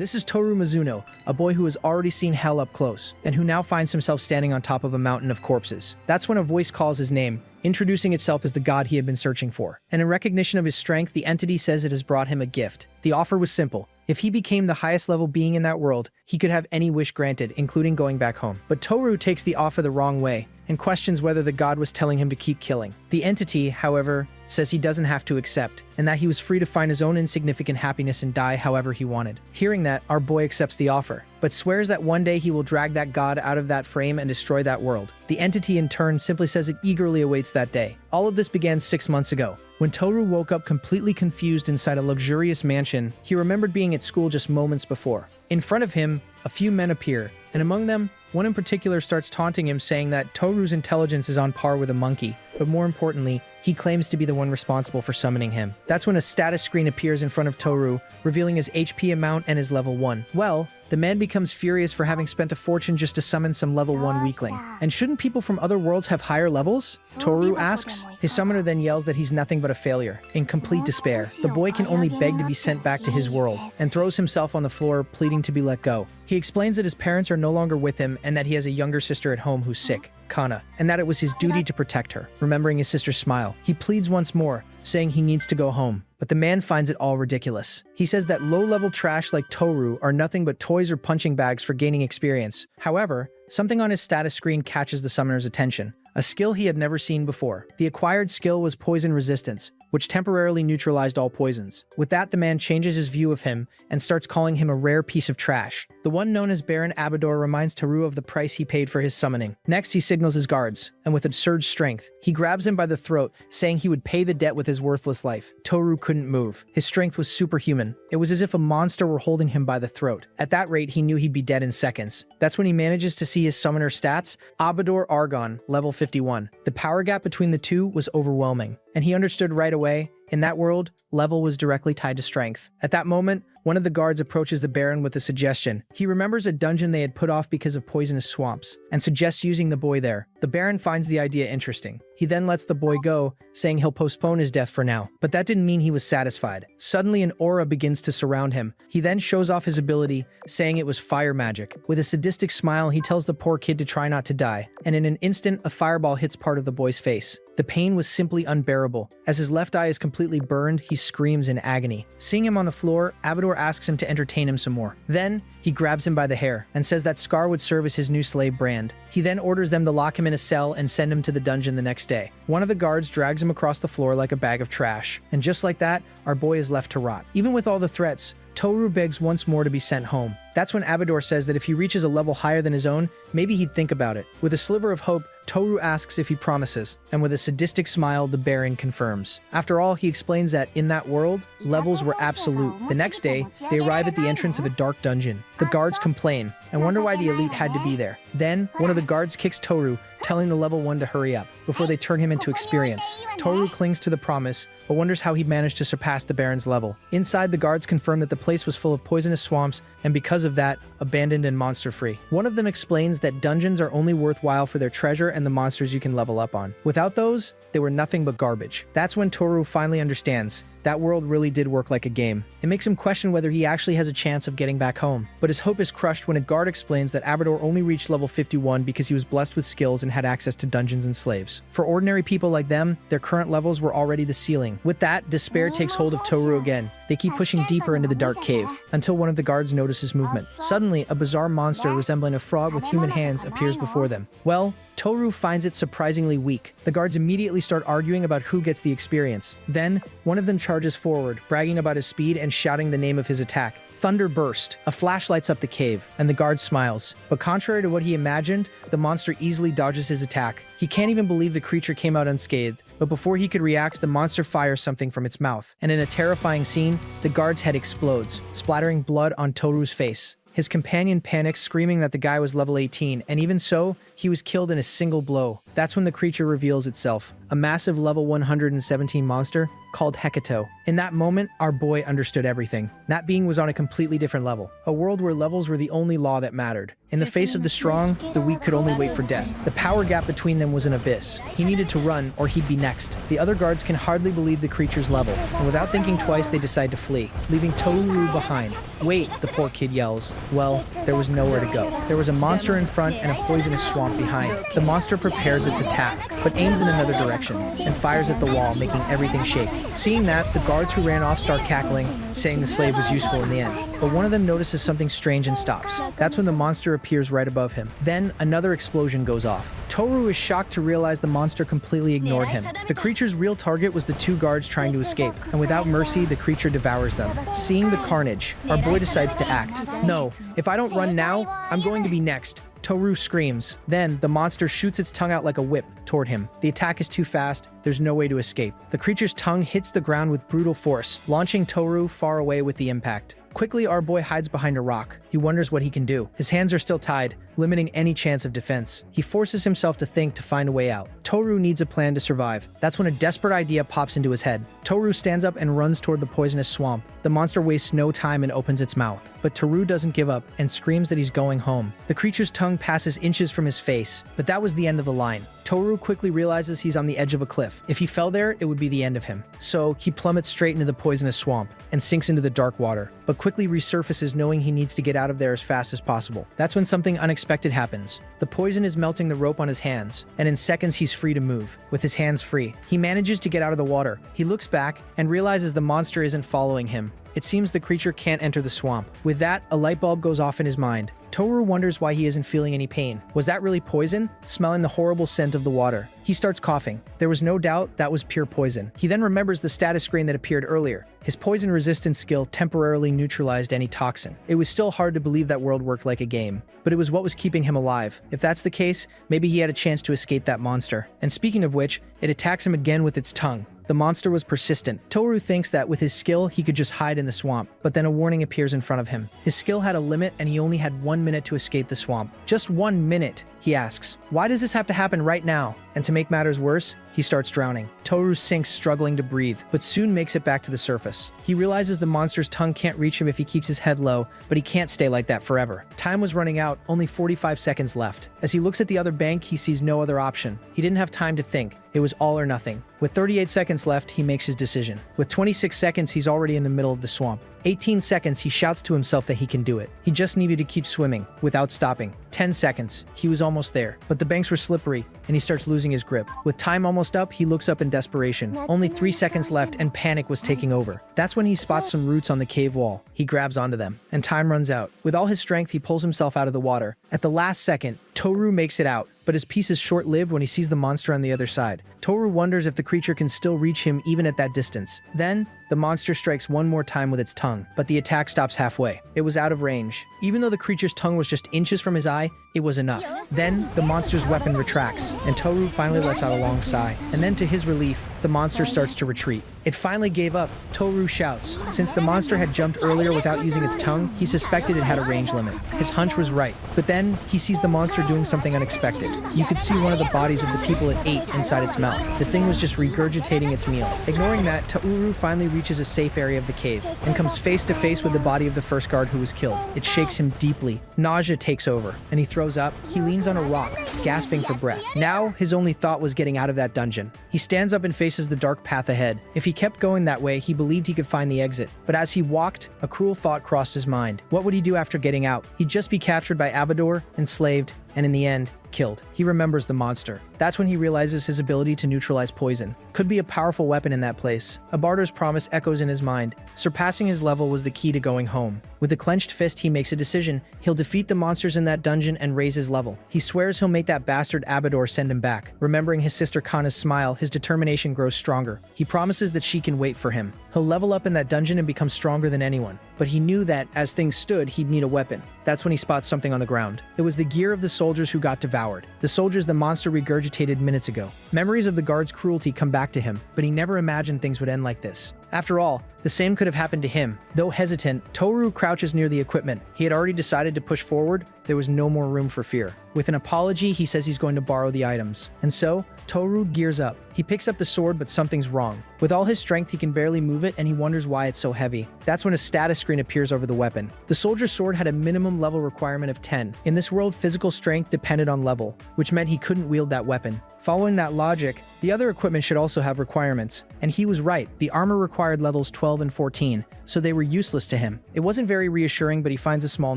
This is Toru Mizuno, a boy who has already seen hell up close, and who now finds himself standing on top of a mountain of corpses. That's when a voice calls his name, introducing itself as the god he had been searching for. And in recognition of his strength, the entity says it has brought him a gift. The offer was simple. If he became the highest level being in that world, he could have any wish granted, including going back home. But Toru takes the offer the wrong way, and questions whether the god was telling him to keep killing. The entity, however, says he doesn't have to accept, and that he was free to find his own insignificant happiness and die however he wanted. Hearing that, our boy accepts the offer, but swears that one day he will drag that god out of that frame and destroy that world. The entity in turn simply says it eagerly awaits that day. All of this began 6 months ago. When Toru woke up completely confused inside a luxurious mansion, he remembered being at school just moments before. In front of him, a few men appear, and among them, one in particular starts taunting him, saying that Toru's intelligence is on par with a monkey, but more importantly, he claims to be the one responsible for summoning him. That's when a status screen appears in front of Toru, revealing his HP amount and his level 1. Well, the man becomes furious for having spent a fortune just to summon some level 1 weakling. And shouldn't people from other worlds have higher levels? Toru asks. His summoner then yells that he's nothing but a failure. In complete despair, the boy can only beg to be sent back to his world, and throws himself on the floor, pleading to be let go. He explains that his parents are no longer with him and that he has a younger sister at home who's sick, Kana, and that it was his duty to protect her. Remembering his sister's smile, he pleads once more, saying he needs to go home. But the man finds it all ridiculous. He says that low-level trash like Toru are nothing but toys or punching bags for gaining experience. However, something on his status screen catches the summoner's attention. A skill he had never seen before. The acquired skill was poison resistance, which temporarily neutralized all poisons. With that, the man changes his view of him and starts calling him a rare piece of trash. The one known as Baron Abador reminds Toru of the price he paid for his summoning. Next, he signals his guards, and with absurd strength, he grabs him by the throat, saying he would pay the debt with his worthless life. Toru couldn't move. His strength was superhuman. It was as if a monster were holding him by the throat. At that rate, he knew he'd be dead in seconds. That's when he manages to see his summoner stats, Abador Argon, level 51. The power gap between the two was overwhelming, and he understood right away, in that world, level was directly tied to strength. At that moment, one of the guards approaches the Baron with a suggestion. He remembers a dungeon they had put off because of poisonous swamps, and suggests using the boy there. The Baron finds the idea interesting. He then lets the boy go, saying he'll postpone his death for now. But that didn't mean he was satisfied. Suddenly an aura begins to surround him. He then shows off his ability, saying it was fire magic. With a sadistic smile, he tells the poor kid to try not to die, and in an instant, a fireball hits part of the boy's face. The pain was simply unbearable. As his left eye is completely burned, he screams in agony. Seeing him on the floor, Abador asks him to entertain him some more. Then, he grabs him by the hair and says that Scar would serve as his new slave brand. He then orders them to lock him in a cell and send him to the dungeon the next day. One of the guards drags him across the floor like a bag of trash. And just like that, our boy is left to rot. Even with all the threats, Toru begs once more to be sent home. That's when Abador says that if he reaches a level higher than his own, maybe he'd think about it. With a sliver of hope, Toru asks if he promises, and with a sadistic smile, the Baron confirms. After all, he explains that in that world, levels were absolute. The next day, they arrive at the entrance of a dark dungeon. The guards complain and wonder why the elite had to be there. Then, one of the guards kicks Toru, telling the level 1 to hurry up, before they turn him into experience. Toru clings to the promise, but wonders how he managed to surpass the Baron's level. Inside, the guards confirm that the place was full of poisonous swamps, and because of that, abandoned and monster-free. One of them explains that dungeons are only worthwhile for their treasure and the monsters you can level up on. Without those, they were nothing but garbage. That's when Toru finally understands. That world really did work like a game. It makes him question whether he actually has a chance of getting back home. But his hope is crushed when a guard explains that Abador only reached level 51 because he was blessed with skills and had access to dungeons and slaves. For ordinary people like them, their current levels were already the ceiling. With that, despair takes hold of Toru again. They keep pushing deeper into the dark cave, until one of the guards notices movement. Suddenly, a bizarre monster resembling a frog with human hands appears before them. Well, Toru finds it surprisingly weak. The guards immediately start arguing about who gets the experience. Then, one of them charges forward, bragging about his speed and shouting the name of his attack. Thunder burst. A flash lights up the cave, and the guard smiles. But contrary to what he imagined, the monster easily dodges his attack. He can't even believe the creature came out unscathed, but before he could react, the monster fires something from its mouth. And in a terrifying scene, the guard's head explodes, splattering blood on Toru's face. His companion panics, screaming that the guy was level 18, and even so, He was killed in a single blow. That's when the creature reveals itself, a massive level 117 monster called Hecato. In that moment, our boy understood everything. That being was on a completely different level, a world where levels were the only law that mattered. In the face of the strong, the weak could only wait for death. The power gap between them was an abyss. He needed to run, or he'd be next. The other guards can hardly believe the creature's level, and without thinking twice, they decide to flee, leaving Toru behind. Wait, the poor kid yells. Well, there was nowhere to go. There was a monster in front and a poisonous swamp behind. The monster prepares its attack, but aims in another direction, and fires at the wall, making everything shake. Seeing that, the guards who ran off start cackling, saying the slave was useful in the end. But one of them notices something strange and stops. That's when the monster appears right above him. Then, another explosion goes off. Toru is shocked to realize the monster completely ignored him. The creature's real target was the two guards trying to escape, and without mercy, the creature devours them. Seeing the carnage, our boy decides to act. No, if I don't run now, I'm going to be next. Toru screams. Then, the monster shoots its tongue out like a whip toward him. The attack is too fast, there's no way to escape. The creature's tongue hits the ground with brutal force, launching Toru far away with the impact. Quickly, our boy hides behind a rock. He wonders what he can do. His hands are still tied, limiting any chance of defense. He forces himself to think to find a way out. Toru needs a plan to survive. That's when a desperate idea pops into his head. Toru stands up and runs toward the poisonous swamp. The monster wastes no time and opens its mouth. But Toru doesn't give up and screams that he's going home. The creature's tongue passes inches from his face, but that was the end of the line. Toru quickly realizes he's on the edge of a cliff. If he fell there, it would be the end of him. So he plummets straight into the poisonous swamp and sinks into the dark water, but quickly resurfaces knowing he needs to get out of there as fast as possible. That's when something unexpected happens. The poison is melting the rope on his hands, and in seconds he's free to move, with his hands free. He manages to get out of the water. He looks back and realizes the monster isn't following him. It seems the creature can't enter the swamp. With that, a light bulb goes off in his mind. Toru wonders why he isn't feeling any pain. Was that really poison? Smelling the horrible scent of the water. He starts coughing. There was no doubt that was pure poison. He then remembers the status screen that appeared earlier. His poison resistance skill temporarily neutralized any toxin. It was still hard to believe that world worked like a game, but it was what was keeping him alive. If that's the case, maybe he had a chance to escape that monster. And speaking of which, it attacks him again with its tongue. The monster was persistent. Toru thinks that with his skill, he could just hide in the swamp, but then a warning appears in front of him. His skill had a limit and he only had 1 minute to escape the swamp. Just 1 minute, he asks. Why does this have to happen right now? And to make matters worse, he starts drowning. Toru sinks, struggling to breathe, but soon makes it back to the surface. He realizes the monster's tongue can't reach him if he keeps his head low, but he can't stay like that forever. Time was running out, only 45 seconds left. As he looks at the other bank, he sees no other option. He didn't have time to think. It was all or nothing. With 38 seconds left, he makes his decision. With 26 seconds, he's already in the middle of the swamp. 18 seconds, he shouts to himself that he can do it. He just needed to keep swimming, without stopping. 10 seconds, he was almost there, but the banks were slippery, and he starts losing his grip. With time almost up, he looks up in desperation. Only 3 seconds left, and panic was taking over. That's when he spots some roots on the cave wall. He grabs onto them, and time runs out. With all his strength, he pulls himself out of the water. At the last second, Toru makes it out, but his peace is short-lived when he sees the monster on the other side. Toru wonders if the creature can still reach him even at that distance. Then, the monster strikes one more time with its tongue, but the attack stops halfway. It was out of range. Even though the creature's tongue was just inches from his eye, it was enough. Then, the monster's weapon retracts, and Toru finally lets out a long sigh. And then, to his relief, the monster starts to retreat. It finally gave up. Toru shouts. Since the monster had jumped earlier without using its tongue, he suspected it had a range limit. His hunch was right. But then, he sees the monster doing something unexpected. You could see one of the bodies of the people it ate inside its mouth. The thing was just regurgitating its meal. Ignoring that, Toru finally reaches a safe area of the cave and comes face to face with the body of the first guard who was killed. It shakes him deeply. Nausea takes over, and he throws up. He leans on a rock, gasping for breath. Now, his only thought was getting out of that dungeon. He stands up and faces the dark path ahead. If he kept going that way, he believed he could find the exit. But as he walked, a cruel thought crossed his mind. What would he do after getting out? He'd just be captured by Abador, enslaved, and in the end, killed. He remembers the monster. That's when he realizes his ability to neutralize poison could be a powerful weapon in that place. Abador's promise echoes in his mind. Surpassing his level was the key to going home. With a clenched fist, he makes a decision. He'll defeat the monsters in that dungeon and raise his level. He swears he'll make that bastard Abador send him back. Remembering his sister Kana's smile, his determination grows stronger. He promises that she can wait for him. He'll level up in that dungeon and become stronger than anyone. But he knew that, as things stood, he'd need a weapon. That's when he spots something on the ground. It was the gear of the soldiers who got devoured. The soldiers the monster regurgitated minutes ago. Memories of the guards' cruelty come back to him, but he never imagined things would end like this. After all, the same could have happened to him. Though hesitant, Toru crouches near the equipment. He had already decided to push forward. There was no more room for fear. With an apology, he says he's going to borrow the items. And so, Toru gears up. He picks up the sword, but something's wrong. With all his strength, he can barely move it, and he wonders why it's so heavy. That's when a status screen appears over the weapon. The soldier's sword had a minimum level requirement of 10. In this world, physical strength depended on level, which meant he couldn't wield that weapon. Following that logic, the other equipment should also have requirements. And he was right. The armor required levels 12 and 14, so they were useless to him. It wasn't very reassuring, but he finds a small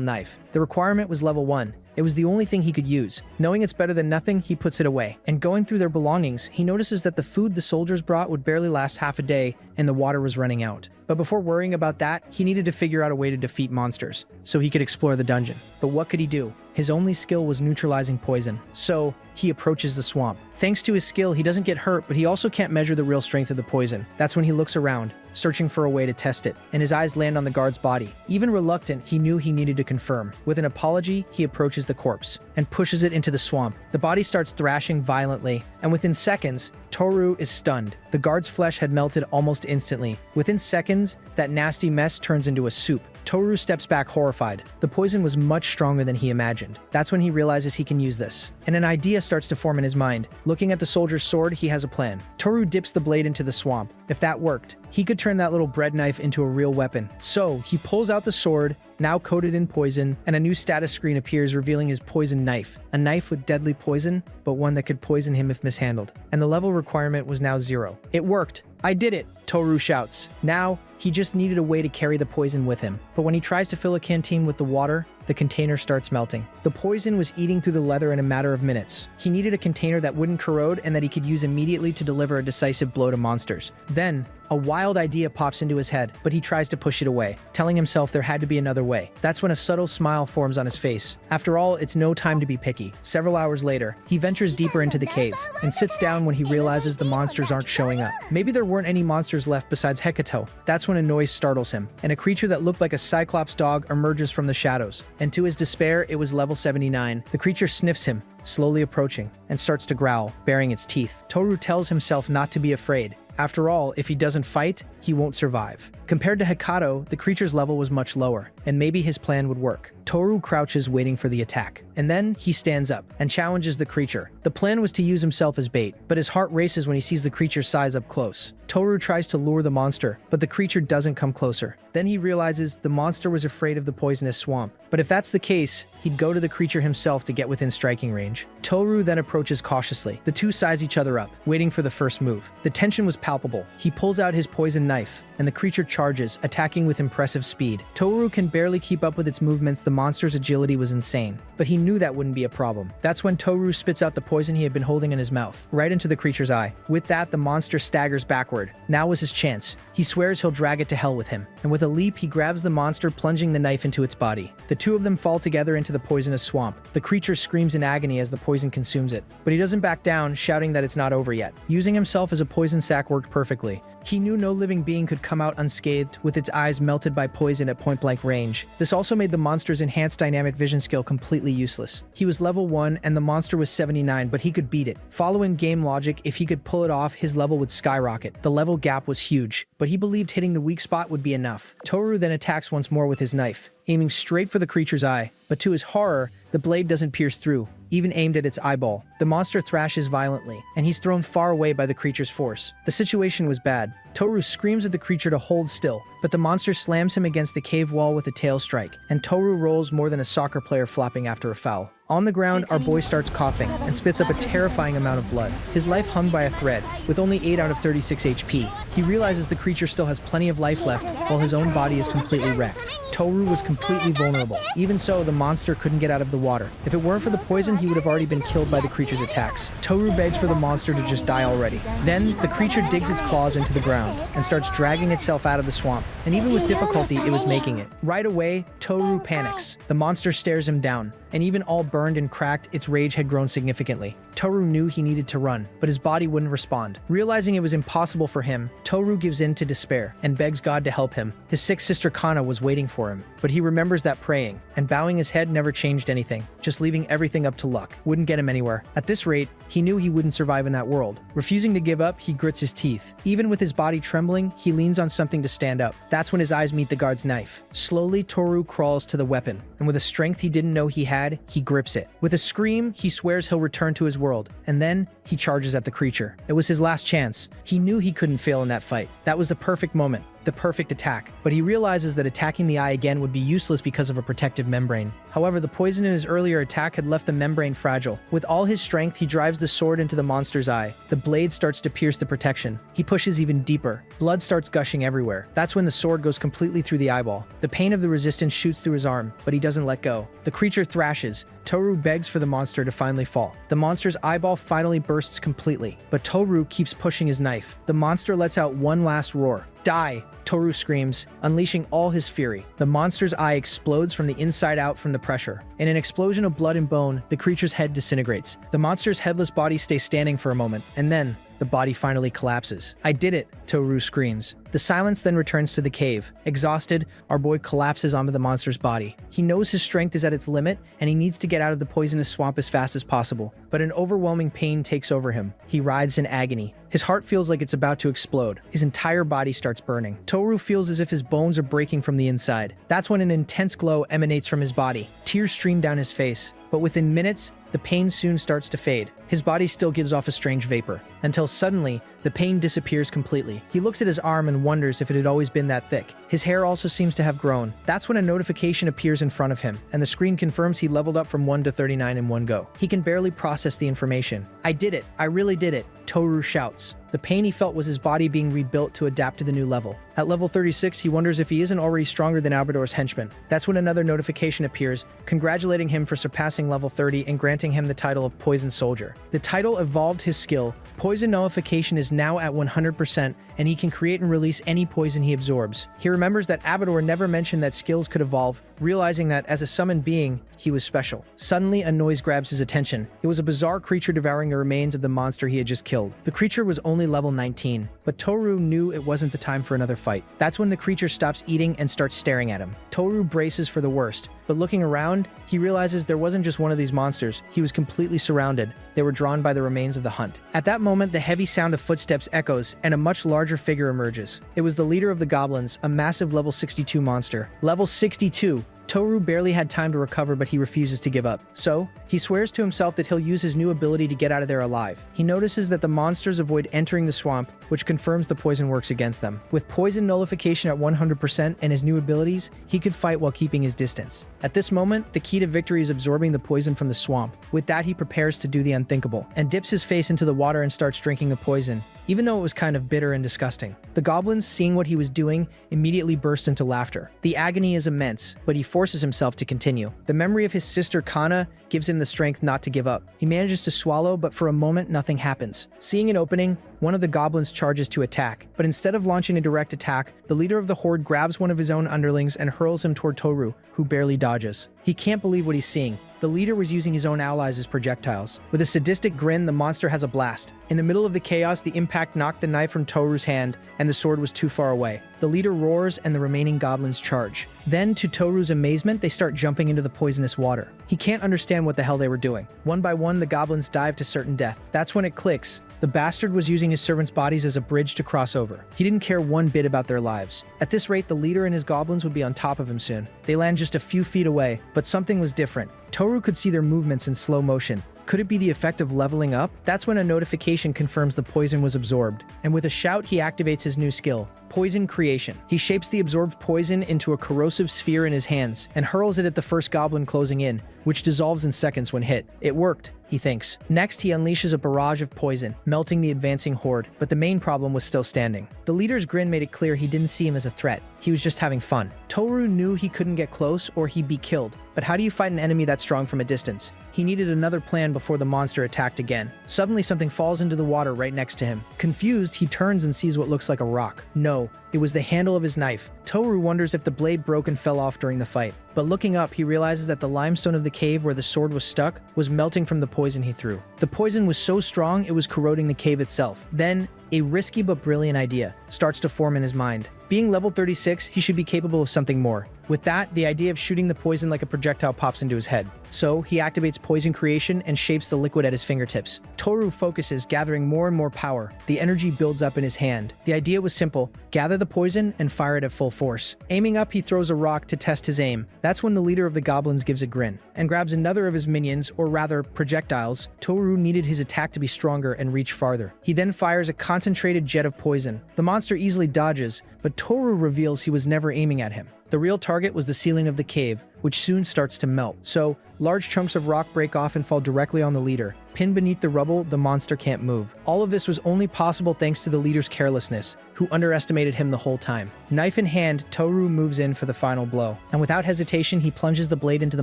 knife. The requirement was level 1. It was the only thing he could use. Knowing it's better than nothing, he puts it away. And going through their belongings, he notices that the food the soldiers brought would barely last half a day, and the water was running out. But before worrying about that, he needed to figure out a way to defeat monsters, so he could explore the dungeon. But what could he do? His only skill was neutralizing poison. So, he approaches the swamp. Thanks to his skill, he doesn't get hurt, but he also can't measure the real strength of the poison. That's when he looks around, searching for a way to test it, and his eyes land on the guard's body. Even reluctant, he knew he needed to confirm. With an apology, he approaches the corpse and pushes it into the swamp. The body starts thrashing violently, and within seconds, Toru is stunned. The guard's flesh had melted almost instantly. Within seconds, that nasty mess turns into a soup. Toru steps back horrified. The poison was much stronger than he imagined. That's when he realizes he can use this. And an idea starts to form in his mind. Looking at the soldier's sword, he has a plan. Toru dips the blade into the swamp. If that worked, he could turn that little bread knife into a real weapon. So, he pulls out the sword, now coated in poison, and a new status screen appears revealing his poison knife. A knife with deadly poison, but one that could poison him if mishandled. And the level requirement was now 0. It worked! I did it! Toru shouts. Now, he just needed a way to carry the poison with him. But when he tries to fill a canteen with the water, the container starts melting. The poison was eating through the leather in a matter of minutes. He needed a container that wouldn't corrode and that he could use immediately to deliver a decisive blow to monsters. Then, a wild idea pops into his head, but he tries to push it away, telling himself there had to be another way. That's when a subtle smile forms on his face. After all, it's no time to be picky. Several hours later, he ventures deeper into the cave and sits down when he realizes the monsters aren't showing up. Maybe there weren't any monsters left besides Hecato. That's when a noise startles him, and a creature that looked like a cyclops dog emerges from the shadows. And to his despair, it was level 79. The creature sniffs him, slowly approaching, and starts to growl, baring its teeth. Toru tells himself not to be afraid. After all, if he doesn't fight, he won't survive. Compared to Hecato, the creature's level was much lower, and maybe his plan would work. Toru crouches waiting for the attack, and then he stands up and challenges the creature. The plan was to use himself as bait, but his heart races when he sees the creature's size up close. Toru tries to lure the monster, but the creature doesn't come closer. Then he realizes the monster was afraid of the poisonous swamp. But if that's the case, he'd go to the creature himself to get within striking range. Toru then approaches cautiously. The two size each other up, waiting for the first move. The tension was palpable. He pulls out his poison knife, and the creature charges, attacking with impressive speed. Toru can barely keep up with its movements. The monster's agility was insane, but he knew that wouldn't be a problem. That's when Toru spits out the poison he had been holding in his mouth, right into the creature's eye. With that, the monster staggers backward. Now was his chance. He swears he'll drag it to hell with him, and with a leap, he grabs the monster, plunging the knife into its body. The two of them fall together into the poisonous swamp. The creature screams in agony as the poison consumes it, but he doesn't back down, shouting that it's not over yet. Using himself as a poison sac worked perfectly. He knew no living being could come out unscathed, with its eyes melted by poison at point-blank range. This also made the monster's enhanced dynamic vision skill completely useless. He was level 1 and the monster was 79, but he could beat it. Following game logic, if he could pull it off, his level would skyrocket. The level gap was huge, but he believed hitting the weak spot would be enough. Toru then attacks once more with his knife, aiming straight for the creature's eye, but to his horror, the blade doesn't pierce through, even aimed at its eyeball. The monster thrashes violently, and he's thrown far away by the creature's force. The situation was bad. Toru screams at the creature to hold still, but the monster slams him against the cave wall with a tail strike, and Toru rolls more than a soccer player flopping after a foul. On the ground, our boy starts coughing and spits up a terrifying amount of blood. His life hung by a thread, with only 8 out of 36 HP. He realizes the creature still has plenty of life left, while his own body is completely wrecked. Toru was completely vulnerable. Even so, the monster couldn't get out of the water. If it weren't for the poison, he would have already been killed by the creature's attacks. Toru begs for the monster to just die already. Then, the creature digs its claws into the ground and starts dragging itself out of the swamp. And even with difficulty, it was making it. Right away, Toru panics. The monster stares him down, and even all burned and cracked, its rage had grown significantly. Toru knew he needed to run, but his body wouldn't respond. Realizing it was impossible for him, Toru gives in to despair and begs God to help him. His sick sister Kana was waiting for him, but he remembers that praying and bowing his head never changed anything. Just leaving everything up to luck wouldn't get him anywhere. At this rate, he knew he wouldn't survive in that world. Refusing to give up, he grits his teeth. Even with his body trembling, he leans on something to stand up. That's when his eyes meet the guard's knife. Slowly, Toru crawls to the weapon, and with a strength he didn't know he had, he grips it. With a scream, he swears he'll return to his world, and then he charges at the creature. It was his last chance. He knew he couldn't fail in that fight. That was the perfect moment. The perfect attack, but he realizes that attacking the eye again would be useless because of a protective membrane. However, the poison in his earlier attack had left the membrane fragile. With all his strength, he drives the sword into the monster's eye. The blade starts to pierce the protection. He pushes even deeper. Blood starts gushing everywhere. That's when the sword goes completely through the eyeball. The pain of the resistance shoots through his arm, but he doesn't let go. The creature thrashes. Toru begs for the monster to finally fall. The monster's eyeball finally bursts completely, but Toru keeps pushing his knife. The monster lets out one last roar. Die! Toru screams, unleashing all his fury. The monster's eye explodes from the inside out from the pressure. In an explosion of blood and bone, the creature's head disintegrates. The monster's headless body stays standing for a moment, and then the body finally collapses. "I did it," Toru screams. The silence then returns to the cave. Exhausted, our boy collapses onto the monster's body. He knows his strength is at its limit, and he needs to get out of the poisonous swamp as fast as possible. But an overwhelming pain takes over him. He writhes in agony. His heart feels like it's about to explode. His entire body starts burning. Toru feels as if his bones are breaking from the inside. That's when an intense glow emanates from his body. Tears stream down his face. But within minutes, the pain soon starts to fade. His body still gives off a strange vapor, until suddenly, the pain disappears completely. He looks at his arm and wonders if it had always been that thick. His hair also seems to have grown. That's when a notification appears in front of him, and the screen confirms he leveled up from 1 to 39 in one go. He can barely process the information. "I did it! I really did it!" Toru shouts. The pain he felt was his body being rebuilt to adapt to the new level. At level 36, he wonders if he isn't already stronger than Albador's henchman. That's when another notification appears, congratulating him for surpassing level 30 and granting him the title of Poison Soldier. The title evolved his skill. Poison nullification is now at 100%, and he can create and release any poison he absorbs. He remembers that Abador never mentioned that skills could evolve, realizing that as a summoned being, he was special. Suddenly, a noise grabs his attention. It was a bizarre creature devouring the remains of the monster he had just killed. The creature was only level 19, but Toru knew it wasn't the time for another fight. That's when the creature stops eating and starts staring at him. Toru braces for the worst, but looking around, he realizes there wasn't just one of these monsters. He was completely surrounded. They were drawn by the remains of the hunt. At that moment, the heavy sound of footsteps echoes, and a much larger figure emerges. It was the leader of the goblins, a massive level 62 monster. Level 62! Toru barely had time to recover, but he refuses to give up. So, he swears to himself that he'll use his new ability to get out of there alive. He notices that the monsters avoid entering the swamp, which confirms the poison works against them. With poison nullification at 100% and his new abilities, he could fight while keeping his distance. At this moment, the key to victory is absorbing the poison from the swamp. With that, he prepares to do the unthinkable, and dips his face into the water and starts drinking the poison, even though it was kind of bitter and disgusting. The goblins, seeing what he was doing, immediately burst into laughter. The agony is immense, but he forces himself to continue. The memory of his sister Kana gives him the strength not to give up. He manages to swallow, but for a moment nothing happens. Seeing an opening, one of the goblins charges to attack, but instead of launching a direct attack, the leader of the horde grabs one of his own underlings and hurls him toward Toru, who barely dodges. He can't believe what he's seeing. The leader was using his own allies as projectiles. With a sadistic grin, the monster has a blast. In the middle of the chaos, the impact knocked the knife from Toru's hand, and the sword was too far away. The leader roars, and the remaining goblins charge. Then, to Toru's amazement, they start jumping into the poisonous water. He can't understand what the hell they were doing. One by one, the goblins dive to certain death. That's when it clicks. The bastard was using his servants' bodies as a bridge to cross over. He didn't care one bit about their lives. At this rate, the leader and his goblins would be on top of him soon. They land just a few feet away, but something was different. Toru could see their movements in slow motion. Could it be the effect of leveling up? That's when a notification confirms the poison was absorbed, and with a shout he activates his new skill, Poison Creation. He shapes the absorbed poison into a corrosive sphere in his hands, and hurls it at the first goblin closing in, which dissolves in seconds when hit. It worked, he thinks. Next, he unleashes a barrage of poison, melting the advancing horde, but the main problem was still standing. The leader's grin made it clear he didn't see him as a threat. He was just having fun. Toru knew he couldn't get close or he'd be killed. But how do you fight an enemy that strong from a distance? He needed another plan before the monster attacked again. Suddenly, something falls into the water right next to him. Confused, he turns and sees what looks like a rock. No, it was the handle of his knife. Toru wonders if the blade broke and fell off during the fight. But looking up, he realizes that the limestone of the cave where the sword was stuck was melting from the poison he threw. The poison was so strong, it was corroding the cave itself. Then, a risky but brilliant idea starts to form in his mind. Being level 36, he should be capable of something more. With that, the idea of shooting the poison like a projectile pops into his head. So, he activates poison creation and shapes the liquid at his fingertips. Toru focuses, gathering more and more power. The energy builds up in his hand. The idea was simple: gather the poison and fire it at full force. Aiming up, he throws a rock to test his aim. That's when the leader of the goblins gives a grin and grabs another of his minions, or rather, projectiles. Toru needed his attack to be stronger and reach farther. He then fires a concentrated jet of poison. The monster easily dodges, but Toru reveals he was never aiming at him. The real target was the ceiling of the cave, which soon starts to melt. So, large chunks of rock break off and fall directly on the leader. Pinned beneath the rubble, the monster can't move. All of this was only possible thanks to the leader's carelessness, who underestimated him the whole time. Knife in hand, Toru moves in for the final blow, and without hesitation, he plunges the blade into the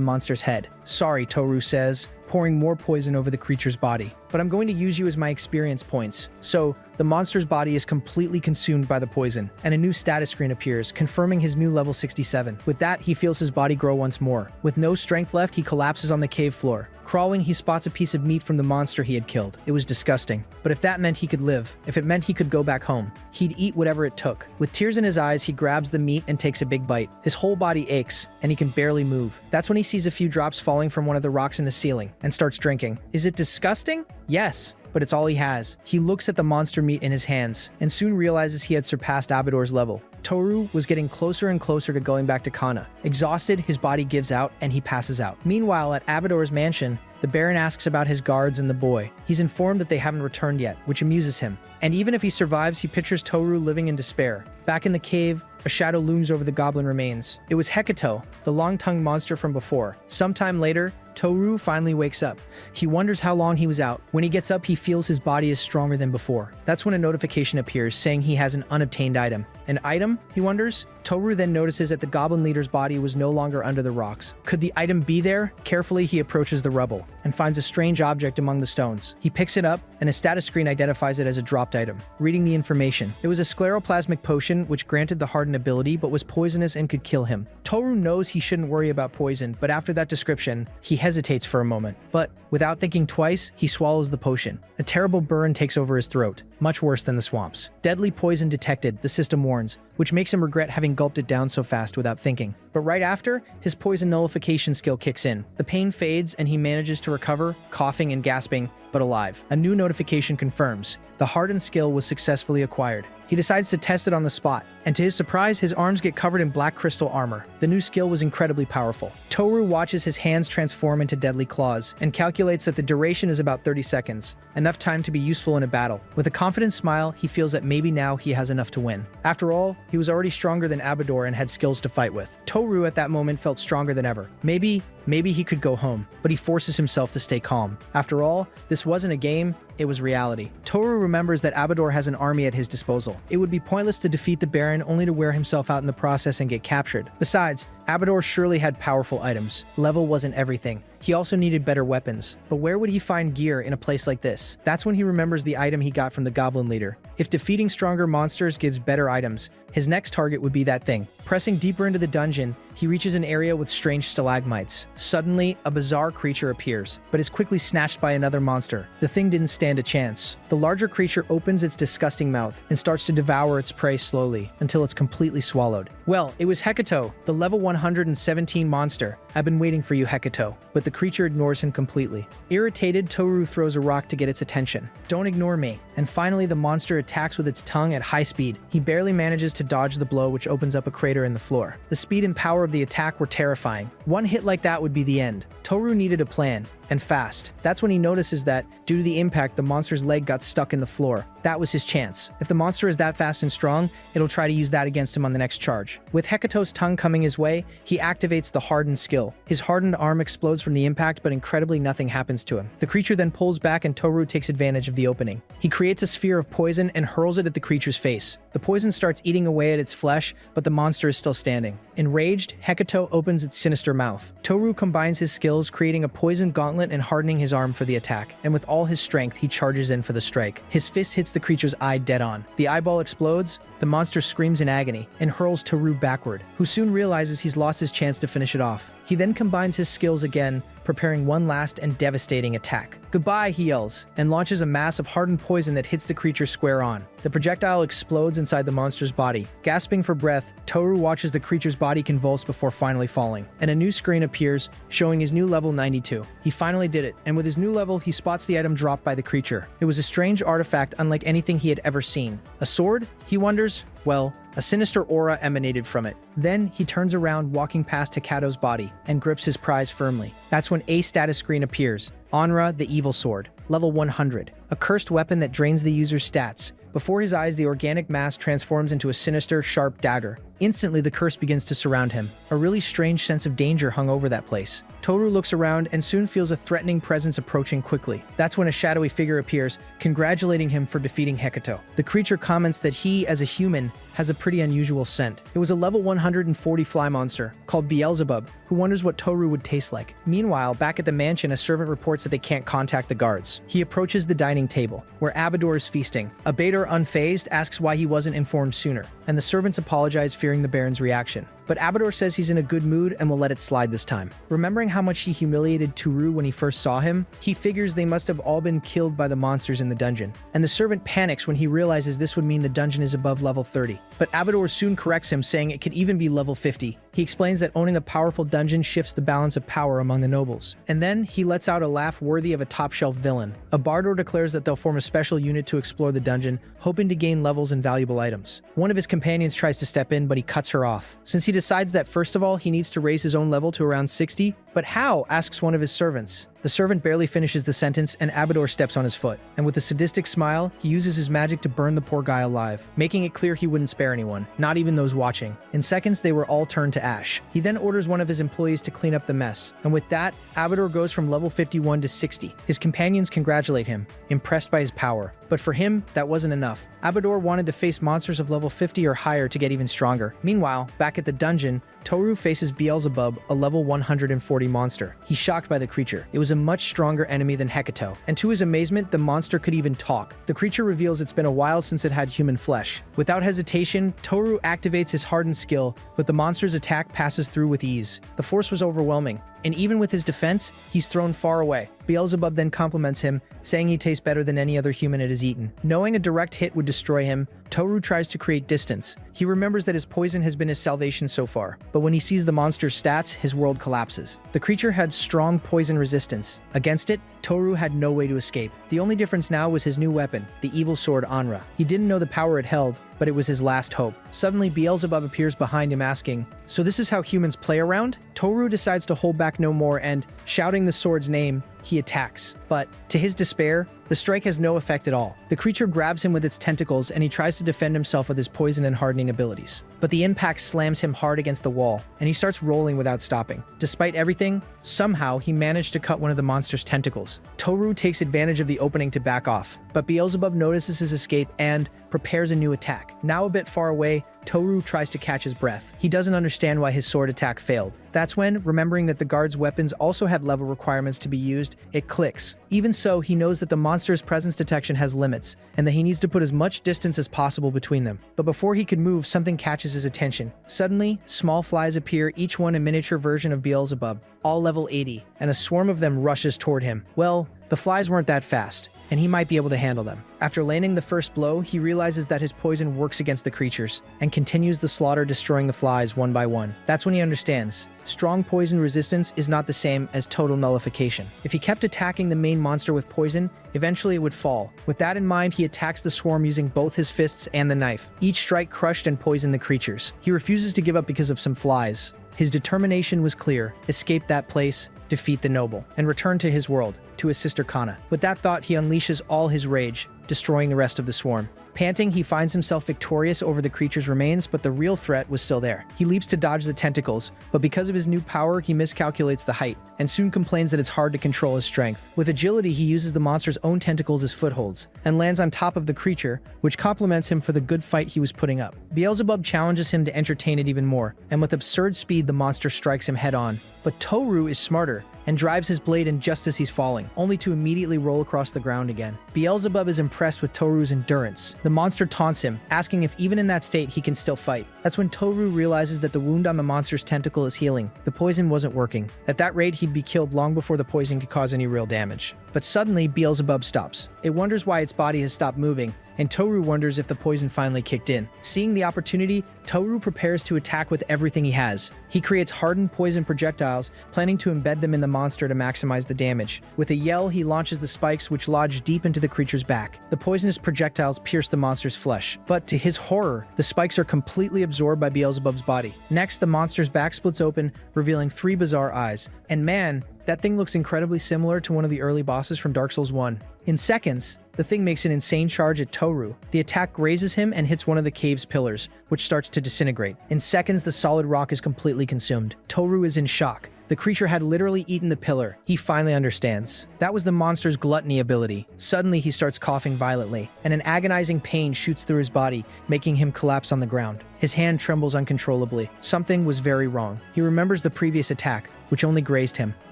monster's head. "Sorry," Toru says, pouring more poison over the creature's body. "But I'm going to use you as my experience points." So, the monster's body is completely consumed by the poison, and a new status screen appears, confirming his new level 67. With that, he feels his body grow once more. With no strength left, he collapses on the cave floor. Crawling, he spots a piece of meat from the monster he had killed. It was disgusting. But if that meant he could live, if it meant he could go back home, he'd eat whatever it took. With tears in his eyes, he grabs the meat and takes a big bite. His whole body aches, and he can barely move. That's when he sees a few drops falling from one of the rocks in the ceiling, and starts drinking. Is it disgusting? Yes. But it's all he has. He looks at the monster meat in his hands, and soon realizes he had surpassed Abador's level. Toru was getting closer and closer to going back to Kana. Exhausted, his body gives out, and he passes out. Meanwhile, at Abador's mansion, the Baron asks about his guards and the boy. He's informed that they haven't returned yet, which amuses him. And even if he survives, he pictures Toru living in despair. Back in the cave, a shadow looms over the goblin remains. It was Hecato, the long-tongued monster from before. Sometime later, Toru finally wakes up. He wonders how long he was out. When he gets up, he feels his body is stronger than before. That's when a notification appears saying he has an unobtained item. An item? He wonders. Toru then notices that the goblin leader's body was no longer under the rocks. Could the item be there? Carefully, he approaches the rubble and finds a strange object among the stones. He picks it up, and a status screen identifies it as a dropped item. Reading the information, it was a scleroplasmic potion which granted the hardened ability but was poisonous and could kill him. Toru knows he shouldn't worry about poison, but after that description, he hesitates for a moment. But without thinking twice, he swallows the potion. A terrible burn takes over his throat, much worse than the swamps. Deadly poison detected, the system warns, which makes him regret having gulped it down so fast without thinking. But right after, his poison nullification skill kicks in. The pain fades and he manages to recover, coughing and gasping, but alive. A new notification confirms the hardened skill was successfully acquired. He decides to test it on the spot, and to his surprise, his arms get covered in black crystal armor. The new skill was incredibly powerful. Toru watches his hands transform into deadly claws, and calculates that the duration is about 30 seconds, enough time to be useful in a battle. With a confident smile, he feels that maybe now he has enough to win. After all, he was already stronger than Abador and had skills to fight with. Toru at that moment felt stronger than ever. Maybe he could go home, but he forces himself to stay calm. After all, this wasn't a game, it was reality. Toru remembers that Abador has an army at his disposal. It would be pointless to defeat the Baron only to wear himself out in the process and get captured. Besides, Abador surely had powerful items. Level wasn't everything. He also needed better weapons. But where would he find gear in a place like this? That's when he remembers the item he got from the goblin leader. If defeating stronger monsters gives better items, his next target would be that thing. Pressing deeper into the dungeon, he reaches an area with strange stalagmites. Suddenly, a bizarre creature appears, but is quickly snatched by another monster. The thing didn't stand a chance. The larger creature opens its disgusting mouth and starts to devour its prey slowly until it's completely swallowed. Well, it was Hecato, the level 117 monster. I've been waiting for you, Hecato. But the creature ignores him completely. Irritated, Toru throws a rock to get its attention. Don't ignore me. And finally, the monster attacks with its tongue at high speed. He barely manages to dodge the blow, which opens up a crater in the floor. The speed and power of the attack were terrifying. One hit like that would be the end. Toru needed a plan, and fast. That's when he notices that, due to the impact, the monster's leg got stuck in the floor. That was his chance. If the monster is that fast and strong, it'll try to use that against him on the next charge. With Hekato's tongue coming his way, he activates the hardened skill. His hardened arm explodes from the impact, but incredibly nothing happens to him. The creature then pulls back and Toru takes advantage of the opening. He creates a sphere of poison and hurls it at the creature's face. The poison starts eating away at its flesh, but the monster is still standing. Enraged, Hekato opens its sinister mouth. Toru combines his skills, creating a poison gauntlet and hardening his arm for the attack, and with all his strength, he charges in for the strike. His fist hits the creature's eye dead on. The eyeball explodes, the monster screams in agony, and hurls Toru backward, who soon realizes he's lost his chance to finish it off. He then combines his skills again, preparing one last and devastating attack. "Goodbye," he yells, and launches a mass of hardened poison that hits the creature square on. The projectile explodes inside the monster's body. Gasping for breath, Toru watches the creature's body convulse before finally falling, and a new screen appears, showing his new level 92. He finally did it, and with his new level, he spots the item dropped by the creature. It was a strange artifact unlike anything he had ever seen. A sword? He wonders. Well, a sinister aura emanated from it. Then he turns around, walking past Hekato's body, and grips his prize firmly. That's when a status screen appears. Onra, the Evil Sword. Level 100. A cursed weapon that drains the user's stats. Before his eyes, the organic mass transforms into a sinister, sharp dagger. Instantly, the curse begins to surround him. A really strange sense of danger hung over that place. Toru looks around and soon feels a threatening presence approaching quickly. That's when a shadowy figure appears, congratulating him for defeating Hekato. The creature comments that he, as a human, has a pretty unusual scent. It was a level 140 fly monster, called Beelzebub, who wonders what Toru would taste like. Meanwhile, back at the mansion, a servant reports that they can't contact the guards. He approaches the dining table, where Abador is feasting. Abator, unfazed, asks why he wasn't informed sooner, and the servants apologize, fearing the Baron's reaction. But Abador says he's in a good mood and will let it slide this time. Remembering how much he humiliated Toru when he first saw him, he figures they must have all been killed by the monsters in the dungeon. And the servant panics when he realizes this would mean the dungeon is above level 30. But Abador soon corrects him, saying it could even be level 50. He explains that owning a powerful dungeon shifts the balance of power among the nobles. And then he lets out a laugh worthy of a top-shelf villain. Abador declares that they'll form a special unit to explore the dungeon, hoping to gain levels and valuable items. One of his companions tries to step in, but he cuts her off, since he decides that first of all, he needs to raise his own level to around 60. But how? Asks one of his servants. The servant barely finishes the sentence, and Abador steps on his foot. And with a sadistic smile, he uses his magic to burn the poor guy alive, making it clear he wouldn't spare anyone, not even those watching. In seconds, they were all turned to ash. He then orders one of his employees to clean up the mess. And with that, Abador goes from level 51 to 60. His companions congratulate him, impressed by his power. But for him, that wasn't enough. Abador wanted to face monsters of level 50 or higher to get even stronger. Meanwhile, back at the dungeon, Toru faces Beelzebub, a level 140 monster. He's shocked by the creature. It was a much stronger enemy than Hekato, and to his amazement, the monster could even talk. The creature reveals it's been a while since it had human flesh. Without hesitation, Toru activates his hardened skill, but the monster's attack passes through with ease. The force was overwhelming, and even with his defense, he's thrown far away. Beelzebub then compliments him, saying he tastes better than any other human it has eaten. Knowing a direct hit would destroy him, Toru tries to create distance. He remembers that his poison has been his salvation so far, but when he sees the monster's stats, his world collapses. The creature had strong poison resistance. Against it, Toru had no way to escape. The only difference now was his new weapon, the evil sword Onra. He didn't know the power it held, but it was his last hope. Suddenly, Beelzebub appears behind him, asking, "So this is how humans play around?" Toru decides to hold back no more and, shouting the sword's name, he attacks. But, to his despair, the strike has no effect at all. The creature grabs him with its tentacles and he tries to defend himself with his poison and hardening abilities. But the impact slams him hard against the wall, and he starts rolling without stopping. Despite everything, somehow he managed to cut one of the monster's tentacles. Toru takes advantage of the opening to back off, but Beelzebub notices his escape and prepares a new attack. Now a bit far away, Toru tries to catch his breath. He doesn't understand why his sword attack failed. That's when, remembering that the guard's weapons also have level requirements to be used, it clicks. Even so, he knows that the monster's presence detection has limits, and that he needs to put as much distance as possible between them. But before he can move, something catches his attention. Suddenly, small flies appear, each one a miniature version of Beelzebub, all level 80, and a swarm of them rushes toward him. Well, the flies weren't that fast, and he might be able to handle them. After landing the first blow, he realizes that his poison works against the creatures, and continues the slaughter, destroying the flies one by one. That's when he understands. Strong poison resistance is not the same as total nullification. If he kept attacking the main monster with poison, eventually it would fall. With that in mind, he attacks the swarm using both his fists and the knife. Each strike crushed and poisoned the creatures. He refuses to give up because of some flies. His determination was clear: escape that place, defeat the noble, and return to his world, to his sister Kana. With that thought, he unleashes all his rage, destroying the rest of the swarm. Panting, he finds himself victorious over the creature's remains, but the real threat was still there. He leaps to dodge the tentacles, but because of his new power, he miscalculates the height, and soon complains that it's hard to control his strength. With agility, he uses the monster's own tentacles as footholds, and lands on top of the creature, which compliments him for the good fight he was putting up. Beelzebub challenges him to entertain it even more, and with absurd speed, the monster strikes him head-on. But Toru is smarter, and drives his blade in just as he's falling, only to immediately roll across the ground again. Beelzebub is impressed with Toru's endurance. The monster taunts him, asking if even in that state he can still fight. That's when Toru realizes that the wound on the monster's tentacle is healing. The poison wasn't working. At that rate, he'd be killed long before the poison could cause any real damage. But suddenly, Beelzebub stops. It wonders why its body has stopped moving, and Toru wonders if the poison finally kicked in. Seeing the opportunity, Toru prepares to attack with everything he has. He creates hardened poison projectiles, planning to embed them in the monster to maximize the damage. With a yell, he launches the spikes, which lodge deep into the creature's back. The poisonous projectiles pierce the monster's flesh, but to his horror, the spikes are completely absorbed by Beelzebub's body. Next, the monster's back splits open, revealing 3 bizarre eyes. And man, that thing looks incredibly similar to one of the early bosses from Dark Souls 1. In seconds, the thing makes an insane charge at Toru. The attack grazes him and hits one of the cave's pillars, which starts to disintegrate. In seconds, the solid rock is completely consumed. Toru is in shock. The creature had literally eaten the pillar. He finally understands. That was the monster's gluttony ability. Suddenly, he starts coughing violently, and an agonizing pain shoots through his body, making him collapse on the ground. His hand trembles uncontrollably. Something was very wrong. He remembers the previous attack, which only grazed him.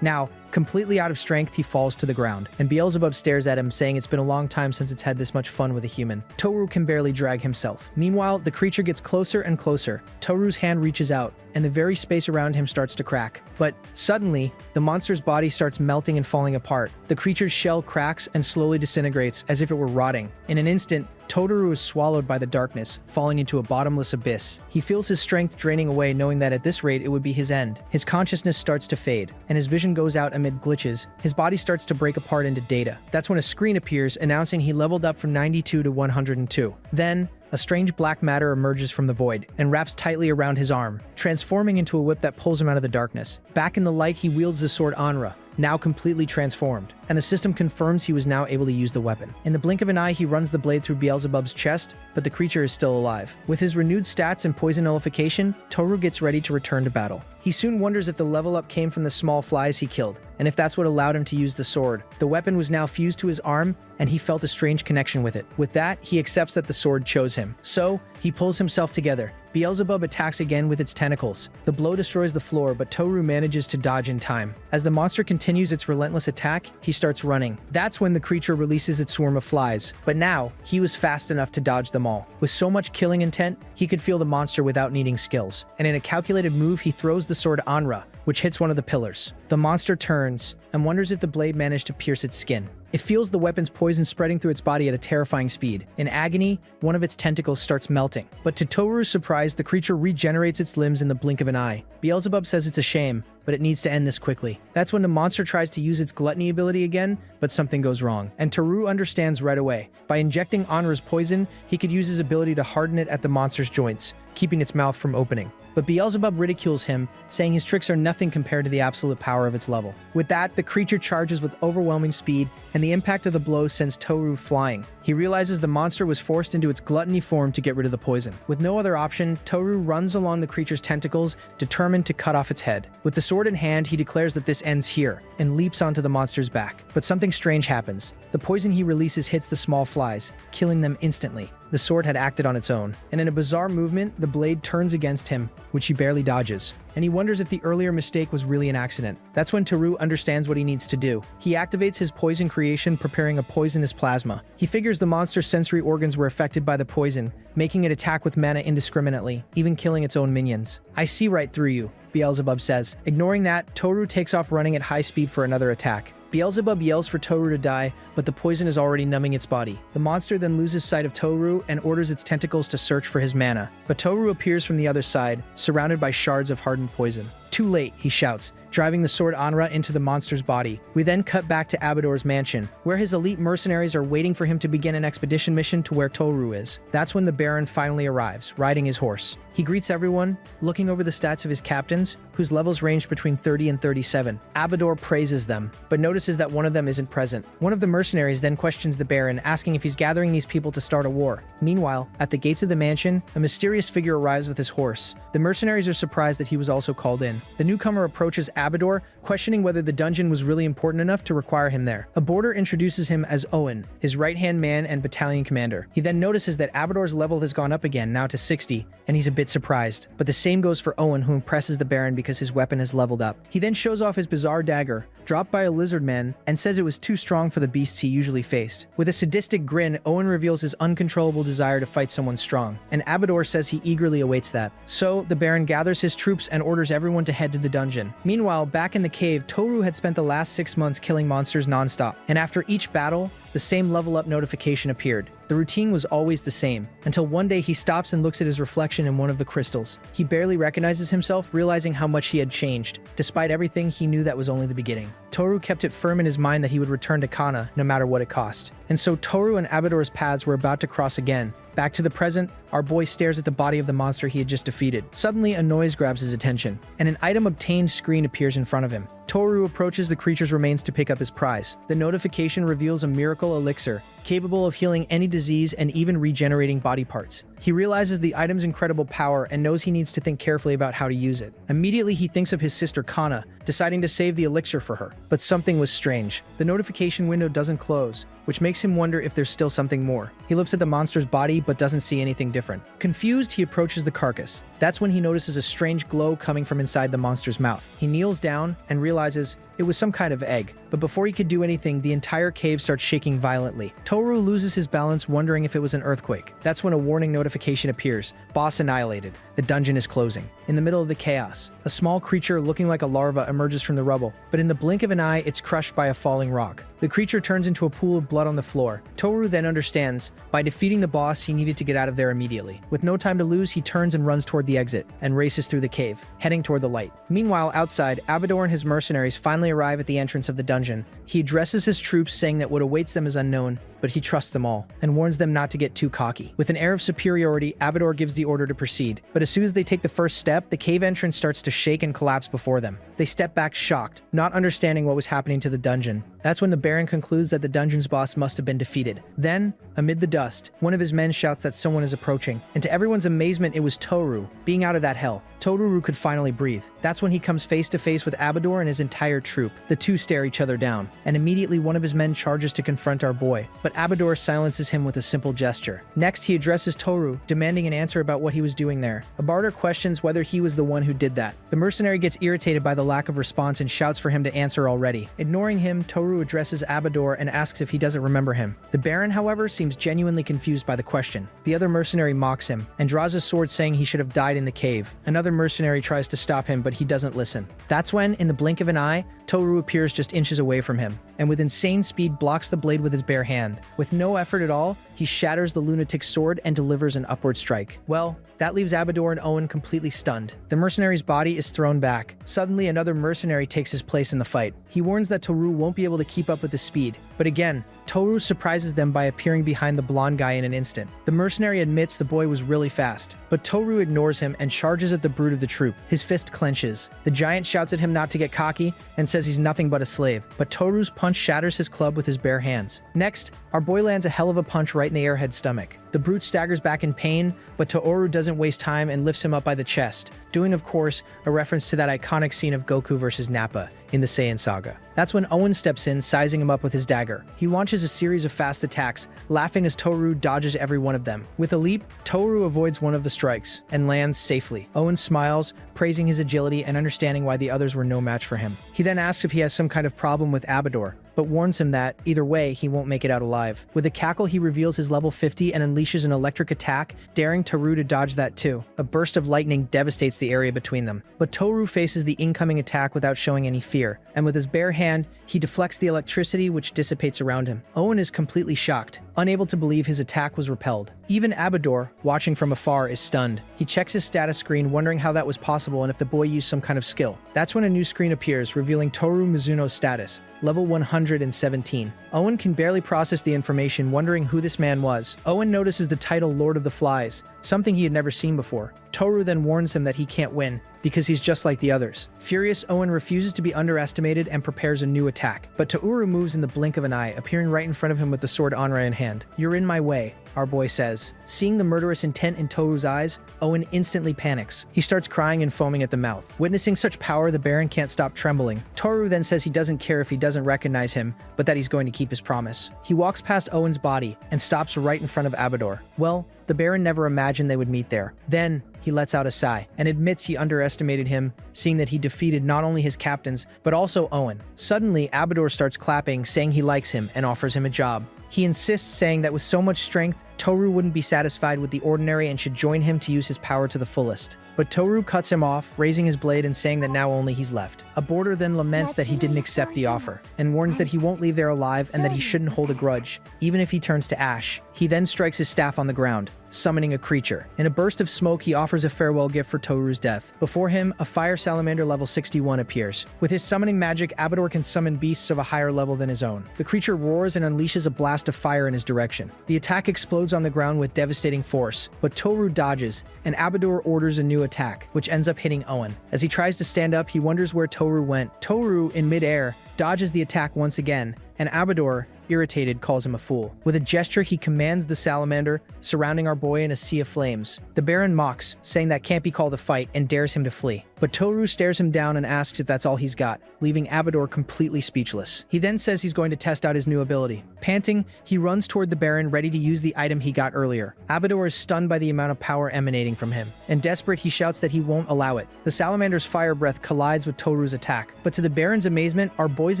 Now, completely out of strength, he falls to the ground, and Beelzebub stares at him, saying it's been a long time since it's had this much fun with a human. Toru can barely drag himself. Meanwhile, the creature gets closer and closer. Toru's hand reaches out, and the very space around him starts to crack. But suddenly, the monster's body starts melting and falling apart. The creature's shell cracks and slowly disintegrates as if it were rotting. In an instant, Toru is swallowed by the darkness, falling into a bottomless abyss. He feels his strength draining away, knowing that at this rate it would be his end. His consciousness starts to fade, and his vision goes out amid glitches. His body starts to break apart into data. That's when a screen appears, announcing he leveled up from 92 to 102. Then, a strange black matter emerges from the void and wraps tightly around his arm, transforming into a whip that pulls him out of the darkness. Back in the light, he wields the sword Anra, now completely transformed, and the system confirms he was now able to use the weapon. In the blink of an eye, he runs the blade through Beelzebub's chest, but the creature is still alive. With his renewed stats and poison nullification, Toru gets ready to return to battle. He soon wonders if the level up came from the small flies he killed, and if that's what allowed him to use the sword. The weapon was now fused to his arm, and he felt a strange connection with it. With that, he accepts that the sword chose him. So, he pulls himself together. Beelzebub attacks again with its tentacles. The blow destroys the floor, but Toru manages to dodge in time. As the monster continues its relentless attack, he starts running. That's when the creature releases its swarm of flies. But now, he was fast enough to dodge them all. With so much killing intent, he could feel the monster without needing skills. And in a calculated move, he throws the sword Anra, which hits one of the pillars. The monster turns and wonders if the blade managed to pierce its skin. It feels the weapon's poison spreading through its body at a terrifying speed. In agony, one of its tentacles starts melting. But to Toru's surprise, the creature regenerates its limbs in the blink of an eye. Beelzebub says it's a shame, but it needs to end this quickly. That's when the monster tries to use its gluttony ability again, but something goes wrong. And Toru understands right away. By injecting Anra's poison, he could use his ability to harden it at the monster's joints, keeping its mouth from opening. But Beelzebub ridicules him, saying his tricks are nothing compared to the absolute power of its level. With that, the creature charges with overwhelming speed, and the impact of the blow sends Toru flying. He realizes the monster was forced into its gluttony form to get rid of the poison. With no other option, Toru runs along the creature's tentacles, determined to cut off its head. With the sword in hand, he declares that this ends here, and leaps onto the monster's back. But something strange happens. The poison he releases hits the small flies, killing them instantly. The sword had acted on its own, and in a bizarre movement, the blade turns against him, which he barely dodges. And he wonders if the earlier mistake was really an accident. That's when Toru understands what he needs to do. He activates his poison creation, preparing a poisonous plasma. He figures the monster's sensory organs were affected by the poison, making it attack with mana indiscriminately, even killing its own minions. "I see right through you," Beelzebub says. Ignoring that, Toru takes off running at high speed for another attack. Beelzebub yells for Toru to die, but the poison is already numbing its body. The monster then loses sight of Toru and orders its tentacles to search for his mana. But Toru appears from the other side, surrounded by shards of hardened poison. Too late, he shouts, driving the sword Anra into the monster's body. We then cut back to Abador's mansion, where his elite mercenaries are waiting for him to begin an expedition mission to where Toru is. That's when the Baron finally arrives, riding his horse. He greets everyone, looking over the stats of his captains, whose levels ranged between 30 and 37. Abador praises them, but notices that one of them isn't present. One of the mercenaries then questions the Baron, asking if he's gathering these people to start a war. Meanwhile, at the gates of the mansion, a mysterious figure arrives with his horse. The mercenaries are surprised that he was also called in. The newcomer approaches Abador, questioning whether the dungeon was really important enough to require him there. A boarder introduces him as Owen, his right-hand man and battalion commander. He then notices that Abador's level has gone up again, now to 60, and he's a bit surprised. But the same goes for Owen, who impresses the Baron because his weapon has leveled up. He then shows off his bizarre dagger, dropped by a lizard man, and says it was too strong for the beasts he usually faced. With a sadistic grin, Owen reveals his uncontrollable desire to fight someone strong, and Abador says he eagerly awaits that. So, the Baron gathers his troops and orders everyone to head to the dungeon. Meanwhile, back in the cave, Toru had spent the last 6 months killing monsters non-stop, and after each battle, the same level up notification appeared. The routine was always the same, until one day he stops and looks at his reflection in one of the crystals. He barely recognizes himself, realizing how much he had changed. Despite everything, he knew that was only the beginning. Toru kept it firm in his mind that he would return to Kana, no matter what it cost. And so Toru and Abador's paths were about to cross again. Back to the present, our boy stares at the body of the monster he had just defeated. Suddenly, a noise grabs his attention, and an item obtained screen appears in front of him. Toru approaches the creature's remains to pick up his prize. The notification reveals a miracle elixir, capable of healing any disease and even regenerating body parts. He realizes the item's incredible power and knows he needs to think carefully about how to use it. Immediately, he thinks of his sister Kana, deciding to save the elixir for her. But something was strange. The notification window doesn't close, which makes him wonder if there's still something more. He looks at the monster's body but doesn't see anything different. Confused, he approaches the carcass. That's when he notices a strange glow coming from inside the monster's mouth. He kneels down and realizes it was some kind of egg. But before he could do anything, the entire cave starts shaking violently. Toru loses his balance, wondering if it was an earthquake. That's when a warning notification appears. Boss annihilated. The dungeon is closing. In the middle of the chaos, a small creature looking like a larva emerges from the rubble, but in the blink of an eye, it's crushed by a falling rock. The creature turns into a pool of blood on the floor. Toru then understands, by defeating the boss, he needed to get out of there immediately. With no time to lose, he turns and runs toward the exit, and races through the cave, heading toward the light. Meanwhile, outside, Abador and his mercenaries finally arrive at the entrance of the dungeon. He addresses his troops, saying that what awaits them is unknown, but he trusts them all, and warns them not to get too cocky. With an air of superiority, Abador gives the order to proceed. But as soon as they take the first step, the cave entrance starts to shake and collapse before them. They step back shocked, not understanding what was happening to the dungeon. That's when the Baron concludes that the dungeon's boss must have been defeated. Then, amid the dust, one of his men shouts that someone is approaching, and to everyone's amazement, it was Toru. Being out of that hell, Toru could finally breathe. That's when he comes face to face with Abador and his entire troop. The two stare each other down, and immediately one of his men charges to confront our boy, but Abador silences him with a simple gesture. Next, he addresses Toru, demanding an answer about what he was doing there. Abador questions whether he was the one who did that. The mercenary gets irritated by the lack of response and shouts for him to answer already. Ignoring him, Toru addresses Abador and asks if he doesn't remember him. The Baron, however, seems genuinely confused by the question. The other mercenary mocks him and draws his sword, saying he should have died in the cave. Another mercenary tries to stop him, but he doesn't listen. That's when, in the blink of an eye, Toru appears just inches away from him, and with insane speed blocks the blade with his bare hand. With no effort at all, he shatters the lunatic's sword and delivers an upward strike. Well, that leaves Abador and Owen completely stunned. The mercenary's body is thrown back. Suddenly, another mercenary takes his place in the fight. He warns that Toru won't be able to keep up with the speed. But again, Toru surprises them by appearing behind the blonde guy in an instant. The mercenary admits the boy was really fast, but Toru ignores him and charges at the brute of the troop. His fist clenches. The giant shouts at him not to get cocky and says he's nothing but a slave, but Toru's punch shatters his club with his bare hands. Next, our boy lands a hell of a punch right in the airhead's stomach. The brute staggers back in pain, but Toru doesn't waste time and lifts him up by the chest, doing, of course, a reference to that iconic scene of Goku versus Nappa in the Saiyan saga. That's when Owen steps in, sizing him up with his dagger. He launches a series of fast attacks, laughing as Toru dodges every one of them. With a leap, Toru avoids one of the strikes and lands safely. Owen smiles, praising his agility and understanding why the others were no match for him. He then asks if he has some kind of problem with Abador, but warns him that, either way, he won't make it out alive. With a cackle, he reveals his level 50 and unleashes an electric attack, daring Toru to dodge that too. A burst of lightning devastates the area between them, but Toru faces the incoming attack without showing any fear, and with his bare hand, he deflects the electricity which dissipates around him. Owen is completely shocked, unable to believe his attack was repelled. Even Abador, watching from afar, is stunned. He checks his status screen, wondering how that was possible and if the boy used some kind of skill. That's when a new screen appears, revealing Toru Mizuno's status, level 117. Owen can barely process the information, wondering who this man was. Owen notices the title Lord of the Flies, something he had never seen before. Toru then warns him that he can't win, because he's just like the others. Furious, Owen refuses to be underestimated and prepares a new attack. But Toru moves in the blink of an eye, appearing right in front of him with the sword Onra in hand. "You're in my way," our boy says. Seeing the murderous intent in Toru's eyes, Owen instantly panics. He starts crying and foaming at the mouth. Witnessing such power, the Baron can't stop trembling. Toru then says he doesn't care if he doesn't recognize him, but that he's going to keep his promise. He walks past Owen's body and stops right in front of Abador. Well, the Baron never imagined they would meet there. Then, he lets out a sigh and admits he underestimated him, seeing that he defeated not only his captains, but also Owen. Suddenly, Abador starts clapping, saying he likes him and offers him a job. He insists, saying that with so much strength, Toru wouldn't be satisfied with the ordinary and should join him to use his power to the fullest. But Toru cuts him off, raising his blade and saying that now only he's left. Abador then laments that he didn't accept the offer, and warns that he won't leave there alive and that he shouldn't hold a grudge, even if he turns to ash. He then strikes his staff on the ground, summoning a creature. In a burst of smoke, he offers a farewell gift for Toru's death. Before him, a fire salamander level 61 appears. With his summoning magic, Abador can summon beasts of a higher level than his own. The creature roars and unleashes a blast of fire in his direction. The attack explodes on the ground with devastating force, but Toru dodges, and Abador orders a new attack, which ends up hitting Owen. As he tries to stand up, he wonders where Toru went. Toru, in midair, dodges the attack once again, and Abador, irritated, calls him a fool. With a gesture, he commands the salamander, surrounding our boy in a sea of flames. The Baron mocks, saying that can't be called a fight, and dares him to flee. But Toru stares him down and asks if that's all he's got, leaving Abador completely speechless. He then says he's going to test out his new ability. Panting, he runs toward the Baron, ready to use the item he got earlier. Abador is stunned by the amount of power emanating from him, and desperate, he shouts that he won't allow it. The salamander's fire breath collides with Toru's attack, but to the Baron's amazement, our boy's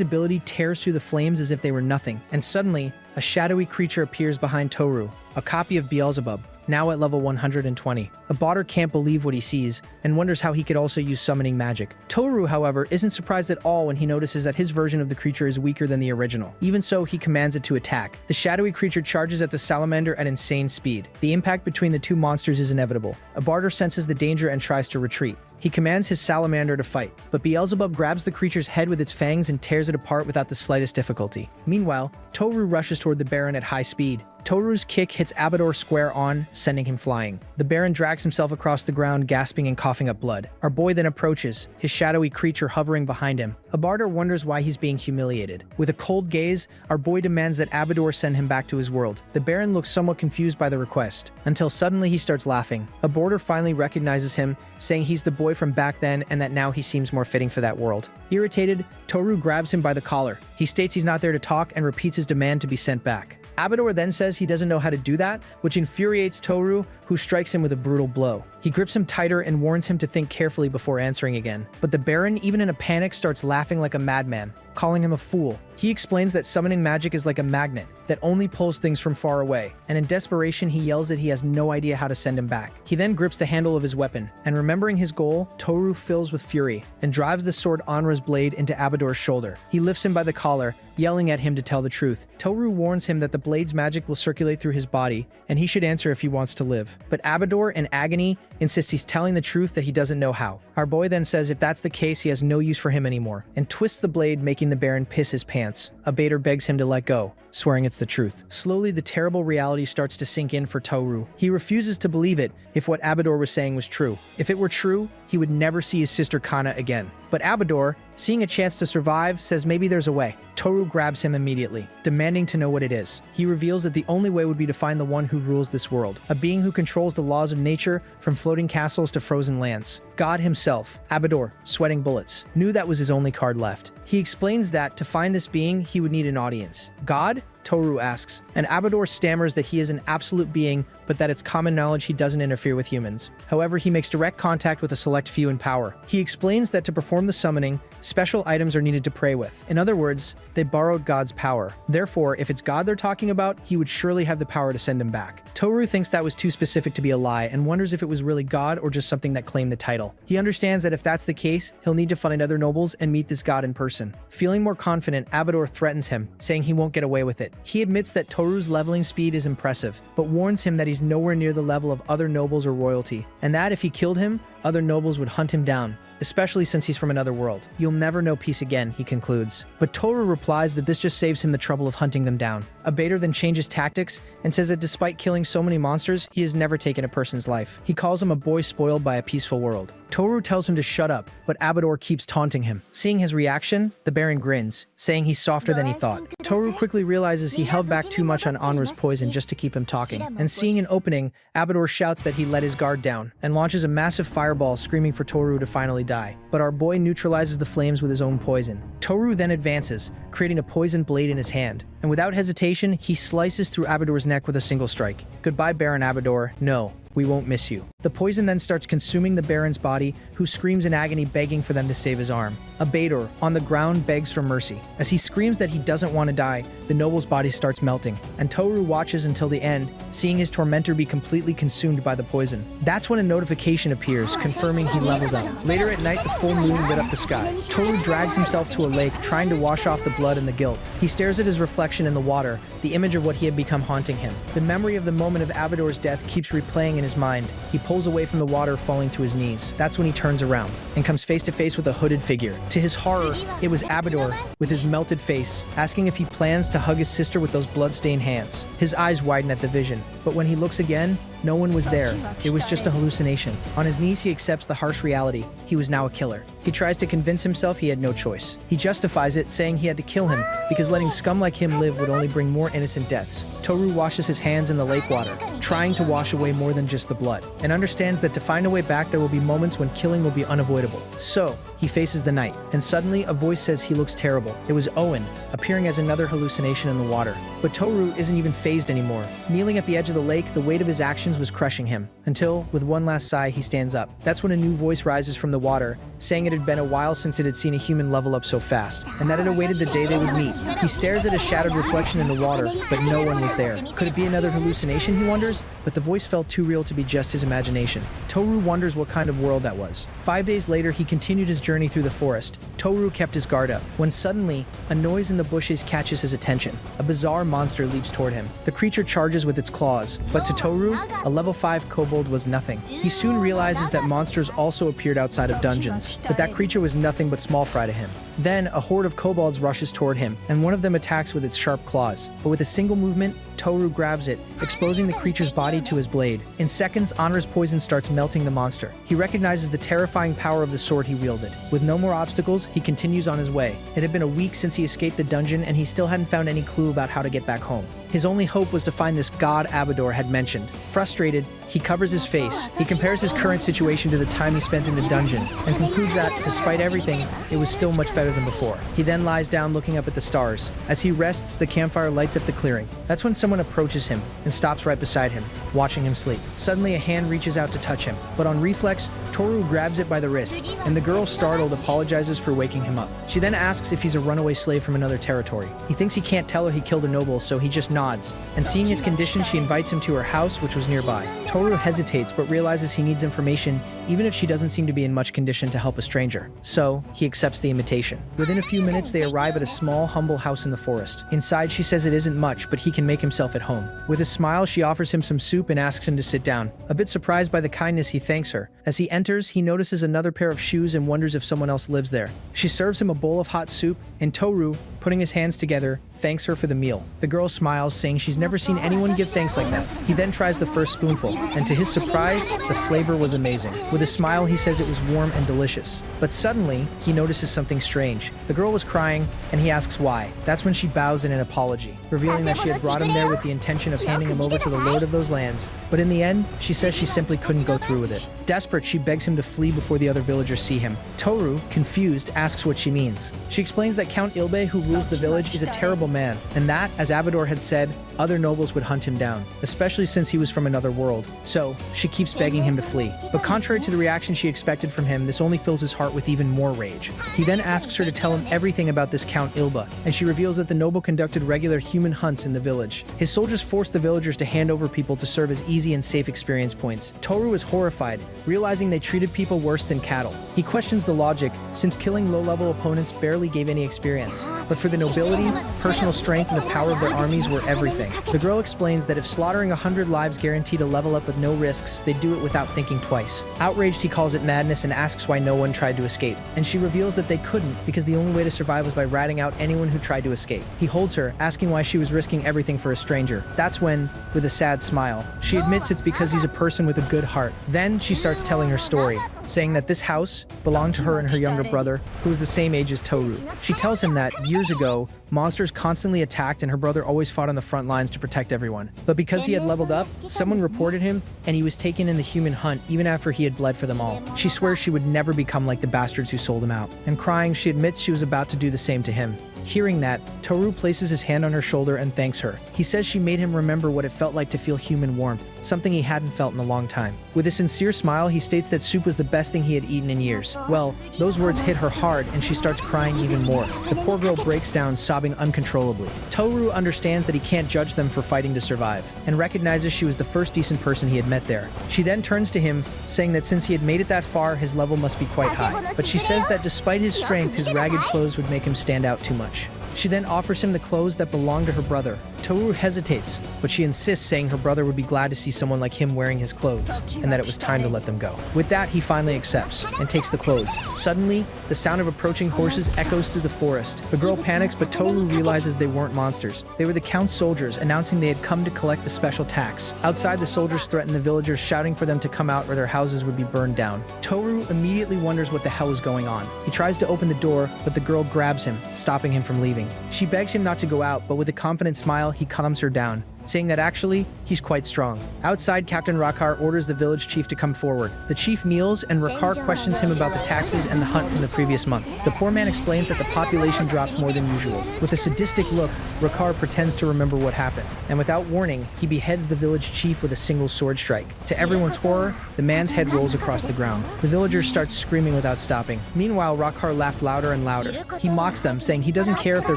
ability tears through the flames as if they were nothing, and suddenly, a shadowy creature appears behind Toru, a copy of Beelzebub, now at level 120. Abador can't believe what he sees, and wonders how he could also use summoning magic. Toru, however, isn't surprised at all when he notices that his version of the creature is weaker than the original. Even so, he commands it to attack. The shadowy creature charges at the salamander at insane speed. The impact between the two monsters is inevitable. Abador senses the danger and tries to retreat. He commands his salamander to fight, but Beelzebub grabs the creature's head with its fangs and tears it apart without the slightest difficulty. Meanwhile, Toru rushes toward the Baron at high speed. Toru's kick hits Abador square on, sending him flying. The Baron drags himself across the ground, gasping and coughing up blood. Our boy then approaches, his shadowy creature hovering behind him. Abador wonders why he's being humiliated. With a cold gaze, our boy demands that Abador send him back to his world. The Baron looks somewhat confused by the request, until suddenly he starts laughing. Abador finally recognizes him, saying he's the boy from back then and that now he seems more fitting for that world. Irritated, Toru grabs him by the collar. He states he's not there to talk and repeats his demand to be sent back. Abador then says he doesn't know how to do that, which infuriates Toru, who strikes him with a brutal blow. He grips him tighter and warns him to think carefully before answering again. But the Baron, even in a panic, starts laughing like a madman, calling him a fool. He explains that summoning magic is like a magnet that only pulls things from far away, and in desperation he yells that he has no idea how to send him back. He then grips the handle of his weapon, and remembering his goal, Toru fills with fury and drives the sword Onra's blade into Abador's shoulder. He lifts him by the collar, yelling at him to tell the truth. Toru warns him that the blade's magic will circulate through his body, and he should answer if he wants to live. But Abador, in agony, insists he's telling the truth, that he doesn't know how. Our boy then says if that's the case, he has no use for him anymore, and twists the blade, making the Baron piss his pants. Abador begs him to let go, swearing it's the truth. Slowly, the terrible reality starts to sink in for Toru. He refuses to believe it if what Abador was saying was true. If it were true, he would never see his sister Kana again. But Abador, seeing a chance to survive, says maybe there's a way. Toru grabs him immediately, demanding to know what it is. He reveals that the only way would be to find the one who rules this world, a being who controls the laws of nature, from floating castles to frozen lands. God himself. Abador, sweating bullets, knew that was his only card left. He explains that to find this being, he would need an audience. God? Toru asks, and Abador stammers that he is an absolute being, but that it's common knowledge he doesn't interfere with humans. However, he makes direct contact with a select few in power. He explains that to perform the summoning, special items are needed to pray with. In other words, they borrowed God's power. Therefore, if it's God they're talking about, he would surely have the power to send him back. Toru thinks that was too specific to be a lie and wonders if it was really God or just something that claimed the title. He understands that if that's the case, he'll need to find other nobles and meet this God in person. Feeling more confident, Abador threatens him, saying he won't get away with it. it. He admits that Toru's leveling speed is impressive, but warns him that he's nowhere near the level of other nobles or royalty, and that if he killed him, other nobles would hunt him down, especially since he's from another world. You'll never know peace again, he concludes. But Toru replies that this just saves him the trouble of hunting them down. Abator then changes tactics and says that despite killing so many monsters, he has never taken a person's life. He calls him a boy spoiled by a peaceful world. Toru tells him to shut up, but Abador keeps taunting him. Seeing his reaction, the Baron grins, saying he's softer than he thought. Toru quickly realizes he held back too much on Onra's poison just to keep him talking, and seeing an opening, Abador shouts that he let his guard down, and launches a massive fireball screaming for Toru to finally die. But our boy neutralizes the flames with his own poison. Toru then advances, creating a poison blade in his hand, and without hesitation, he slices through Abador's neck with a single strike. Goodbye, Baron Abador. No, we won't miss you. The poison then starts consuming the Baron's body, who screams in agony, begging for them to save his arm. Abator, on the ground, begs for mercy. As he screams that he doesn't want to die, the noble's body starts melting, and Toru watches until the end, seeing his tormentor be completely consumed by the poison. That's when a notification appears, confirming he leveled up. Later at night, the full moon lit up the sky. Toru drags himself to a lake, trying to wash off the blood and the guilt. He stares at his reflection in the water, the image of what he had become haunting him. The memory of the moment of Abador's death keeps replaying in his mind. He pulls away from the water, falling to his knees. That's when he turns around and comes face to face with a hooded figure. To his horror, it was Abador, with his melted face, asking if he plans to hug his sister with those blood-stained hands. His eyes widen at the vision, but when he looks again, no one was there. It was just a hallucination. On his knees, he accepts the harsh reality. He was now a killer. He tries to convince himself he had no choice. He justifies it, saying he had to kill him because letting scum like him live would only bring more innocent deaths. Toru washes his hands in the lake water, trying to wash away more than just the blood, and understands that to find a way back there will be moments when killing will be unavoidable. So, he faces the night, and suddenly a voice says he looks terrible. It was Owen, appearing as another hallucination in the water. But Toru isn't even fazed anymore. Kneeling at the edge of the lake, the weight of his actions was crushing him, until, with one last sigh, he stands up. That's when a new voice rises from the water, saying it had been a while since it had seen a human level up so fast, and that it awaited the day they would meet. He stares at a shattered reflection in the water, but no one was there. Could it be another hallucination, he wonders? But the voice felt too real to be just his imagination. Toru wonders what kind of world that was. 5 days later, he continued his journey through the forest. Toru kept his guard up, when suddenly, a noise in the bushes catches his attention. A bizarre monster leaps toward him. The creature charges with its claws, but to Toru, a level 5 kobold was nothing. He soon realizes that monsters also appeared outside of dungeons, but that creature was nothing but small fry to him. Then, a horde of kobolds rushes toward him, and one of them attacks with its sharp claws. But with a single movement, Toru grabs it, exposing the creature's body to his blade. In seconds, Onra's poison starts melting the monster. He recognizes the terrifying power of the sword he wielded. With no more obstacles, he continues on his way. It had been a week since he escaped the dungeon, and he still hadn't found any clue about how to get back home. His only hope was to find this god Abador had mentioned. Frustrated, he covers his face. He compares his current situation to the time he spent in the dungeon, and concludes that, despite everything, it was still much better than before. He then lies down looking up at the stars. As he rests, the campfire lights up the clearing. That's when someone approaches him and stops right beside him, watching him sleep. Suddenly, a hand reaches out to touch him, but on reflex, Toru grabs it by the wrist, and the girl, startled, apologizes for waking him up. She then asks if he's a runaway slave from another territory. He thinks he can't tell her he killed a noble, so he just nods, and seeing his condition, she invites him to her house, which was nearby. Toru hesitates, but realizes he needs information, even if she doesn't seem to be in much condition to help a stranger. So, he accepts the invitation. Within a few minutes, they arrive at a small, humble house in the forest. Inside, she says it isn't much, but he can make himself at home. With a smile, she offers him some soup and asks him to sit down. A bit surprised by the kindness, he thanks her. As he enters, he notices another pair of shoes and wonders if someone else lives there. She serves him a bowl of hot soup, and Toru, putting his hands together, thanks her for the meal. The girl smiles, saying she's never seen anyone give thanks like that. He then tries the first spoonful, and to his surprise, the flavor was amazing. With a smile, he says it was warm and delicious. But suddenly, he notices something strange. The girl was crying, and he asks why. That's when she bows in an apology, revealing that she had brought him there with the intention of handing him over to the lord of those lands. But in the end, she says she simply couldn't go through with it. Desperate, she begs him to flee before the other villagers see him. Toru, confused, asks what she means. She explains that Count Ilbe, who rules the village, is a terrible man, and that, as Abador had said, other nobles would hunt him down, especially since he was from another world. So, she keeps begging him to flee. But contrary to the reaction she expected from him, this only fills his heart with even more rage. He then asks her to tell him everything about this Count Ilba, and she reveals that the noble conducted regular human hunts in the village. His soldiers forced the villagers to hand over people to serve as easy and safe experience points. Toru is horrified, realizing they treated people worse than cattle. He questions the logic, since killing low-level opponents barely gave any experience. But for the nobility, personal strength, and the power of their armies were everything. The girl explains that if slaughtering 100 lives guaranteed a level up with no risks, they'd do it without thinking twice. Outraged, he calls it madness and asks why no one tried to escape. And she reveals that they couldn't, because the only way to survive was by ratting out anyone who tried to escape. He holds her, asking why she was risking everything for a stranger. That's when, with a sad smile, she admits it's because he's a person with a good heart. Then she starts telling her story, saying that this house belonged to her and her younger brother, who was the same age as Toru. She tells him that, years ago, monsters constantly attacked and her brother always fought on the front lines to protect everyone. But because he had leveled up, someone reported him and he was taken in the human hunt even after he had bled for them all. She swears she would never become like the bastards who sold him out. And crying, she admits she was about to do the same to him. Hearing that, Toru places his hand on her shoulder and thanks her. He says she made him remember what it felt like to feel human warmth, something he hadn't felt in a long time. With a sincere smile, he states that soup was the best thing he had eaten in years. Well, those words hit her hard and she starts crying even more. The poor girl breaks down, sobbing uncontrollably. Toru understands that he can't judge them for fighting to survive, and recognizes she was the first decent person he had met there. She then turns to him, saying that since he had made it that far, his level must be quite high. But she says that despite his strength, his ragged clothes would make him stand out too much. She then offers him the clothes that belong to her brother. Toru hesitates, but she insists, saying her brother would be glad to see someone like him wearing his clothes, and that it was time to let them go. With that, he finally accepts, and takes the clothes. Suddenly, the sound of approaching horses echoes through the forest. The girl panics, but Toru realizes they weren't monsters. They were the Count's soldiers, announcing they had come to collect the special tax. Outside, the soldiers threaten the villagers, shouting for them to come out or their houses would be burned down. Toru immediately wonders what the hell is going on. He tries to open the door, but the girl grabs him, stopping him from leaving. She begs him not to go out, but with a confident smile, he calms her down, saying that actually, he's quite strong. Outside, Captain Rakhar orders the village chief to come forward. The chief kneels, and Rakhar questions him about the taxes and the hunt from the previous month. The poor man explains that the population dropped more than usual. With a sadistic look, Rakhar pretends to remember what happened, and without warning, he beheads the village chief with a single sword strike. To everyone's horror, the man's head rolls across the ground. The villagers start screaming without stopping. Meanwhile, Rakhar laughed louder and louder. He mocks them, saying he doesn't care if their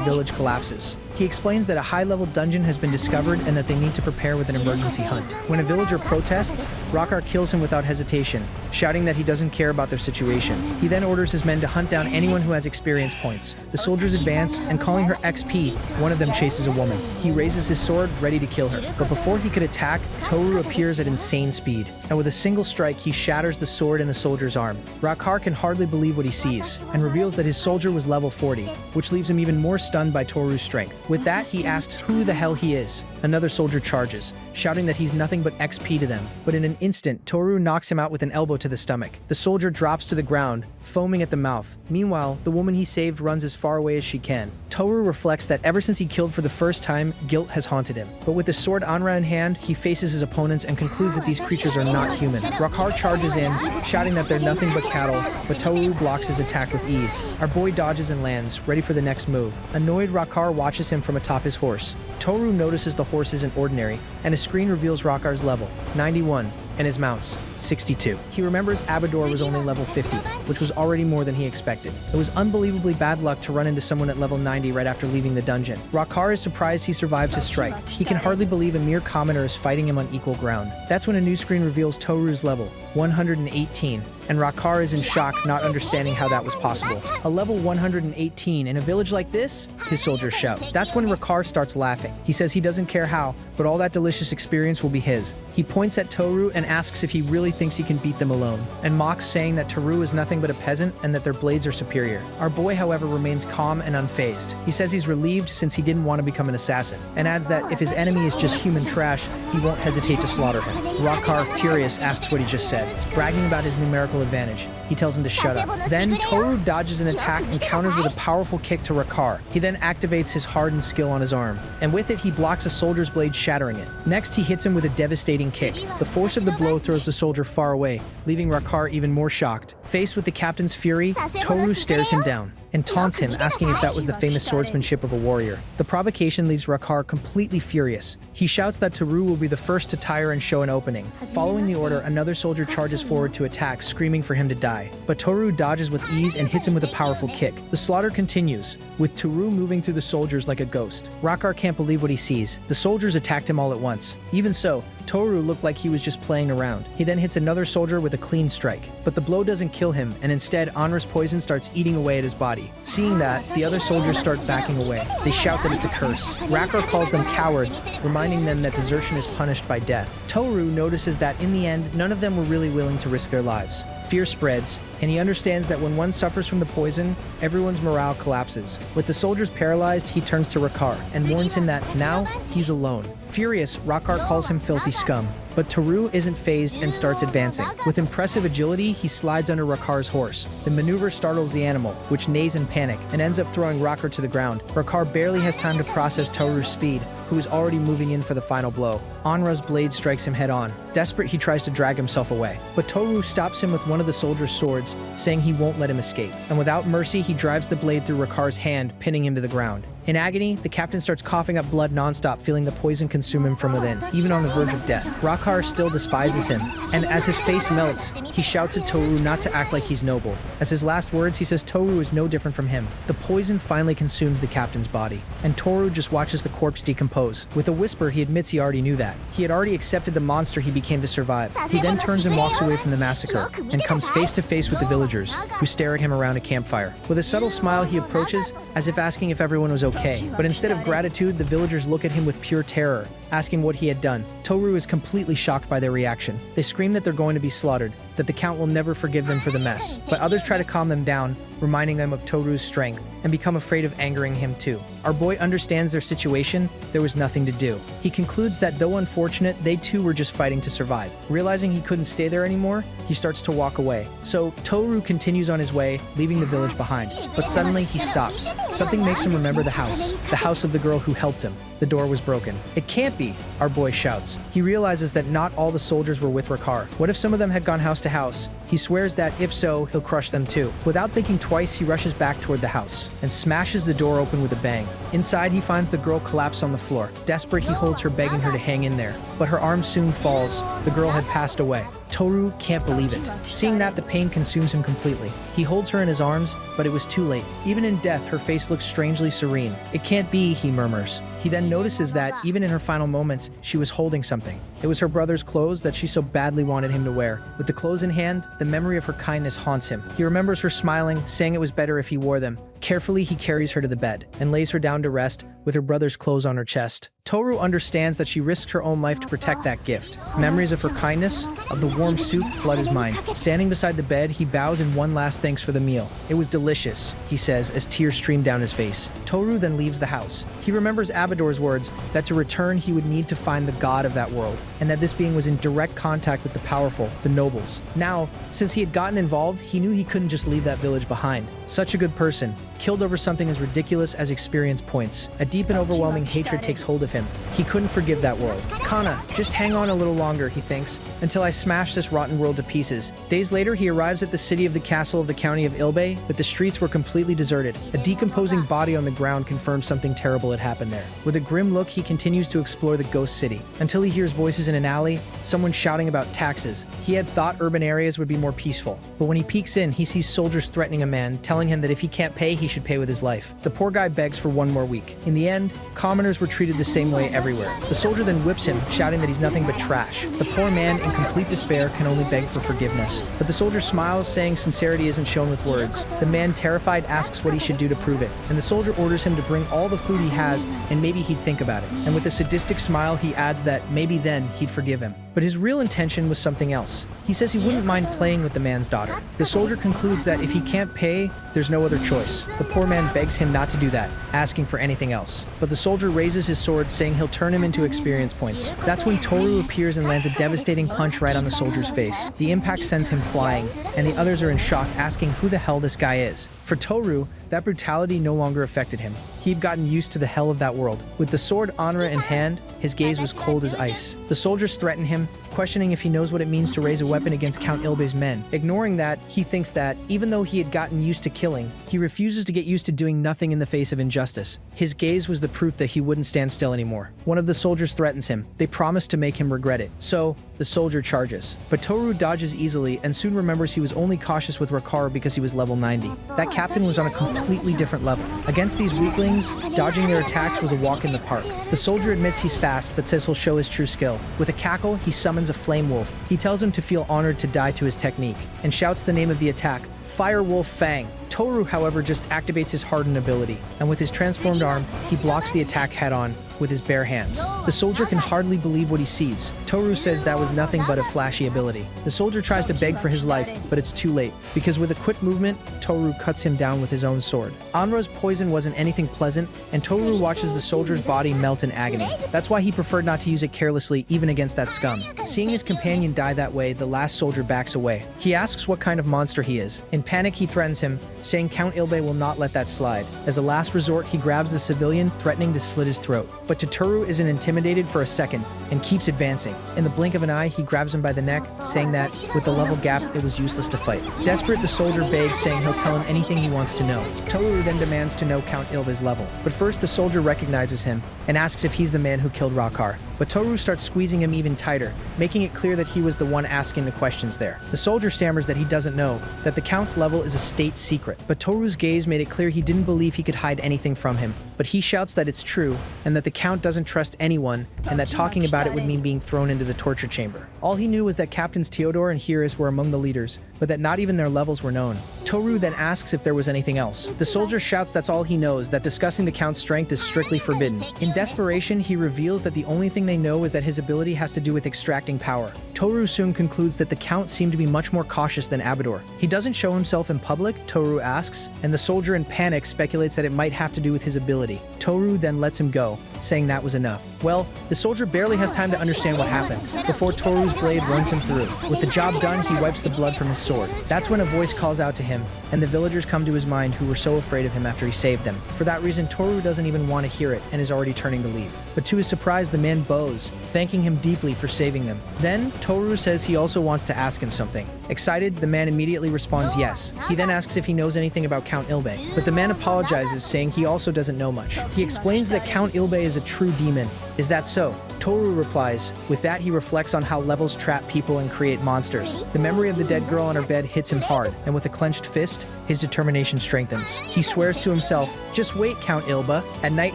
village collapses. He explains that a high-level dungeon has been discovered and that they need to prepare with an emergency hunt. When a villager protests, Rakhar kills him without hesitation, shouting that he doesn't care about their situation. He then orders his men to hunt down anyone who has experience points. The soldiers advance, and calling her XP, one of them chases a woman. He raises his sword, ready to kill her. But before he could attack, Toru appears at insane speed, and with a single strike, he shatters the sword in the soldier's arm. Rakhar can hardly believe what he sees, and reveals that his soldier was level 40, which leaves him even more stunned by Toru's strength. With that, he asks who the hell he is. Another soldier charges, shouting that he's nothing but XP to them. But in an instant, Toru knocks him out with an elbow to the stomach. The soldier drops to the ground, foaming at the mouth. Meanwhile, the woman he saved runs as far away as she can. Toru reflects that ever since he killed for the first time, guilt has haunted him. But with the sword Anra in hand, he faces his opponents and concludes that these creatures are not human. Rakhar charges in, shouting that they're nothing but cattle, but Toru blocks his attack with ease. Our boy dodges and lands, ready for the next move. Annoyed, Rakhar watches him from atop his horse. Toru notices the horse isn't ordinary, and a screen reveals Rakhar's level, 91, and his mounts, 62. He remembers Abador was only level 50, which was already more than he expected. It was unbelievably bad luck to run into someone at level 90 right after leaving the dungeon. Rakhar is surprised he survives his strike. He can hardly believe a mere commoner is fighting him on equal ground. That's when a new screen reveals Toru's level, 118, and Rakhar is in shock, not understanding how that was possible. A level 118 in a village like this? His soldiers shout. That's when Rakhar starts laughing. He says he doesn't care how, but all that delicious experience will be his. He points at Toru and asks if he really thinks he can beat them alone, and mocks, saying that Toru is nothing but a peasant and that their blades are superior. Our boy, however, remains calm and unfazed. He says he's relieved since he didn't want to become an assassin, and adds that if his enemy is just human trash, he won't hesitate to slaughter him. Rakhar, furious, asks what he just said, bragging about his numerical advantage. He tells him to shut up. Then Toru dodges an attack and counters with a powerful kick to Rakhar. He then activates his hardened skill on his arm, and with it he blocks a soldier's blade, shattering it. Next, he hits him with a devastating kick. The force of the blow throws the soldier far away, leaving Rakhar even more shocked. Faced with the captain's fury, Toru stares him down and taunts him, asking if that was the famous swordsmanship of a warrior. The provocation leaves Rakhar completely furious. He shouts that Toru will be the first to tire and show an opening. Following the order, another soldier charges forward to attack, screaming for him to die. But Toru dodges with ease and hits him with a powerful kick. The slaughter continues, with Toru moving through the soldiers like a ghost. Rakhar can't believe what he sees. The soldiers attacked him all at once. Even so, Toru looked like he was just playing around. He then hits another soldier with a clean strike, but the blow doesn't kill him, and instead Anra's poison starts eating away at his body. Seeing that, the other soldiers start backing away. They shout that it's a curse. Rakkar calls them cowards, reminding them that desertion is punished by death. Toru notices that in the end, none of them were really willing to risk their lives. Fear spreads, and he understands that when one suffers from the poison, everyone's morale collapses. With the soldiers paralyzed, he turns to Rakkar and warns him that now he's alone. Furious, Rakkar calls him filthy scum. But Toru isn't fazed and starts advancing. With impressive agility, he slides under Rakkar's horse. The maneuver startles the animal, which neighs in panic and ends up throwing Rakkar to the ground. Rakkar barely has time to process Toru's speed, who is already moving in for the final blow. Anra's blade strikes him head on. Desperate, he tries to drag himself away. But Toru stops him with one of the soldier's swords, saying he won't let him escape. And without mercy, he drives the blade through Rakkar's hand, pinning him to the ground. In agony, the captain starts coughing up blood nonstop, feeling the poison consume him from within, even on the verge of death. Rakkar still despises him, and as his face melts, he shouts at Toru not to act like he's noble. As his last words, he says Toru is no different from him. The poison finally consumes the captain's body, and Toru just watches the corpse decompose. With a whisper, he admits he already knew that. He had already accepted the monster he became to survive. He then turns and walks away from the massacre, and comes face to face with the villagers, who stare at him around a campfire. With a subtle smile, he approaches, as if asking if everyone was okay. But instead of gratitude, the villagers look at him with pure terror, asking what he had done. Toru is completely shocked by their reaction. They scream that they're going to be slaughtered, that the Count will never forgive them for the mess. But others try to calm them down, reminding them of Toru's strength, and become afraid of angering him too. Our boy understands their situation. There was nothing to do. He concludes that though unfortunate, they too were just fighting to survive. Realizing he couldn't stay there anymore, he starts to walk away. So Toru continues on his way, leaving the village behind. But suddenly he stops. Something makes him remember the house of the girl who helped him. The door was broken. It can't be, our boy shouts. He realizes that not all the soldiers were with Rakkar. What if some of them had gone house to house? He swears that if so, he'll crush them too. Without thinking twice, he rushes back toward the house and smashes the door open with a bang. Inside, he finds the girl collapsed on the floor. Desperate, he holds her, begging her to hang in there. But her arm soon falls. The girl had passed away. Toru can't believe it. Seeing that, the pain consumes him completely. He holds her in his arms, but it was too late. Even in death, her face looks strangely serene. It can't be, he murmurs. He then notices that, even in her final moments, she was holding something. It was her brother's clothes that she so badly wanted him to wear. With the clothes in hand, the memory of her kindness haunts him. He remembers her smiling, saying it was better if he wore them. Carefully, he carries her to the bed and lays her down to rest with her brother's clothes on her chest. Toru understands that she risked her own life to protect that gift. Memories of her kindness, of the warm soup, flood his mind. Standing beside the bed, he bows in one last thanks for the meal. It was delicious, he says, as tears stream down his face. Toru then leaves the house. He remembers Abador's words that to return he would need to find the god of that world, and that this being was in direct contact with the powerful, the nobles. Now, since he had gotten involved, he knew he couldn't just leave that village behind. Such a good person, killed over something as ridiculous as experience points. A deep and overwhelming hatred takes hold of him. He couldn't forgive that world. Kana, just hang on a little longer, he thinks, until I smash this rotten world to pieces. Days later, he arrives at the city of the castle of the county of Ilbe, but the streets were completely deserted. A decomposing body on the ground confirms something terrible had happened there. With a grim look, he continues to explore the ghost city, until he hears voices in an alley, someone shouting about taxes. He had thought urban areas would be more peaceful, but when he peeks in, he sees soldiers threatening a man, telling him that if he can't pay, he should pay with his life. The poor guy begs for one more week. In the end, commoners were treated the same way everywhere. The soldier then whips him, shouting that he's nothing but trash. The poor man, in complete despair, can only beg for forgiveness. But the soldier smiles, saying sincerity isn't shown with words. The man, terrified, asks what he should do to prove it, and the soldier orders him to bring all the food he has, and maybe he'd think about it. And with a sadistic smile, he adds that maybe then he'd forgive him. But his real intention was something else. He says he wouldn't mind playing with the man's daughter. The soldier concludes that if he can't pay, there's no other choice. The poor man begs him not to do that, asking for anything else. But the soldier raises his sword, saying he'll turn him into experience points. That's when Toru appears and lands a devastating punch right on the soldier's face. The impact sends him flying, and the others are in shock, asking who the hell this guy is. For Toru, that brutality no longer affected him. He'd gotten used to the hell of that world. With the sword Anra in hand, his gaze was cold as ice. The soldiers threaten him, questioning if he knows what it means to raise a weapon against Count Ilbe's men. Ignoring that, he thinks that, even though he had gotten used to killing, he refuses to get used to doing nothing in the face of injustice. His gaze was the proof that he wouldn't stand still anymore. anymore. One of the soldiers threatens him. They promise to make him regret it. So, the soldier charges. But Toru dodges easily and soon remembers he was only cautious with Rakaru because he was level 90. That captain was on a completely different level. Against these weaklings, dodging their attacks was a walk in the park. The soldier admits he's fast but says he'll show his true skill. With a cackle, he summons a flame wolf. He tells him to feel honored to die to his technique and shouts the name of the attack, Fire Wolf Fang. Toru, however, just activates his hardened ability, and with his transformed arm, he blocks the attack head-on with his bare hands. The soldier can hardly believe what he sees. Toru says that was nothing but a flashy ability. The soldier tries to beg for his life, but it's too late, because with a quick movement, Toru cuts him down with his own sword. Anra's poison wasn't anything pleasant, and Toru watches the soldier's body melt in agony. That's why he preferred not to use it carelessly, even against that scum. Seeing his companion die that way, the last soldier backs away. He asks what kind of monster he is. In panic, he threatens him, saying Count Ilbe will not let that slide. As a last resort, he grabs the civilian, threatening to slit his throat. But Toru isn't intimidated for a second and keeps advancing. In the blink of an eye, he grabs him by the neck, saying that, with the level gap, it was useless to fight. Desperate, the soldier begs, saying he'll tell him anything he wants to know. Toru then demands to know Count Ilbe's level. But first, the soldier recognizes him and asks if he's the man who killed Rakar. But Toru starts squeezing him even tighter, making it clear that he was the one asking the questions there. The soldier stammers that he doesn't know, that the Count's level is a state secret. But Toru's gaze made it clear he didn't believe he could hide anything from him. But he shouts that it's true, and that the Count doesn't trust anyone, and that talking about it would mean being thrown into the torture chamber. All he knew was that Captains Theodore and Hiris were among the leaders, but that not even their levels were known. Toru then asks if there was anything else. The soldier shouts that's all he knows, that discussing the Count's strength is strictly forbidden. In desperation, he reveals that the only thing they know is that his ability has to do with extracting power. Toru soon concludes that the Count seemed to be much more cautious than Abador. He doesn't show himself in public, Toru asks, and the soldier in panic speculates that it might have to do with his ability. Toru then lets him go, saying that was enough. Well, the soldier barely has time to understand what happened before Toru's blade runs him through. With the job done, he wipes the blood from his sword. That's when a voice calls out to him, and the villagers come to his mind who were so afraid of him after he saved them. For that reason, Toru doesn't even want to hear it and is already turning to leave. But to his surprise, the man bows, thanking him deeply for saving them. Then, Toru says he also wants to ask him something. Excited, the man immediately responds yes. He then asks if he knows anything about Count Ilbe, but the man apologizes, saying he also doesn't know much. He explains that Count Ilbe is a true demon. Is that so? Toru replies. With that, he reflects on how levels trap people and create monsters. The memory of the dead girl on her bed hits him hard, and with a clenched fist, his determination strengthens. He swears to himself, just wait, Count Ilba. At night,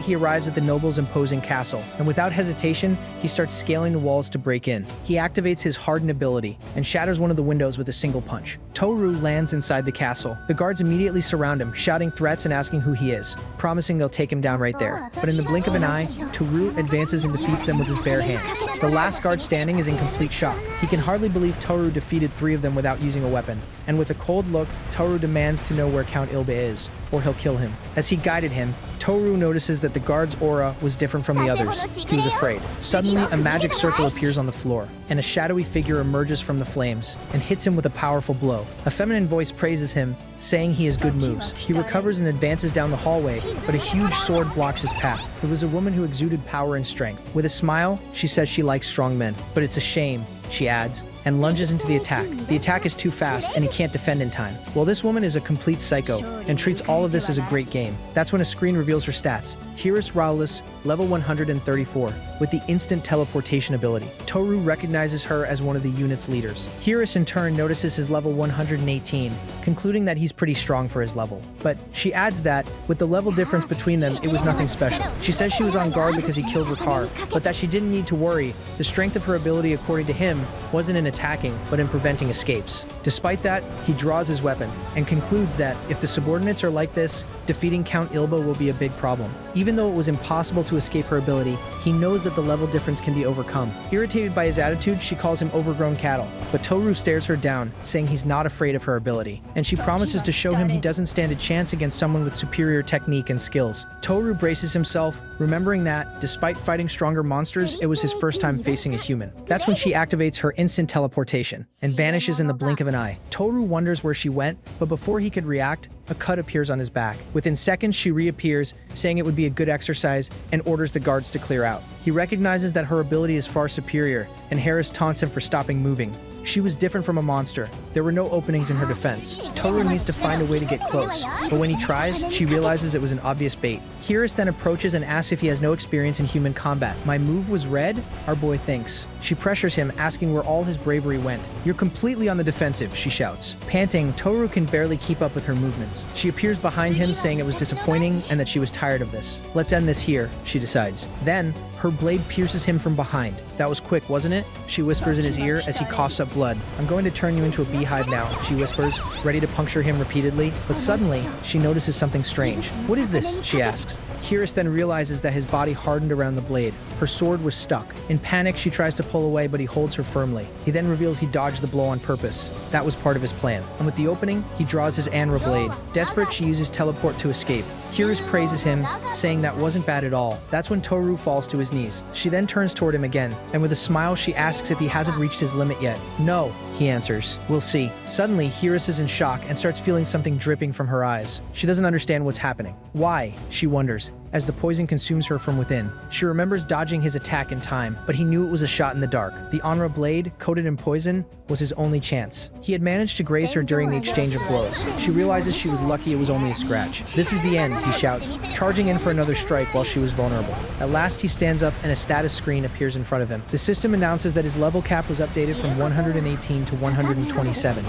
he arrives at the noble's imposing castle, and without hesitation, he starts scaling the walls to break in. He activates his hardened ability, and shatters one of the windows with a single punch. Toru lands inside the castle. The guards immediately surround him, shouting threats and asking who he is, promising they'll take him down right there. But in the blink of an eye, Toru advances and defeats them with his bare hands. The last guard standing is in complete shock. He can hardly believe Toru defeated 3 of them without using a weapon. And with a cold look, Toru demands to know where Count Ilbe is, or he'll kill him. As he guided him, Toru notices that the guard's aura was different from the others. He was afraid. Suddenly, a magic circle appears on the floor, and a shadowy figure emerges from the flames and hits him with a powerful blow. A feminine voice praises him, saying he has good moves. He recovers and advances down the hallway, but a huge sword blocks his path. It was a woman who exuded power and strength. With a smile, she says she likes strong men, but it's a shame, she adds, and lunges into the attack. The attack is too fast, and he can't defend in time. Well, this woman is a complete psycho, and treats all of this as a great game. That's when a screen reveals her stats. Hiris Raulis, level 134, with the instant teleportation ability. Toru recognizes her as one of the unit's leaders. Hiris in turn notices his level 118, concluding that he's pretty strong for his level. But she adds that, with the level difference between them, it was nothing special. She says she was on guard because he killed Rakar, but that she didn't need to worry. The strength of her ability, according to him, wasn't in attacking, but in preventing escapes. Despite that, he draws his weapon, and concludes that, if the subordinates are like this, defeating Count Ilba will be a big problem. Even though it was impossible to escape her ability, he knows that the level difference can be overcome. Irritated by his attitude, she calls him overgrown cattle, but Toru stares her down, saying he's not afraid of her ability, and she promises to show him he doesn't stand a chance against someone with superior technique and skills. Toru braces himself, remembering that, despite fighting stronger monsters, it was his first time facing a human. That's when she activates her instant teleportation, and vanishes in the blink of an eye. Toru wonders where she went, but before he could react, a cut appears on his back. Within seconds, she reappears, saying it would be a good exercise, and orders the guards to clear out. He recognizes that her ability is far superior, and Harris taunts him for stopping moving. She was different from a monster. There were no openings in her defense. Toru needs to find a way to get close, but when he tries, she realizes it was an obvious bait. Hirus then approaches and asks if he has no experience in human combat. My move was red? Our boy thinks. She pressures him, asking where all his bravery went. You're completely on the defensive, she shouts. Panting, Toru can barely keep up with her movements. She appears behind him, saying it was disappointing and that she was tired of this. Let's end this here, she decides. Then, her blade pierces him from behind. That was quick, wasn't it? She whispers in his ear as he coughs up blood. I'm going to turn you into a beehive now, she whispers, ready to puncture him repeatedly. But suddenly, she notices something strange. What is this? She asks. Hirus then realizes that his body hardened around the blade. Her sword was stuck. In panic, she tries to pull away, but he holds her firmly. He then reveals he dodged the blow on purpose. That was part of his plan. And with the opening, he draws his Anra blade. Desperate, she uses teleport to escape. Hirus praises him, saying that wasn't bad at all. That's when Toru falls to his knees. She then turns toward him again, and with a smile, she asks if he hasn't reached his limit yet. No, he answers. We'll see. Suddenly, Hirus is in shock and starts feeling something dripping from her eyes. She doesn't understand what's happening. Why? She wonders, as the poison consumes her from within. She remembers dodging his attack in time, but he knew it was a shot in the dark. The Anra blade, coated in poison, was his only chance. He had managed to graze her during the exchange of blows. She realizes she was lucky it was only a scratch. This is the end, he shouts, charging in for another strike while she was vulnerable. At last, he stands up and a status screen appears in front of him. The system announces that his level cap was updated from 118 to 127.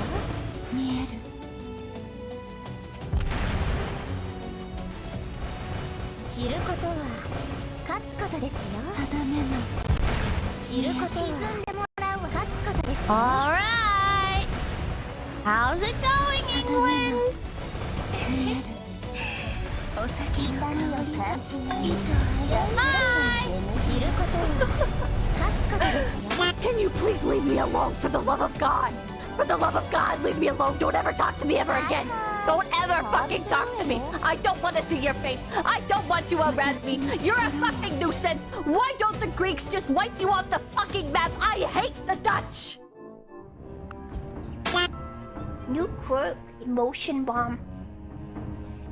Alright! How's it going, England? Hi! Can you please leave me alone, for the love of God? For the love of God, leave me alone. Don't ever talk to me ever again. Don't ever fucking talk to me. I don't want to see your face. I don't want you around me. You're a fucking nuisance. Why don't the Greeks just wipe you off the fucking map? I hate the Dutch. New quirk, emotion bomb.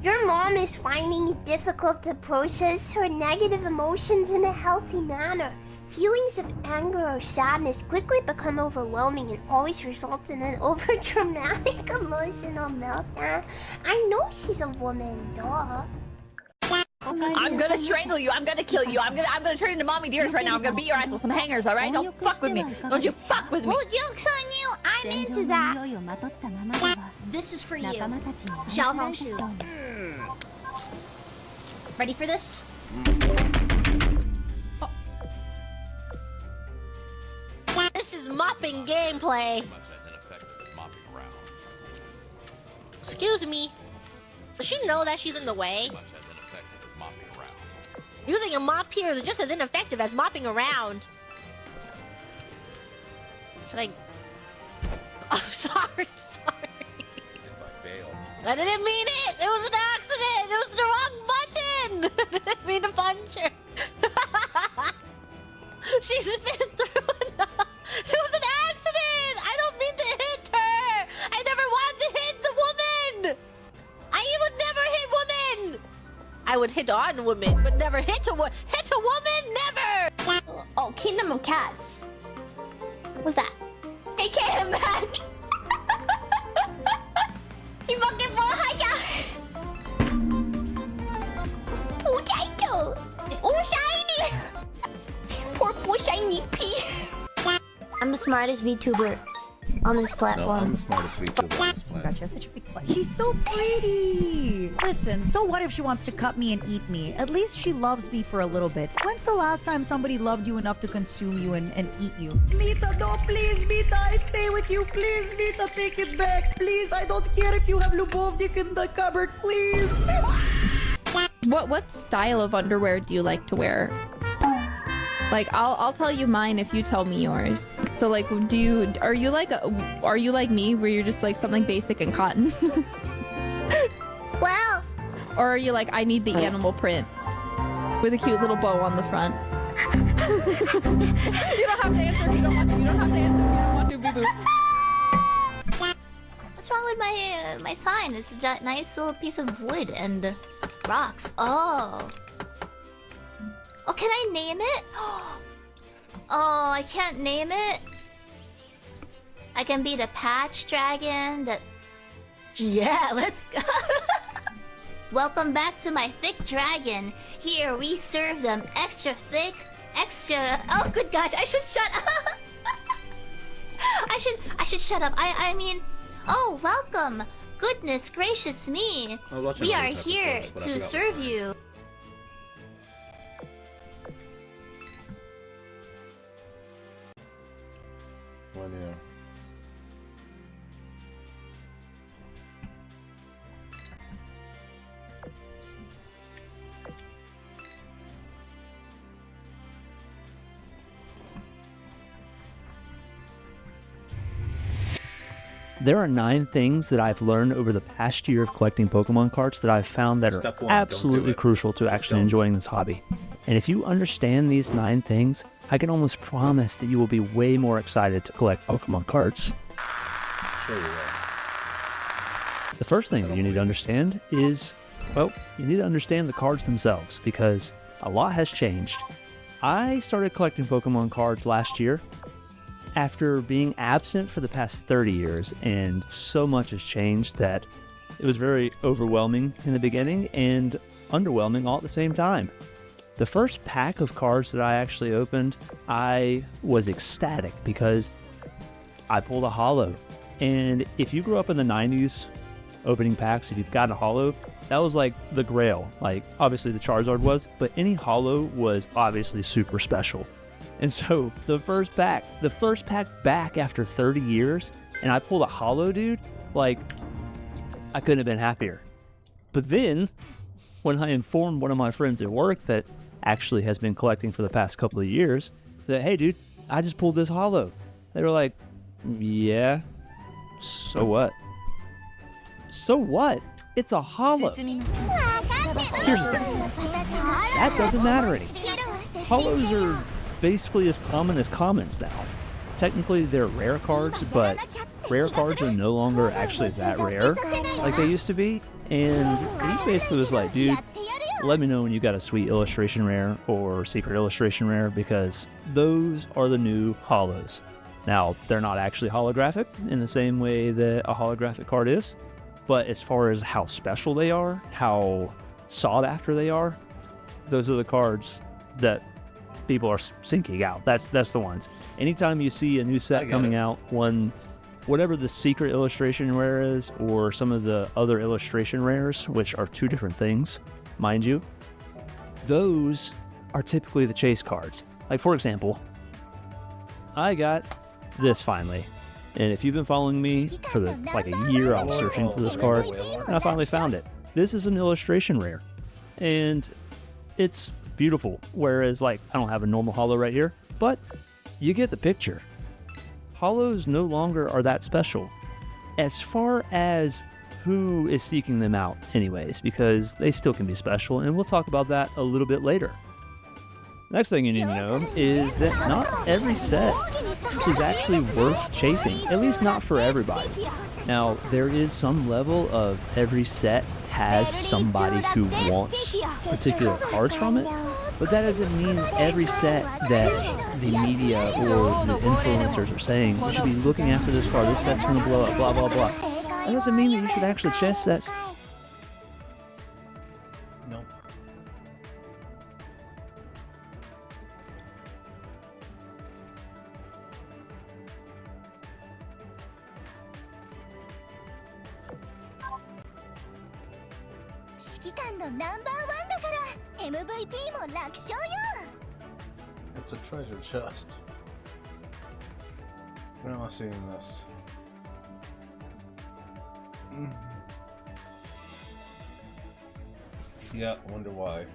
Your mom is finding it difficult to process her negative emotions in a healthy manner. Feelings of anger or sadness quickly become overwhelming and always result in an over-dramatic emotional meltdown. I know she's a woman, duh. I'm gonna strangle you. I'm gonna kill you. I'm gonna turn into mommy dearest right now. I'm gonna beat your ass with some hangers, alright? Don't fuck with me. Don't you fuck with me. Well, joke's on you. I'm into that. This is for you. Xiao Hongshu. Ready for this? This is mopping gameplay. Excuse me. Does she know that she's in the way? Using a mop here is just as ineffective as mopping around. Should I... I'm sorry. I didn't mean it! It was an accident! It was the wrong button! I didn't mean to punch her. She's been through enough. It was an accident! I don't mean to hit her! I never wanted to hit the woman! I would never hit women! I would hit on women, but never hit a woman! Hit a woman? Never! Oh, Kingdom of Cats. What's that? Hey, Cam, man! You fucking bullhaja! Oh, Taito! Oh, shiny! Poor shiny pea. I'm the smartest VTuber on this platform. No, I'm the smartest VTuber on this planet. Gotcha, such a big question. She's so pretty! Listen, so what if she wants to cut me and eat me? At least she loves me for a little bit. When's the last time somebody loved you enough to consume you and eat you? Mita, no, please, Mita, I stay with you. Please, Mita, take it back. Please, I don't care if you have Lubovnik in the cupboard, please. What style of underwear do you like to wear? Like, I'll tell you mine if you tell me yours. So like, are you like me where you're just like something basic and cotton? Well, Or are you like, I need the animal print with a cute little bow on the front? You don't have to answer if you don't want to. You don't have to answer if you don't want to, boo-boo. what's wrong with my sign? It's a nice little piece of wood and rocks. Oh. Oh, can I name it? Oh, I can't name it. I can be the patch dragon. Yeah, let's go. Welcome back to my thick dragon. Here we serve them extra thick, extra. Oh, good gosh! I should shut up. I should shut up. I mean, oh, welcome. Goodness gracious me. We are here to serve you. One here. There are 9 things that I've learned over the past year of collecting Pokemon cards that I've found that Step are one, don't do absolutely it. crucial to actually don't. enjoying this hobby. And if you understand these 9 things, I can almost promise that you will be way more excited to collect Pokemon cards. Sure you will. The first thing that you need to understand is, well, you need to understand the cards themselves because a lot has changed. I started collecting Pokemon cards last year after being absent for the past 30 years, and so much has changed that it was very overwhelming in the beginning and underwhelming all at the same time. The first pack of cards that I actually opened, I was ecstatic because I pulled a holo. And if you grew up in the 90s opening packs, if you've got a holo, that was like the grail. Like, obviously the Charizard was, but any holo was obviously super special. And so the first pack back after 30 years, and I pulled a holo, dude, like, I couldn't have been happier. But then, when I informed one of my friends at work that actually has been collecting for the past couple of years, that, hey, dude, I just pulled this holo. They were like, yeah, so what? So what? It's a holo. Here's the thing. That doesn't matter anymore. Holos are basically as common as commons now. Technically, they're rare cards, but rare cards are no longer actually that rare like they used to be. And he basically was like, dude, let me know when you got a sweet illustration rare or secret illustration rare, because those are the new holos. Now, they're not actually holographic in the same way that a holographic card is, but as far as how special they are, how sought after they are, those are the cards that people are seeking out. That's the ones. Anytime you see a new set coming out, whatever the secret illustration rare is, or some of the other illustration rares, which are 2 different things, mind you, those are typically the chase cards. Like, for example, I got this finally. And if you've been following me for like a year, I was searching for this card, and I finally found it. This is an illustration rare, and it's beautiful. Whereas, like, I don't have a normal holo right here, but you get the picture. Holos no longer are that special as far as who is seeking them out anyways, because they still can be special, and we'll talk about that a little bit later. Next thing you need to know is that not every set is actually worth chasing, at least not for everybody. Now, there is some level of every set has somebody who wants particular cards from it, but that doesn't mean every set that the media or the influencers are saying, you should be looking after this card, this set's gonna blow up, blah, blah, blah. That doesn't mean that you should actually chase that. No. It's a treasure chest. Where am I seeing this? Yeah, wonder why.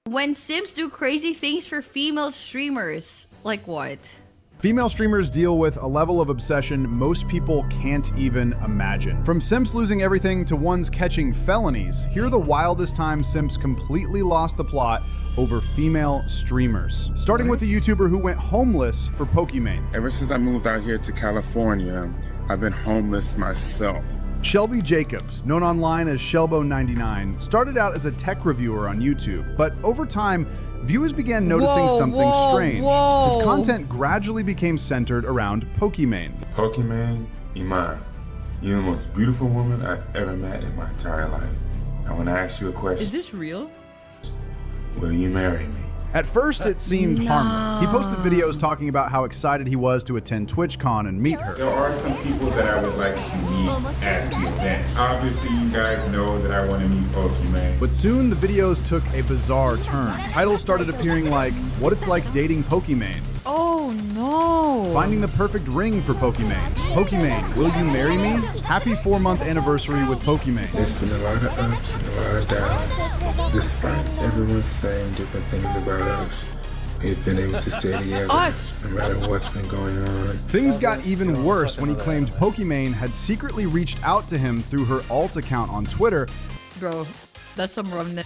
When Sims do crazy things for female streamers, like what? Female streamers deal with a level of obsession most people can't even imagine. From simps losing everything to ones catching felonies, here are the wildest times simps completely lost the plot over female streamers. Starting with the YouTuber who went homeless for Pokimane. Ever since I moved out here to California, I've been homeless myself. Shelby Jacobs, known online as Shelbo99, started out as a tech reviewer on YouTube, but over time, viewers began noticing something strange. His content gradually became centered around Pokimane. Pokimane, Iman, you're the most beautiful woman I've ever met in my entire life. I want to ask you a question. Is this real? Will you marry me? At first, it seemed harmless. He posted videos talking about how excited he was to attend TwitchCon and meet her. There are some people that I would like to meet at the event. Obviously, you guys know that I want to meet Pokimane. But soon, the videos took a bizarre turn. Titles started appearing like, what it's like dating Pokimane. Oh no! Finding the perfect ring for Pokimane. Pokimane, will you marry me? Happy 4-month anniversary with Pokimane. It's been a lot of ups and a lot of downs. Despite everyone saying different things about us, we've been able to stay together no matter what's been going on. Things got even worse when he claimed Pokimane had secretly reached out to him through her alt account on Twitter. Bro, that's some rum.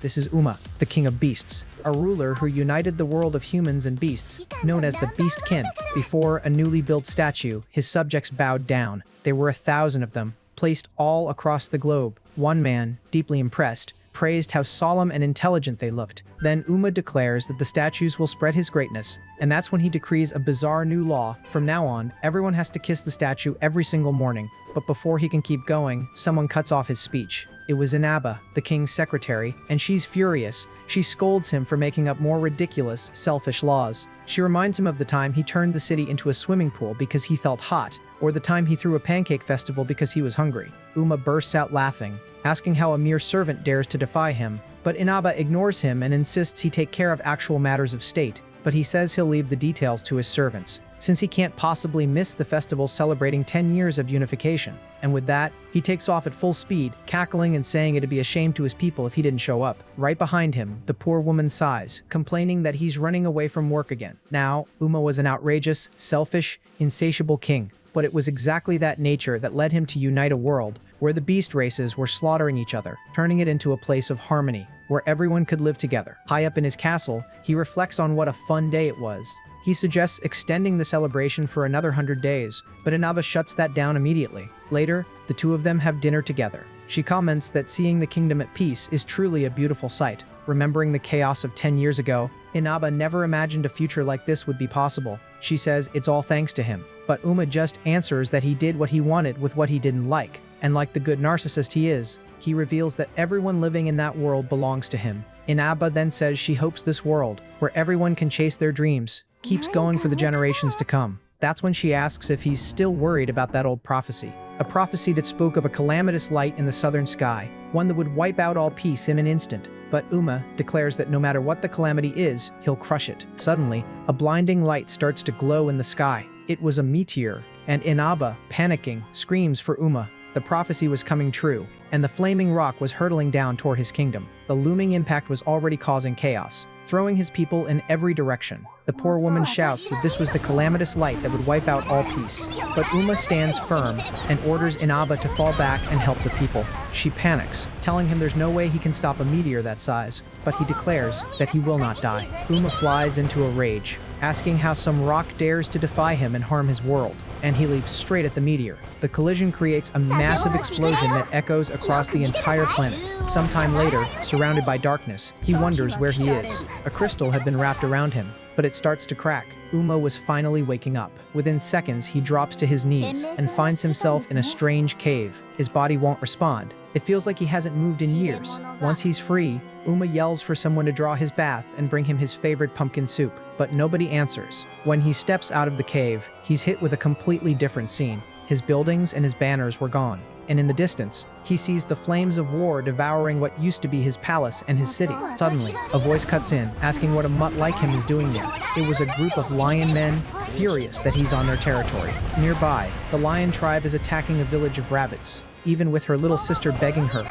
This is Uma, the king of beasts, a ruler who united the world of humans and beasts, known as the Beastkin. Before a newly built statue, his subjects bowed down. There were 1,000 of them, placed all across the globe. One man, deeply impressed, praised how solemn and intelligent they looked. Then Uma declares that the statues will spread his greatness, and that's when he decrees a bizarre new law. From now on, everyone has to kiss the statue every single morning. But before he can keep going, someone cuts off his speech. It was Inaba, the king's secretary, and she's furious. She scolds him for making up more ridiculous, selfish laws. She reminds him of the time he turned the city into a swimming pool because he felt hot, or the time he threw a pancake festival because he was hungry. Uma bursts out laughing, asking how a mere servant dares to defy him, but Inaba ignores him and insists he take care of actual matters of state, but he says he'll leave the details to his servants, since he can't possibly miss the festival celebrating 10 years of unification. And with that, he takes off at full speed, cackling and saying it'd be a shame to his people if he didn't show up. Right behind him, the poor woman sighs, complaining that he's running away from work again. Now, Uma was an outrageous, selfish, insatiable king, but it was exactly that nature that led him to unite a world where the beast races were slaughtering each other, turning it into a place of harmony, where everyone could live together. High up in his castle, he reflects on what a fun day it was. He suggests extending the celebration for another 100 days, but Inaba shuts that down immediately. Later, the two of them have dinner together. She comments that seeing the kingdom at peace is truly a beautiful sight. Remembering the chaos of 10 years ago, Inaba never imagined a future like this would be possible. She says it's all thanks to him. But Uma just answers that he did what he wanted with what he didn't like. And like the good narcissist he is, he reveals that everyone living in that world belongs to him. Inaba then says she hopes this world, where everyone can chase their dreams, keeps going for the generations to come. That's when she asks if he's still worried about that old prophecy. A prophecy that spoke of a calamitous light in the southern sky, one that would wipe out all peace in an instant. But Uma declares that no matter what the calamity is, he'll crush it. Suddenly, a blinding light starts to glow in the sky. It was a meteor, and Inaba, panicking, screams for Uma. The prophecy was coming true, and the flaming rock was hurtling down toward his kingdom. The looming impact was already causing chaos, throwing his people in every direction. The poor woman shouts that this was the calamitous light that would wipe out all peace. But Uma stands firm and orders Inaba to fall back and help the people. She panics, telling him there's no way he can stop a meteor that size, but he declares that he will not die. Uma flies into a rage, asking how some rock dares to defy him and harm his world, and he leaps straight at the meteor. The collision creates a massive explosion that echoes across the entire planet. Sometime later, surrounded by darkness, he wonders where he is. A crystal had been wrapped around him, but it starts to crack. Uma was finally waking up. Within seconds, he drops to his knees and finds himself in a strange cave. His body won't respond. It feels like he hasn't moved in years. Once he's free, Uma yells for someone to draw his bath and bring him his favorite pumpkin soup, but nobody answers. When he steps out of the cave, he's hit with a completely different scene. His buildings and his banners were gone, and in the distance, he sees the flames of war devouring what used to be his palace and his city. Suddenly, a voice cuts in, asking what a mutt like him is doing there. It was a group of lion men, furious that he's on their territory. Nearby, the lion tribe is attacking a village of rabbits, even with her little sister begging her.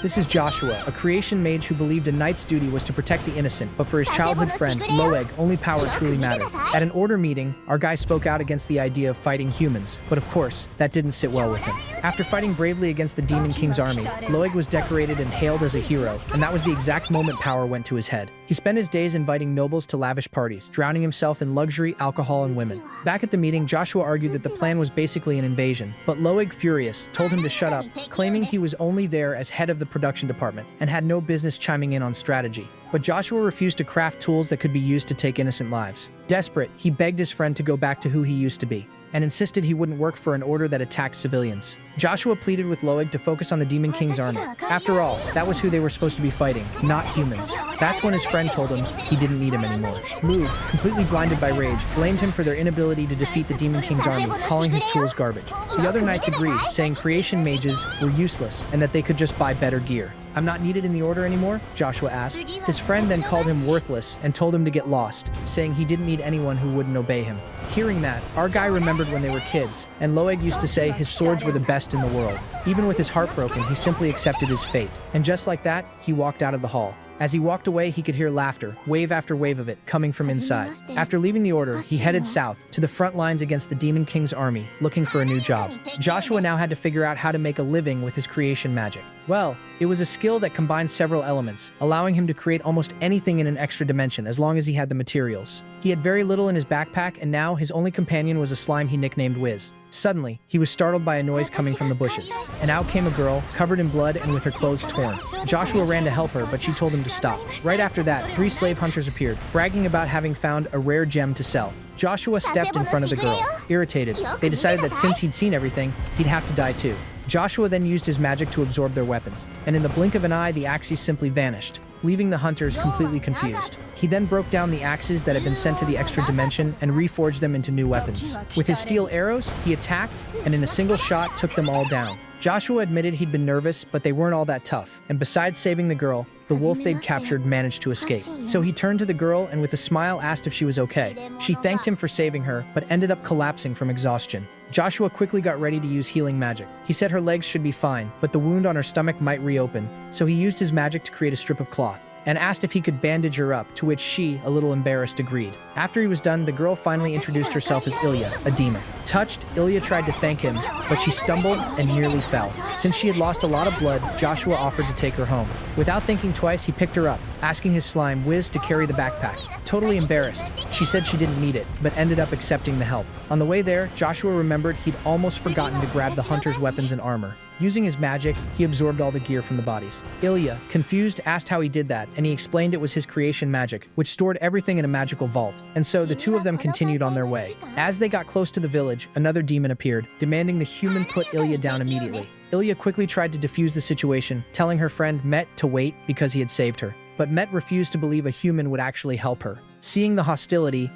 This is Joshua, a creation mage who believed a knight's duty was to protect the innocent, but for his childhood friend, Loeg, only power truly mattered. At an order meeting, our guy spoke out against the idea of fighting humans, but of course, that didn't sit well with him. After fighting bravely against the Demon King's army, Loeg was decorated and hailed as a hero, and that was the exact moment power went to his head. He spent his days inviting nobles to lavish parties, drowning himself in luxury, alcohol, and women. Back at the meeting, Joshua argued that the plan was basically an invasion, but Loeg, furious, told him to shut up, claiming he was only there as head of the production department and had no business chiming in on strategy. But Joshua refused to craft tools that could be used to take innocent lives. Desperate, he begged his friend to go back to who he used to be, and insisted he wouldn't work for an order that attacked civilians. Joshua pleaded with Loeg to focus on the Demon King's army. After all, that was who they were supposed to be fighting, not humans. That's when his friend told him he didn't need him anymore. Loeg, completely blinded by rage, blamed him for their inability to defeat the Demon King's army, calling his tools garbage. The other knights agreed, saying creation mages were useless and that they could just buy better gear. "I'm not needed in the order anymore?" Joshua asked. His friend then called him worthless and told him to get lost, saying he didn't need anyone who wouldn't obey him. Hearing that, our guy remembered when they were kids, and Loeg used to say his swords were the best in the world. Even with his heart broken, he simply accepted his fate. And just like that, he walked out of the hall. As he walked away, he could hear laughter, wave after wave of it, coming from inside. After leaving the order, he headed south, to the front lines against the Demon King's army, looking for a new job. Joshua now had to figure out how to make a living with his creation magic. Well, it was a skill that combined several elements, allowing him to create almost anything in an extra dimension as long as he had the materials. He had very little in his backpack, and now his only companion was a slime he nicknamed Wiz. Suddenly, he was startled by a noise coming from the bushes, and out came a girl, covered in blood and with her clothes torn. Joshua ran to help her, but she told him to stop. Right after that, 3 slave hunters appeared, bragging about having found a rare gem to sell. Joshua stepped in front of the girl. Irritated, they decided that since he'd seen everything, he'd have to die too. Joshua then used his magic to absorb their weapons, and in the blink of an eye, the axes simply vanished, leaving the hunters completely confused. He then broke down the axes that had been sent to the extra dimension and reforged them into new weapons. With his steel arrows, he attacked, and in a single shot took them all down. Joshua admitted he'd been nervous, but they weren't all that tough, and besides saving the girl, the wolf they'd captured managed to escape. So he turned to the girl and with a smile asked if she was okay. She thanked him for saving her, but ended up collapsing from exhaustion. Joshua quickly got ready to use healing magic. He said her legs should be fine, but the wound on her stomach might reopen, so he used his magic to create a strip of cloth, and asked if he could bandage her up, to which she, a little embarrassed, agreed. After he was done, the girl finally introduced herself as Ilya, a demon. Touched, Ilya tried to thank him, but she stumbled and nearly fell. Since she had lost a lot of blood, Joshua offered to take her home. Without thinking twice, he picked her up, asking his slime, Wiz, to carry the backpack. Totally embarrassed, she said she didn't need it, but ended up accepting the help. On the way there, Joshua remembered he'd almost forgotten to grab the hunter's weapons and armor. Using his magic, he absorbed all the gear from the bodies. Ilya, confused, asked how he did that, and he explained it was his creation magic, which stored everything in a magical vault. And so the two of them continued on their way. As they got close to the village, another demon appeared, demanding the human put Ilya down immediately. Ilya quickly tried to defuse the situation, telling her friend Met to wait because he had saved her. But Met refused to believe a human would actually help her. Seeing the hostility,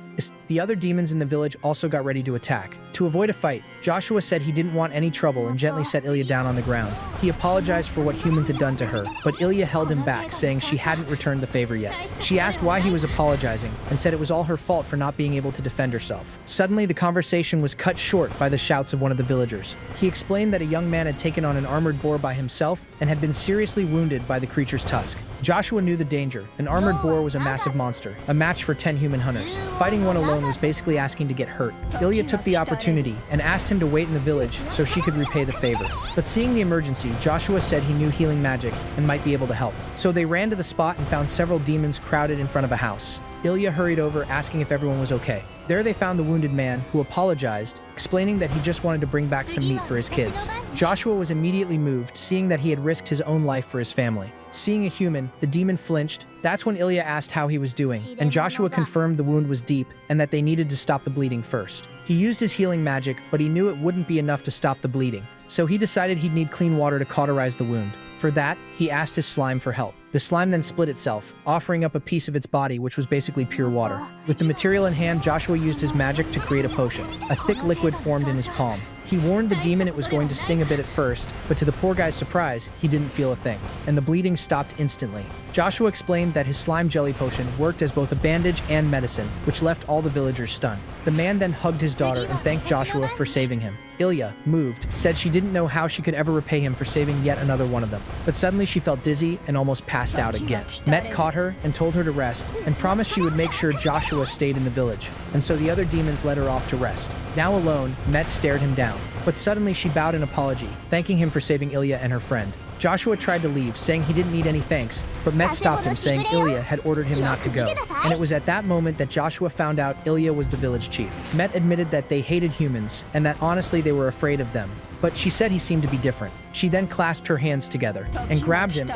the other demons in the village also got ready to attack. To avoid a fight, Joshua said he didn't want any trouble and gently set Ilya down on the ground. He apologized for what humans had done to her, but Ilya held him back, saying she hadn't returned the favor yet. She asked why he was apologizing, and said it was all her fault for not being able to defend herself. Suddenly, the conversation was cut short by the shouts of one of the villagers. He explained that a young man had taken on an armored boar by himself and had been seriously wounded by the creature's tusk. Joshua knew the danger. An armored boar was a massive monster, a match for 10 human hunters. Fighting one alone was basically asking to get hurt. Ilya took the opportunity and asked him to wait in the village so she could repay the favor. But seeing the emergency, Joshua said he knew healing magic and might be able to help. So they ran to the spot and found several demons crowded in front of a house. Ilya hurried over, asking if everyone was okay. There they found the wounded man, who apologized, explaining that he just wanted to bring back some meat for his kids. Joshua was immediately moved, seeing that he had risked his own life for his family. Seeing a human, the demon flinched. That's when Ilya asked how he was doing, and Joshua confirmed the wound was deep and that they needed to stop the bleeding first. He used his healing magic, but he knew it wouldn't be enough to stop the bleeding, so he decided he'd need clean water to cauterize the wound. For that, he asked his slime for help. The slime then split itself, offering up a piece of its body, which was basically pure water. With the material in hand, Joshua used his magic to create a potion. A thick liquid formed in his palm. He warned the demon it was going to sting a bit at first, but to the poor guy's surprise, he didn't feel a thing, and the bleeding stopped instantly. Joshua explained that his slime jelly potion worked as both a bandage and medicine, which left all the villagers stunned. The man then hugged his daughter and thanked Joshua for saving him. Ilya, moved, said she didn't know how she could ever repay him for saving yet another one of them. But suddenly she felt dizzy and almost passed out again. Met caught her and told her to rest, and promised she would make sure Joshua stayed in the village. And so the other demons led her off to rest. Now alone, Met stared him down. But suddenly she bowed in apology, thanking him for saving Ilya and her friend. Joshua tried to leave, saying he didn't need any thanks, but Met stopped him, saying Ilya had ordered him not to go. And it was at that moment that Joshua found out Ilya was the village chief. Met admitted that they hated humans, and that honestly they were afraid of them. But she said he seemed to be different. She then clasped her hands together and grabbed him,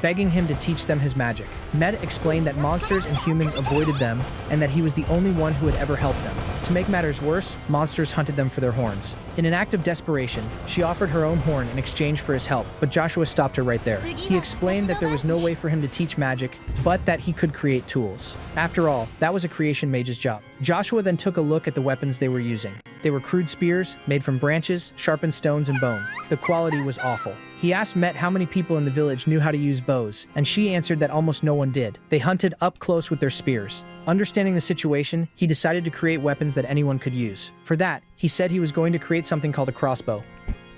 begging him to teach them his magic. Met explained that monsters and humans avoided them, and that he was the only one who had ever helped them. To make matters worse, monsters hunted them for their horns. In an act of desperation, she offered her own horn in exchange for his help, but Joshua stopped her right there. He explained that there was no way for him to teach magic, but that he could create tools. After all, that was a creation mage's job. Joshua then took a look at the weapons they were using. They were crude spears, made from branches, sharpened stones, and bone. The quality was awful. He asked Met how many people in the village knew how to use bows, and she answered that almost no one did. They hunted up close with their spears. Understanding the situation, he decided to create weapons that anyone could use. For that, he said he was going to create something called a crossbow.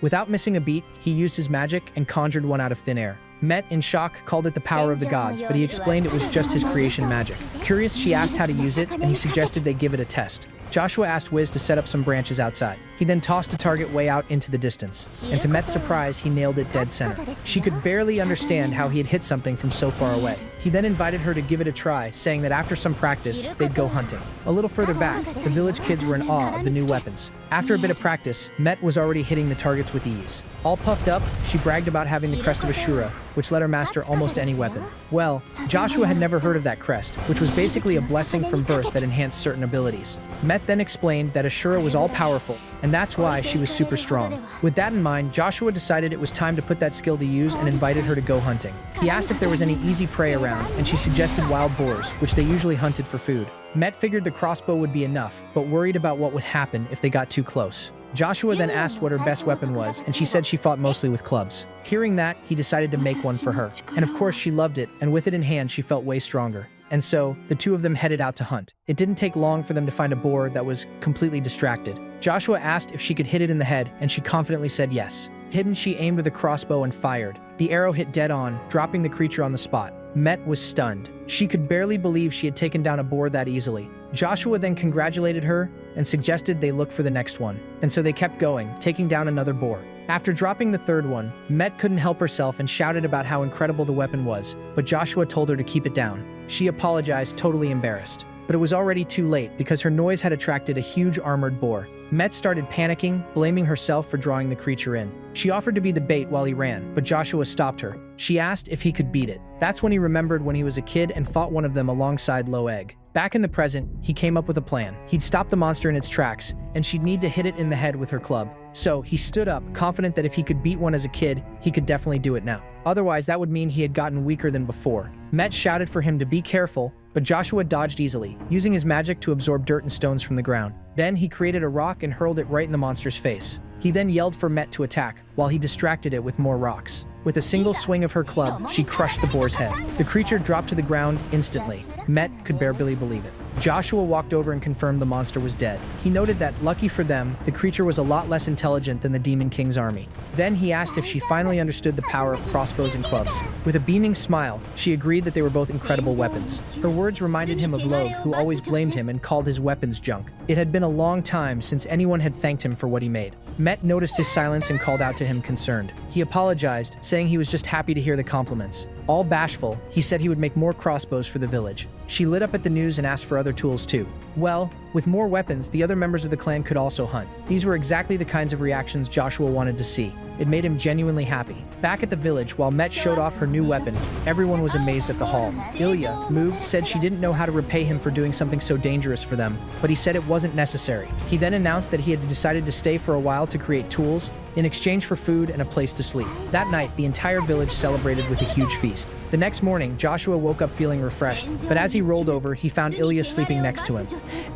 Without missing a beat, he used his magic and conjured one out of thin air. Met, in shock, called it the power of the gods, but he explained it was just his creation magic. Curious, she asked how to use it, and he suggested they give it a test. Joshua asked Wiz to set up some branches outside. He then tossed a target way out into the distance, and to Met's surprise, he nailed it dead center. She could barely understand how he had hit something from so far away. He then invited her to give it a try, saying that after some practice, they'd go hunting. A little further back, the village kids were in awe of the new weapons. After a bit of practice, Met was already hitting the targets with ease. All puffed up, she bragged about having the crest of Ashura, which let her master almost any weapon. Well, Joshua had never heard of that crest, which was basically a blessing from birth that enhanced certain abilities. Met then explained that Ashura was all-powerful, and that's why she was super strong. With that in mind, Joshua decided it was time to put that skill to use and invited her to go hunting. He asked if there was any easy prey around, and she suggested wild boars, which they usually hunted for food. Met figured the crossbow would be enough, but worried about what would happen if they got too close. Joshua then asked what her best weapon was, and she said she fought mostly with clubs. Hearing that, he decided to make one for her. And of course, she loved it, and with it in hand, she felt way stronger. And so, the two of them headed out to hunt. It didn't take long for them to find a boar that was completely distracted. Joshua asked if she could hit it in the head, and she confidently said yes. Hidden, she aimed with a crossbow and fired. The arrow hit dead on, dropping the creature on the spot. Met was stunned. She could barely believe she had taken down a boar that easily. Joshua then congratulated her and suggested they look for the next one. And so they kept going, taking down another boar. After dropping the third one, Met couldn't help herself and shouted about how incredible the weapon was, but Joshua told her to keep it down. She apologized, totally embarrassed. But it was already too late because her noise had attracted a huge armored boar. Met started panicking, blaming herself for drawing the creature in. She offered to be the bait while he ran, but Joshua stopped her. She asked if he could beat it. That's when he remembered when he was a kid and fought one of them alongside Low Egg. Back in the present, he came up with a plan. He'd stop the monster in its tracks, and she'd need to hit it in the head with her club. So he stood up, confident that if he could beat one as a kid, he could definitely do it now. Otherwise, that would mean he had gotten weaker than before. Met shouted for him to be careful, but Joshua dodged easily, using his magic to absorb dirt and stones from the ground. Then he created a rock and hurled it right in the monster's face. He then yelled for Met to attack, while he distracted it with more rocks. With a single swing of her club, she crushed the boar's head. The creature dropped to the ground instantly. Met could barely believe it. Joshua walked over and confirmed the monster was dead. He noted that, lucky for them, the creature was a lot less intelligent than the Demon King's army. Then he asked if she finally understood the power of crossbows and clubs. With a beaming smile, she agreed that they were both incredible weapons. Her words reminded him of Logue, who always blamed him and called his weapons junk. It had been a long time since anyone had thanked him for what he made. Met noticed his silence and called out to him concerned. He apologized, saying he was just happy to hear the compliments. All bashful, he said he would make more crossbows for the village. She lit up at the news and asked for other tools too. Well, with more weapons, the other members of the clan could also hunt. These were exactly the kinds of reactions Joshua wanted to see. It made him genuinely happy. Back at the village, while Met showed off her new weapon, everyone was amazed at the haul. Ilya, moved, said she didn't know how to repay him for doing something so dangerous for them, but he said it wasn't necessary. He then announced that he had decided to stay for a while to create tools, in exchange for food and a place to sleep. That night, the entire village celebrated with a huge feast. The next morning, Joshua woke up feeling refreshed, but as he rolled over, he found Ilya sleeping next to him.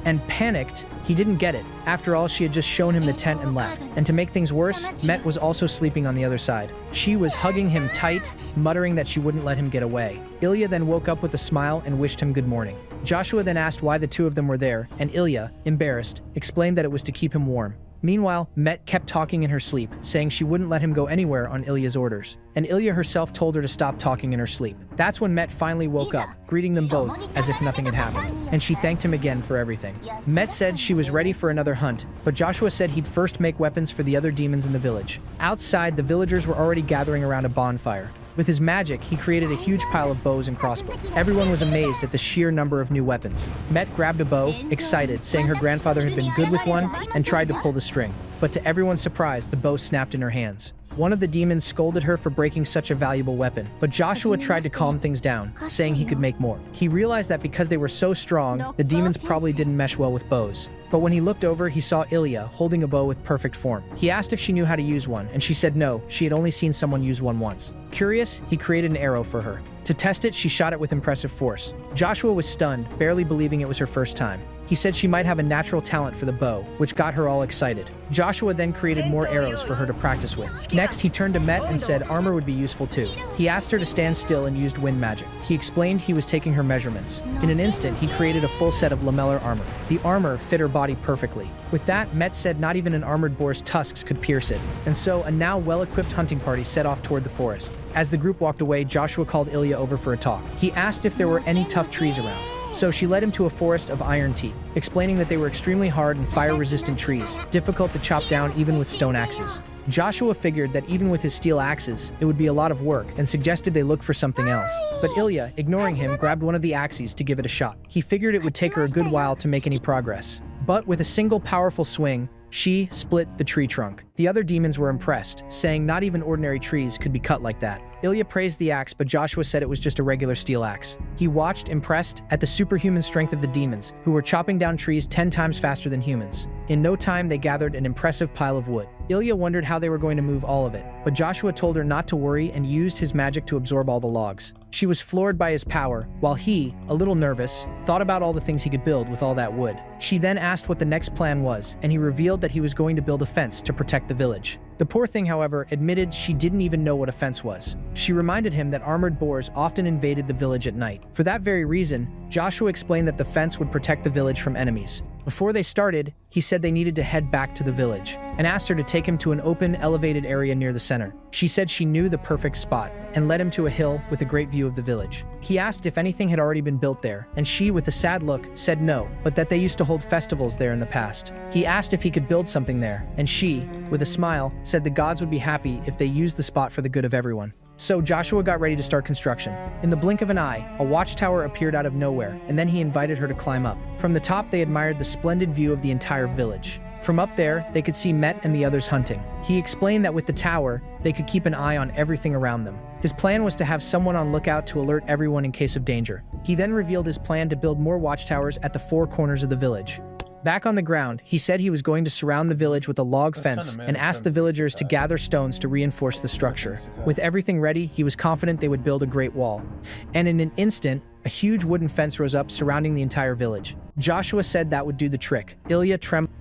And panicked, He didn't get it. After all, she had just shown him the tent and left. And to make things worse, Met was also sleeping on the other side. She was hugging him tight, muttering that she wouldn't let him get away. Ilya then woke up with a smile and wished him good morning. Joshua then asked why the two of them were there, and Ilya, embarrassed, explained that it was to keep him warm. Meanwhile, Met kept talking in her sleep, saying she wouldn't let him go anywhere on Ilya's orders. And Ilya herself told her to stop talking in her sleep. That's when Met finally woke up, greeting them both as if nothing had happened. And she thanked him again for everything. Met said she was ready for another hunt, but Joshua said he'd first make weapons for the other demons in the village. Outside, the villagers were already gathering around a bonfire. With his magic, he created a huge pile of bows and crossbows. Everyone was amazed at the sheer number of new weapons. Met grabbed a bow, excited, saying her grandfather had been good with one, and tried to pull the string. But to everyone's surprise, the bow snapped in her hands. One of the demons scolded her for breaking such a valuable weapon, but Joshua tried to calm things down, saying he could make more. He realized that because they were so strong, the demons probably didn't mesh well with bows. But when he looked over, he saw Ilya holding a bow with perfect form. He asked if she knew how to use one, and she said no, she had only seen someone use one once. Curious, he created an arrow for her. To test it, she shot it with impressive force. Joshua was stunned, barely believing it was her first time. He said she might have a natural talent for the bow, which got her all excited. Joshua then created more arrows for her to practice with. Next, he turned to Met and said armor would be useful too. He asked her to stand still and used wind magic. He explained he was taking her measurements. In an instant, he created a full set of lamellar armor. The armor fit her body perfectly. With that, Met said not even an armored boar's tusks could pierce it. And so, a now well-equipped hunting party set off toward the forest. As the group walked away, Joshua called Ilya over for a talk. He asked if there were any tough trees around. So she led him to a forest of iron teak, explaining that they were extremely hard and fire-resistant trees, difficult to chop down even with stone axes. Joshua figured that even with his steel axes, it would be a lot of work and suggested they look for something else. But Ilya, ignoring him, grabbed one of the axes to give it a shot. He figured it would take her a good while to make any progress. But with a single powerful swing, she split the tree trunk. The other demons were impressed, saying not even ordinary trees could be cut like that. Ilya praised the axe, but Joshua said it was just a regular steel axe. He watched, impressed, at the superhuman strength of the demons, who were chopping down trees 10 times faster than humans. In no time, they gathered an impressive pile of wood. Ilya wondered how they were going to move all of it, but Joshua told her not to worry and used his magic to absorb all the logs. She was floored by his power, while he, a little nervous, thought about all the things he could build with all that wood. She then asked what the next plan was, and he revealed that he was going to build a fence to protect the village. The poor thing, however, admitted she didn't even know what a fence was. She reminded him that armored boars often invaded the village at night. For that very reason, Joshua explained that the fence would protect the village from enemies. Before they started, he said they needed to head back to the village, and asked her to take him to an open, elevated area near the center. She said she knew the perfect spot, and led him to a hill with a great view of the village. He asked if anything had already been built there, and she, with a sad look, said no, but that they used to hold festivals there in the past. He asked if he could build something there, and she, with a smile, said the gods would be happy if they used the spot for the good of everyone. So Joshua got ready to start construction. In the blink of an eye, a watchtower appeared out of nowhere, and then he invited her to climb up. From the top, they admired the splendid view of the entire village. From up there, they could see Met and the others hunting. He explained that with the tower, they could keep an eye on everything around them. His plan was to have someone on lookout to alert everyone in case of danger. He then revealed his plan to build more watchtowers at the 4 corners of the village. Back on the ground, he said he was going to surround the village with a log fence and asked the villagers to gather stones to reinforce the structure. With everything ready, he was confident they would build a great wall. And in an instant, a huge wooden fence rose up surrounding the entire village. Joshua said that would do the trick. Ilya trembled.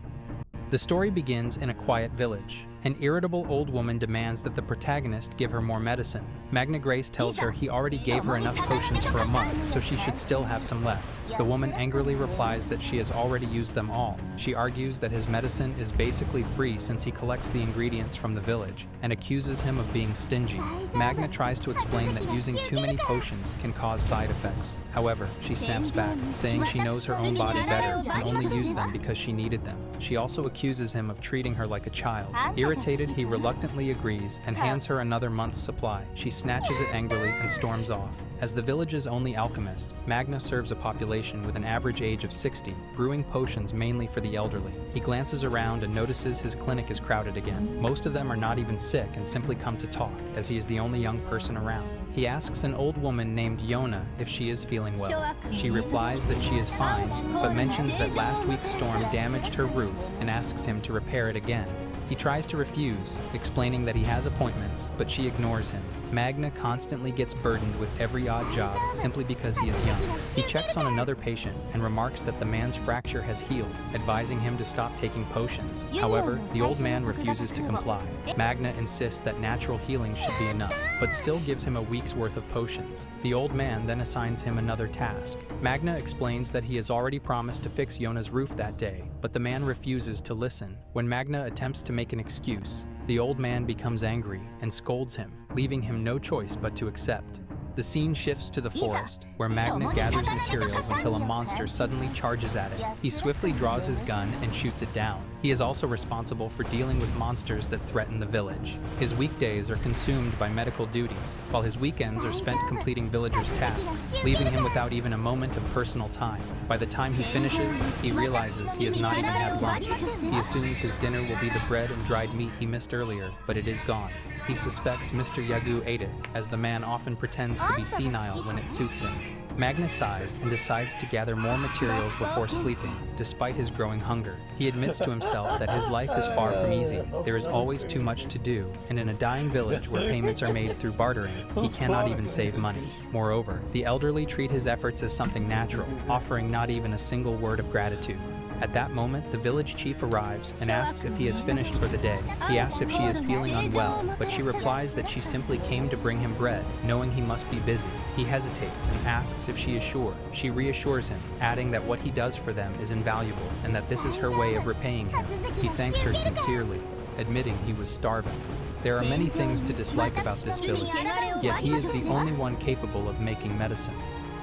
The story begins in a quiet village. An irritable old woman demands that the protagonist give her more medicine. Magna Grace tells her he already gave her enough potions for a month, so she should still have some left. The woman angrily replies that she has already used them all. She argues that his medicine is basically free since he collects the ingredients from the village, and accuses him of being stingy. Magna tries to explain that using too many potions can cause side effects. However, she snaps back, saying she knows her own body better and only used them because she needed them. She also accuses him of treating her like a child. Irritated, he reluctantly agrees and hands her another month's supply. She snatches it angrily and storms off. As the village's only alchemist, Magna serves a population with an average age of 60, brewing potions mainly for the elderly. He glances around and notices his clinic is crowded again. Most of them are not even sick and simply come to talk, as he is the only young person around. He asks an old woman named Yona if she is feeling well. She replies that she is fine, but mentions that last week's storm damaged her roof and asks him to repair it again. He tries to refuse, explaining that he has appointments, but she ignores him. Magna constantly gets burdened with every odd job simply because he is young. He checks on another patient and remarks that the man's fracture has healed, advising him to stop taking potions. However, the old man refuses to comply. Magna insists that natural healing should be enough, but still gives him a week's worth of potions. The old man then assigns him another task. Magna explains that he has already promised to fix Yona's roof that day, but the man refuses to listen. When Magna attempts to make an excuse, the old man becomes angry and scolds him, leaving him no choice but to accept. The scene shifts to the forest, where Magna gathers materials until a monster suddenly charges at it. He swiftly draws his gun and shoots it down. He is also responsible for dealing with monsters that threaten the village. His weekdays are consumed by medical duties, while his weekends are spent completing villagers' tasks, leaving him without even a moment of personal time. By the time he finishes, he realizes he has not even had lunch. He assumes his dinner will be the bread and dried meat he missed earlier, but it is gone. He suspects Mr. Yagu ate it, as the man often pretends to be senile when it suits him. Magna sighs and decides to gather more materials before sleeping, despite his growing hunger. He admits to himself that his life is far from easy. There is always too much to do, and in a dying village where payments are made through bartering, he cannot even save money. Moreover, the elderly treat his efforts as something natural, offering not even a single word of gratitude. At that moment, the village chief arrives and asks if he has finished for the day. He asks if she is feeling unwell, but she replies that she simply came to bring him bread, knowing he must be busy. He hesitates and asks if she is sure. She reassures him, adding that what he does for them is invaluable and that this is her way of repaying him. He thanks her sincerely, admitting he was starving. There are many things to dislike about this village, yet he is the only one capable of making medicine.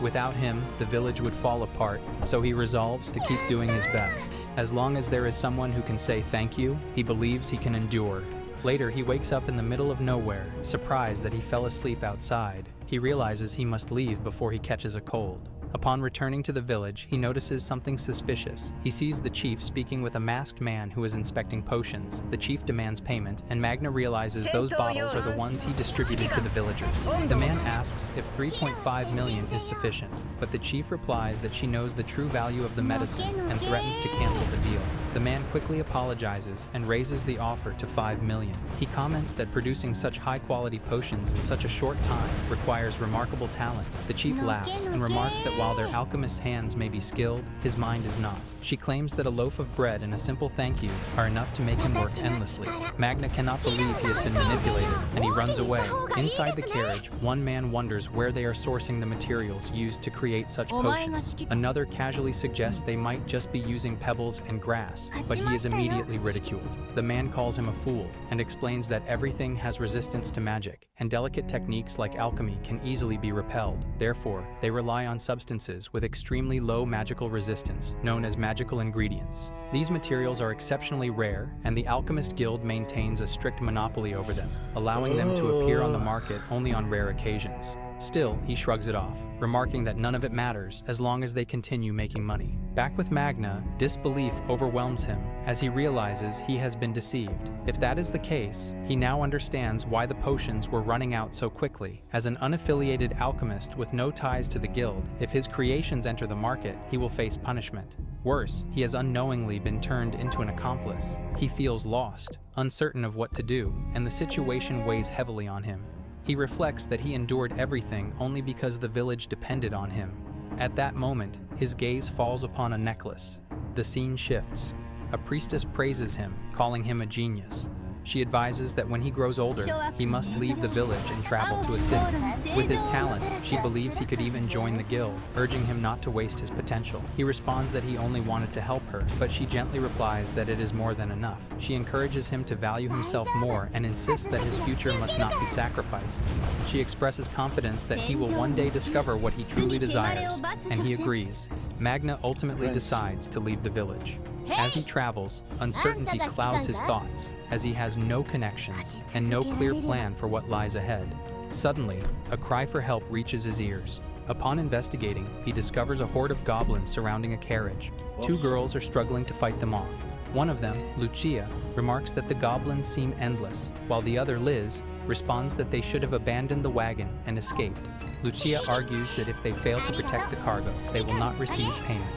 Without him, the village would fall apart, so he resolves to keep doing his best. As long as there is someone who can say thank you, he believes he can endure. Later, he wakes up in the middle of nowhere, surprised that he fell asleep outside. He realizes he must leave before he catches a cold. Upon returning to the village, he notices something suspicious. He sees the chief speaking with a masked man who is inspecting potions. The chief demands payment, and Magna realizes those bottles are the ones he distributed to the villagers. The man asks if 3.5 million is sufficient, but the chief replies that she knows the true value of the medicine and threatens to cancel the deal. The man quickly apologizes and raises the offer to 5 million. He comments that producing such high-quality potions in such a short time requires remarkable talent. The chief laughs and remarks that while their alchemist's hands may be skilled, his mind is not. She claims that a loaf of bread and a simple thank you are enough to make him work endlessly. Magna cannot believe he has been manipulated, and he runs away. Inside the carriage, one man wonders where they are sourcing the materials used to create such potions. Another casually suggests they might just be using pebbles and grass, but he is immediately ridiculed. The man calls him a fool and explains that everything has resistance to magic, and delicate techniques like alchemy can easily be repelled. Therefore, they rely on substances with extremely low magical resistance, known as magical ingredients. These materials are exceptionally rare, and the Alchemist Guild maintains a strict monopoly over them, allowing them to appear on the market only on rare occasions. Still, he shrugs it off, remarking that none of it matters as long as they continue making money. Back with Magna, disbelief overwhelms him as he realizes he has been deceived. If that is the case, he now understands why the potions were running out so quickly. As an unaffiliated alchemist with no ties to the guild, if his creations enter the market, he will face punishment. Worse, he has unknowingly been turned into an accomplice. He feels lost, uncertain of what to do, and the situation weighs heavily on him. He reflects that he endured everything only because the village depended on him. At that moment, his gaze falls upon a necklace. The scene shifts. A priestess praises him, calling him a genius. She advises that when he grows older, he must leave the village and travel to a city. With his talent, she believes he could even join the guild, urging him not to waste his potential. He responds that he only wanted to help her, but she gently replies that it is more than enough. She encourages him to value himself more and insists that his future must not be sacrificed. She expresses confidence that he will one day discover what he truly desires, and he agrees. Magna ultimately decides to leave the village. As he travels, uncertainty clouds his thoughts, as he has no connections and no clear plan for what lies ahead. Suddenly, a cry for help reaches his ears. Upon investigating, he discovers a horde of goblins surrounding a carriage. Two girls are struggling to fight them off. One of them, Lucia, remarks that the goblins seem endless, while the other, Liz, responds that they should have abandoned the wagon and escaped. Lucia argues that if they fail to protect the cargo, they will not receive payment.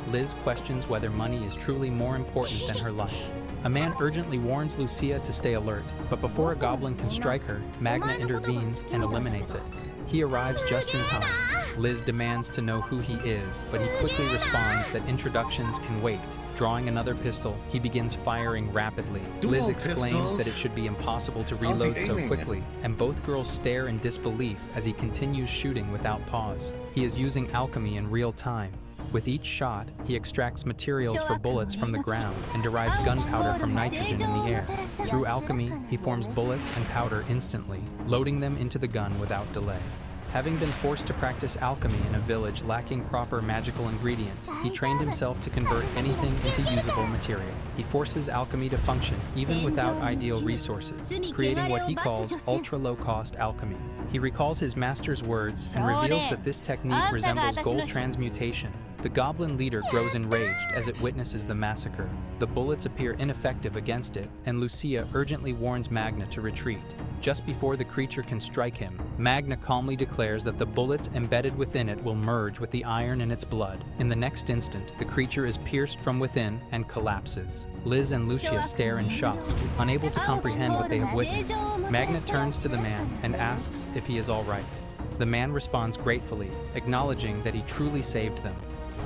Liz questions whether money is truly more important than her life. A man urgently warns Lucia to stay alert, but before a goblin can strike her, Magna intervenes and eliminates it. He arrives just in time. Liz demands to know who he is, but he quickly responds that introductions can wait. Drawing another pistol, he begins firing rapidly. Liz exclaims that it should be impossible to reload so quickly, and both girls stare in disbelief as he continues shooting without pause. He is using alchemy in real time. With each shot, he extracts materials for bullets from the ground and derives gunpowder from nitrogen in the air. Through alchemy, he forms bullets and powder instantly, loading them into the gun without delay. Having been forced to practice alchemy in a village lacking proper magical ingredients, he trained himself to convert anything into usable material. He forces alchemy to function even without ideal resources, creating what he calls ultra-low-cost alchemy. He recalls his master's words and reveals that this technique resembles gold transmutation. The goblin leader grows enraged as it witnesses the massacre. The bullets appear ineffective against it, and Lucia urgently warns Magna to retreat. Just before the creature can strike him, Magna calmly declares that the bullets embedded within it will merge with the iron in its blood. In the next instant, the creature is pierced from within and collapses. Liz and Lucia stare in shock, unable to comprehend what they have witnessed. Magna turns to the man and asks if he is all right. The man responds gratefully, acknowledging that he truly saved them.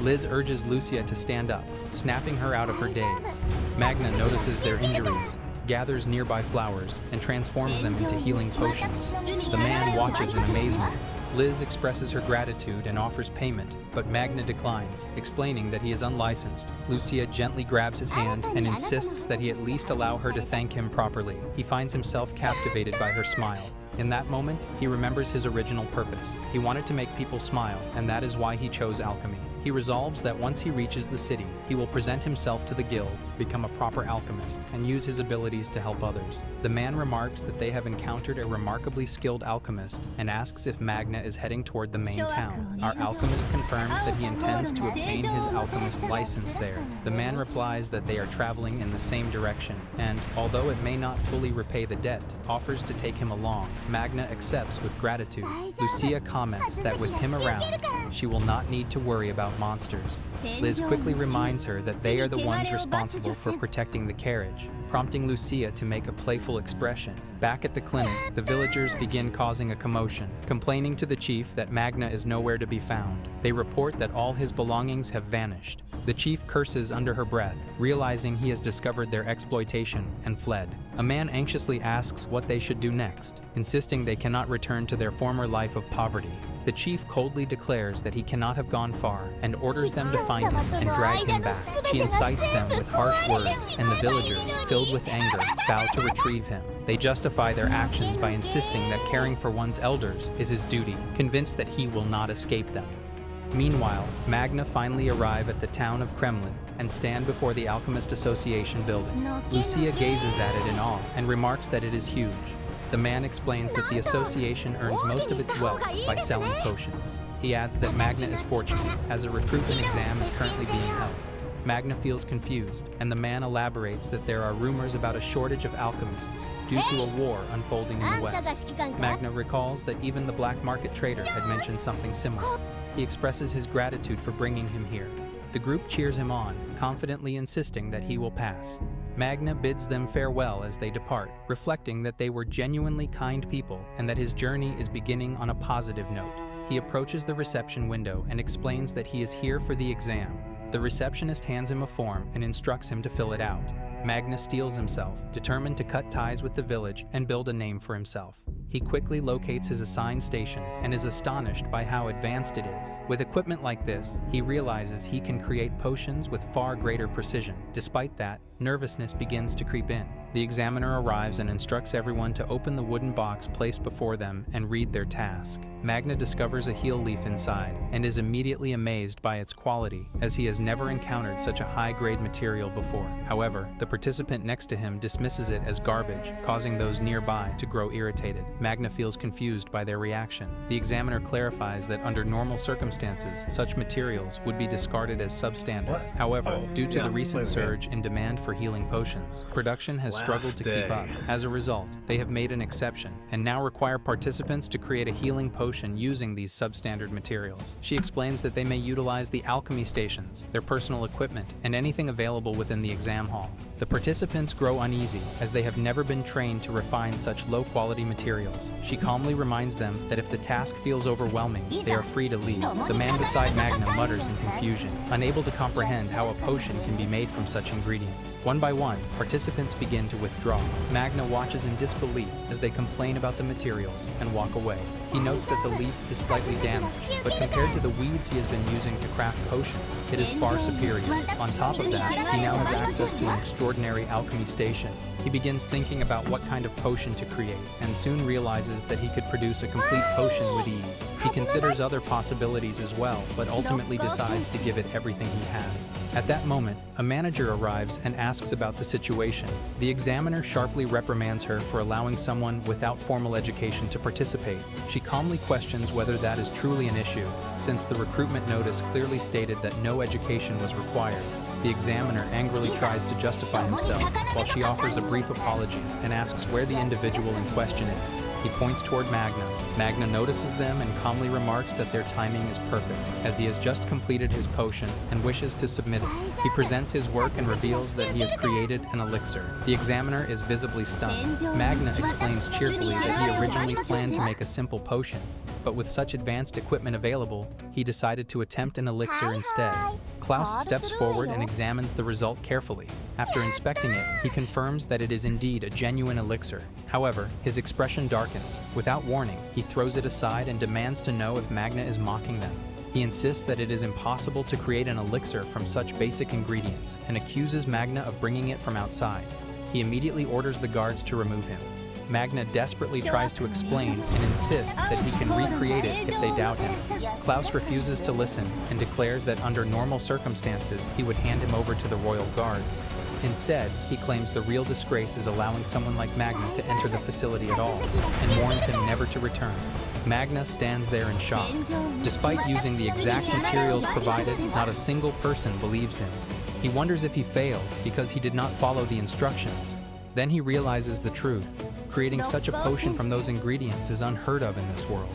Liz urges Lucia to stand up, snapping her out of her daze. Magna notices their injuries, gathers nearby flowers, and transforms them into healing potions. The man watches in amazement. Liz expresses her gratitude and offers payment, but Magna declines, explaining that he is unlicensed. Lucia gently grabs his hand and insists that he at least allow her to thank him properly. He finds himself captivated by her smile. In that moment, he remembers his original purpose. He wanted to make people smile, and that is why he chose alchemy. He resolves that once he reaches the city, he will present himself to the guild, become a proper alchemist, and use his abilities to help others. The man remarks that they have encountered a remarkably skilled alchemist and asks if Magna is heading toward the main town. Our alchemist confirms that he intends to obtain his alchemist license there. The man replies that they are traveling in the same direction, and, although it may not fully repay the debt, offers to take him along. Magna accepts with gratitude. Lucia comments that with him around, she will not need to worry about monsters. Liz quickly reminds her that they are the ones responsible for protecting the carriage, prompting Lucia to make a playful expression. Back at the clinic, the villagers begin causing a commotion, complaining to the chief that Magna is nowhere to be found. They report that all his belongings have vanished. The chief curses under her breath, realizing he has discovered their exploitation, and fled. A man anxiously asks what they should do next, insisting they cannot return to their former life of poverty. The chief coldly declares that he cannot have gone far and orders them to find him and drag him back. She incites them with harsh words, and the villagers, filled with anger, vow to retrieve him. They justify their actions by insisting that caring for one's elders is his duty, convinced that he will not escape them. Meanwhile, Magna finally arrive at the town of Kremlin and stand before the Alchemist Association building. Lucia gazes at it in awe and remarks that it is huge. The man explains that the association earns most of its wealth by selling potions. He adds that Magna is fortunate, as a recruitment exam is currently being held. Magna feels confused, and the man elaborates that there are rumors about a shortage of alchemists due to a war unfolding in the West. Magna recalls that even the black market trader had mentioned something similar. He expresses his gratitude for bringing him here. The group cheers him on, confidently insisting that he will pass. Magna bids them farewell as they depart, reflecting that they were genuinely kind people and that his journey is beginning on a positive note. He approaches the reception window and explains that he is here for the exam. The receptionist hands him a form and instructs him to fill it out. Magna steels himself, determined to cut ties with the village and build a name for himself. He quickly locates his assigned station and is astonished by how advanced it is. With equipment like this, he realizes he can create potions with far greater precision. Despite that, nervousness begins to creep in. The examiner arrives and instructs everyone to open the wooden box placed before them and read their task. Magna discovers a heal leaf inside and is immediately amazed by its quality, as he has never encountered such a high-grade material before. However, the participant next to him dismisses it as garbage, causing those nearby to grow irritated. Magna feels confused by their reaction. The examiner clarifies that under normal circumstances, such materials would be discarded as substandard. However, due to the recent surge in demand for healing potions, production has struggled to keep up. As a result, they have made an exception and now require participants to create a healing potion using these substandard materials. She explains that they may utilize the alchemy stations, their personal equipment, and anything available within the exam hall. The participants grow uneasy as they have never been trained to refine such low-quality materials. She calmly reminds them that if the task feels overwhelming, they are free to leave. The man beside Magna mutters in confusion, unable to comprehend how a potion can be made from such ingredients. One by one, participants begin to withdraw. Magna watches in disbelief as they complain about the materials and walk away. He notes that the leaf is slightly damaged, but compared to the weeds he has been using to craft potions, it is far superior. On top of that, he now has access to an extraordinary alchemy station. He begins thinking about what kind of potion to create, and soon realizes that he could produce a complete potion with ease. He considers other possibilities as well, but ultimately decides to give it everything he has. At that moment, a manager arrives and asks about the situation. The examiner sharply reprimands her for allowing someone without formal education to participate. She calmly questions whether that is truly an issue, since the recruitment notice clearly stated that no education was required. The examiner angrily tries to justify himself, while she offers a brief apology and asks where the individual in question is. He points toward Magna. Magna notices them and calmly remarks that their timing is perfect, as he has just completed his potion and wishes to submit it. He presents his work and reveals that he has created an elixir. The examiner is visibly stunned. Magna explains cheerfully that he originally planned to make a simple potion, but with such advanced equipment available, he decided to attempt an elixir instead. Klaus steps forward and examines the result carefully. After inspecting it, he confirms that it is indeed a genuine elixir. However, his expression darkens. Without warning, he throws it aside and demands to know if Magna is mocking them. He insists that it is impossible to create an elixir from such basic ingredients and accuses Magna of bringing it from outside. He immediately orders the guards to remove him. Magna desperately tries to explain and insists that he can recreate it if they doubt him. Klaus refuses to listen and declares that under normal circumstances, he would hand him over to the royal guards. Instead, he claims the real disgrace is allowing someone like Magna to enter the facility at all, and warns him never to return. Magna stands there in shock. Despite using the exact materials provided, not a single person believes him. He wonders if he failed because he did not follow the instructions. Then he realizes the truth. Creating such a potion from those ingredients is unheard of in this world.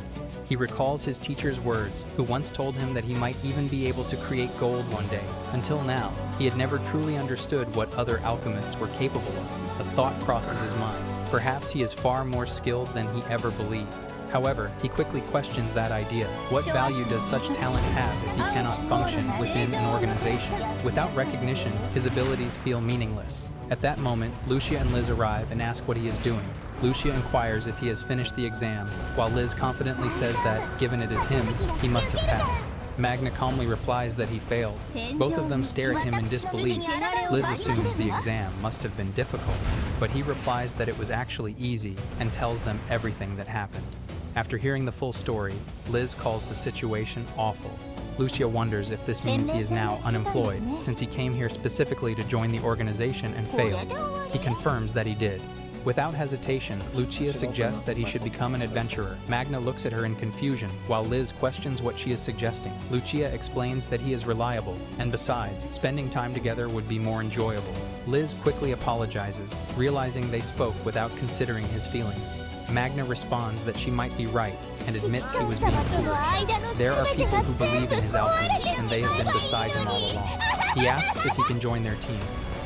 He recalls his teacher's words, who once told him that he might even be able to create gold one day. Until now, he had never truly understood what other alchemists were capable of. A thought crosses his mind. Perhaps he is far more skilled than he ever believed. However, he quickly questions that idea. What value does such talent have if he cannot function within an organization? Without recognition, his abilities feel meaningless. At that moment, Lucia and Liz arrive and ask what he is doing. Lucia inquires if he has finished the exam, while Liz confidently says that, given it is him, he must have passed. Magna calmly replies that he failed. Both of them stare at him in disbelief. Liz assumes the exam must have been difficult, but he replies that it was actually easy and tells them everything that happened. After hearing the full story, Liz calls the situation awful. Lucia wonders if this means he is now unemployed, since he came here specifically to join the organization and failed. He confirms that he did. Without hesitation, Lucia suggests that he should become an adventurer. Magna looks at her in confusion, while Liz questions what she is suggesting. Lucia explains that he is reliable, and besides, spending time together would be more enjoyable. Liz quickly apologizes, realizing they spoke without considering his feelings. Magna responds that she might be right, and admits he was being foolish. There are people who believe in his alchemy, and they have been beside him all along. He asks if he can join their team.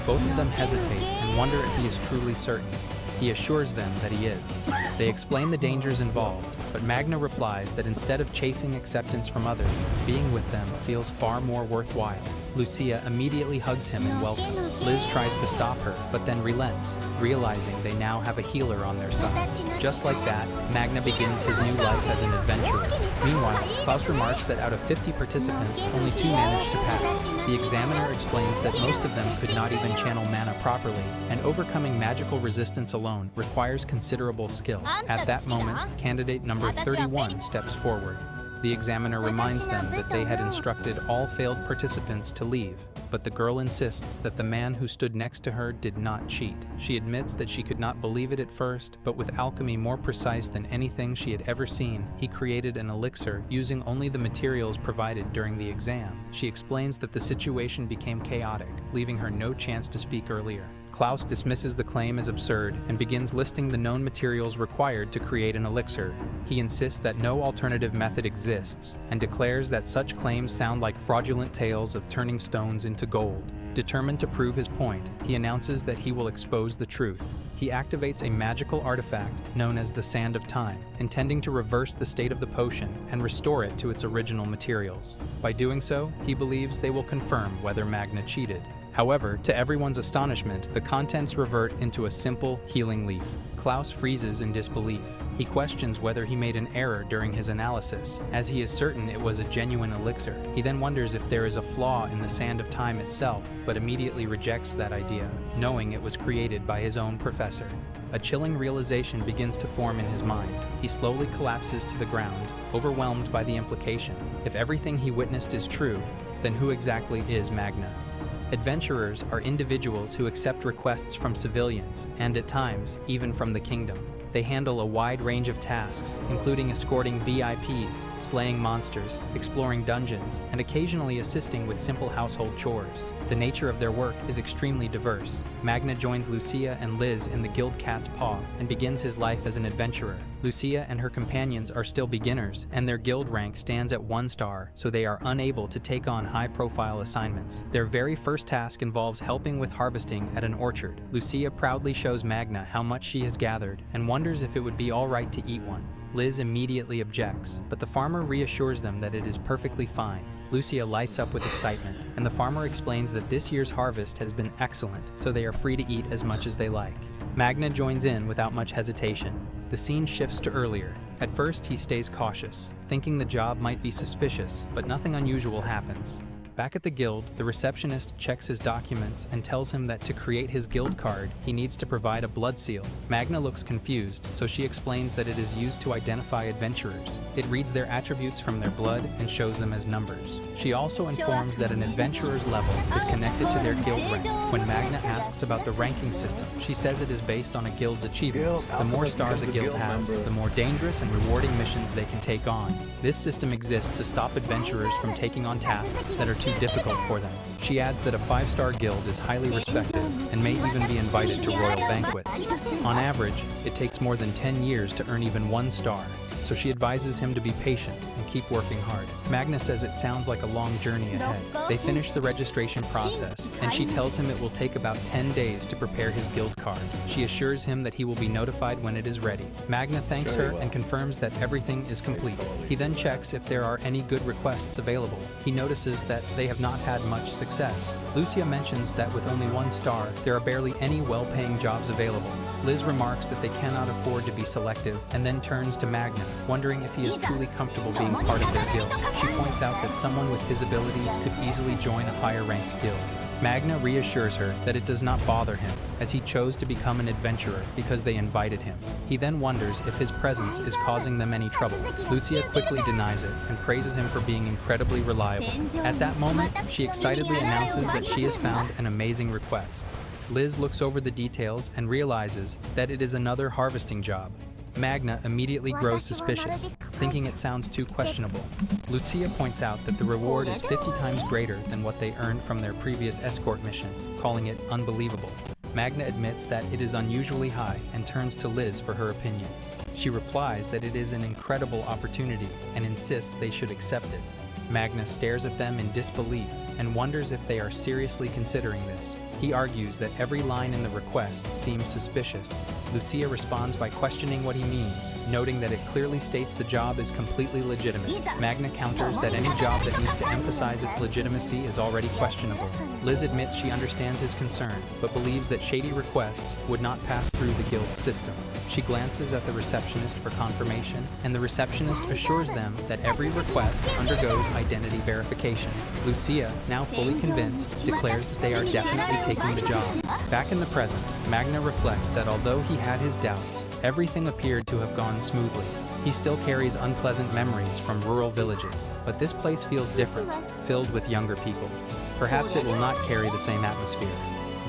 Both of them hesitate and wonder if he is truly certain. He assures them that he is. They explain the dangers involved, but Magna replies that instead of chasing acceptance from others, being with them feels far more worthwhile. Lucia immediately hugs him in welcome. Liz tries to stop her, but then relents, realizing they now have a healer on their side. Just like that, Magna begins his new life as an adventurer. Meanwhile, Klaus remarks that out of 50 participants, only 2 managed to pass. The examiner explains that most of them could not even channel mana properly, and overcoming magical resistance alone requires considerable skill. At that moment, candidate number 31 steps forward. The examiner reminds them that they had instructed all failed participants to leave, but the girl insists that the man who stood next to her did not cheat. She admits that she could not believe it at first, but with alchemy more precise than anything she had ever seen, he created an elixir using only the materials provided during the exam. She explains that the situation became chaotic, leaving her no chance to speak earlier. Klaus dismisses the claim as absurd and begins listing the known materials required to create an elixir. He insists that no alternative method exists and declares that such claims sound like fraudulent tales of turning stones into gold. Determined to prove his point, he announces that he will expose the truth. He activates a magical artifact known as the Sand of Time, intending to reverse the state of the potion and restore it to its original materials. By doing so, he believes they will confirm whether Magna cheated. However, to everyone's astonishment, the contents revert into a simple, healing leaf. Klaus freezes in disbelief. He questions whether he made an error during his analysis, as he is certain it was a genuine elixir. He then wonders if there is a flaw in the Sand of Time itself, but immediately rejects that idea, knowing it was created by his own professor. A chilling realization begins to form in his mind. He slowly collapses to the ground, overwhelmed by the implication. If everything he witnessed is true, then who exactly is Magna? Adventurers are individuals who accept requests from civilians, and at times, even from the kingdom. They handle a wide range of tasks, including escorting VIPs, slaying monsters, exploring dungeons, and occasionally assisting with simple household chores. The nature of their work is extremely diverse. Magna joins Lucia and Liz in the Guild Cat's Paw and begins his life as an adventurer. Lucia and her companions are still beginners, and their guild rank stands at 1 star, so they are unable to take on high-profile assignments. Their very first task involves helping with harvesting at an orchard. Lucia proudly shows Magna how much she has gathered and wonders if it would be all right to eat one. Liz immediately objects, but the farmer reassures them that it is perfectly fine. Lucia lights up with excitement, and the farmer explains that this year's harvest has been excellent, so they are free to eat as much as they like. Magna joins in without much hesitation. The scene shifts to earlier. At first, he stays cautious, thinking the job might be suspicious, but nothing unusual happens. Back at the guild, the receptionist checks his documents and tells him that to create his guild card, he needs to provide a blood seal. Magna looks confused, so she explains that it is used to identify adventurers. It reads their attributes from their blood and shows them as numbers. She also informs that an adventurer's level is connected to their guild rank. When Magna asks about the ranking system, she says it is based on a guild's achievements. The more stars a guild has, the more dangerous and rewarding missions they can take on. This system exists to stop adventurers from taking on tasks that are too difficult for them. She adds that a 5-star guild is highly respected and may even be invited to royal banquets. On average, it takes more than 10 years to earn even 1 star, so she advises him to be patient and keep working hard. Magna says it sounds like a long journey ahead. They finish the registration process, and she tells him it will take about 10 days to prepare his guild card. She assures him that he will be notified when it is ready. Magna thanks her and confirms that everything is complete. He then checks if there are any good requests available. He notices that they have not had much success. Lucia mentions that with only 1 star, there are barely any well-paying jobs available. Liz remarks that they cannot afford to be selective, and then turns to Magna, wondering if he is truly comfortable being part of their guild. She points out that someone with his abilities could easily join a higher-ranked guild. Magna reassures her that it does not bother him, as he chose to become an adventurer because they invited him. He then wonders if his presence is causing them any trouble. Lucia quickly denies it and praises him for being incredibly reliable. At that moment, she excitedly announces that she has found an amazing request. Liz looks over the details and realizes that it is another harvesting job. Magna immediately grows suspicious, thinking it sounds too questionable. Lucia points out that the reward is 50 times greater than what they earned from their previous escort mission, calling it unbelievable. Magna admits that it is unusually high and turns to Liz for her opinion. She replies that it is an incredible opportunity and insists they should accept it. Magna stares at them in disbelief and wonders if they are seriously considering this. He argues that every line in the request seems suspicious. Lucia responds by questioning what he means, noting that it clearly states the job is completely legitimate. Magna counters that any job that needs to emphasize its legitimacy is already questionable. Liz admits she understands his concern, but believes that shady requests would not pass through the guild's system. She glances at the receptionist for confirmation, and the receptionist assures them that every request undergoes identity verification. Lucia, now fully convinced, declares that they are definitely taking the job. Back in the present, Magna reflects that although he had his doubts, everything appeared to have gone smoothly. He still carries unpleasant memories from rural villages, but this place feels different, filled with younger people. Perhaps it will not carry the same atmosphere.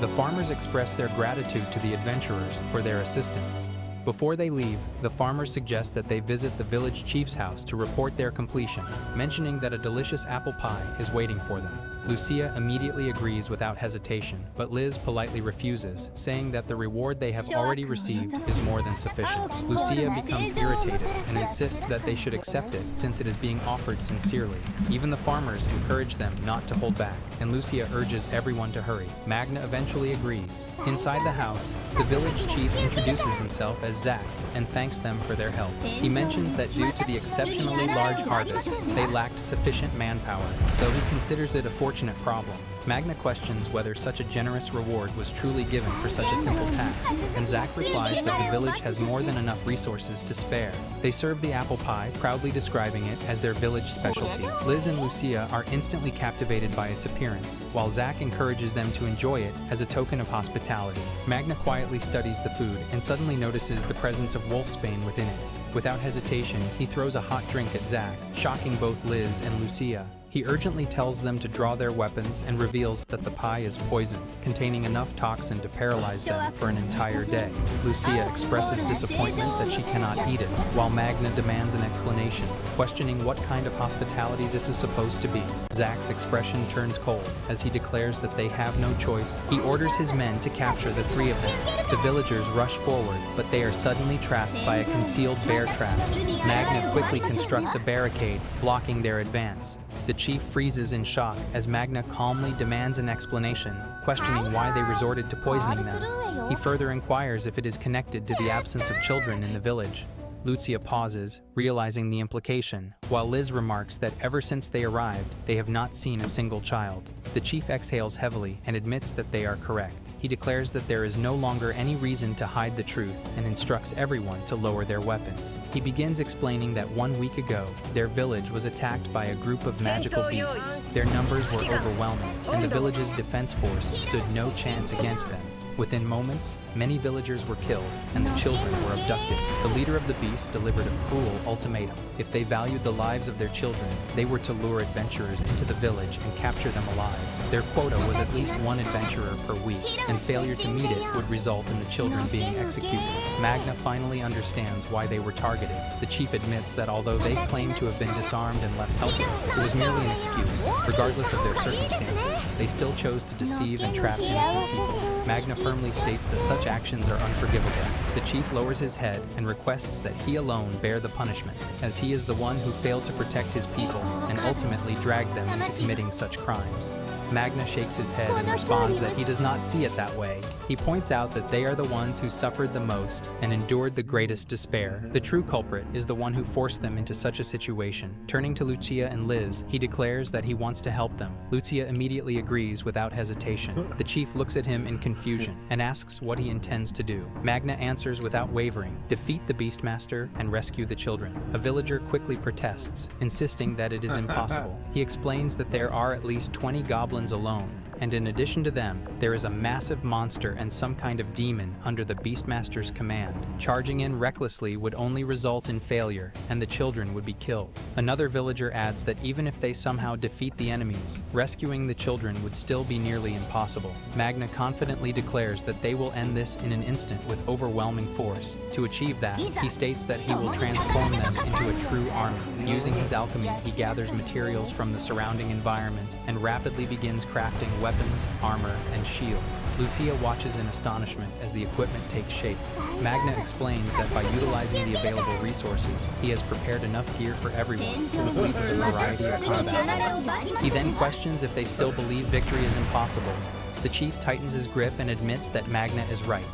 The farmers express their gratitude to the adventurers for their assistance. Before they leave, the farmers suggest that they visit the village chief's house to report their completion, mentioning that a delicious apple pie is waiting for them. Lucia immediately agrees without hesitation, but Liz politely refuses, saying that the reward they have already received is more than sufficient. Lucia becomes irritated and insists that they should accept it since it is being offered sincerely. Even the farmers encourage them not to hold back, and Lucia urges everyone to hurry. Magna eventually agrees. Inside the house, the village chief introduces himself as Zach and thanks them for their help. He mentions that due to the exceptionally large harvest, they lacked sufficient manpower, though he considers it a fortunate problem. Magna questions whether such a generous reward was truly given for such a simple task, and Zach replies that the village has more than enough resources to spare. They serve the apple pie, proudly describing it as their village specialty. Liz and Lucia are instantly captivated by its appearance, while Zach encourages them to enjoy it as a token of hospitality. Magna quietly studies the food and suddenly notices the presence of wolfsbane within it. Without hesitation, he throws a hot drink at Zach, shocking both Liz and Lucia. He urgently tells them to draw their weapons and reveals that the pie is poisoned, containing enough toxin to paralyze them for an entire day. Lucia expresses disappointment that she cannot eat it, while Magna demands an explanation, questioning what kind of hospitality this is supposed to be. Zach's expression turns cold as he declares that they have no choice. He orders his men to capture the three of them. The villagers rush forward, but they are suddenly trapped by a concealed bear trap. Magna quickly constructs a barricade, blocking their advance. The chief freezes in shock as Magna calmly demands an explanation, questioning why they resorted to poisoning them. He further inquires if it is connected to the absence of children in the village. Lucia pauses, realizing the implication, while Liz remarks that ever since they arrived, they have not seen a single child. The chief exhales heavily and admits that they are correct. He declares that there is no longer any reason to hide the truth and instructs everyone to lower their weapons. He begins explaining that 1 week ago, their village was attacked by a group of magical beasts. Their numbers were overwhelming, and the village's defense force stood no chance against them. Within moments, many villagers were killed, and the children were abducted. The leader of the beast delivered a cruel ultimatum. If they valued the lives of their children, they were to lure adventurers into the village and capture them alive. Their quota was at least one adventurer per week, and failure to meet it would result in the children being executed. Magna finally understands why they were targeted. The chief admits that although they claimed to have been disarmed and left helpless, it was merely an excuse. Regardless of their circumstances, they still chose to deceive and trap innocent people. Magna firmly states that such actions are unforgivable. The chief lowers his head and requests that he alone bear the punishment, as he is the one who failed to protect his people and ultimately dragged them into committing such crimes. Magna shakes his head and responds that he does not see it that way. He points out that they are the ones who suffered the most and endured the greatest despair. The true culprit is the one who forced them into such a situation. Turning to Lucia and Liz, he declares that he wants to help them. Lucia immediately agrees without hesitation. The chief looks at him in confusion and asks what he intends to do. Magna answers without wavering, defeat the Beastmaster and rescue the children. A villager quickly protests, insisting that it is impossible. He explains that there are at least 20 goblins alone, and in addition to them, there is a massive monster and some kind of demon under the Beastmaster's command. Charging in recklessly would only result in failure, and the children would be killed. Another villager adds that even if they somehow defeat the enemies, rescuing the children would still be nearly impossible. Magna confidently declares that they will end this in an instant with overwhelming force. To achieve that, he states that he will transform them into a true army. Using his alchemy, he gathers materials from the surrounding environment and rapidly begins crafting weapons, armor, and shields. Lucia watches in astonishment as the equipment takes shape. Magna explains that by utilizing the available resources, he has prepared enough gear for everyone, complete with a variety of combat elements. He then questions if they still believe victory is impossible. The chief tightens his grip and admits that Magna is right.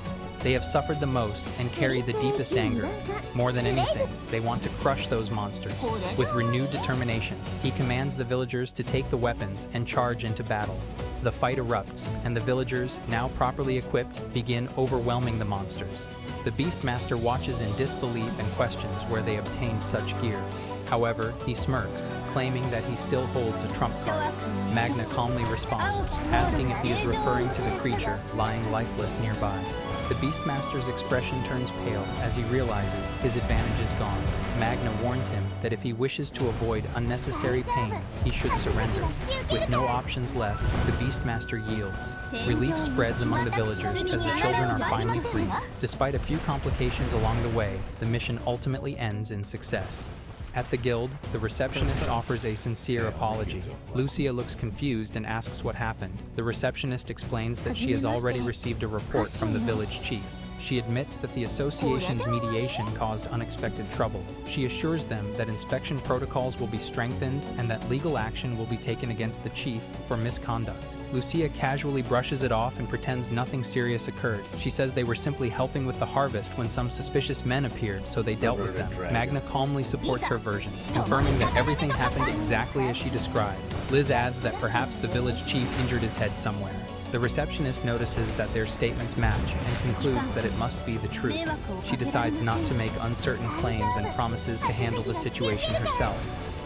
They have suffered the most and carry the deepest anger. More than anything, they want to crush those monsters. With renewed determination, he commands the villagers to take the weapons and charge into battle. The fight erupts, and the villagers, now properly equipped, begin overwhelming the monsters. The Beastmaster watches in disbelief and questions where they obtained such gear. However, he smirks, claiming that he still holds a trump card. Magna calmly responds, asking if he is referring to the creature lying lifeless nearby. The Beastmaster's expression turns pale as he realizes his advantage is gone. Magna warns him that if he wishes to avoid unnecessary pain, he should surrender. With no options left, the Beastmaster yields. Relief spreads among the villagers as the children are finally free. Despite a few complications along the way, the mission ultimately ends in success. At the guild, the receptionist offers a sincere apology. Lucia looks confused and asks what happened. The receptionist explains that she has already received a report from the village chief. She admits that the association's mediation caused unexpected trouble. She assures them that inspection protocols will be strengthened and that legal action will be taken against the chief for misconduct. Lucia casually brushes it off and pretends nothing serious occurred. She says they were simply helping with the harvest when some suspicious men appeared, so they dealt with them. Magna calmly supports her version, confirming that everything happened exactly as she described. Liz adds that perhaps the village chief injured his head somewhere. The receptionist notices that their statements match and concludes that it must be the truth. She decides not to make uncertain claims and promises to handle the situation herself.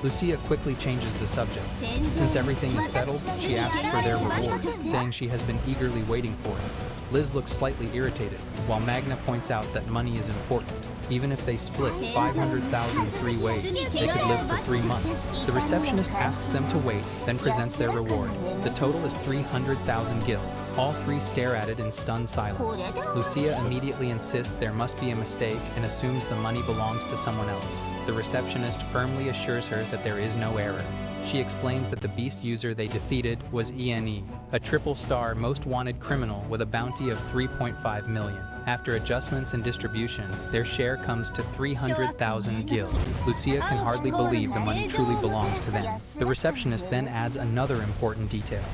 Lucia quickly changes the subject. Since everything is settled, she asks for their reward, saying she has been eagerly waiting for it. Liz looks slightly irritated, while Magna points out that money is important. Even if they split 500,000 three ways, they could live for 3 months. The receptionist asks them to wait, then presents their reward. The total is 300,000 gil. All three stare at it in stunned silence. Lucia immediately insists there must be a mistake and assumes the money belongs to someone else. The receptionist firmly assures her that there is no error. She explains that the beast user they defeated was ENE, a triple-star most wanted criminal with a bounty of 3.5 million. After adjustments and distribution, their share comes to 300,000 gil. Lucia can hardly believe the money truly belongs to them. The receptionist then adds another important detail.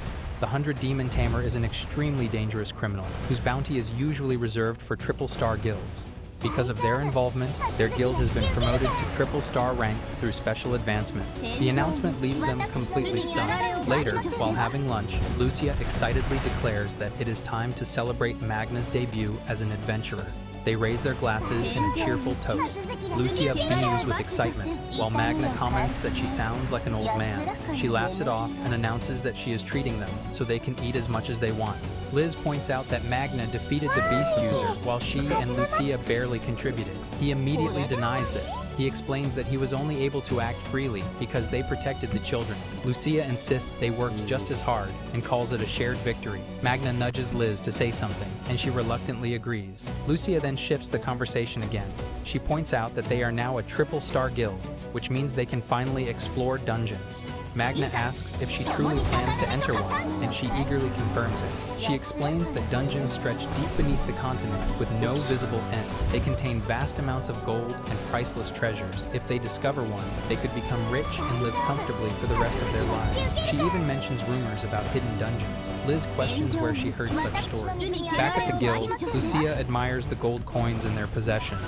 The 100 Demon Tamer is an extremely dangerous criminal, whose bounty is usually reserved for triple-star guilds. Because of their involvement, their guild has been promoted to triple-star rank through special advancement. The announcement leaves them completely stunned. Later, while having lunch, Lucia excitedly declares that it is time to celebrate Magna's debut as an adventurer. They raise their glasses in a cheerful toast. Lucia beams with excitement, while Magna comments that she sounds like an old man. She laughs it off and announces that she is treating them so they can eat as much as they want. Liz points out that Magna defeated the beast user while she and Lucia barely contributed. He immediately denies this. He explains that he was only able to act freely because they protected the children. Lucia insists they worked just as hard and calls it a shared victory. Magna nudges Liz to say something, and she reluctantly agrees. Lucia then shifts the conversation again. She points out that they are now a triple-star guild, which means they can finally explore dungeons. Magna asks if she truly plans to enter one, and she eagerly confirms it. She explains that dungeons stretch deep beneath the continent with no visible end. They contain vast amounts of gold and priceless treasures. If they discover one, they could become rich and live comfortably for the rest of their lives. She even mentions rumors about hidden dungeons. Liz questions where she heard such stories. Back at the guild, Lucia admires the gold coins in their possession.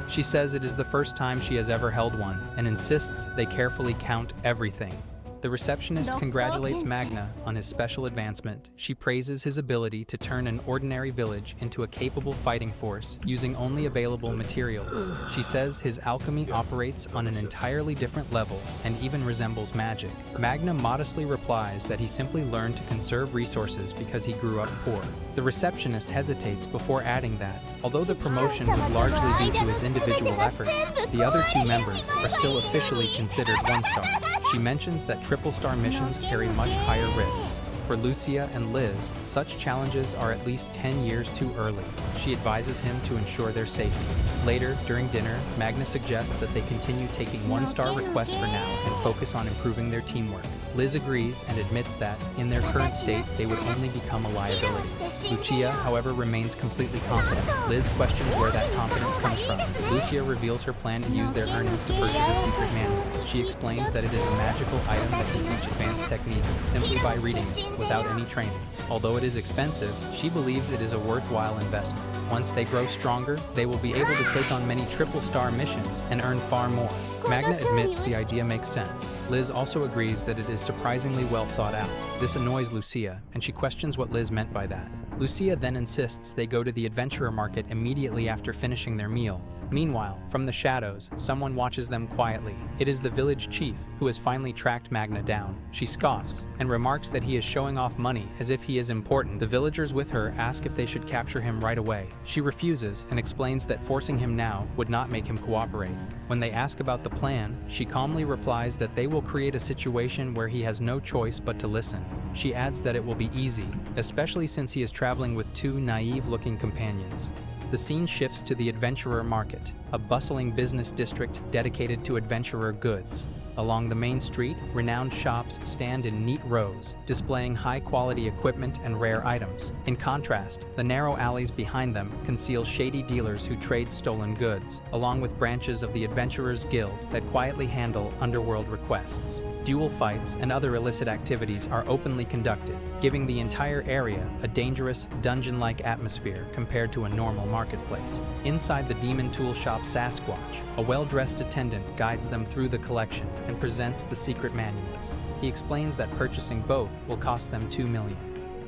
She says it is the first time she has ever held one, and insists they carefully count everything. The receptionist congratulates Magna on his special advancement. She praises his ability to turn an ordinary village into a capable fighting force using only available materials. She says his alchemy operates on an entirely different level and even resembles magic. Magna modestly replies that he simply learned to conserve resources because he grew up poor. The receptionist hesitates before adding that, although the promotion was largely due to his individual efforts, the other two members are still officially considered one-star. She mentions that triple-star missions carry much higher risks. For Lucia and Liz, such challenges are at least 10 years too early. She advises him to ensure their safety. Later, during dinner, Magna suggests that they continue taking one-star requests for now and focus on improving their teamwork. Liz agrees and admits that, in their current state, they would only become a liability. Lucia, however, remains completely confident. Liz questions where that confidence comes from. Lucia reveals her plan to use their earnings to purchase a secret manual. She explains that it is a magical item that can teach advanced techniques simply by reading it, without any training. Although it is expensive, she believes it is a worthwhile investment. Once they grow stronger, they will be able to take on many triple-star missions and earn far more. Magna admits the idea makes sense. Liz also agrees that it is surprisingly well thought out. This annoys Lucia, and she questions what Liz meant by that. Lucia then insists they go to the adventurer market immediately after finishing their meal. Meanwhile, from the shadows, someone watches them quietly. It is the village chief, who has finally tracked Magna down. She scoffs and remarks that he is showing off money as if he is important. The villagers with her ask if they should capture him right away. She refuses and explains that forcing him now would not make him cooperate. When they ask about the plan, she calmly replies that they will create a situation where he has no choice but to listen. She adds that it will be easy, especially since he is traveling with two naive-looking companions. The scene shifts to the Adventurer Market, a bustling business district dedicated to adventurer goods. Along the main street, renowned shops stand in neat rows, displaying high-quality equipment and rare items. In contrast, the narrow alleys behind them conceal shady dealers who trade stolen goods, along with branches of the Adventurers Guild that quietly handle underworld requests. Duel fights and other illicit activities are openly conducted, giving the entire area a dangerous, dungeon-like atmosphere compared to a normal marketplace. Inside the Demon Tool Shop Sasquatch, a well-dressed attendant guides them through the collection and presents the secret manuals. He explains that purchasing both will cost them $2 million.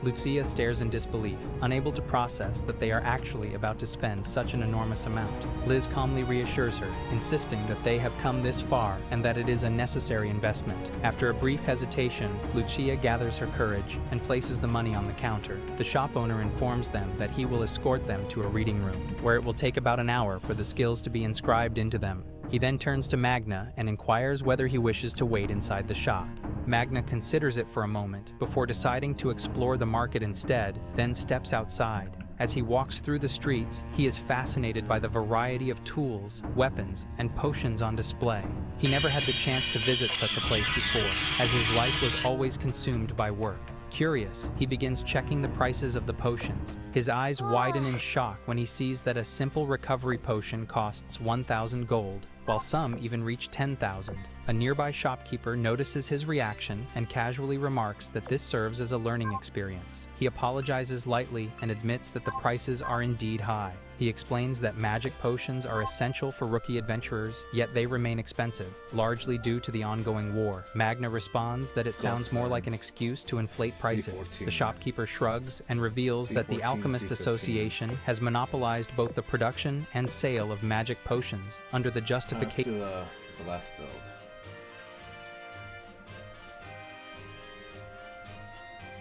Lucia stares in disbelief, unable to process that they are actually about to spend such an enormous amount. Liz calmly reassures her, insisting that they have come this far and that it is a necessary investment. After a brief hesitation, Lucia gathers her courage and places the money on the counter. The shop owner informs them that he will escort them to a reading room, where it will take about an hour for the skills to be inscribed into them. He then turns to Magna and inquires whether he wishes to wait inside the shop. Magna considers it for a moment before deciding to explore the market instead, then steps outside. As he walks through the streets, he is fascinated by the variety of tools, weapons, and potions on display. He never had the chance to visit such a place before, as his life was always consumed by work. Curious, he begins checking the prices of the potions. His eyes widen in shock when he sees that a simple recovery potion costs 1,000 gold, while some even reach 10,000. A nearby shopkeeper notices his reaction and casually remarks that this serves as a learning experience. He apologizes lightly and admits that the prices are indeed high. He explains that magic potions are essential for rookie adventurers, yet they remain expensive, largely due to the ongoing war. Magna responds that it sounds more like an excuse to inflate prices. The shopkeeper shrugs and reveals that the Alchemist Association has monopolized both the production and sale of magic potions under the justification. Let's do the last build.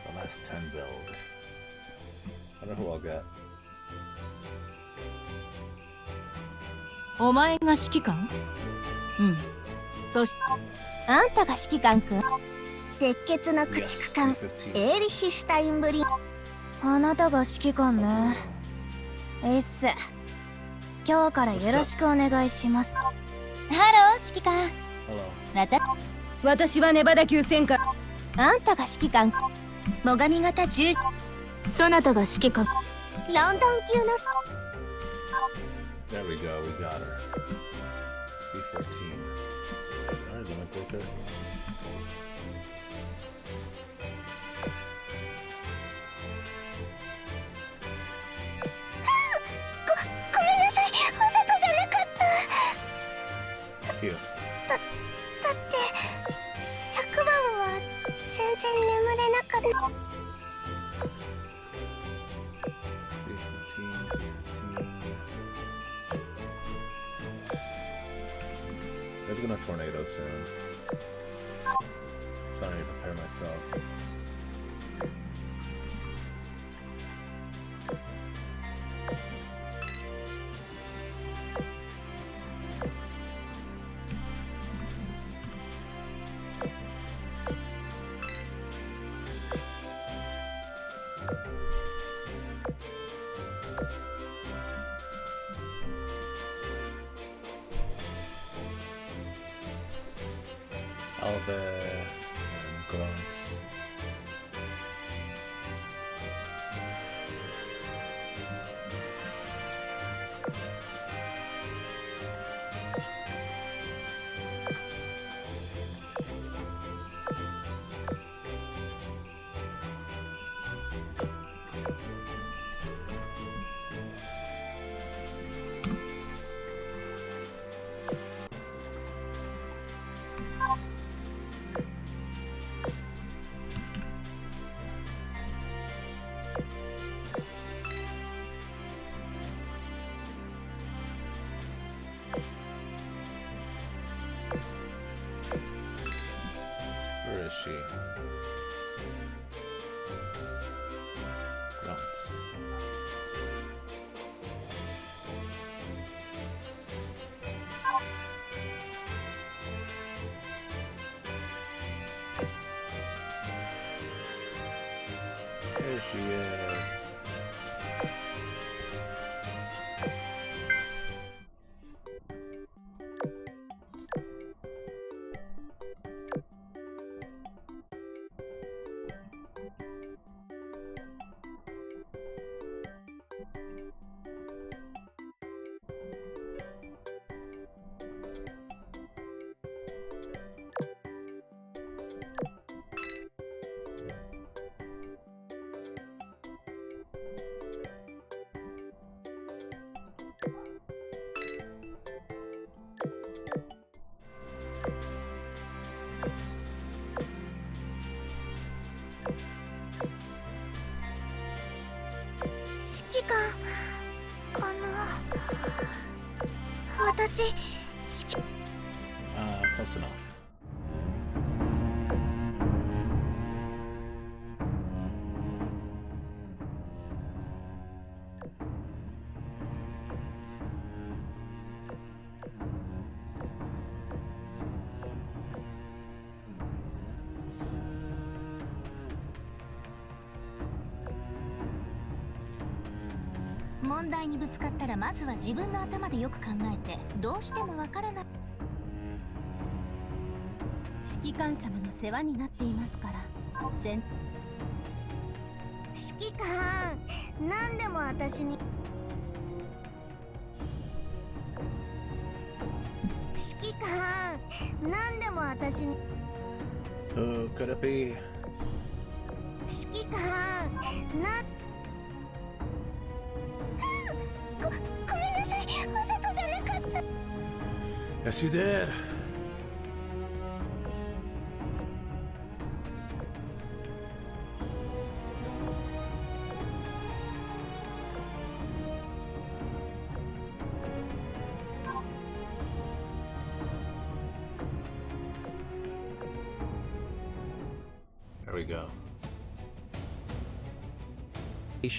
The last 10 build. I don't know who I'll get. お前が指揮官？うん。そしてあんたが指揮官くん。鉄血の駆逐艦エーリヒシュタインブリン。あなたが指揮官ね。いいっす。今日からよろしくお願いします。ハロー指揮官。私はネバダ級戦艦。あんたが指揮官。最上型10。そなたが指揮官。ロンドン級の。 There we go, we got her. C14. Alright, then I go there. ごめんなさい、わざとじゃなかった。Cute. だって昨晩は全然眠れなかった。 There's gonna tornado soon. So I need to prepare myself. Alve and grunts. Where is she? Grunts. There she is. 私 Close enough. "問題にぶつかったらまずは自分の頭でよく考えて、どうしてもわからない。指揮官様の世話になっていますから。指揮官、何でも私に。指揮官、何でも私に。 Who could it be? 指揮官、ごめんなさい、わざとじゃなかった。 Yes, you did. There we go.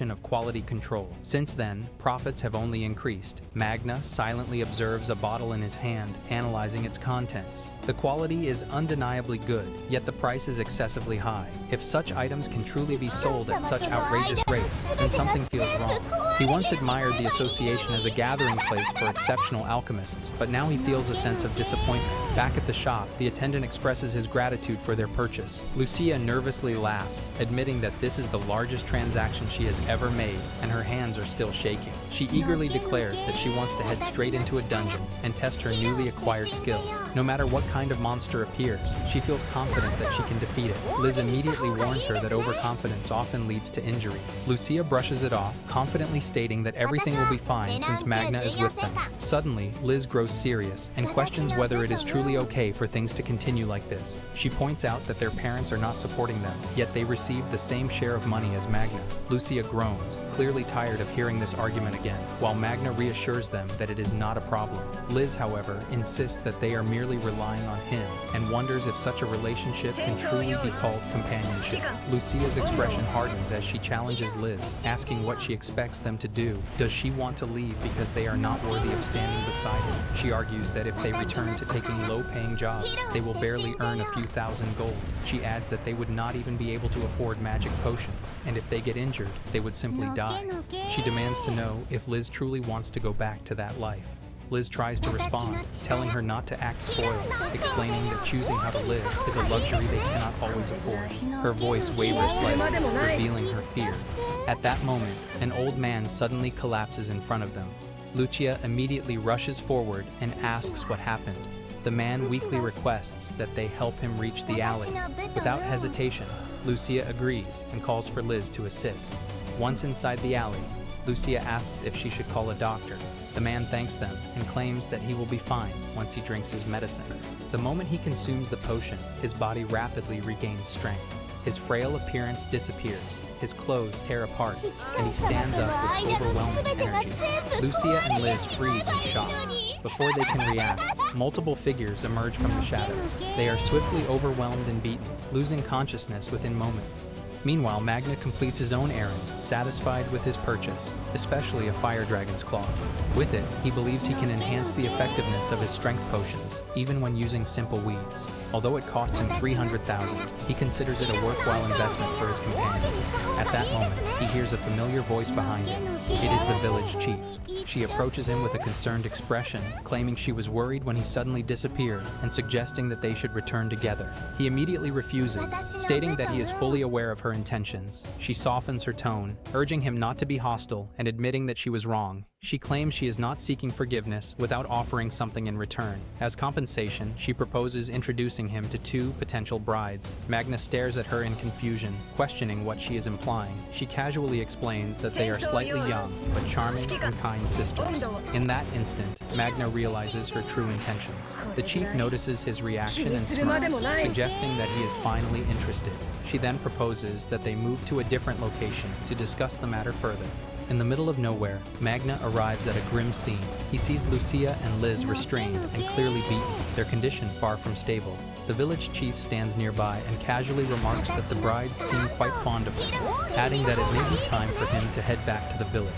Of quality control. Since then, profits have only increased. Magna silently observes a bottle in his hand, analyzing its contents. The quality is undeniably good, yet the price is excessively high. If such items can truly be sold at such outrageous rates, then something feels wrong. He once admired the association as a gathering place for exceptional alchemists, but now he feels a sense of disappointment. Back at the shop, the attendant expresses his gratitude for their purchase. Lucia nervously laughs, admitting that this is the largest transaction she has ever made, and her hands are still shaking. She eagerly declares that she wants to head straight into a dungeon and test her newly acquired skills. No matter what kind of monster appears, she feels confident that she can defeat it. Liz immediately warns her that overconfidence often leads to injury. Lucia brushes it off, confidently stating that everything will be fine since Magna is with them. Suddenly, Liz grows serious and questions whether it is truly okay for things to continue like this. She points out that their parents are not supporting them, yet they receive the same share of money as Magna. Lucia groans, clearly tired of hearing this argument again, while Magna reassures them that it is not a problem. Liz, however, insists that they are merely relying on him and wonders if such a relationship can truly be called companionship. Lucia's expression hardens as she challenges Liz, asking what she expects them to do. Does she want to leave because they are not worthy of standing beside her? She argues that if they return to taking low-paying jobs, they will barely earn a few thousand gold. She adds that they would not even be able to afford magic potions, and if they get injured, they would simply die. She demands to know if Liz truly wants to go back to that life. Liz tries to respond, telling her not to act spoiled, explaining that choosing how to live is a luxury they cannot always afford. Her voice wavers slightly, revealing her fear. At that moment, an old man suddenly collapses in front of them. Lucia immediately rushes forward and asks what happened. The man weakly requests that they help him reach the alley. Without hesitation, Lucia agrees and calls for Liz to assist. Once inside the alley, Lucia asks if she should call a doctor. The man thanks them and claims that he will be fine once he drinks his medicine. The moment he consumes the potion, his body rapidly regains strength. His frail appearance disappears, his clothes tear apart, and he stands up with overwhelming energy. Lucia and Liz freeze in shock. Before they can react, multiple figures emerge from the shadows. They are swiftly overwhelmed and beaten, losing consciousness within moments. Meanwhile, Magna completes his own errand, satisfied with his purchase, especially a fire dragon's claw. With it, he believes he can enhance the effectiveness of his strength potions, even when using simple weeds. Although it costs him 300,000, he considers it a worthwhile investment for his companions. At that moment, he hears a familiar voice behind him. It is the village chief. She approaches him with a concerned expression, claiming she was worried when he suddenly disappeared and suggesting that they should return together. He immediately refuses, stating that he is fully aware of her intentions. She softens her tone, urging him not to be hostile and admitting that she was wrong. She claims she is not seeking forgiveness without offering something in return. As compensation, she proposes introducing him to 2 potential brides. Magna stares at her in confusion, questioning what she is implying. She casually explains that they are slightly young, but charming and kind sisters. In that instant, Magna realizes her true intentions. The chief notices his reaction and smirks, suggesting that he is finally interested. She then proposes that they move to a different location to discuss the matter further. In the middle of nowhere, Magna arrives at a grim scene. He sees Lucia and Liz restrained and clearly beaten, their condition far from stable. The village chief stands nearby and casually remarks that the brides seem quite fond of her, adding that it may be time for him to head back to the village.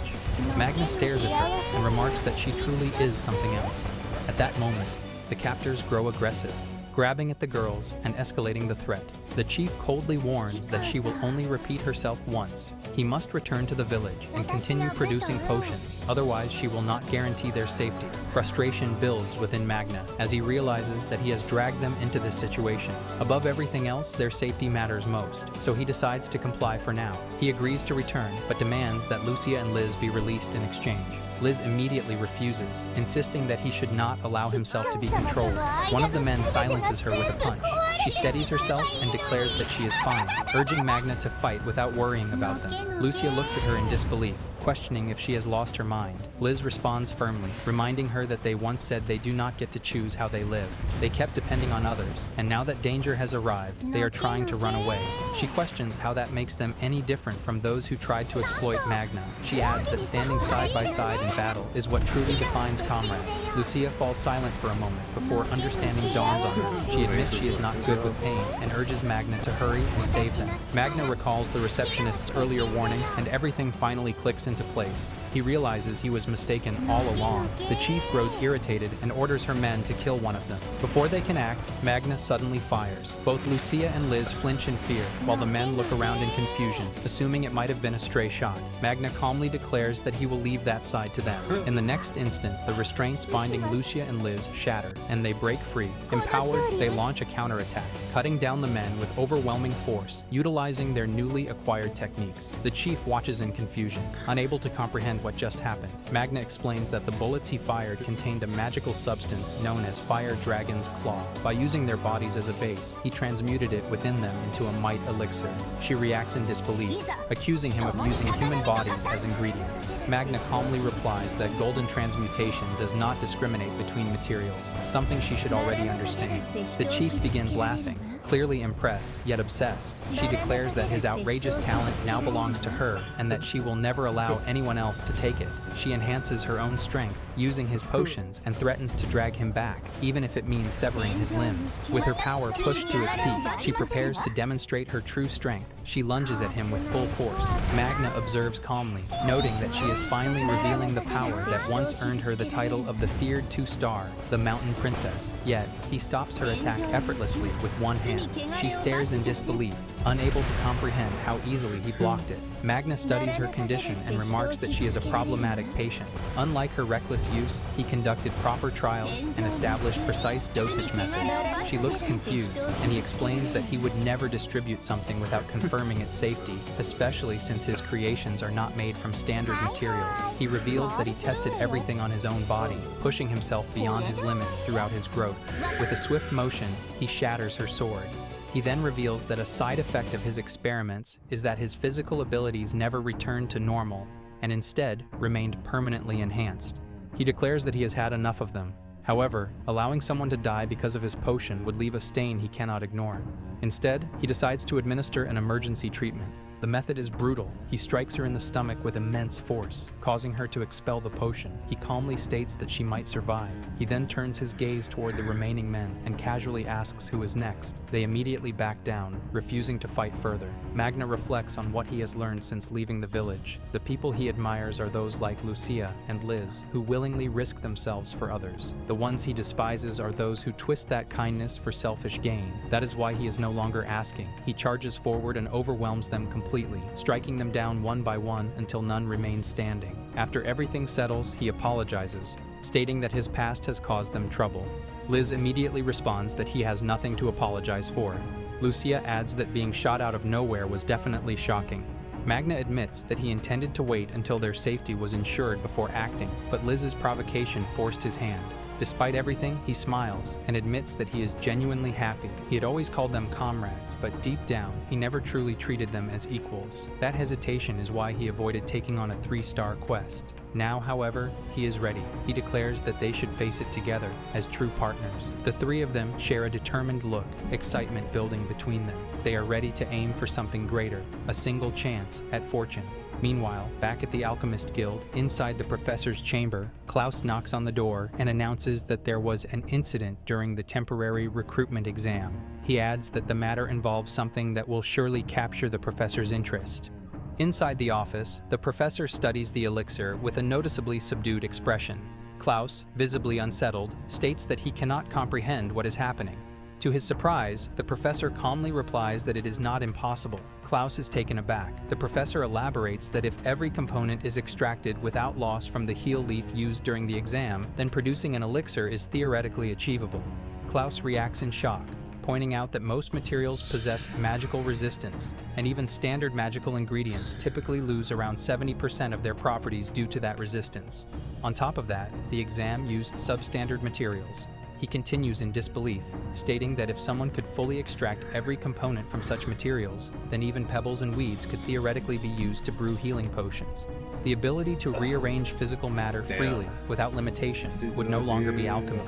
Magna stares at her and remarks that she truly is something else. At that moment, the captors grow aggressive, grabbing at the girls and escalating the threat. The chief coldly warns that she will only repeat herself once. He must return to the village and continue producing potions, otherwise she will not guarantee their safety. Frustration builds within Magna as he realizes that he has dragged them into this situation. Above everything else, their safety matters most, so he decides to comply for now. He agrees to return, but demands that Lucia and Liz be released in exchange. Liz immediately refuses, insisting that he should not allow himself to be controlled. One of the men silences her with a punch. She steadies herself and declares that she is fine, urging Magna to fight without worrying about them. Lucia looks at her in disbelief, questioning if she has lost her mind. Liz responds firmly, reminding her that they once said they do not get to choose how they live. They kept depending on others, and now that danger has arrived, they are trying to run away. She questions how that makes them any different from those who tried to exploit Magna. She adds that standing side by side in battle is what truly defines comrades. Lucia falls silent for a moment before understanding dawns on her. She admits she is not good with pain and urges Magna to hurry and save them. Magna recalls the receptionist's earlier warning, and everything finally clicks into place. He realizes he was mistaken all along. The chief grows irritated and orders her men to kill one of them. Before they can act, Magna suddenly fires. Both Lucia and Liz flinch in fear, while the men look around in confusion, assuming it might have been a stray shot. Magna calmly declares that he will leave that side to them. In the next instant, the restraints binding Lucia and Liz shatter, and they break free. Empowered, they launch a counterattack, cutting down the men with overwhelming force, utilizing their newly acquired techniques. The chief watches in confusion, unable to comprehend what just happened. Magna explains that the bullets he fired contained a magical substance known as Fire Dragon's Claw. By using their bodies as a base, he transmuted it within them into a might elixir. She reacts in disbelief, accusing him of using human bodies as ingredients. Magna calmly replies that golden transmutation does not discriminate between materials, something she should already understand. The chief begins laughing, clearly impressed, yet obsessed. She declares that his outrageous talent now belongs to her, and that she will never allow anyone else to take it. She enhances her own strength, using his potions, and threatens to drag him back, even if it means severing his limbs. With her power pushed to its peak, she prepares to demonstrate her true strength. She lunges at him with full force. Magna observes calmly, noting that she is finally revealing the power that once earned her the title of the feared 2-star, the Mountain Princess. Yet, he stops her attack effortlessly with one hand. She stares in disbelief, unable to comprehend how easily he blocked it. Magna studies her condition and remarks that she is a problematic patient. Unlike her reckless use, he conducted proper trials and established precise dosage methods. She looks confused, and he explains that he would never distribute something without confirming its safety, especially since his creations are not made from standard materials. He reveals that he tested everything on his own body, pushing himself beyond his limits throughout his growth. With a swift motion, he shatters her sword. He then reveals that a side effect of his experiments is that his physical abilities never returned to normal, and instead remained permanently enhanced. He declares that he has had enough of them. However, allowing someone to die because of his potion would leave a stain he cannot ignore. Instead, he decides to administer an emergency treatment. The method is brutal. He strikes her in the stomach with immense force, causing her to expel the potion. He calmly states that she might survive. He then turns his gaze toward the remaining men and casually asks who is next. They immediately back down, refusing to fight further. Magna reflects on what he has learned since leaving the village. The people he admires are those like Lucia and Liz, who willingly risk themselves for others. The ones he despises are those who twist that kindness for selfish gain. That is why he is no longer asking. He charges forward and overwhelms them completely, striking them down one by one until none remain standing. After everything settles, he apologizes, stating that his past has caused them trouble. Liz immediately responds that he has nothing to apologize for. Lucia adds that being shot out of nowhere was definitely shocking. Magna admits that he intended to wait until their safety was ensured before acting, but Liz's provocation forced his hand. Despite everything, he smiles and admits that he is genuinely happy. He had always called them comrades, but deep down, he never truly treated them as equals. That hesitation is why he avoided taking on a 3-star quest. Now, however, he is ready. He declares that they should face it together as true partners. The three of them share a determined look, excitement building between them. They are ready to aim for something greater, a single chance at fortune. Meanwhile, back at the Alchemist Guild, inside the professor's chamber, Klaus knocks on the door and announces that there was an incident during the temporary recruitment exam. He adds that the matter involves something that will surely capture the professor's interest. Inside the office, the professor studies the elixir with a noticeably subdued expression. Klaus, visibly unsettled, states that he cannot comprehend what is happening. To his surprise, the professor calmly replies that it is not impossible. Klaus is taken aback. The professor elaborates that if every component is extracted without loss from the heal leaf used during the exam, then producing an elixir is theoretically achievable. Klaus reacts in shock, pointing out that most materials possess magical resistance, and even standard magical ingredients typically lose around 70% of their properties due to that resistance. On top of that, the exam used substandard materials. He continues in disbelief, stating that if someone could fully extract every component from such materials, then even pebbles and weeds could theoretically be used to brew healing potions. The ability to rearrange physical matter freely, without limitation, would no longer be alchemy.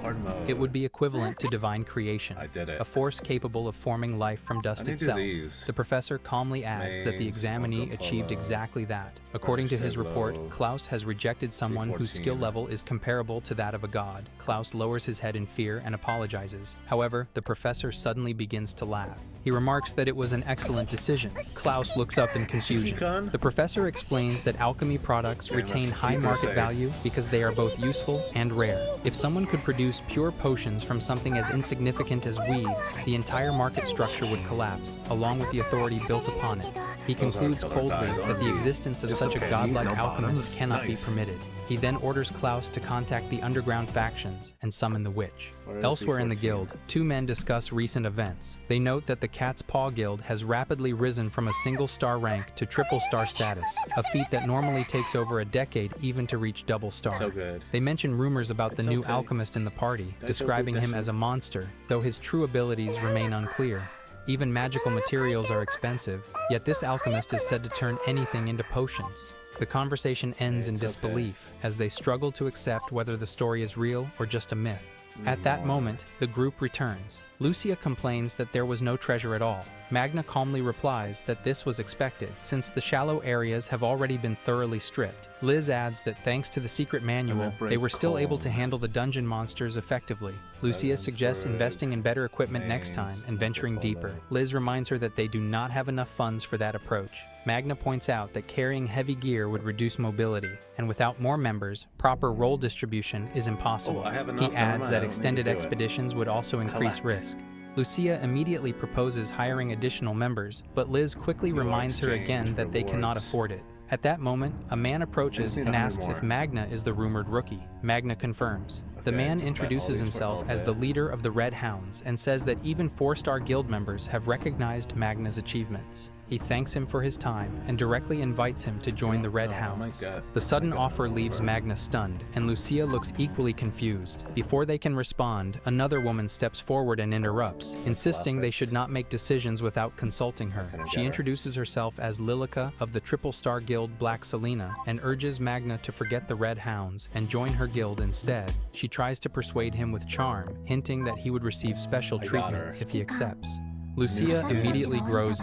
It would be equivalent to divine creation, a force capable of forming life from dust itself. The professor calmly adds that the examinee achieved exactly that. According to his report, Klaus has rejected someone whose skill level is comparable to that of a god. Klaus lowers his head in fear and apologizes. However, the professor suddenly begins to laugh. He remarks that it was an excellent decision. Klaus looks up in confusion. The professor explains that alchemy products retain high market value because they are both useful and rare. If someone could produce pure potions from something as insignificant as weeds, the entire market structure would collapse, along with the authority built upon it. He concludes coldly that the existence of such a godlike alchemist cannot be permitted. He then orders Klaus to contact the underground factions and summon the witch. Elsewhere in the guild, two men discuss recent events. They note that the Cat's Paw Guild has rapidly risen from a single star rank to triple star status, a feat that normally takes over a decade even to reach double star. They mention rumors about the new alchemist in the party, describing him as a monster, though his true abilities remain unclear. Even magical materials are expensive, yet this alchemist is said to turn anything into potions. The conversation ends in disbelief as they struggle to accept whether the story is real or just a myth. At that moment, the group returns. Lucia complains that there was no treasure at all. Magna calmly replies that this was expected, since the shallow areas have already been thoroughly stripped. Liz adds that thanks to the secret manual, they were still able to handle the dungeon monsters effectively. Lucia suggests investing in better equipment next time and venturing deeper. Liz reminds her that they do not have enough funds for that approach. Magna points out that carrying heavy gear would reduce mobility, and without more members, proper role distribution is impossible. He adds that extended expeditions would also increase risk. Lucia immediately proposes hiring additional members, but Liz quickly reminds her again that they cannot afford it. At that moment, a man approaches and asks if Magna is the rumored rookie. Magna confirms. The man introduces himself as the leader of the Red Hounds and says that even 4-star guild members have recognized Magna's achievements. He thanks him for his time and directly invites him to join the Red Hounds. The sudden offer leaves Magna stunned, and Lucia looks equally confused. Before they can respond, another woman steps forward and interrupts, insisting they should not make decisions without consulting her. She introduces herself as Lilica of the Triple Star Guild Black Selena and urges Magna to forget the Red Hounds and join her guild instead. She tries to persuade him with charm, hinting that he would receive special treatment if he accepts. Lucia immediately grows.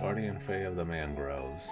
Guardian Fae of the Mangroves.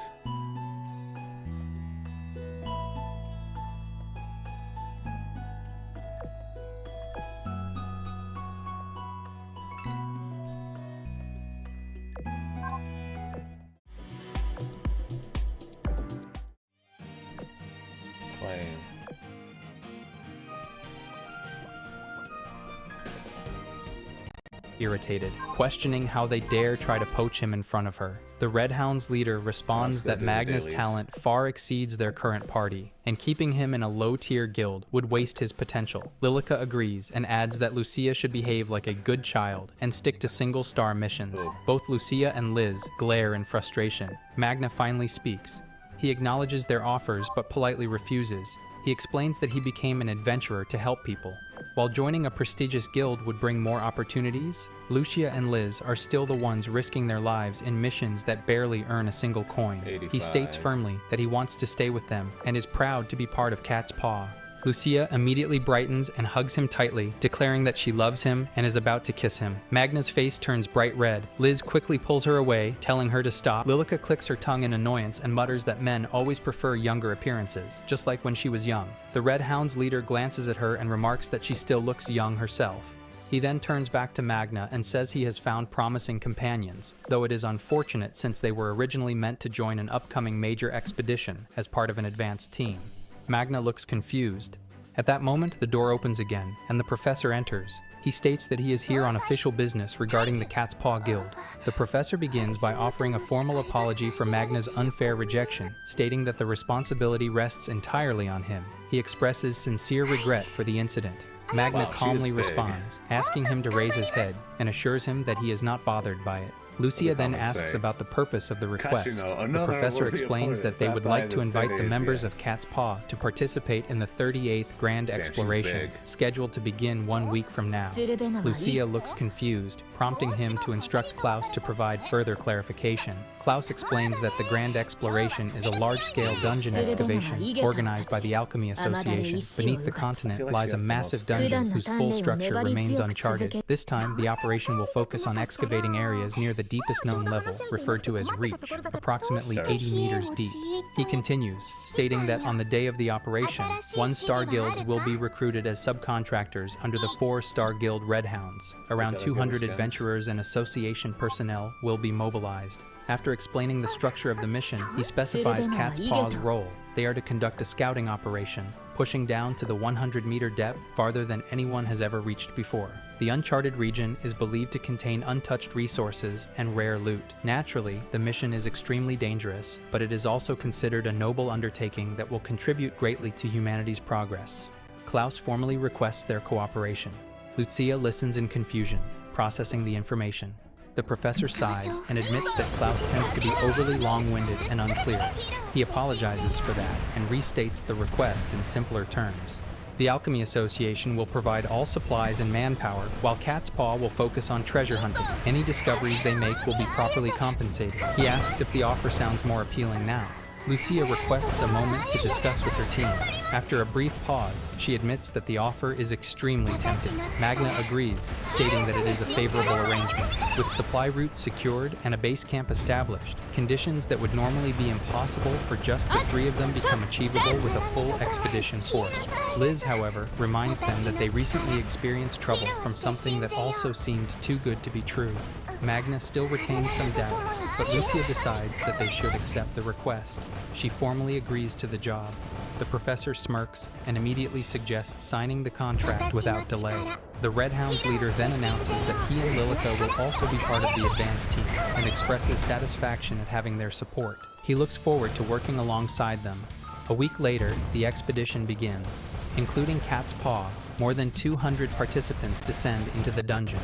Irritated, questioning how they dare try to poach him in front of her. The Red Hounds leader responds that Magna's talent far exceeds their current party, and keeping him in a low-tier guild would waste his potential. Lilica agrees and adds that Lucia should behave like a good child and stick to single-star missions. Both Lucia and Liz glare in frustration. Magna finally speaks. He acknowledges their offers but politely refuses. He explains that he became an adventurer to help people. While joining a prestigious guild would bring more opportunities, Lucia and Liz are still the ones risking their lives in missions that barely earn a single coin. 85. He states firmly that he wants to stay with them and is proud to be part of Cat's Paw. Lucia immediately brightens and hugs him tightly, declaring that she loves him and is about to kiss him. Magna's face turns bright red. Liz quickly pulls her away, telling her to stop. Lilica clicks her tongue in annoyance and mutters that men always prefer younger appearances, just like when she was young. The Red Hound's leader glances at her and remarks that she still looks young herself. He then turns back to Magna and says he has found promising companions, though it is unfortunate since they were originally meant to join an upcoming major expedition as part of an advanced team. Magna looks confused. At that moment, the door opens again, and the professor enters. He states that he is here on official business regarding the Cat's Paw Guild. The professor begins by offering a formal apology for Magna's unfair rejection, stating that the responsibility rests entirely on him. He expresses sincere regret for the incident. Magna calmly responds, asking him to raise his head, and assures him that he is not bothered by it. Lucia then asks about the purpose of the request. The professor explains that they would like to invite the members of Cat's Paw to participate in the 38th Grand Exploration, scheduled to begin 1 week from now. Lucia looks confused, prompting him to instruct Klaus to provide further clarification. Klaus explains that the Grand Exploration is a large-scale dungeon excavation organized by the Alchemy Association. Beneath the continent lies a massive dungeon whose full structure remains uncharted. This time, the operation will focus on excavating areas near the deepest known level, referred to as Reach, approximately 80 meters deep. He continues, stating that on the day of the operation, 1-star guilds will be recruited as subcontractors under the 4-star guild Red Hounds. Around 200 adventurers and association personnel will be mobilized. After explaining the structure of the mission, he specifies Cat's Paw's role. They are to conduct a scouting operation, pushing down to the 100-meter depth farther than anyone has ever reached before. The uncharted region is believed to contain untouched resources and rare loot. Naturally, the mission is extremely dangerous, but it is also considered a noble undertaking that will contribute greatly to humanity's progress. Klaus formally requests their cooperation. Lucia listens in confusion, processing the information. The professor sighs and admits that Klaus tends to be overly long-winded and unclear. He apologizes for that and restates the request in simpler terms. The Alchemy Association will provide all supplies and manpower, while Cat's Paw will focus on treasure hunting. Any discoveries they make will be properly compensated. He asks if the offer sounds more appealing now. Lucia requests a moment to discuss with her team. After a brief pause, she admits that the offer is extremely tempting. Magna agrees, stating that it is a favorable arrangement. With supply routes secured and a base camp established, conditions that would normally be impossible for just the 3 of them become achievable with a full expedition force. Liz, however, reminds them that they recently experienced trouble from something that also seemed too good to be true. Magna still retains some doubts, but Lucia decides that they should accept the request. She formally agrees to the job. The professor smirks and immediately suggests signing the contract without delay. The Red Hound's leader then announces that he and Lilica will also be part of the advance team and expresses satisfaction at having their support. He looks forward to working alongside them. A week later, the expedition begins. Including Cat's Paw, more than 200 participants descend into the dungeon.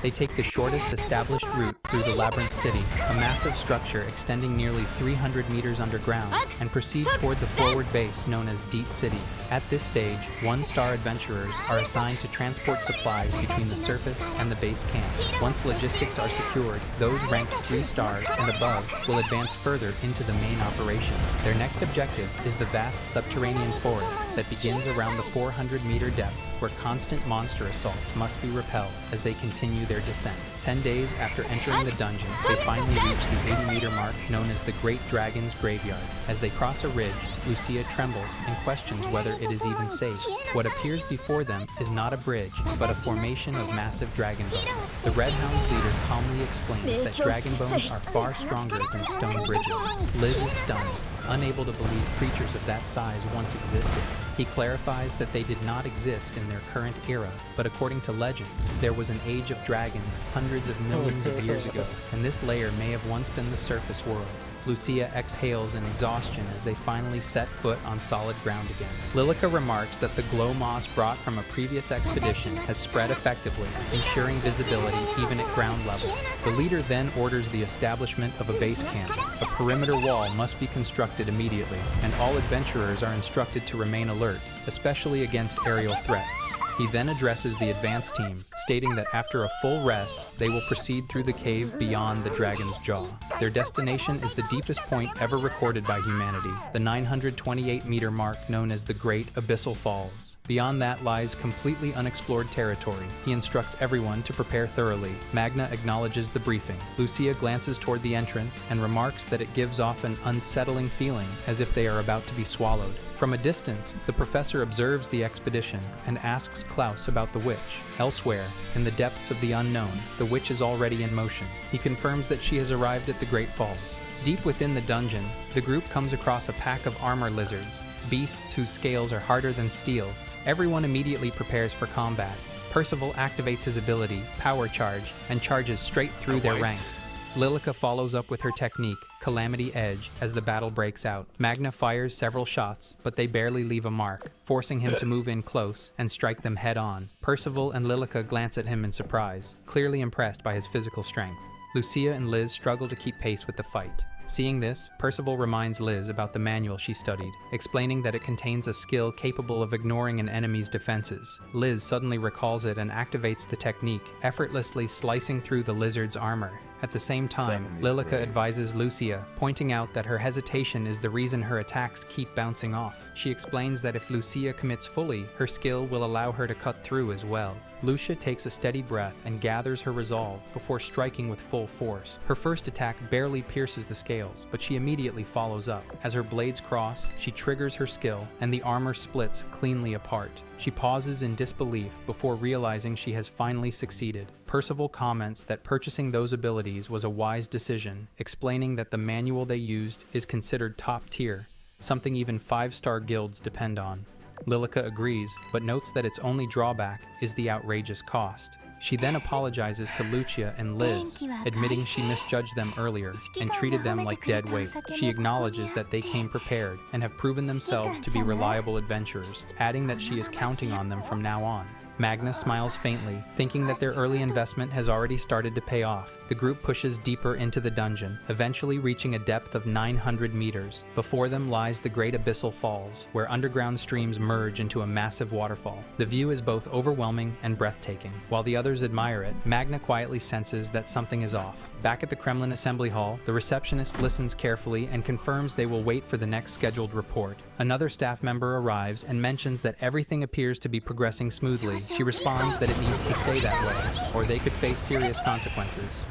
They take the shortest established route through the Labyrinth City, a massive structure extending nearly 300 meters underground, and proceed toward the forward base known as Deet City. At this stage, 1-star adventurers are assigned to transport supplies between the surface and the base camp. Once logistics are secured, those ranked 3 stars and above will advance further into the main operation. Their next objective is the vast subterranean forest that begins around the 400-meter depth, where constant monster assaults must be repelled as they continue their descent. 10 days after entering the dungeon, they finally reach the 80-meter mark known as the Great Dragon's Graveyard. As they cross a ridge, Lucia trembles and questions whether it is even safe. What appears before them is not a bridge, but a formation of massive dragon bones. The Red Hound's leader calmly explains that dragon bones are far stronger than stone bridges. Liz is stunned, unable to believe creatures of that size once existed. He clarifies that they did not exist in their current era, but according to legend, there was an age of dragons hundreds of millions of years ago, and this layer may have once been the surface world. Lucia exhales in exhaustion as they finally set foot on solid ground again. Lilica remarks that the glow moss brought from a previous expedition has spread effectively, ensuring visibility even at ground level. The leader then orders the establishment of a base camp. A perimeter wall must be constructed immediately, and all adventurers are instructed to remain alert, especially against aerial threats. He then addresses the advance team, stating that after a full rest, they will proceed through the cave beyond the dragon's jaw. Their destination is the deepest point ever recorded by humanity, the 928-meter mark known as the Great Abyssal Falls. Beyond that lies completely unexplored territory. He instructs everyone to prepare thoroughly. Magna acknowledges the briefing. Lucia glances toward the entrance and remarks that it gives off an unsettling feeling, as if they are about to be swallowed. From a distance, the professor observes the expedition and asks Klaus about the witch. Elsewhere, in the depths of the unknown, the witch is already in motion. He confirms that she has arrived at the Great Falls. Deep within the dungeon, the group comes across a pack of armor lizards, beasts whose scales are harder than steel. Everyone immediately prepares for combat. Percival activates his ability, Power Charge, and charges straight through their ranks. Lilica follows up with her technique, Calamity Edge, as the battle breaks out. Magna fires several shots, but they barely leave a mark, forcing him to move in close and strike them head-on. Percival and Lilica glance at him in surprise, clearly impressed by his physical strength. Lucia and Liz struggle to keep pace with the fight. Seeing this, Percival reminds Liz about the manual she studied, explaining that it contains a skill capable of ignoring an enemy's defenses. Liz suddenly recalls it and activates the technique, effortlessly slicing through the lizard's armor. At the same time, Lilica advises Lucia, pointing out that her hesitation is the reason her attacks keep bouncing off. She explains that if Lucia commits fully, her skill will allow her to cut through as well. Lucia takes a steady breath and gathers her resolve before striking with full force. Her first attack barely pierces the scales, but she immediately follows up. As her blades cross, she triggers her skill, and the armor splits cleanly apart. She pauses in disbelief before realizing she has finally succeeded. Percival comments that purchasing those abilities was a wise decision, explaining that the manual they used is considered top tier, something even 5-star guilds depend on. Lilica agrees, but notes that its only drawback is the outrageous cost. She then apologizes to Lucia and Liz, admitting she misjudged them earlier and treated them like dead weight. She acknowledges that they came prepared and have proven themselves to be reliable adventurers, adding that she is counting on them from now on. Magna smiles faintly, thinking that their early investment has already started to pay off. The group pushes deeper into the dungeon, eventually reaching a depth of 900 meters. Before them lies the Great Abyssal Falls, where underground streams merge into a massive waterfall. The view is both overwhelming and breathtaking. While the others admire it, Magna quietly senses that something is off. Back at the Kremlin Assembly Hall, the receptionist listens carefully and confirms they will wait for the next scheduled report. Another staff member arrives and mentions that everything appears to be progressing smoothly. She responds that it needs to stay that way, or they could face serious consequences.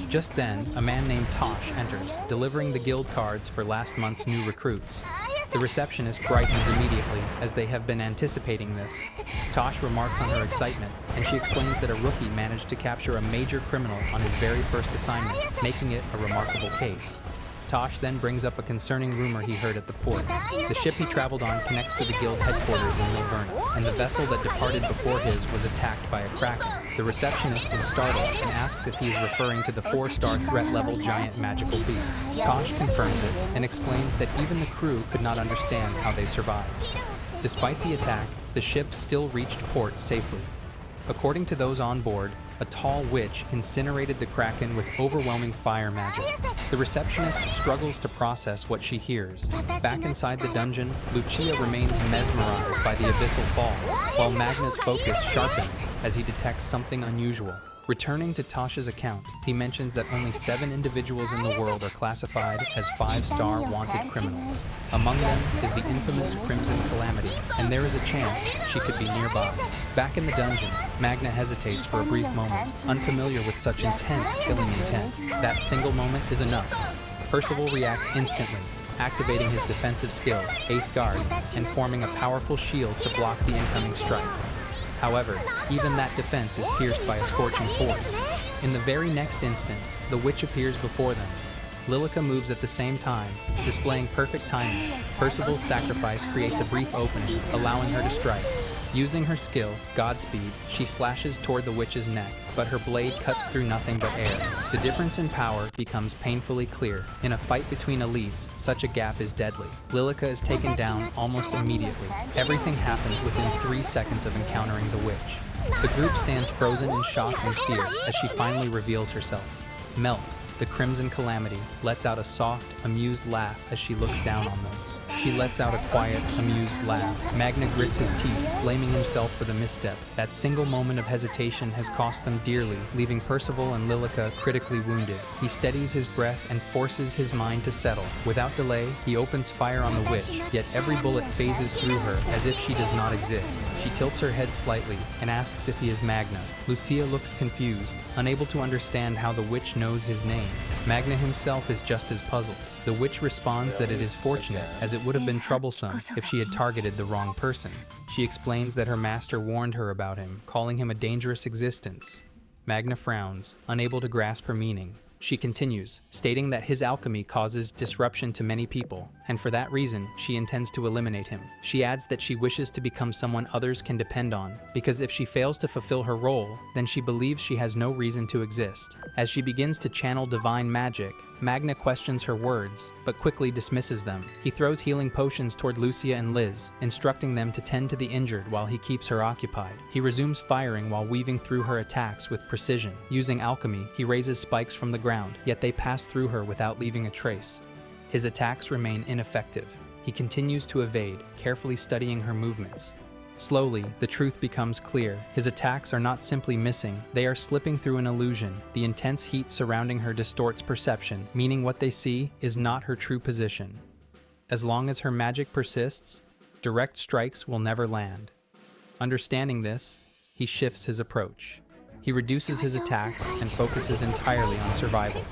Just then, a man named Tosh enters, delivering the guild cards for last month's new recruits. The receptionist brightens immediately, as they have been anticipating this. Tosh remarks on her excitement, and she explains that a rookie managed to capture a major criminal on his very first assignment, making it a remarkable case. Tosh then brings up a concerning rumor he heard at the port. The ship he traveled on connects to the guild headquarters in Milverna, and the vessel that departed before his was attacked by a kraken. The receptionist is startled and asks if he is referring to the 4-star threat level giant magical beast. Tosh confirms it and explains that even the crew could not understand how they survived. Despite the attack, the ship still reached port safely. According to those on board, a tall witch incinerated the kraken with overwhelming fire magic. The receptionist struggles to process what she hears. Back inside the dungeon, Lucia remains mesmerized by the abyssal fall, while Magna's focus sharpens as he detects something unusual. Returning to Tosh's account, he mentions that only 7 individuals in the world are classified as 5-star wanted criminals. Among them is the infamous Crimson Calamity, and there is a chance she could be nearby. Back in the dungeon, Magna hesitates for a brief moment, unfamiliar with such intense killing intent. That single moment is enough. Percival reacts instantly, activating his defensive skill, Ace Guard, and forming a powerful shield to block the incoming strike. However, even that defense is pierced by a scorching force. In the very next instant, the witch appears before them. Lilica moves at the same time, displaying perfect timing. Percival's sacrifice creates a brief opening, allowing her to strike. Using her skill, Godspeed, she slashes toward the witch's neck, but her blade cuts through nothing but air. The difference in power becomes painfully clear. In a fight between elites, such a gap is deadly. Lilica is taken down almost immediately. Everything happens within 3 seconds of encountering the witch. The group stands frozen in shock and fear as she finally reveals herself. Melt, the Crimson Calamity, lets out a soft, amused laugh as she looks down on them. She lets out a quiet, amused laugh. Magna grits his teeth, blaming himself for the misstep. That single moment of hesitation has cost them dearly, leaving Percival and Lilica critically wounded. He steadies his breath and forces his mind to settle. Without delay, he opens fire on the witch, yet every bullet phases through her as if she does not exist. She tilts her head slightly and asks if he is Magna. Lucia looks confused, unable to understand how the witch knows his name. Magna himself is just as puzzled. The witch responds that it is fortunate, as it would have been troublesome if she had targeted the wrong person. She explains that her master warned her about him, calling him a dangerous existence. Magna frowns, unable to grasp her meaning. She continues, stating that his alchemy causes disruption to many people, and for that reason, she intends to eliminate him. She adds that she wishes to become someone others can depend on, because if she fails to fulfill her role, then she believes she has no reason to exist. As she begins to channel divine magic, Magna questions her words, but quickly dismisses them. He throws healing potions toward Lucia and Liz, instructing them to tend to the injured while he keeps her occupied. He resumes firing while weaving through her attacks with precision. Using alchemy, he raises spikes from the ground, yet they pass through her without leaving a trace. His attacks remain ineffective. He continues to evade, carefully studying her movements. Slowly, the truth becomes clear. His attacks are not simply missing, they are slipping through an illusion. The intense heat surrounding her distorts perception, meaning what they see is not her true position. As long as her magic persists, direct strikes will never land. Understanding this, he shifts his approach. He reduces his attacks and focuses entirely on survival.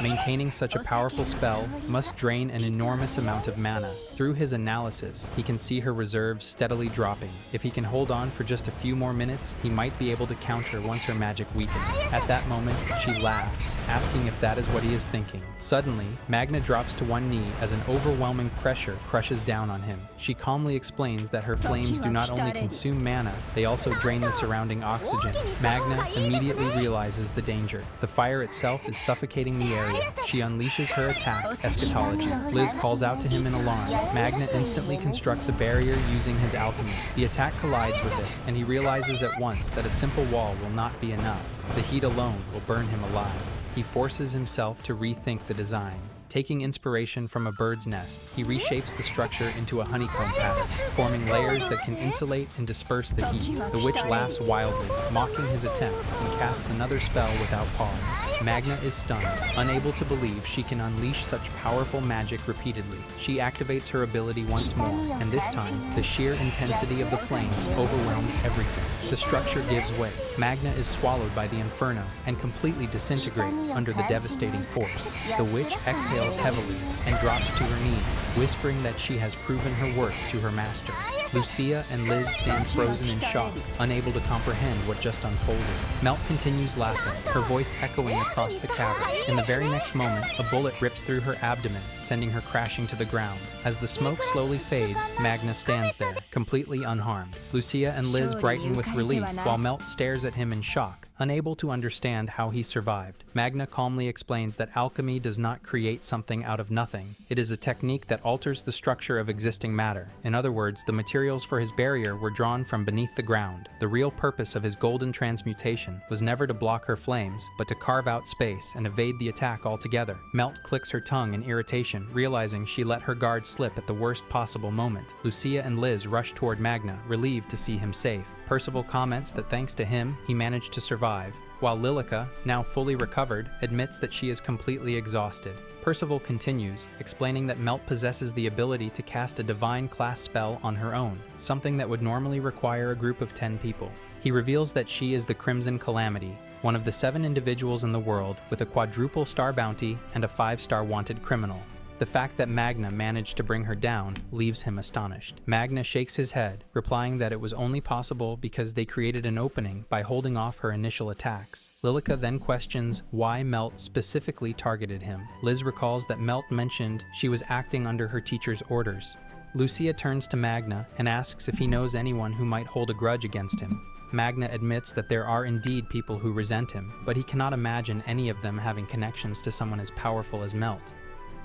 Maintaining such a powerful spell must drain an enormous amount of mana. Through his analysis, he can see her reserves steadily dropping. If he can hold on for just a few more minutes, he might be able to counter once her magic weakens. At that moment, she laughs, asking if that is what he is thinking. Suddenly, Magna drops to one knee as an overwhelming pressure crushes down on him. She calmly explains that her flames do not only consume mana, they also drain the surrounding oxygen. Magna immediately realizes the danger. The fire itself is suffocating the area. She unleashes her attack, Eschatology. Liz calls out to him in alarm. Magna instantly constructs a barrier using his alchemy. The attack collides with it, and he realizes at once that a simple wall will not be enough. The heat alone will burn him alive. He forces himself to rethink the design. Taking inspiration from a bird's nest, he reshapes the structure into a honeycomb pattern, forming layers that can insulate and disperse the heat. The witch laughs wildly, mocking his attempt, and casts another spell without pause. Magna is stunned, unable to believe she can unleash such powerful magic repeatedly. She activates her ability once more, and this time, the sheer intensity of the flames overwhelms everything. The structure gives way. Magna is swallowed by the inferno and completely disintegrates under the devastating force. The witch exhales heavily and drops to her knees, whispering that she has proven her worth to her master. Lucia and Liz stand frozen in shock, unable to comprehend what just unfolded. Melt continues laughing, her voice echoing across the cavern. In the very next moment, a bullet rips through her abdomen, sending her crashing to the ground. As the smoke slowly fades, Magna stands there, completely unharmed. Lucia and Liz brighten with relief, while Melt stares at him in shock, unable to understand how he survived. Magna calmly explains that alchemy does not create something out of nothing. It is a technique that alters the structure of existing matter. In other words, the materials for his barrier were drawn from beneath the ground. The real purpose of his golden transmutation was never to block her flames, but to carve out space and evade the attack altogether. Melt clicks her tongue in irritation, realizing she let her guard slip at the worst possible moment. Lucia and Liz rush toward Magna, relieved to see him safe. Percival comments that thanks to him, he managed to survive, while Lilica, now fully recovered, admits that she is completely exhausted. Percival continues, explaining that Melt possesses the ability to cast a divine class spell on her own, something that would normally require a group of 10 people. He reveals that she is the Crimson Calamity, one of the 7 individuals in the world with a quadruple star bounty and a 5-star wanted criminal. The fact that Magna managed to bring her down leaves him astonished. Magna shakes his head, replying that it was only possible because they created an opening by holding off her initial attacks. Lilica then questions why Melt specifically targeted him. Liz recalls that Melt mentioned she was acting under her teacher's orders. Lucia turns to Magna and asks if he knows anyone who might hold a grudge against him. Magna admits that there are indeed people who resent him, but he cannot imagine any of them having connections to someone as powerful as Melt.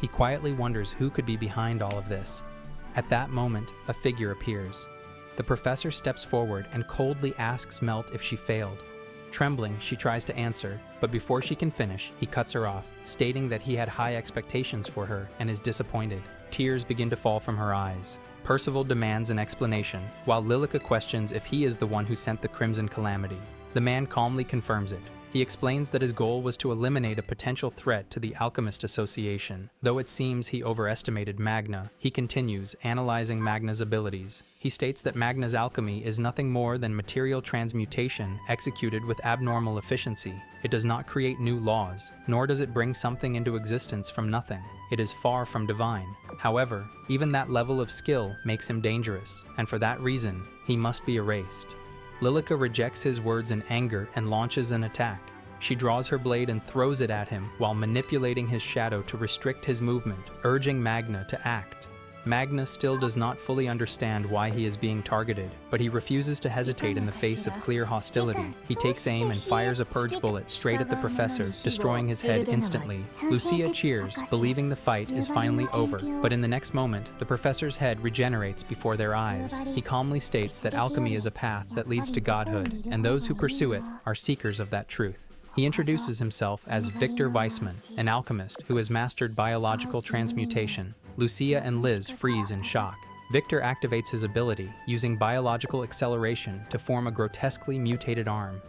He quietly wonders who could be behind all of this. At that moment, a figure appears. The professor steps forward and coldly asks Melt if she failed. Trembling, she tries to answer, but before she can finish, he cuts her off, stating that he had high expectations for her and is disappointed. Tears begin to fall from her eyes. Percival demands an explanation, while Lilica questions if he is the one who sent the Crimson Calamity. The man calmly confirms it. He explains that his goal was to eliminate a potential threat to the Alchemist Association. Though it seems he overestimated Magna, he continues, analyzing Magna's abilities. He states that Magna's alchemy is nothing more than material transmutation executed with abnormal efficiency. It does not create new laws, nor does it bring something into existence from nothing. It is far from divine. However, even that level of skill makes him dangerous, and for that reason, he must be erased. Lilica rejects his words in anger and launches an attack. She draws her blade and throws it at him while manipulating his shadow to restrict his movement, urging Magna to act. Magna still does not fully understand why he is being targeted, but he refuses to hesitate in the face of clear hostility. He takes aim and fires a purge bullet straight at the professor, destroying his head instantly. Lucia cheers, believing the fight is finally over, but in the next moment, the professor's head regenerates before their eyes. He calmly states that alchemy is a path that leads to godhood, and those who pursue it are seekers of that truth. He introduces himself as Victor Weissman, an alchemist who has mastered biological transmutation. Lucia and Liz freeze in shock. Victor activates his ability, using biological acceleration to form a grotesquely mutated arm.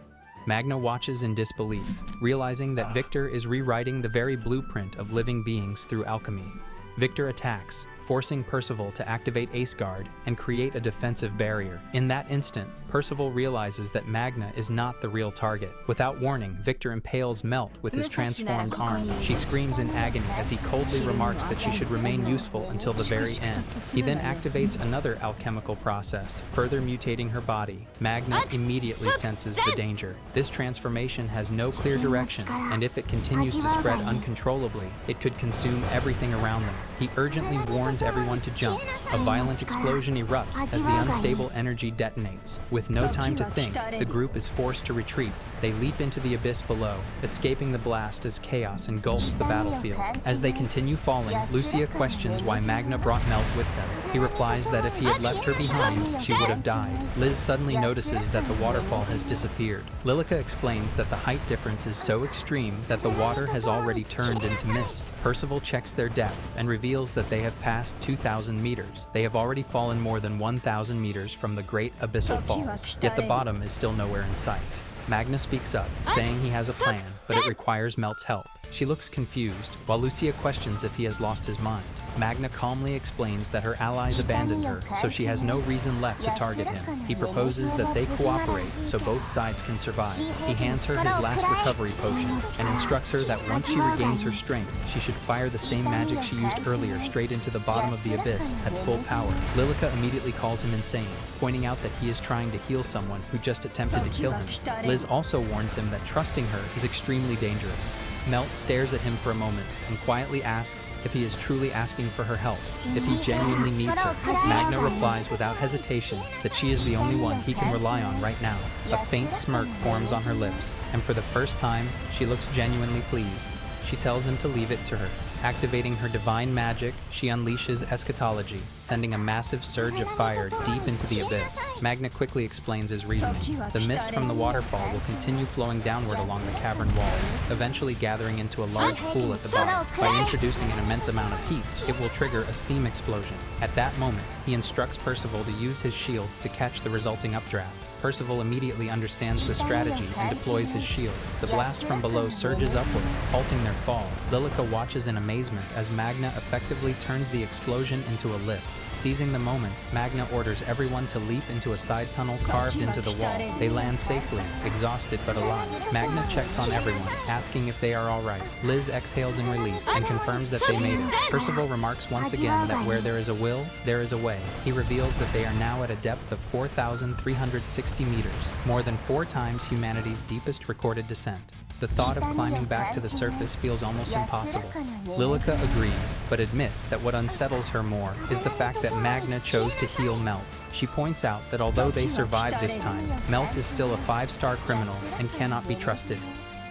Magna watches in disbelief, realizing that Victor is rewriting the very blueprint of living beings through alchemy. Victor attacks, forcing Percival to activate Ace Guard and create a defensive barrier. In that instant, Percival realizes that Magna is not the real target. Without warning, Victor impales Melt with his transformed arm. She screams in agony as he coldly remarks that she should remain useful until the very end. He then activates another alchemical process, further mutating her body. Magna immediately senses the danger. This transformation has no clear direction, and if it continues to spread uncontrollably, it could consume everything around them. He urgently warns everyone to jump. A violent explosion erupts as the unstable energy detonates. With no time to think, the group is forced to retreat. They leap into the abyss below, escaping the blast as chaos engulfs the battlefield. As they continue falling, Lucia questions why Magna brought Melt with them. He replies that if he had left her behind, she would have died. Liz suddenly notices that the waterfall has disappeared. Lilica explains that the height difference is so extreme that the water has already turned into mist. Percival checks their depth and reveals that they have passed 2,000 meters. They have already fallen more than 1,000 meters from the Great Abyssal Falls, yet the bottom is still nowhere in sight. Magna speaks up, saying he has a plan, but it requires Melt's help. She looks confused, while Lucia questions if he has lost his mind. Magna calmly explains that her allies abandoned her, so she has no reason left to target him. He proposes that they cooperate so both sides can survive. He hands her his last recovery potion and instructs her that once she regains her strength, she should fire the same magic she used earlier straight into the bottom of the abyss at full power. Lilica immediately calls him insane, pointing out that he is trying to heal someone who just attempted to kill him. Liz also warns him that trusting her is extremely dangerous. Melt stares at him for a moment and quietly asks if he is truly asking for her help, if he genuinely needs her. Magna replies without hesitation that she is the only one he can rely on right now. A faint smirk forms on her lips, and for the first time, she looks genuinely pleased. She tells him to leave it to her. Activating her divine magic, she unleashes eschatology, sending a massive surge of fire deep into the abyss. Magna quickly explains his reasoning. The mist from the waterfall will continue flowing downward along the cavern walls, eventually gathering into a large pool at the bottom. By introducing an immense amount of heat, it will trigger a steam explosion. At that moment, he instructs Percival to use his shield to catch the resulting updraft. Percival immediately understands the strategy and deploys his shield. The blast from below surges upward, halting their fall. Lilica watches in amazement as Magna effectively turns the explosion into a lift. Seizing the moment, Magna orders everyone to leap into a side tunnel carved into the wall. They land safely, exhausted but alive. Magna checks on everyone, asking if they are alright. Liz exhales in relief and confirms that they made it. Percival remarks once again that where there is a will, there is a way. He reveals that they are now at a depth of 4,360 meters, more than 4 times humanity's deepest recorded descent. The thought of climbing back to the surface feels almost impossible. Lilica agrees, but admits that what unsettles her more is the fact that Magna chose to heal Melt. She points out that although they survived this time, Melt is still a 5-star criminal and cannot be trusted.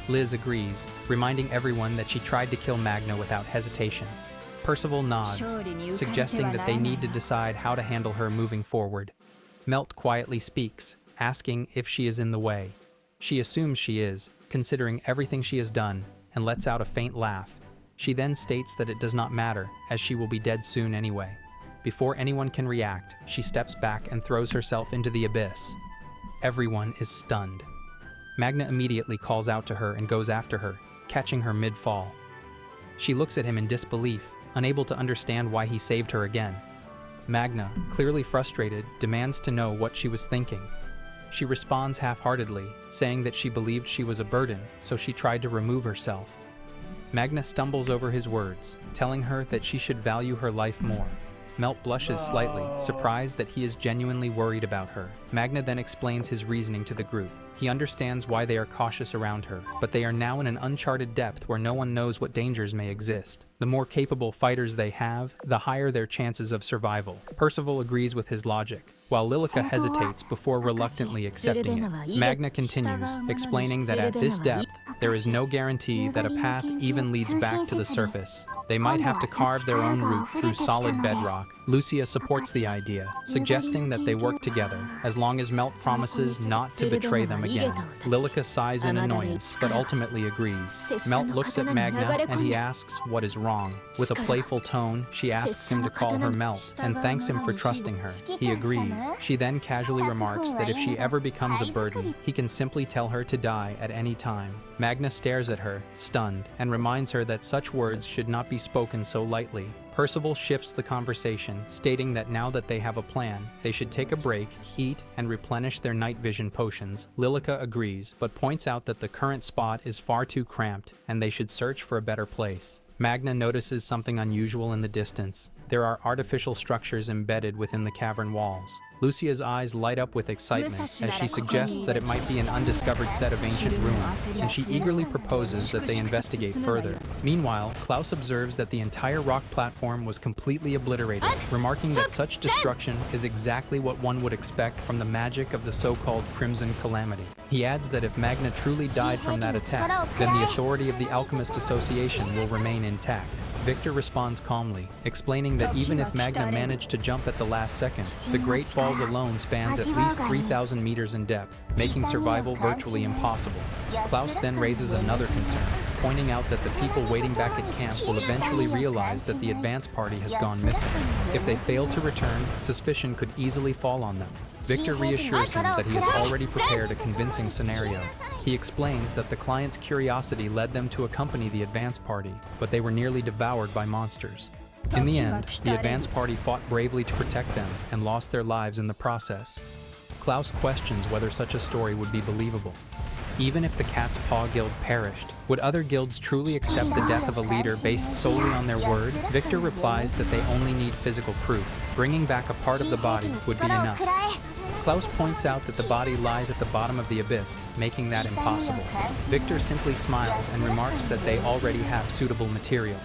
Liz agrees, reminding everyone that she tried to kill Magna without hesitation. Percival nods, suggesting that they need to decide how to handle her moving forward. Melt quietly speaks, asking if she is in the way. She assumes she is, considering everything she has done, and lets out a faint laugh. She then states that it does not matter, as she will be dead soon anyway. Before anyone can react, she steps back and throws herself into the abyss. Everyone is stunned. Magna immediately calls out to her and goes after her, catching her mid-fall. She looks at him in disbelief, unable to understand why he saved her again. Magna, clearly frustrated, demands to know what she was thinking. She responds half-heartedly, saying that she believed she was a burden, so she tried to remove herself. Magna stumbles over his words, telling her that she should value her life more. Melt blushes slightly, surprised that he is genuinely worried about her. Magna then explains his reasoning to the group. He understands why they are cautious around her, but they are now in an uncharted depth where no one knows what dangers may exist. The more capable fighters they have, the higher their chances of survival. Percival agrees with his logic, while Lilica hesitates before reluctantly accepting it. Magna continues, explaining that at this depth, there is no guarantee that a path even leads back to the surface. They might have to carve their own route through solid bedrock. Lucia supports the idea, suggesting that they work together, as long as Melt promises not to betray them again. Lilica sighs in annoyance, but ultimately agrees. Melt looks at Magna and he asks what is wrong. With a playful tone, she asks him to call her Melt and thanks him for trusting her. He agrees. She then casually remarks that if she ever becomes a burden, he can simply tell her to die at any time. Magna stares at her, stunned, and reminds her that such words should not be spoken so lightly. Percival shifts the conversation, stating that now that they have a plan, they should take a break, eat, and replenish their night vision potions. Lilica agrees, but points out that the current spot is far too cramped, and they should search for a better place. Magna notices something unusual in the distance. There are artificial structures embedded within the cavern walls. Lucia's eyes light up with excitement as she suggests that it might be an undiscovered set of ancient ruins, and she eagerly proposes that they investigate further. Meanwhile, Klaus observes that the entire rock platform was completely obliterated, remarking that such destruction is exactly what one would expect from the magic of the so-called Crimson Calamity. He adds that if Magna truly died from that attack, then the authority of the Alchemist Association will remain intact. Victor responds calmly, explaining that even if Magna managed to jump at the last second, the Great Falls alone spans at least 3,000 meters in depth, making survival virtually impossible. Klaus then raises another concern, pointing out that the people waiting back at camp will eventually realize that the advance party has gone missing. If they fail to return, suspicion could easily fall on them. Victor reassures him that he has already prepared a convincing scenario. He explains that the client's curiosity led them to accompany the advance party, but they were nearly devoured by monsters. In the end, the advance party fought bravely to protect them and lost their lives in the process. Klaus questions whether such a story would be believable. Even if the Cat's Paw Guild perished, would other guilds truly accept the death of a leader based solely on their word? Victor replies that they only need physical proof. Bringing back a part of the body would be enough. Klaus points out that the body lies at the bottom of the abyss, making that impossible. Victor simply smiles and remarks that they already have suitable material.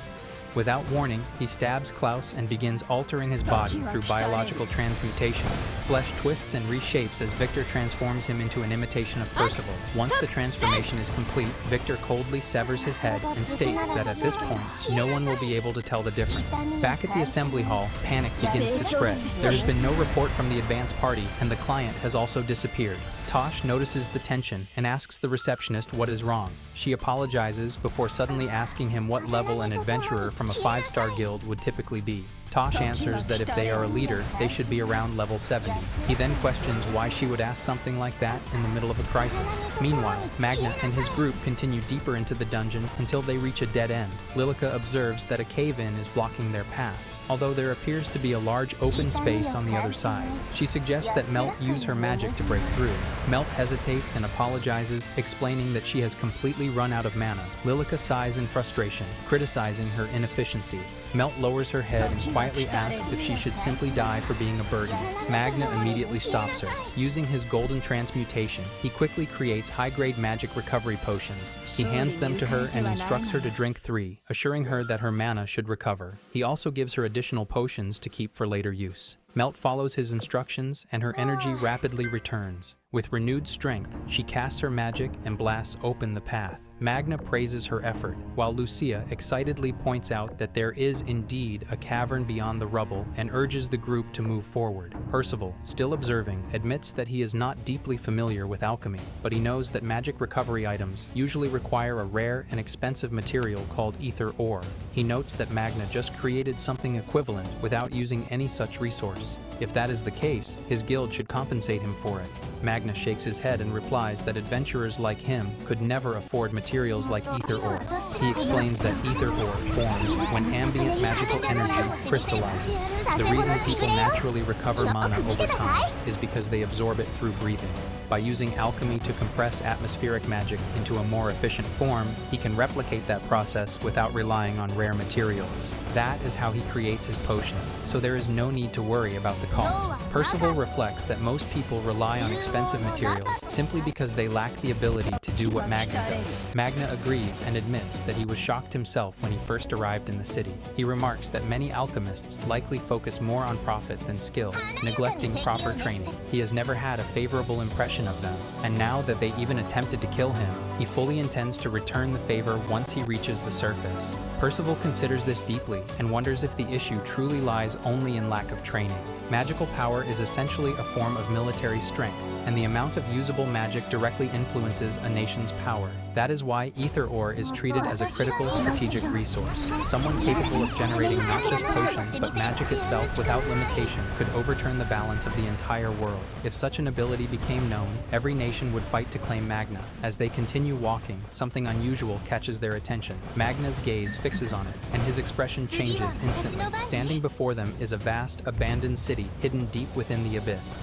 Without warning, he stabs Klaus and begins altering his body through biological transmutation. Flesh twists and reshapes as Victor transforms him into an imitation of Percival. Once the transformation is complete, Victor coldly severs his head and states that at this point, no one will be able to tell the difference. Back at the assembly hall, panic begins to spread. There has been no report from the advance party, and the client has also disappeared. Tosh notices the tension and asks the receptionist what is wrong. She apologizes before suddenly asking him what level an adventurer from a 5-star guild would typically be. Tosh answers that if they are a leader, they should be around level 70. He then questions why she would ask something like that in the middle of a crisis. Meanwhile, Magna and his group continue deeper into the dungeon until they reach a dead end. Lilica observes that a cave-in is blocking their path, although there appears to be a large open space on the other side. She suggests that Melt use her magic to break through. Melt hesitates and apologizes, explaining that she has completely run out of mana. Lilica sighs in frustration, criticizing her inefficiency. Melt lowers her head and quietly asks if she should simply die for being a burden. Magna immediately stops her. Using his golden transmutation, he quickly creates high-grade magic recovery potions. He hands them to her and instructs her to drink 3, assuring her that her mana should recover. He also gives her additional potions to keep for later use. Melt follows his instructions, and her energy rapidly returns. With renewed strength, she casts her magic and blasts open the path. Magna praises her effort, while Lucia excitedly points out that there is indeed a cavern beyond the rubble and urges the group to move forward. Percival, still observing, admits that he is not deeply familiar with alchemy, but he knows that magic recovery items usually require a rare and expensive material called ether ore. He notes that Magna just created something equivalent without using any such resource. If that is the case, his guild should compensate him for it. Magna shakes his head and replies that adventurers like him could never afford materials like ether ore. He explains that ether ore forms when ambient magical energy crystallizes. The reason people naturally recover mana over time is because they absorb it through breathing. By using alchemy to compress atmospheric magic into a more efficient form, he can replicate that process without relying on rare materials. That is how he creates his potions, so there is no need to worry about the cost. Percival reflects that most people rely on expensive materials simply because they lack the ability to do what Magna does. Magna agrees and admits that he was shocked himself when he first arrived in the city. He remarks that many alchemists likely focus more on profit than skill, neglecting proper training. He has never had a favorable impression of them, and now that they even attempted to kill him, he fully intends to return the favor once he reaches the surface. Percival considers this deeply and wonders if the issue truly lies only in lack of training. Magical power is essentially a form of military strength, and the amount of usable magic directly influences a nation's power. That is why ether ore is treated as a critical strategic resource. Someone capable of generating not just potions, but magic itself without limitation could overturn the balance of the entire world. If such an ability became known, every nation would fight to claim Magna. As they continue walking, something unusual catches their attention. Magna's gaze fixes on it, and his expression changes instantly. Standing before them is a vast, abandoned city hidden deep within the abyss.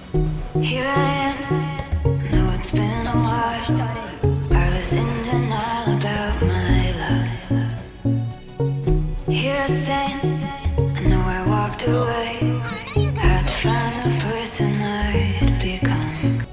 Here I am, know it's been a while. I was in denial about my love. Here I stand, I know I walked away. Had to find the person I'd become.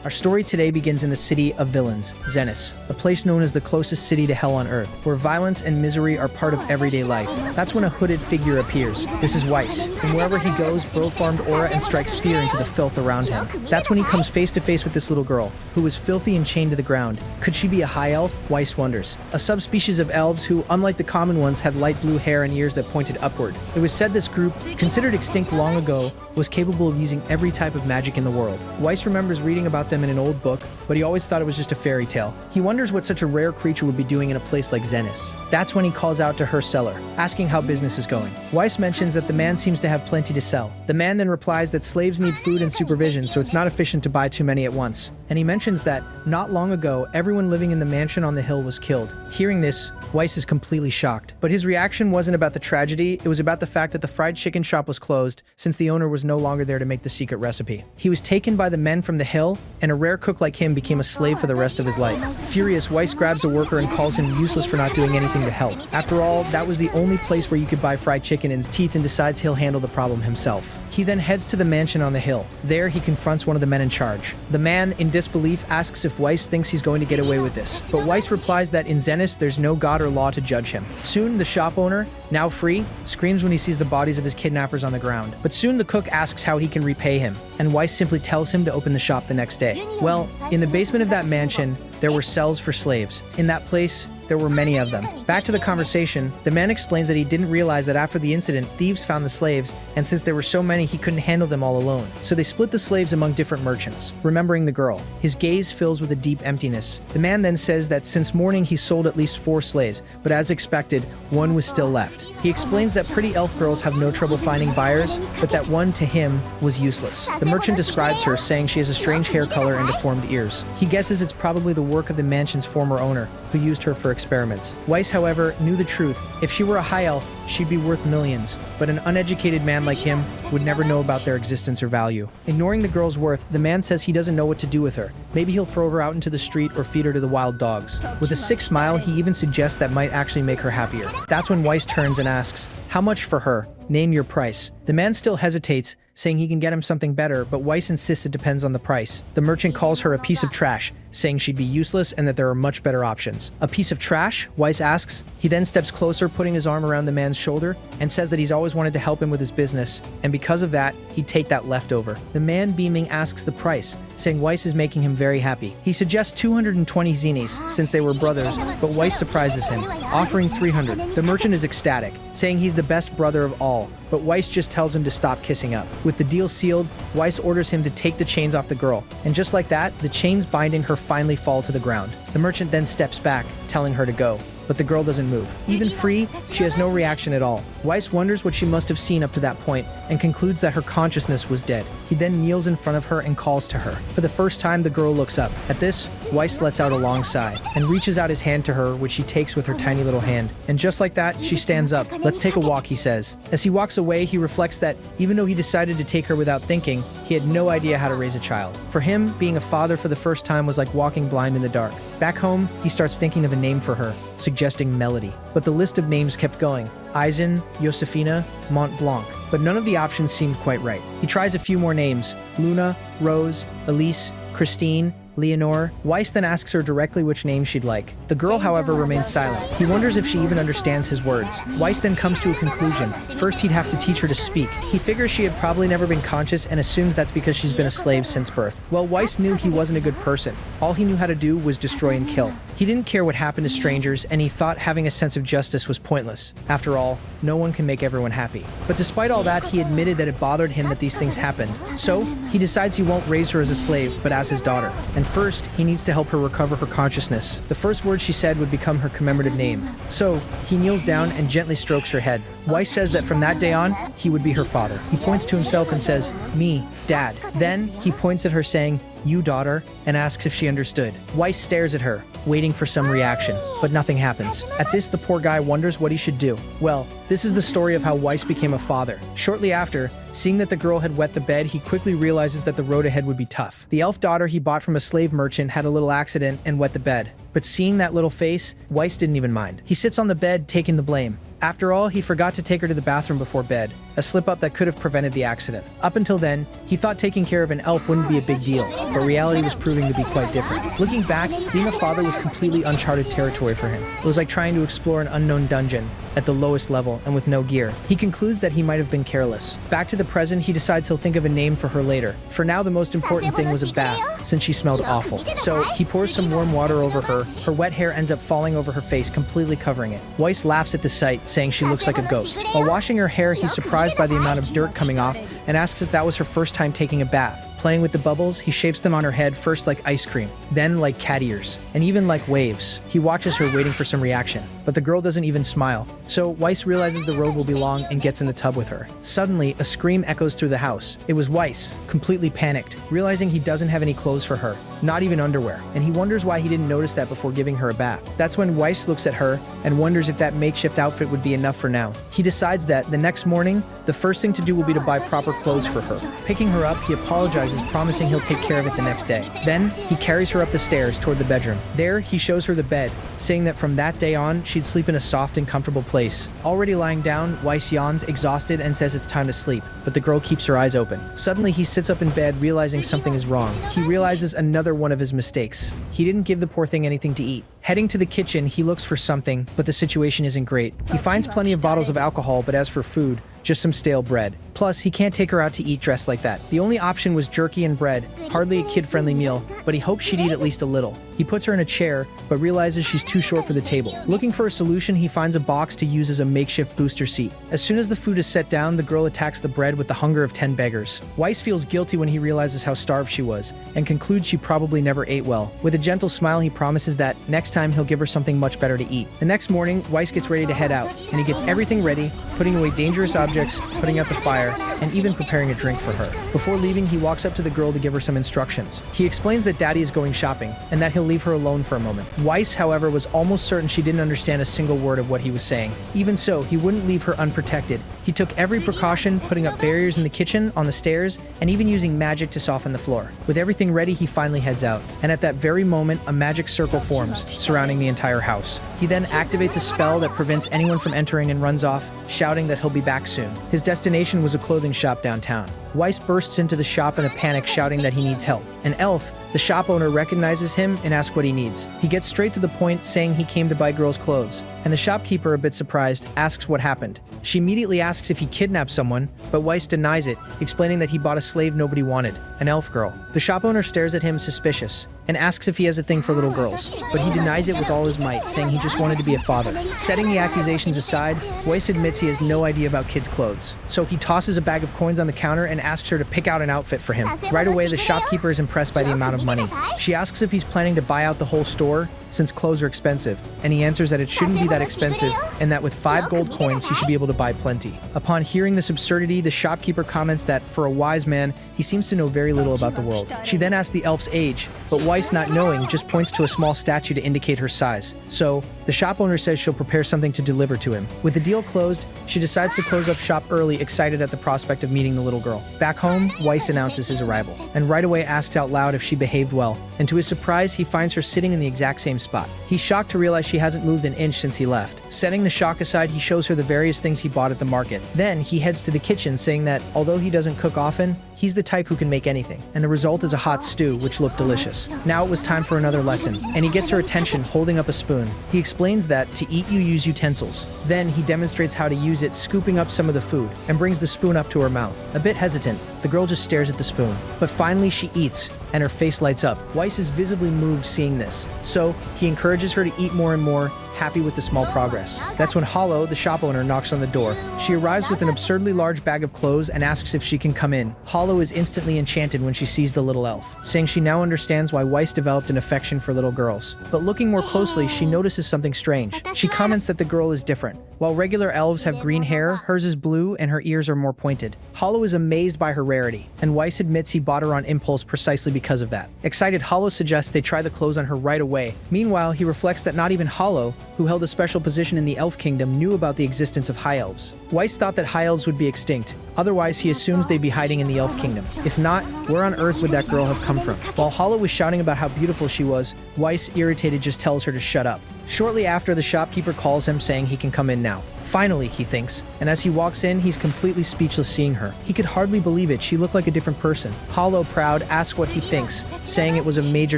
Our story today begins in the city of villains, Zenless, a place known as the closest city to hell on earth, where violence and misery are part of everyday life. That's when a hooded figure appears. This is Weiss, and wherever he goes, bro-farmed aura and strikes fear into the filth around him. That's when he comes face to face with this little girl, who was filthy and chained to the ground. Could she be a high elf? Weiss wonders. A subspecies of elves who, unlike the common ones, had light blue hair and ears that pointed upward. It was said this group, considered extinct long ago, was capable of using every type of magic in the world. Weiss remembers reading about them in an old book, but he always thought it was just a fairy tale. He wonders what such a rare creature would be doing in a place like Zenless. That's when he calls out to her seller, asking how business is going. Weiss mentions that the man seems to have plenty to sell. The man then replies that slaves need food and supervision, so it's not efficient to buy too many at once. And he mentions that, not long ago, everyone living in the mansion on the hill was killed. Hearing this, Weiss is completely shocked. But his reaction wasn't about the tragedy, it was about the fact that the fried chicken shop was closed, since the owner was no longer there to make the secret recipe. He was taken by the men from the hill, and a rare cook like him became a slave for the rest of his life. Furious, Weiss grabs a worker and calls him useless for not doing anything to help. After all, that was the only place where you could buy fried chicken in his teeth, and decides he'll handle the problem himself. He then heads to the mansion on the hill. There, he confronts one of the men in charge. The man, in disbelief, asks if Weiss thinks he's going to get away with this. But Weiss replies that in Zenless, there's no god or law to judge him. Soon, the shop owner, now free, screams when he sees the bodies of his kidnappers on the ground. But soon the cook asks how he can repay him, and Weiss simply tells him to open the shop the next day. Well, in the basement of that mansion, there were cells for slaves. In that place, there were many of them. Back to the conversation, the man explains that he didn't realize that after the incident, thieves found the slaves, and since there were so many, he couldn't handle them all alone. So they split the slaves among different merchants. Remembering the girl, his gaze fills with a deep emptiness. The man then says that since morning he sold at least 4 slaves, but as expected, one was still left. He explains that pretty elf girls have no trouble finding buyers, but that one, to him, was useless. The merchant describes her, saying she has a strange hair color and deformed ears. He guesses it's probably the work of the mansion's former owner, who used her for experiments. Weiss, however, knew the truth. If she were a high elf, she'd be worth millions, but an uneducated man like him would never know about their existence or value. Ignoring the girl's worth, the man says he doesn't know what to do with her. Maybe he'll throw her out into the street or feed her to the wild dogs. With a sick smile, he even suggests that might actually make her happier. That's when Weiss turns and asks, How much for her? Name your price. The man still hesitates, saying he can get him something better, but Weiss insists it depends on the price. The merchant calls her a piece of trash, saying she'd be useless and that there are much better options. A piece of trash? Weiss asks. He then steps closer, putting his arm around the man's shoulder, and says that he's always wanted to help him with his business, and because of that, he'd take that leftover. The man, beaming, asks the price, saying Weiss is making him very happy. He suggests 220 zenies, since they were brothers, but Weiss surprises him, offering 300. The merchant is ecstatic, saying he's the best brother of all, but Weiss just tells him to stop kissing up. With the deal sealed, Weiss orders him to take the chains off the girl, and just like that, the chains binding her finally fall to the ground. The merchant then steps back, telling her to go, but the girl doesn't move. Even free, she has no reaction at all. Weiss wonders what she must have seen up to that point, and concludes that her consciousness was dead. He then kneels in front of her and calls to her. For the first time, the girl looks up. At this, Weiss lets out a long sigh, and reaches out his hand to her, which she takes with her tiny little hand. And just like that, she stands up. Let's take a walk, he says. As he walks away, he reflects that, even though he decided to take her without thinking, he had no idea how to raise a child. For him, being a father for the first time was like walking blind in the dark. Back home, he starts thinking of a name for her, suggesting Melody. But the list of names kept going. Eisen, Josefina, Mont Blanc. But none of the options seemed quite right. He tries a few more names. Luna, Rose, Elise, Christine, Leonore. Weiss then asks her directly which name she'd like. The girl, however, remains silent. He wonders if she even understands his words. Weiss then comes to a conclusion. First, he'd have to teach her to speak. He figures she had probably never been conscious and assumes that's because she's been a slave since birth. Well, Weiss knew he wasn't a good person. All he knew how to do was destroy and kill. He didn't care what happened to strangers, and he thought having a sense of justice was pointless. After all, no one can make everyone happy. But despite all that, he admitted that it bothered him that these things happened. So, he decides he won't raise her as a slave, but as his daughter. And first, he needs to help her recover her consciousness. The first word she said would become her commemorative name. So, he kneels down and gently strokes her head. Weiss says that from that day on, he would be her father. He points to himself and says, "Me, Dad." Then, he points at her saying, "You, daughter," and asks if she understood. Weiss stares at her, waiting for some reaction, but nothing happens. At this, the poor guy wonders what he should do. Well, this is the story of how Weiss became a father. Shortly after, seeing that the girl had wet the bed, he quickly realizes that the road ahead would be tough. The elf daughter he bought from a slave merchant had a little accident and wet the bed. But seeing that little face, Weiss didn't even mind. He sits on the bed, taking the blame. After all, he forgot to take her to the bathroom before bed, a slip-up that could have prevented the accident. Up until then, he thought taking care of an elf wouldn't be a big deal, but reality was proving to be quite different. Looking back, being a father was completely uncharted territory for him. It was like trying to explore an unknown dungeon at the lowest level and with no gear. He concludes that he might have been careless. Back to the present, he decides he'll think of a name for her later. For now, the most important thing was a bath, since she smelled awful. So, he pours some warm water over her. Her wet hair ends up falling over her face, completely covering it. Weiss laughs at the sight, saying she looks like a ghost. While washing her hair, he's surprised by the amount of dirt coming off and asks if that was her first time taking a bath. Playing with the bubbles, he shapes them on her head, first like ice cream, then like cat ears, and even like waves. He watches her, waiting for some reaction, but the girl doesn't even smile. So Weiss realizes the road will be long and gets in the tub with her. Suddenly, a scream echoes through the house. It was Weiss, completely panicked, realizing he doesn't have any clothes for her, not even underwear, and he wonders why he didn't notice that before giving her a bath. That's when Weiss looks at her and wonders if that makeshift outfit would be enough for now. He decides that, the next morning, the first thing to do will be to buy proper clothes for her. Picking her up, he apologizes, promising he'll take care of it the next day. Then, he carries her up the stairs toward the bedroom. There, he shows her the bed, saying that from that day on, she'd sleep in a soft and comfortable place. Already lying down, Weiss yawns, exhausted, and says it's time to sleep, but the girl keeps her eyes open. Suddenly, he sits up in bed, realizing something is wrong. He realizes another one of his mistakes. He didn't give the poor thing anything to eat. Heading to the kitchen, he looks for something, but the situation isn't great. He finds plenty of bottles of alcohol, but as for food, just some stale bread. Plus, he can't take her out to eat dressed like that. The only option was jerky and bread, hardly a kid-friendly meal, but he hopes she'd eat at least a little. He puts her in a chair, but realizes she's too short for the table. Looking for a solution, he finds a box to use as a makeshift booster seat. As soon as the food is set down, the girl attacks the bread with the hunger of 10 beggars. Weiss feels guilty when he realizes how starved she was, and concludes she probably never ate well. With a gentle smile, he promises that next time he'll give her something much better to eat. The next morning, Weiss gets ready to head out, and he gets everything ready, putting away dangerous objects, putting out the fire, and even preparing a drink for her. Before leaving, he walks up to the girl to give her some instructions. He explains that Daddy is going shopping, and that he'll leave her alone for a moment. Weiss, however, was almost certain she didn't understand a single word of what he was saying. Even so, he wouldn't leave her unprotected. He took every precaution, putting up barriers in the kitchen, on the stairs, and even using magic to soften the floor. With everything ready, he finally heads out, and at that very moment, a magic circle forms, surrounding the entire house. He then activates a spell that prevents anyone from entering and runs off, shouting that he'll be back soon. His destination was a clothing shop downtown. Weiss bursts into the shop in a panic, shouting that he needs help. An elf, the shop owner, recognizes him and asks what he needs. He gets straight to the point, saying he came to buy girls' clothes. And the shopkeeper, a bit surprised, asks what happened. She immediately asks if he kidnapped someone, but Weiss denies it, explaining that he bought a slave nobody wanted, an elf girl. The shop owner stares at him suspicious and asks if he has a thing for little girls, but he denies it with all his might, saying he just wanted to be a father. Setting the accusations aside, Weiss admits he has no idea about kids' clothes. So he tosses a bag of coins on the counter and asks her to pick out an outfit for him. Right away, the shopkeeper is impressed by the amount of money. She asks if he's planning to buy out the whole store, since clothes are expensive, and he answers that it shouldn't be that expensive, and that with 5 gold coins he should be able to buy plenty. Upon hearing this absurdity, the shopkeeper comments that, for a wise man, he seems to know very little about the world. She then asks the elf's age, but Weiss, not knowing, just points to a small statue to indicate her size. So, the shop owner says she'll prepare something to deliver to him. With the deal closed, she decides to close up shop early, excited at the prospect of meeting the little girl. Back home, Weiss announces his arrival, and right away asks out loud if she behaved well, and to his surprise, he finds her sitting in the exact same spot. He's shocked to realize she hasn't moved an inch since he left. Setting the shock aside, he shows her the various things he bought at the market. Then, he heads to the kitchen, saying that, although he doesn't cook often, he's the type who can make anything, and the result is a hot stew, which looked delicious. Now it was time for another lesson, and he gets her attention, holding up a spoon. He explains that, to eat you use utensils. Then, he demonstrates how to use it, scooping up some of the food, and brings the spoon up to her mouth. A bit hesitant, the girl just stares at the spoon. But finally she eats, and her face lights up. Weiss is visibly moved seeing this, so he encourages her to eat more and more, happy with the small progress. That's when Hollow, the shop owner, knocks on the door. She arrives with an absurdly large bag of clothes and asks if she can come in. Hollow is instantly enchanted when she sees the little elf, saying she now understands why Weiss developed an affection for little girls. But looking more closely, she notices something strange. She comments that the girl is different. While regular elves have green hair, hers is blue and her ears are more pointed. Hollow is amazed by her rarity, and Weiss admits he bought her on impulse precisely because of that. Excited, Hollow suggests they try the clothes on her right away. Meanwhile, he reflects that not even Hollow, who held a special position in the elf kingdom, knew about the existence of high elves. Weiss thought that high elves would be extinct. Otherwise, he assumes they'd be hiding in the elf kingdom. If not, where on earth would that girl have come from? While Hollow was shouting about how beautiful she was, Weiss, irritated, just tells her to shut up. Shortly after, the shopkeeper calls him, saying he can come in now. Finally, he thinks, and as he walks in, he's completely speechless seeing her. He could hardly believe it, she looked like a different person. Hollow, proud, asks what he thinks, saying it was a major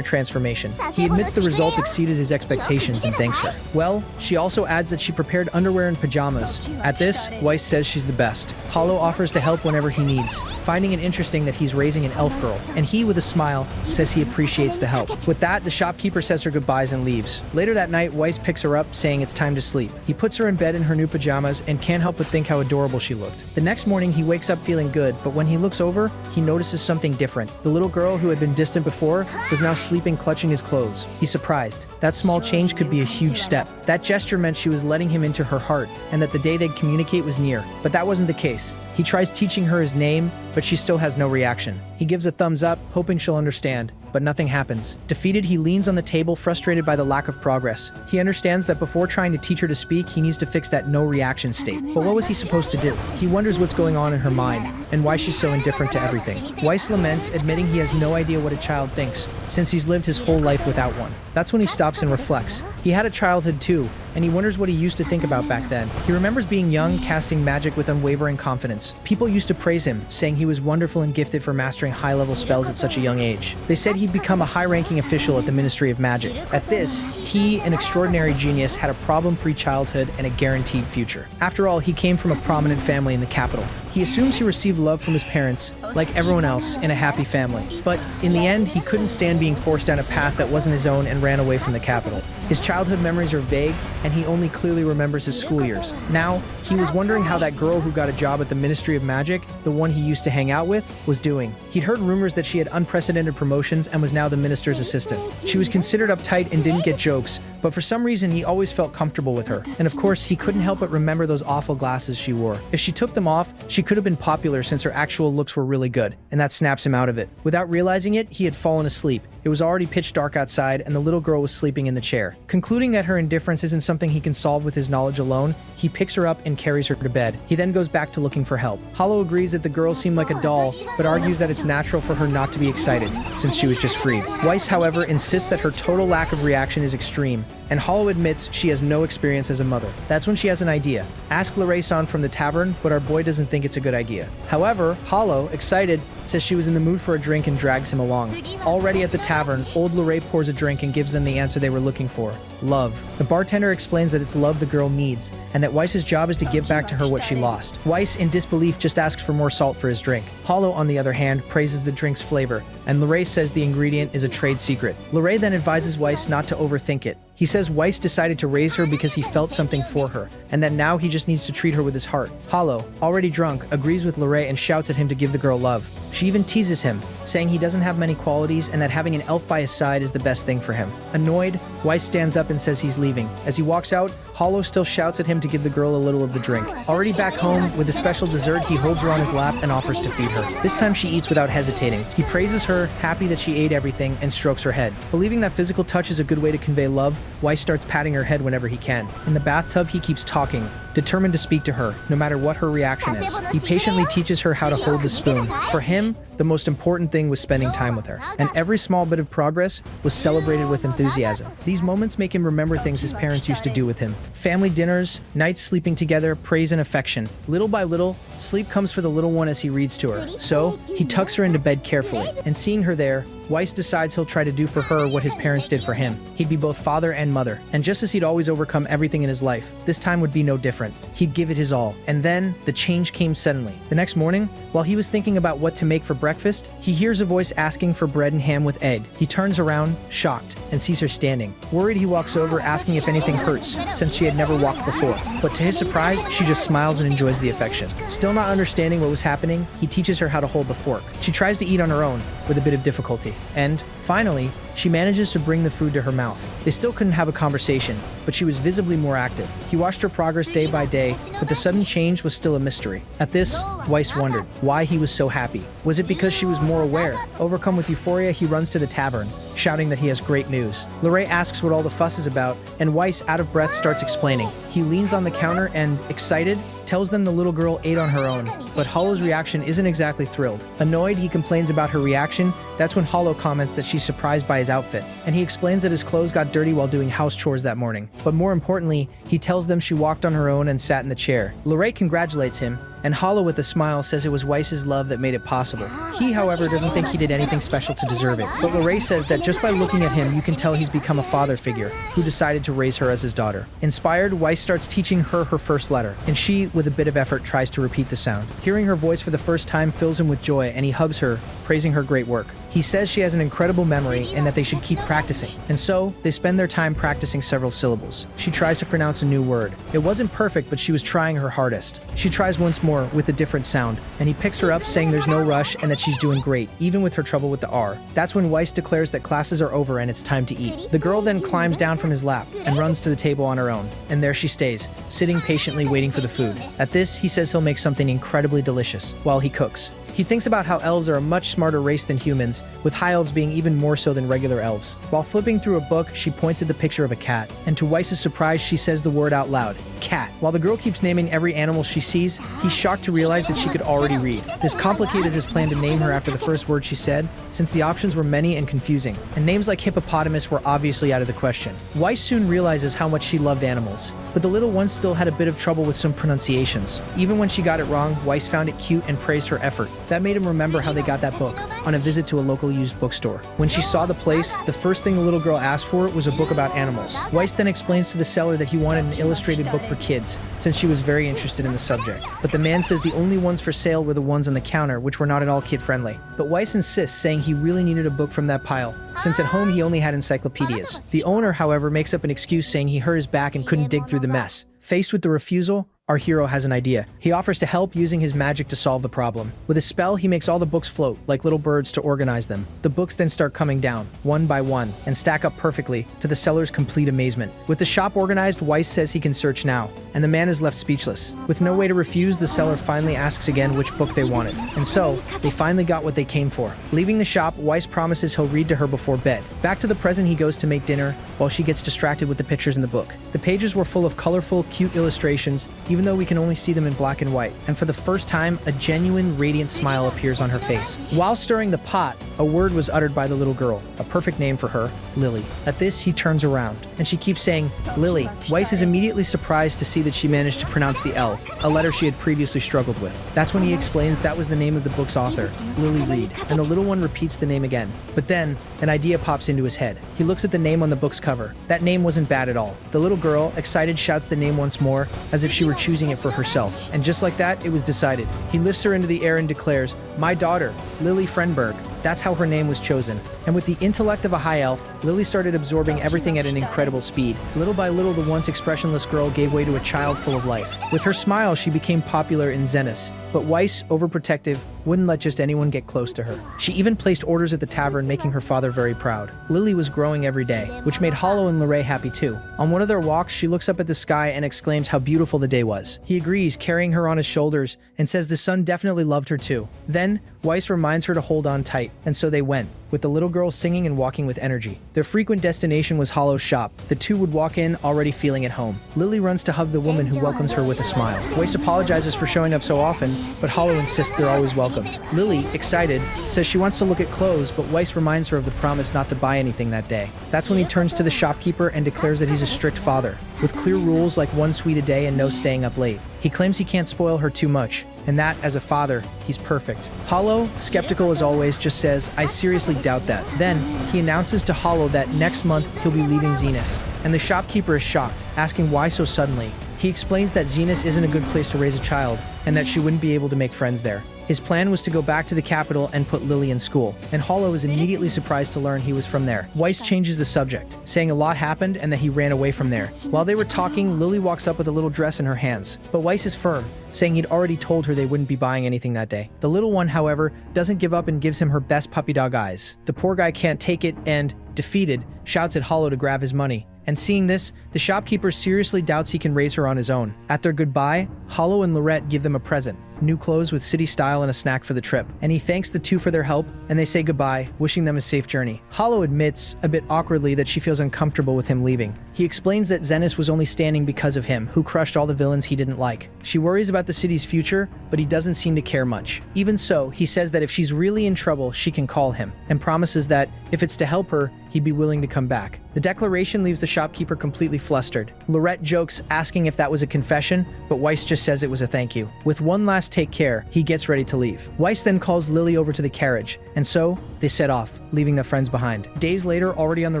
transformation. He admits the result exceeded his expectations and thanks her. Well, she also adds that she prepared underwear and pajamas. At this, Weiss says she's the best. Hollow offers to help whenever he needs, finding it interesting that he's raising an elf girl, and he, with a smile, says he appreciates the help. With that, the shopkeeper says her goodbyes and leaves. Later that night, Weiss picks her up, saying it's time to sleep. He puts her in bed in her new pajamas and can't help but think how adorable she looked. The next morning, he wakes up feeling good, but when he looks over, he notices something different. The little girl who had been distant before was now sleeping, clutching his clothes. He's surprised. That small change could be a huge step. That gesture meant she was letting him into her heart, and that the day they'd communicate was near. But that wasn't the case. He tries teaching her his name, but she still has no reaction. He gives a thumbs up, hoping she'll understand, but nothing happens. Defeated, he leans on the table, frustrated by the lack of progress. He understands that before trying to teach her to speak, he needs to fix that no reaction state. But what was he supposed to do? He wonders what's going on in her mind, and why she's so indifferent to everything. Weiss laments, admitting he has no idea what a child thinks, since he's lived his whole life without one. That's when he stops and reflects. He had a childhood too, and he wonders what he used to think about back then. He remembers being young, casting magic with unwavering confidence. People used to praise him, saying he was wonderful and gifted for mastering high-level spells at such a young age. They said he'd become a high-ranking official at the Ministry of Magic. At this, he, an extraordinary genius, had a problem-free childhood and a guaranteed future. After all, he came from a prominent family in the capital. He assumes he received love from his parents, like everyone else, in a happy family. But in the end, he couldn't stand being forced down a path that wasn't his own and ran away from the capital. His childhood memories are vague, and he only clearly remembers his school years. Now, he was wondering how that girl who got a job at the Ministry of Magic, the one he used to hang out with, was doing. He'd heard rumors that she had unprecedented promotions and was now the minister's assistant. She was considered uptight and didn't get jokes, but for some reason he always felt comfortable with her. And of course, he couldn't help but remember those awful glasses she wore. If she took them off, she could have been popular since her actual looks were really good, and that snaps him out of it. Without realizing it, he had fallen asleep. It was already pitch dark outside, and the little girl was sleeping in the chair. Concluding that her indifference isn't something he can solve with his knowledge alone, he picks her up and carries her to bed. He then goes back to looking for help. Hollow agrees that the girl seemed like a doll, but argues that it's natural for her not to be excited, since she was just freed. Weiss, however, insists that her total lack of reaction is extreme, and Hollow admits she has no experience as a mother. That's when she has an idea. Ask Lorraine-san from the tavern, but our boy doesn't think it's a good idea. However, Hollow, excited, says she was in the mood for a drink and drags him along. Already at the tavern, old Lorraine pours a drink and gives them the answer they were looking for: love. The bartender explains that it's love the girl needs, and that Weiss's job is to give back to her what she lost. Weiss, in disbelief, just asks for more salt for his drink. Hollow, on the other hand, praises the drink's flavor, and Lorraine says the ingredient is a trade secret. Lorraine then advises Weiss not to overthink it. He says Weiss decided to raise her because he felt something for her, and that now he just needs to treat her with his heart. Hollow, already drunk, agrees with Lorraine and shouts at him to give the girl love. She even teases him, saying he doesn't have many qualities and that having an elf by his side is the best thing for him. Annoyed, Weiss stands up and says he's leaving. As he walks out, Hollow still shouts at him to give the girl a little of the drink. Already back home, with a special dessert, he holds her on his lap and offers to feed her. This time she eats without hesitating. He praises her, happy that she ate everything, and strokes her head. Believing that physical touch is a good way to convey love, Weiss starts patting her head whenever he can. In the bathtub, he keeps talking, determined to speak to her, no matter what her reaction is. He patiently teaches her how to hold the spoon. For him, the most important thing was spending time with her, and every small bit of progress was celebrated with enthusiasm. These moments make him remember things his parents used to do with him. Family dinners, nights sleeping together, praise and affection. Little by little, sleep comes for the little one as he reads to her. So, he tucks her into bed carefully, and seeing her there, Weiss decides he'll try to do for her what his parents did for him. He'd be both father and mother, and just as he'd always overcome everything in his life, this time would be no different. He'd give it his all. And then, the change came suddenly. The next morning, while he was thinking about what to make for breakfast, he hears a voice asking for bread and ham with egg. He turns around, shocked, and sees her standing. Worried, he walks over, asking if anything hurts, since she had never walked before. But to his surprise, she just smiles and enjoys the affection. Still not understanding what was happening, he teaches her how to hold the fork. She tries to eat on her own, with a bit of difficulty. And, finally, she manages to bring the food to her mouth. They still couldn't have a conversation, but she was visibly more active. He watched her progress day by day, but the sudden change was still a mystery. At this, Weiss wondered why he was so happy. Was it because she was more aware? Overcome with euphoria, he runs to the tavern, shouting that he has great news. Lorraine asks what all the fuss is about, and Weiss, out of breath, starts explaining. He leans on the counter and, excited, tells them the little girl ate on her own, but Hollow's reaction isn't exactly thrilled. Annoyed, he complains about her reaction. That's when Hollow comments that she's surprised by his outfit, and he explains that his clothes got dirty while doing house chores that morning. But more importantly, he tells them she walked on her own and sat in the chair. Lorraine congratulates him, and Hollow, with a smile, says it was Weiss's love that made it possible. He, however, doesn't think he did anything special to deserve it, but Lorraine says that just by looking at him, you can tell he's become a father figure who decided to raise her as his daughter. Inspired, Weiss starts teaching her her first letter, and she, with a bit of effort, tries to repeat the sound. Hearing her voice for the first time fills him with joy, and he hugs her, praising her great work. He says she has an incredible memory and that they should keep practicing. And so, they spend their time practicing several syllables. She tries to pronounce a new word. It wasn't perfect, but she was trying her hardest. She tries once more with a different sound, and he picks her up, saying there's no rush and that she's doing great, even with her trouble with the R. That's when Weiss declares that classes are over and it's time to eat. The girl then climbs down from his lap and runs to the table on her own. And there she stays, sitting patiently waiting for the food. At this, he says he'll make something incredibly delicious while he cooks. He thinks about how elves are a much smarter race than humans, with high elves being even more so than regular elves. While flipping through a book, she points at the picture of a cat, and to Weiss's surprise, she says the word out loud, cat. While the girl keeps naming every animal she sees, he's shocked to realize that she could already read. This complicated his plan to name her after the first word she said, since the options were many and confusing, and names like hippopotamus were obviously out of the question. Weiss soon realizes how much she loved animals, but the little one still had a bit of trouble with some pronunciations. Even when she got it wrong, Weiss found it cute and praised her effort. That made him remember how they got that book, on a visit to a local used bookstore. When she saw the place, the first thing the little girl asked for was a book about animals. Weiss then explains to the seller that he wanted an illustrated book for kids, since she was very interested in the subject. But the man says the only ones for sale were the ones on the counter, which were not at all kid-friendly. But Weiss insists, saying he really needed a book from that pile, since at home he only had encyclopedias. The owner, however, makes up an excuse, saying he hurt his back and couldn't dig through the mess. Faced with the refusal, our hero has an idea. He offers to help using his magic to solve the problem. With a spell, he makes all the books float, like little birds, to organize them. The books then start coming down, one by one, and stack up perfectly, to the seller's complete amazement. With the shop organized, Weiss says he can search now, and the man is left speechless. With no way to refuse, the seller finally asks again which book they wanted. And so, they finally got what they came for. Leaving the shop, Weiss promises he'll read to her before bed. Back to the present, he goes to make dinner, while she gets distracted with the pictures in the book. The pages were full of colorful, cute illustrations, even even though we can only see them in black and white. And for the first time, a genuine, radiant smile appears on her face. While stirring the pot, a word was uttered by the little girl, a perfect name for her, Lily. At this, he turns around, and she keeps saying, Lily. Weiss is immediately surprised to see that she managed to pronounce the L, a letter she had previously struggled with. That's when he explains that was the name of the book's author, Lily Reed, and the little one repeats the name again. But then, an idea pops into his head. He looks at the name on the book's cover. That name wasn't bad at all. The little girl, excited, shouts the name once more, as if she were choosing it for herself. And just like that, it was decided. He lifts her into the air and declares, my daughter, Lily Frenberg. That's how her name was chosen. And with the intellect of a high elf, Lily started absorbing everything at an incredible speed. Little by little, the once expressionless girl gave way to a child full of life. With her smile, she became popular in Zenless. But Weiss, overprotective, wouldn't let just anyone get close to her. She even placed orders at the tavern, making her father very proud. Lily was growing every day, which made Hollow and Lorraine happy too. On one of their walks, she looks up at the sky and exclaims how beautiful the day was. He agrees, carrying her on his shoulders, and says the sun definitely loved her too. Then, Weiss reminds her to hold on tight, and so they went, with the little girl singing and walking with energy. Their frequent destination was Hollow's shop. The two would walk in, already feeling at home. Lily runs to hug the woman, who welcomes her with a smile. Weiss apologizes for showing up so often, but Hollow insists they're always welcome. Lily, excited, says she wants to look at clothes, but Weiss reminds her of the promise not to buy anything that day. That's when he turns to the shopkeeper and declares that he's a strict father, with clear rules like 1 sweet a day and no staying up late. He claims he can't spoil her too much, and that, as a father, he's perfect. Hollow, skeptical as always, just says, I seriously doubt that. Then, he announces to Hollow that next month he'll be leaving Zenless, and the shopkeeper is shocked, asking why so suddenly. He explains that Zenless isn't a good place to raise a child, and that she wouldn't be able to make friends there. His plan was to go back to the capital and put Lily in school, and Hollow is immediately surprised to learn he was from there. Weiss changes the subject, saying a lot happened and that he ran away from there. While they were talking, Lily walks up with a little dress in her hands, but Weiss is firm, saying he'd already told her they wouldn't be buying anything that day. The little one, however, doesn't give up and gives him her best puppy dog eyes. The poor guy can't take it and, defeated, shouts at Hollow to grab his money. And seeing this, the shopkeeper seriously doubts he can raise her on his own. At their goodbye, Hollow and Lorette give them a present, new clothes with city style and a snack for the trip. And he thanks the two for their help, and they say goodbye, wishing them a safe journey. Hollow admits, a bit awkwardly, that she feels uncomfortable with him leaving. He explains that Zenless was only standing because of him, who crushed all the villains he didn't like. She worries about the city's future, but he doesn't seem to care much. Even so, he says that if she's really in trouble, she can call him, and promises that, if it's to help her, he'd be willing to come back. The declaration leaves the shopkeeper completely flustered. Lorette jokes, asking if that was a confession, but Weiss just says it was a thank you. With one last take care, he gets ready to leave. Weiss then calls Lily over to the carriage, and so they set off, leaving their friends behind. Days later, already on the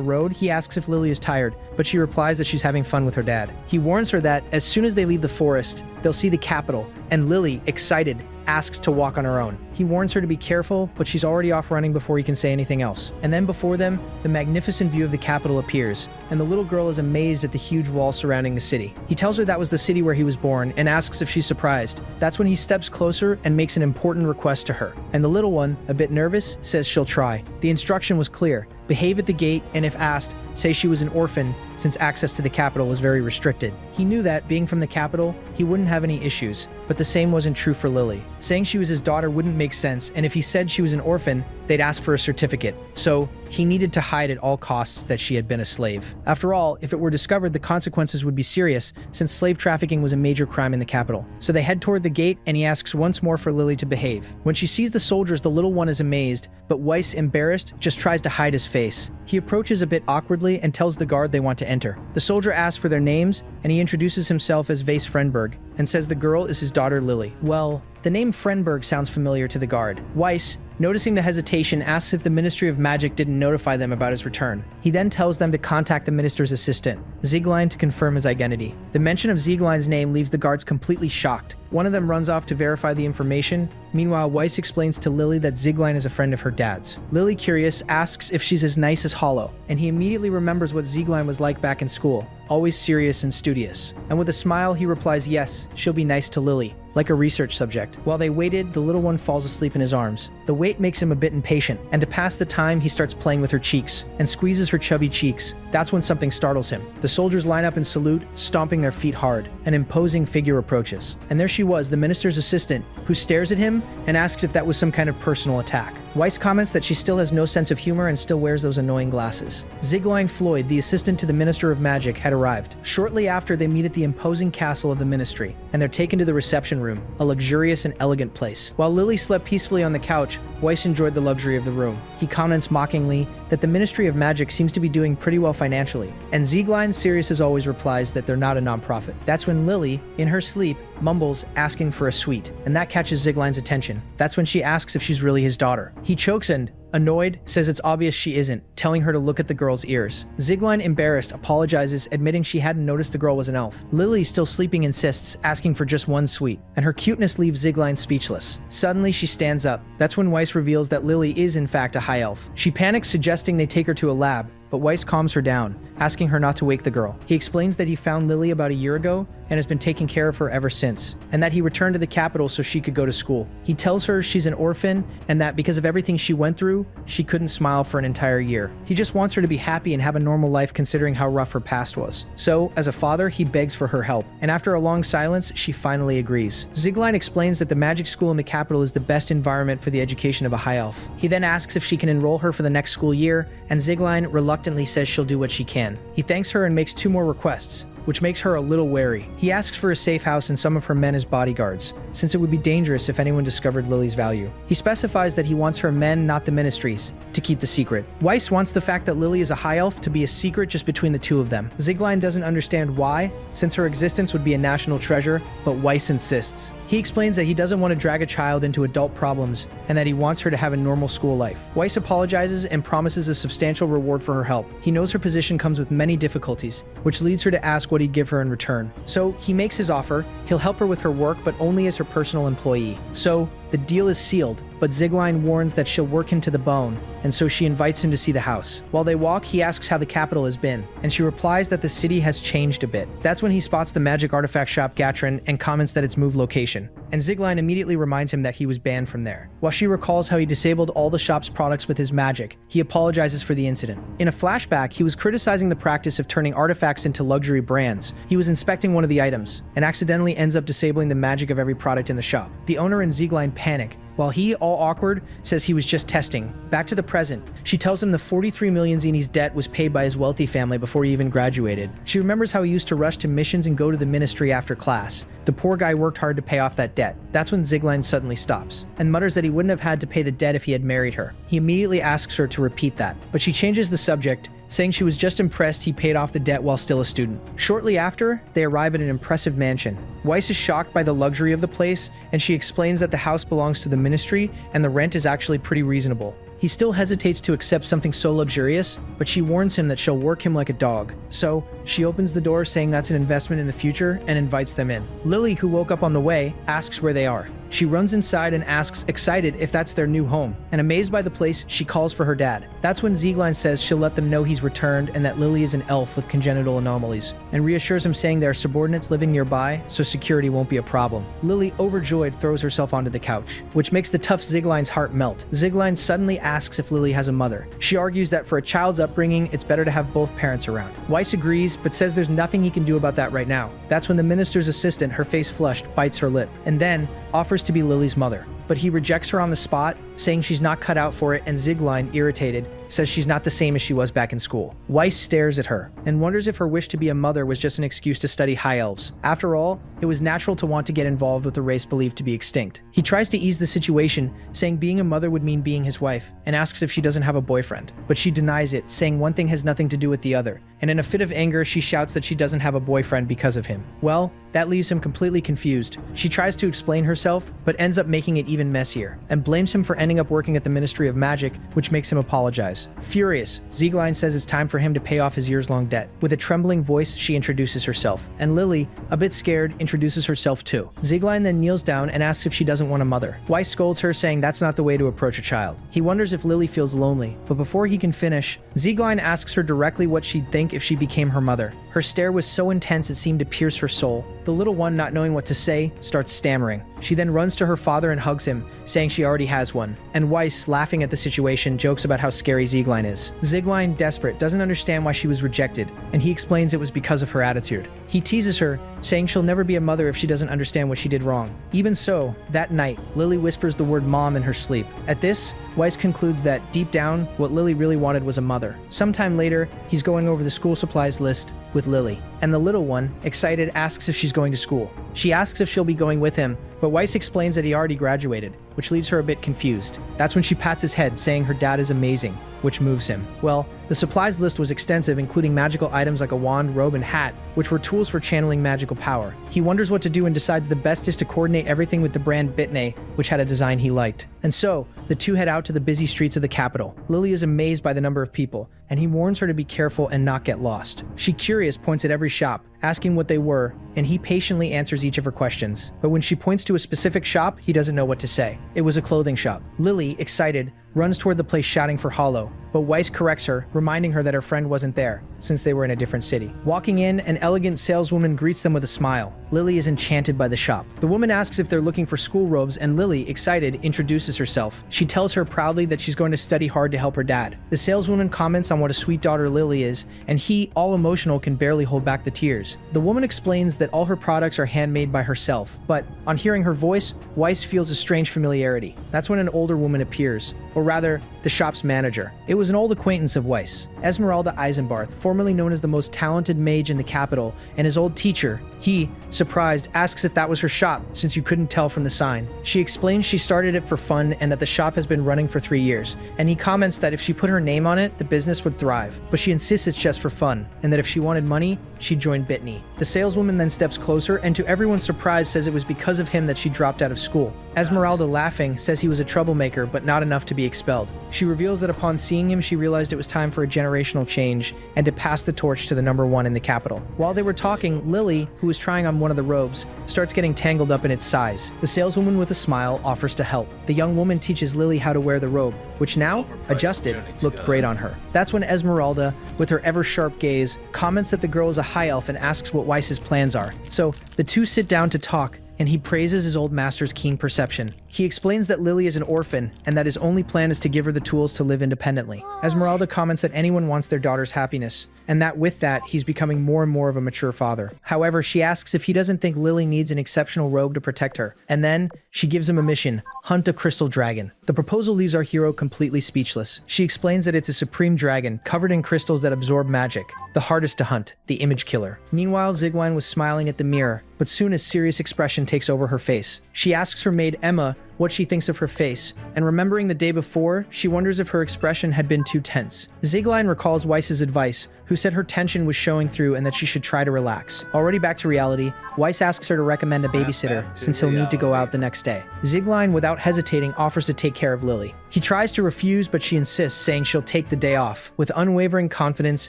road, he asks if Lily is tired, but she replies that she's having fun with her dad. He warns her that as soon as they leave the forest, they'll see the capital, and Lily, excited, asks to walk on her own. He warns her to be careful, but she's already off running before he can say anything else. And then before them, the magnificent view of the capital appears, and the little girl is amazed at the huge wall surrounding the city. He tells her that was the city where he was born, and asks if she's surprised. That's when he steps closer and makes an important request to her. And the little one, a bit nervous, says she'll try. The instruction was clear. Behave at the gate, and if asked, say she was an orphan, since access to the capital was very restricted. He knew that, being from the capital, he wouldn't have any issues, but the same wasn't true for Lily. Saying she was his daughter wouldn't make sense, and if he said she was an orphan, they'd ask for a certificate. So, he needed to hide at all costs that she had been a slave. After all, if it were discovered, the consequences would be serious, since slave trafficking was a major crime in the capital. So they head toward the gate, and he asks once more for Lily to behave. When she sees the soldiers, the little one is amazed, but Weiss, embarrassed, just tries to hide his face. He approaches a bit awkwardly and tells the guard they want to enter. The soldier asks for their names, and he introduces himself as Weiss Frenberg, and says the girl is his daughter Lily. Well, the name Frenberg sounds familiar to the guard. Weiss, noticing the hesitation, asks if the Ministry of Magic didn't notify them about his return. He then tells them to contact the minister's assistant, Zieglein, to confirm his identity. The mention of Zieglein's name leaves the guards completely shocked. One of them runs off to verify the information. Meanwhile, Weiss explains to Lily that Zieglein is a friend of her dad's. Lily, curious, asks if she's as nice as Hollow, and he immediately remembers what Zieglein was like back in school, always serious and studious. And with a smile, he replies yes, she'll be nice to Lily, like a research subject. While they waited, the little one falls asleep in his arms. The wait makes him a bit impatient, and to pass the time, he starts playing with her cheeks, and squeezes her chubby cheeks. That's when something startles him. The soldiers line up in salute, stomping their feet hard. An imposing figure approaches. And there she was, the minister's assistant, who stares at him and asks if that was some kind of personal attack. Weiss comments that she still has no sense of humor and still wears those annoying glasses. Zigline Floyd, the assistant to the Minister of Magic, had arrived. Shortly after, they meet at the imposing castle of the Ministry, and they're taken to the reception room, a luxurious and elegant place. While Lily slept peacefully on the couch, Weiss enjoyed the luxury of the room. He comments mockingly that the Ministry of Magic seems to be doing pretty well financially, and Zigline, serious as always, replies that they're not a nonprofit. That's when Lily, in her sleep, mumbles, asking for a sweet, and that catches Zigline's attention. That's when she asks if she's really his daughter. He chokes and, annoyed, says it's obvious she isn't, telling her to look at the girl's ears. Zigline, embarrassed, apologizes, admitting she hadn't noticed the girl was an elf. Lily, still sleeping, insists, asking for just one sweet, and her cuteness leaves Zigline speechless. Suddenly, she stands up. That's when Weiss reveals that Lily is in fact a high elf. She panics, suggesting they take her to a lab, but Weiss calms her down, asking her not to wake the girl. He explains that he found Lily about a year ago and has been taking care of her ever since, and that he returned to the capital so she could go to school. He tells her she's an orphan and that because of everything she went through, she couldn't smile for an entire year. He just wants her to be happy and have a normal life considering how rough her past was. So, as a father, he begs for her help, and after a long silence, she finally agrees. Zigline explains that the magic school in the capital is the best environment for the education of a high elf. He then asks if she can enroll her for the next school year, and Zigline reluctantly says she'll do what she can. He thanks her and makes 2 more requests, which makes her a little wary. He asks for a safe house and some of her men as bodyguards, since it would be dangerous if anyone discovered Lily's value. He specifies that he wants her men, not the ministries, to keep the secret. Weiss wants the fact that Lily is a high elf to be a secret just between the 2 of them. Zigline doesn't understand why, since her existence would be a national treasure, but Weiss insists. He explains that he doesn't want to drag a child into adult problems and that he wants her to have a normal school life. Weiss apologizes and promises a substantial reward for her help. He knows her position comes with many difficulties, which leads her to ask what he'd give her in return. So he makes his offer. He'll help her with her work, but only as her personal employee. So the deal is sealed, but Zigline warns that she'll work him to the bone, and so she invites him to see the house. While they walk, he asks how the capital has been, and she replies that the city has changed a bit. That's when he spots the magic artifact shop Gatrin and comments that it's moved location, and Zigline immediately reminds him that he was banned from there. While she recalls how he disabled all the shop's products with his magic, he apologizes for the incident. In a flashback, he was criticizing the practice of turning artifacts into luxury brands. He was inspecting one of the items, and accidentally ends up disabling the magic of every product in the shop. The owner and Zigline panic, while he, all awkward, says he was just testing. Back to the present, she tells him the 43 million zenies debt was paid by his wealthy family before he even graduated. She remembers how he used to rush to missions and go to the ministry after class. The poor guy worked hard to pay off that debt. That's when Zigline suddenly stops, and mutters that he wouldn't have had to pay the debt if he had married her. He immediately asks her to repeat that, but she changes the subject, saying she was just impressed he paid off the debt while still a student. Shortly after, they arrive at an impressive mansion. Weiss is shocked by the luxury of the place, and she explains that the house belongs to the ministry and the rent is actually pretty reasonable. He still hesitates to accept something so luxurious, but she warns him that she'll work him like a dog. So, she opens the door saying that's an investment in the future and invites them in. Lily, who woke up on the way, asks where they are. She runs inside and asks, excited, if that's their new home. And amazed by the place, she calls for her dad. That's when Zigline says she'll let them know he's returned and that Lily is an elf with congenital anomalies, and reassures him saying there are subordinates living nearby, so security won't be a problem. Lily, overjoyed, throws herself onto the couch, which makes the tough Zigline's heart melt. Zigline suddenly asks if Lily has a mother. She argues that for a child's upbringing, it's better to have both parents around. Weiss agrees, but says there's nothing he can do about that right now. That's when the minister's assistant, her face flushed, bites her lip, and then offers to be Lily's mother. But he rejects her on the spot, saying she's not cut out for it, and Zigline, irritated, says she's not the same as she was back in school. Weiss stares at her and wonders if her wish to be a mother was just an excuse to study high elves. After all, it was natural to want to get involved with a race believed to be extinct. He tries to ease the situation, saying being a mother would mean being his wife, and asks if she doesn't have a boyfriend. But she denies it, saying one thing has nothing to do with the other, and in a fit of anger, she shouts that she doesn't have a boyfriend because of him. Well, that leaves him completely confused. She tries to explain herself, but ends up making it even messier, and blames him for ending up working at the Ministry of Magic, which makes him apologize. Furious, Zigline says it's time for him to pay off his years-long debt. With a trembling voice, she introduces herself, and Lily, a bit scared, introduces herself too. Zigline then kneels down and asks if she doesn't want a mother. Weiss scolds her, saying that's not the way to approach a child. He wonders if Lily feels lonely, but before he can finish, Zigline asks her directly what she'd think if she became her mother. Her stare was so intense it seemed to pierce her soul. The little one, not knowing what to say, starts stammering. She then runs to her father and hugs him, saying she already has one. And Weiss, laughing at the situation, jokes about how scary Zigline is. Zigline, desperate, doesn't understand why she was rejected, and he explains it was because of her attitude. He teases her, saying she'll never be a mother if she doesn't understand what she did wrong. Even so, that night, Lily whispers the word mom in her sleep. At this, Weiss concludes that, deep down, what Lily really wanted was a mother. Sometime later, he's going over the school supplies list with Lily, and the little one, excited, asks if she's going to school. She asks if she'll be going with him, but Weiss explains that he already graduated, which leaves her a bit confused. That's when she pats his head, saying her dad is amazing, which moves him. Well, the supplies list was extensive, including magical items like a wand, robe, and hat, which were tools for channeling magical power. He wonders what to do and decides the best is to coordinate everything with the brand Bitney, which had a design he liked. And so, the two head out to the busy streets of the capital. Lily is amazed by the number of people, and he warns her to be careful and not get lost. She, curious, points at every shop, asking what they were, and he patiently answers each of her questions. But when she points to a specific shop, he doesn't know what to say. It was a clothing shop. Lily, excited, runs toward the place shouting for Hollow, but Weiss corrects her, reminding her that her friend wasn't there, since they were in a different city. Walking in, an elegant saleswoman greets them with a smile. Lily is enchanted by the shop. The woman asks if they're looking for school robes, and Lily, excited, introduces herself. She tells her proudly that she's going to study hard to help her dad. The saleswoman comments on what a sweet daughter Lily is, and he, all emotional, can barely hold back the tears. The woman explains that all her products are handmade by herself, but on hearing her voice, Weiss feels a strange familiarity. That's when an older woman appears, or rather, the shop's manager. It was an old acquaintance of Weiss, Esmeralda Eisenbarth, formerly known as the most talented mage in the capital, and his old teacher. He, surprised, asks if that was her shop, since you couldn't tell from the sign. She explains she started it for fun and that the shop has been running for 3 years, and he comments that if she put her name on it, the business would thrive. But she insists it's just for fun, and that if she wanted money, she'd join Bitney. The saleswoman then steps closer, and to everyone's surprise says it was because of him that she dropped out of school. Esmeralda, laughing, says he was a troublemaker, but not enough to be expelled. She reveals that upon seeing him, she realized it was time for a generational change and to pass the torch to the #1 in the capital. While they were talking, Lily, who was trying on one of the robes, starts getting tangled up in its size. The saleswoman, with a smile, offers to help. The young woman teaches Lily how to wear the robe, which now, adjusted, looked great on her. That's when Esmeralda, with her ever-sharp gaze, comments that the girl is a high elf and asks what Weiss's plans are. So, the two sit down to talk, and he praises his old master's keen perception. He explains that Lily is an orphan, and that his only plan is to give her the tools to live independently. Esmeralda comments that anyone wants their daughter's happiness, and that with that, he's becoming more and more of a mature father. However, she asks if he doesn't think Lily needs an exceptional robe to protect her, and then she gives him a mission: hunt a crystal dragon. The proposal leaves our hero completely speechless. She explains that it's a supreme dragon, covered in crystals that absorb magic, the hardest to hunt, the image killer. Meanwhile, Zigwine was smiling at the mirror, but soon a serious expression takes over her face. She asks her maid Emma what she thinks of her face, and remembering the day before, she wonders if her expression had been too tense. Zigline recalls Weiss's advice, who said her tension was showing through and that she should try to relax. Already back to reality, Weiss asks her to recommend a babysitter, since he'll need to go out the next day. Zigline, without hesitating, offers to take care of Lily. He tries to refuse, but she insists, saying she'll take the day off. With unwavering confidence,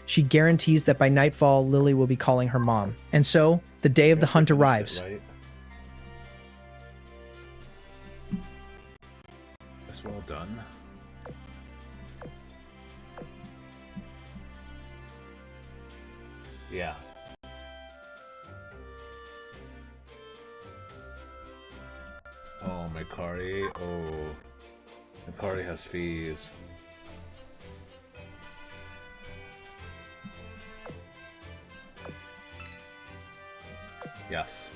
she guarantees that by nightfall, Lily will be calling her mom. And so, the day of the hunt arrives. That's well done. Yeah. Oh, Mikari. Oh. Mikari has fees. Yes.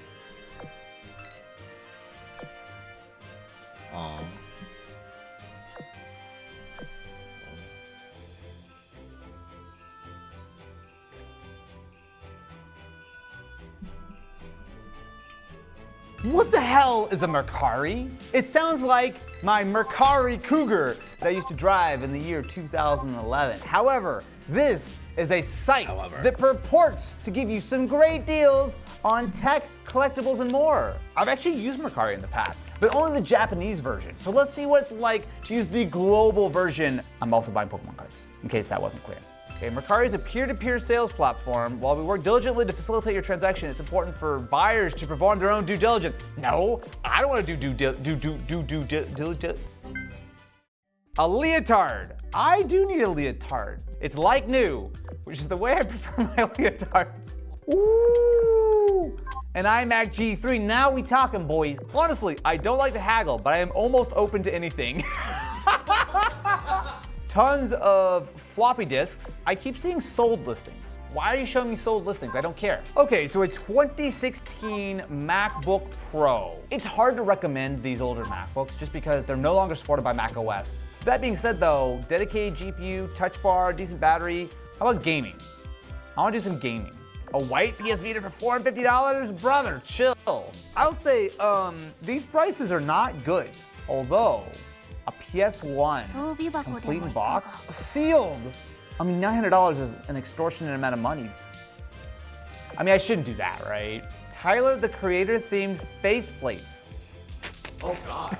What the hell is a Mercari? It sounds like my Mercari Cougar that I used to drive in the year 2011. However, this is a site that purports to give you some great deals on tech, collectibles, and more. I've actually used Mercari in the past, but only the Japanese version. So let's see what it's like to use the global version. I'm also buying Pokemon cards, in case that wasn't clear. Okay, Mercari is a peer-to-peer sales platform. While we work diligently to facilitate your transaction, it's important for buyers to perform their own due diligence. No, I don't want to do diligence. A leotard. I do need a leotard. It's like new, which is the way I prefer my leotards. Ooh, an iMac G3. Now we talking, boys. Honestly, I don't like to haggle, but I am almost open to anything. Tons of floppy disks. I keep seeing sold listings. Why are you showing me sold listings? I don't care. Okay, so a 2016 MacBook Pro. It's hard to recommend these older MacBooks just because they're no longer supported by macOS. That being said though, dedicated GPU, touch bar, decent battery. How about gaming? I wanna do some gaming. A white PS Vita for $450? Brother, chill. I'll say, these prices are not good. Although, a PS1 complete in box, sealed. I mean, $900 is an extortionate amount of money. I mean, I shouldn't do that, right? Tyler, the Creator-themed faceplates. Oh God.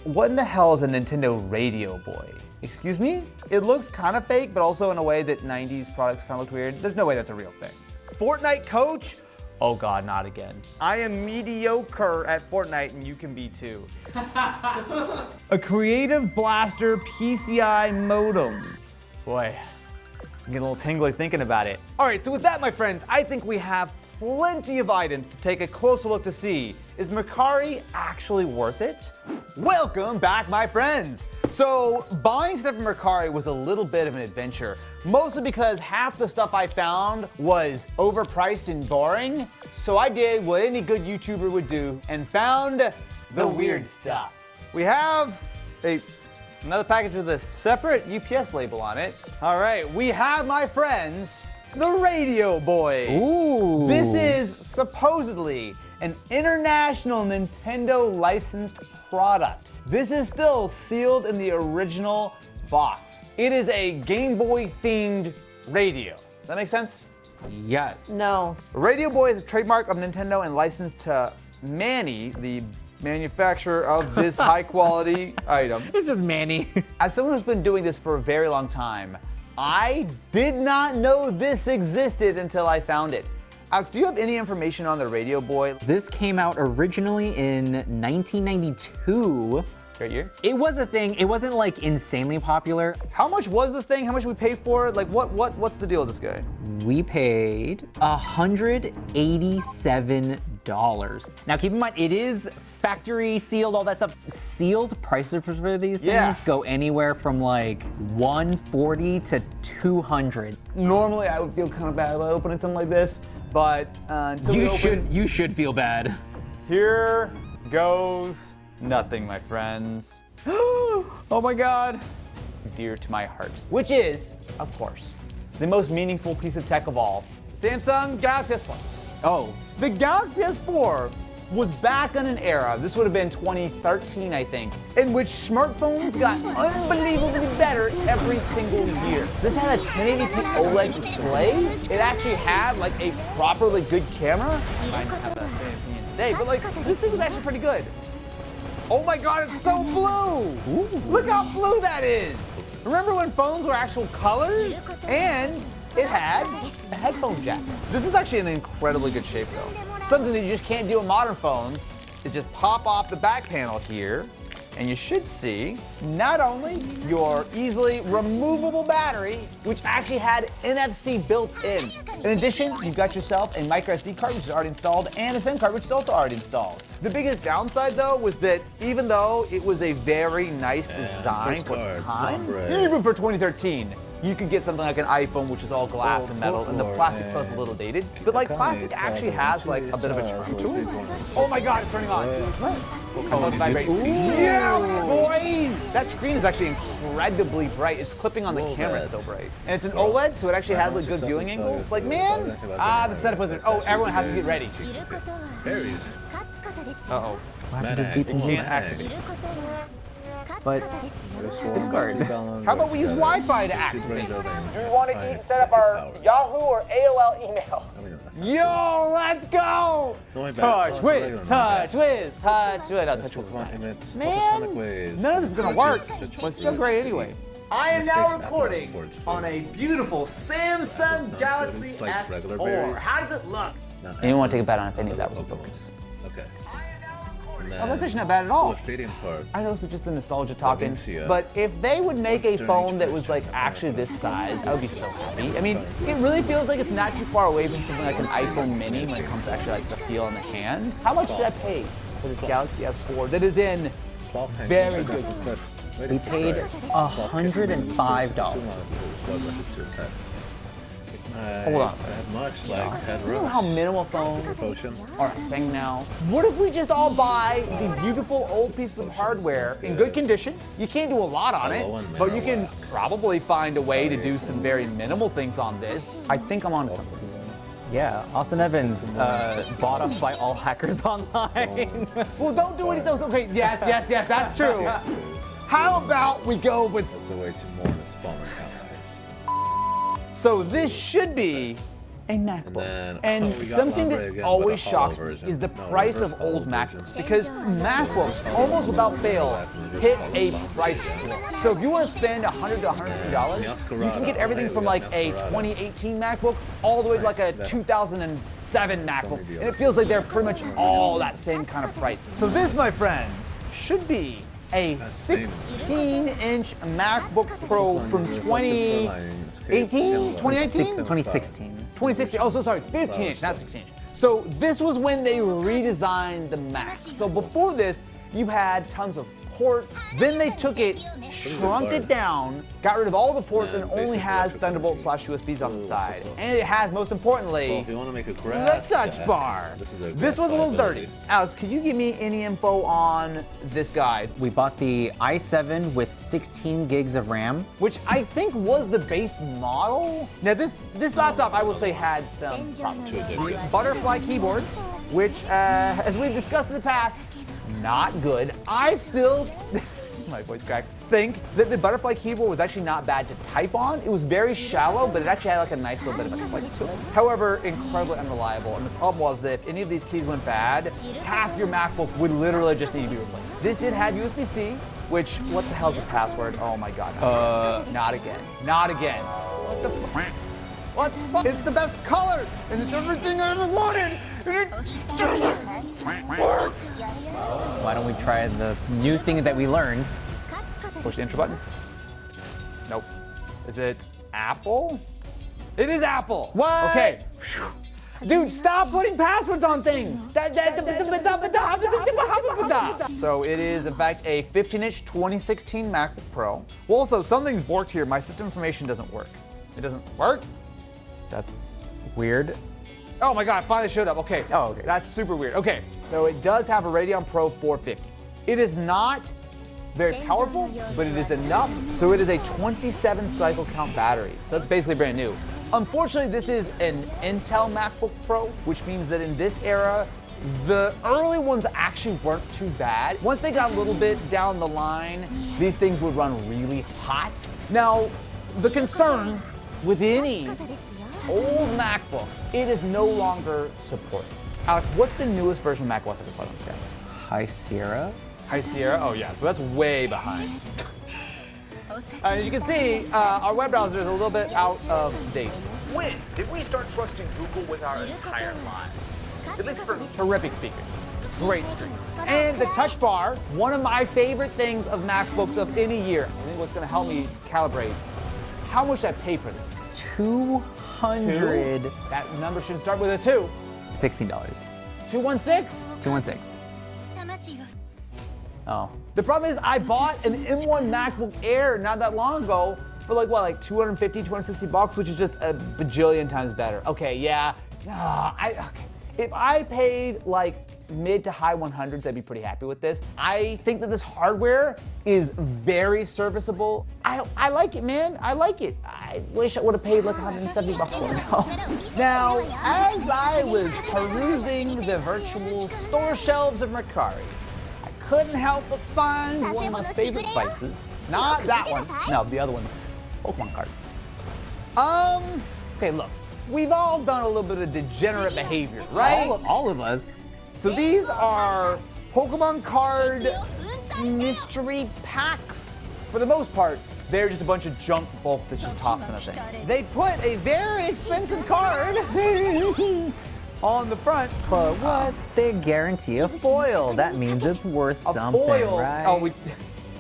What in the hell is a Nintendo Radio Boy? Excuse me? It looks kind of fake, but also in a way that 90s products kind of look weird. There's no way that's a real thing. Fortnite coach? Oh God, not again. I am mediocre at Fortnite and you can be too. A Creative Blaster PCI modem. Boy, I'm getting a little tingly thinking about it. All right, so with that, my friends, I think we have plenty of items to take a closer look to see. Is Mercari actually worth it? Welcome back, my friends. So buying stuff from Mercari was a little bit of an adventure, mostly because half the stuff I found was overpriced and boring. So I did what any good YouTuber would do and found the weird stuff. We have another package with a separate UPS label on it. All right, we have, my friends, the Radio Boy. Ooh. This is supposedly an international Nintendo licensed product. This is still sealed in the original box. It is a Game Boy themed radio. Does that make sense? Yes. No. Radio Boy is a trademark of Nintendo and licensed to Manny, the manufacturer of this high quality item. It's just Manny. As someone who's been doing this for a very long time, I did not know this existed until I found it. Alex, do you have any information on the Radio Boy? This came out originally in 1992. Great year. It was a thing. It wasn't like insanely popular. How much was this thing? How much we paid for it? Like what's the deal with this guy? We paid $187. Now keep in mind, it is factory sealed, all that stuff. Sealed prices for these things go anywhere from like $140 to $200. Normally I would feel kind of bad about opening something like this, but you should feel bad. Here goes nothing, my friends. Oh my God. Dear to my heart. Which is, of course, the most meaningful piece of tech of all. Samsung Galaxy S4. Oh. The Galaxy S4 was back in an era, this would have been 2013, I think, in which smartphones got unbelievably better every single year. This had a 1080p OLED display. It actually had like a properly good camera. I might have that same opinion today, but like this thing was actually pretty good. Oh my God, it's so blue! Ooh. Look how blue that is! Remember when phones were actual colors? And it had a headphone jack. This is actually in incredibly good shape though. Something that you just can't do on modern phones is just pop off the back panel here, and you should see not only your easily removable battery, which actually had NFC built in. In addition, you've got yourself a microSD card, which is already installed, and a SIM card, which is also already installed. The biggest downside though was that even though it was a very nice design for its time, even for 2013, you could get something like an iPhone, which is all glass and metal, and the plastic feels a little dated. But like plastic actually has like a bit of a charm to it. Oh my God, it's turning on. Oh, vibrate. Yeah, boy! That screen is actually incredibly bright. It's clipping on the camera, it's so bright. And it's an OLED, so it actually has like good viewing angles. Like, man, the setup was, oh, everyone has to get ready. Uh-oh. But SIM card. How about we use Wi-Fi to activate? Do we want to set up our Yahoo or AOL email? Yo, let's go! Touch with. Man, none of this is gonna work, but it's still great anyway. I am now recording on a beautiful Samsung Galaxy S4. How does it look? Anyone want to take a bet on if any of that was a focus? Okay. Oh, that's actually not bad at all. Stadium Park. I know it's just the nostalgia talking, but if they would make a phone that was like actually this size, I would be so happy. I mean, it really feels like it's not too far away from something like an iPhone mini when it comes to actually like the feel in the hand. How much did I pay for this Galaxy S4 that is in very good condition? We paid $105. Hold on a I second. have much, like, had You know how minimal phones potion. are a thing now? What if we just all buy the beautiful old pieces of hardware in good condition? You can't do a lot on it, but you can probably find a way to do some very minimal things on this. I think I'm onto something. Yeah, Austin Evans bought up by all hackers online. Well, don't do any of those. Okay, yes, that's true. How about we go with... That's the way to mourn its fallen allies. So this should be a MacBook. And we got something Lambre that again, always but a hollow shocks me version. is the No, price reverse of old hollow MacBooks. Because MacBooks, almost without fail, hit a price floor. So if you want to spend $100 to $150, you can get everything from like a 2018 MacBook all the way to like a 2007 MacBook. And it feels like they're pretty much all that same kind of price. So this, my friends, should be a 16-inch MacBook Pro from 2018? 2019? 2016. 2016. Oh, so sorry, 15-inch, not 16-inch. So this was when they redesigned the Mac. So before this, you had tons of ports. Then they took it, shrunk it down, got rid of all the ports, and only has Thunderbolt/USBs on the side. And it has, most importantly, If you want to make a the grass touch stack, bar. This This was a little dirty. Alex, could you give me any info on this guy? We bought the i7 with 16 gigs of RAM. Which I think was the base model. Now this laptop, I will say, had some problems. The butterfly keyboard, which, as we've discussed in the past, not good. I still, my voice cracks, think that the butterfly keyboard was actually not bad to type on. It was very shallow, but it actually had like a nice little bit of a click to it. However, incredibly unreliable. And the problem was that if any of these keys went bad, half your MacBook would literally just need to be replaced. This did have USB-C, which, what the hell's the password? Oh my God. Not again. Not again. What the fuck? What the fuck? It's the best color, and it's everything I ever wanted. Why don't we try the new thing that we learned? Push the enter button. Nope. Is it Apple? It is Apple. What? Okay. Dude, stop putting passwords on things. So it is, in fact, a 15-inch 2016 MacBook Pro. Well, also, something's borked here. My system information doesn't work. It doesn't work? That's weird. Oh my God, it finally showed up. Okay. Oh, okay. That's super weird. Okay. So it does have a Radeon Pro 450. It is not very powerful, but it is enough. So it is a 27 cycle count battery. So that's basically brand new. Unfortunately, this is an Intel MacBook Pro, which means that in this era, the early ones actually weren't too bad. Once they got a little bit down the line, these things would run really hot. Now, the concern with any old MacBook, it is no longer supported. Alex, what's the newest version of macOS ever put on scale? High Sierra? High Sierra? Oh yeah, so that's way behind. As you can see, our web browser is a little bit out of date. When did we start trusting Google with our entire lives? At least for Terrific speaker. Great screen. And the touch bar, one of my favorite things of MacBooks of any year. I think what's gonna help me calibrate. How much I pay for this? 200. That number should start with a 2. $16. 216? 216. Oh. The problem is I bought an M1 MacBook Air not that long ago for like 250, 260 bucks, which is just a bajillion times better. Okay, yeah. Okay. If I paid like mid to high 100s, I'd be pretty happy with this. I think that this hardware is very serviceable. I like it, man. I like it. I wish I would have paid like 170 bucks for it now. Now, as I was perusing the virtual store shelves of Mercari, I couldn't help but find one of my favorite devices. Not that one. No, the other one's Pokemon cards. Okay, look. We've all done a little bit of degenerate behavior, right? All of us. So these are Pokemon card mystery packs. For the most part, they're just a bunch of junk bulk that's just tossed in a thing. They put a very expensive card on the front. But what? They guarantee a foil. That means it's worth something, foil. right? Oh,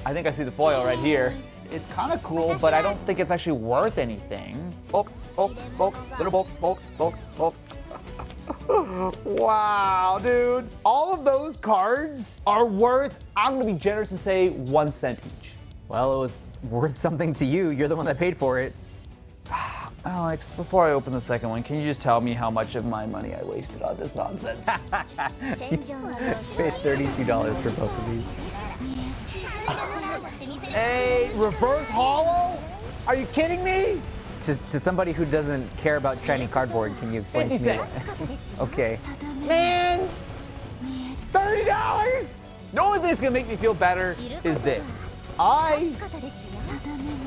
I think I see the foil right here. It's kind of cool, but I don't think it's actually worth anything. Bulk, little bulk. Wow, dude. All of those cards are worth, I'm gonna be generous and say 1 cent each. Well, it was worth something to you. You're the one that paid for it. Alex, before I open the second one, can you just tell me how much of my money I wasted on this nonsense? Paid $32 for both of these. A reverse hollow? Are you kidding me? To somebody who doesn't care about shiny cardboard, can you explain to me? 50 Okay. Man, $30! The only thing that's gonna make me feel better is this.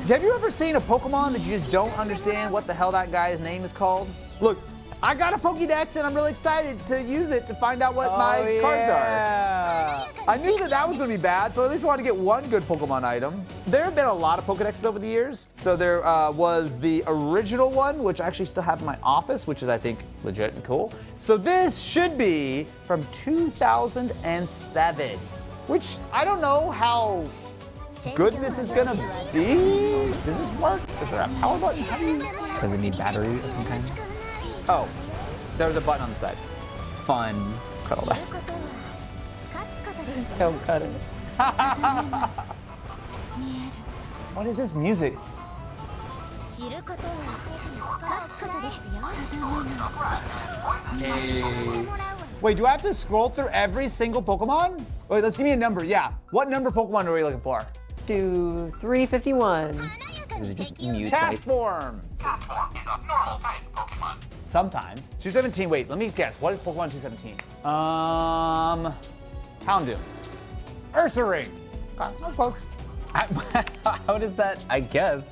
Have you ever seen a Pokemon that you just don't understand what the hell that guy's name is called? Look, I got a Pokédex and I'm really excited to use it to find out what my cards are. I knew that was gonna be bad, so I at least wanted to get one good Pokemon item. There have been a lot of Pokédexes over the years. So there was the original one, which I actually still have in my office, which is, I think, legit and cool. So this should be from 2007, which I don't know how good this is gonna be. Does this work? Is there a power button? How do you... Does it need battery of some kind? Oh, there's a button on the side. Fun. Cut all that. Don't cut it. What is this music? Wait, do I have to scroll through every single Pokemon? Wait, let's give me a number. Yeah. What number Pokemon are we looking for? Let's do 351. Is it just Mew Cast twice? form. Sometimes. 217. Wait, let me guess. What is Pokemon 217? Houndoom. Ursaring. Okay, that was close. How does that? I guess.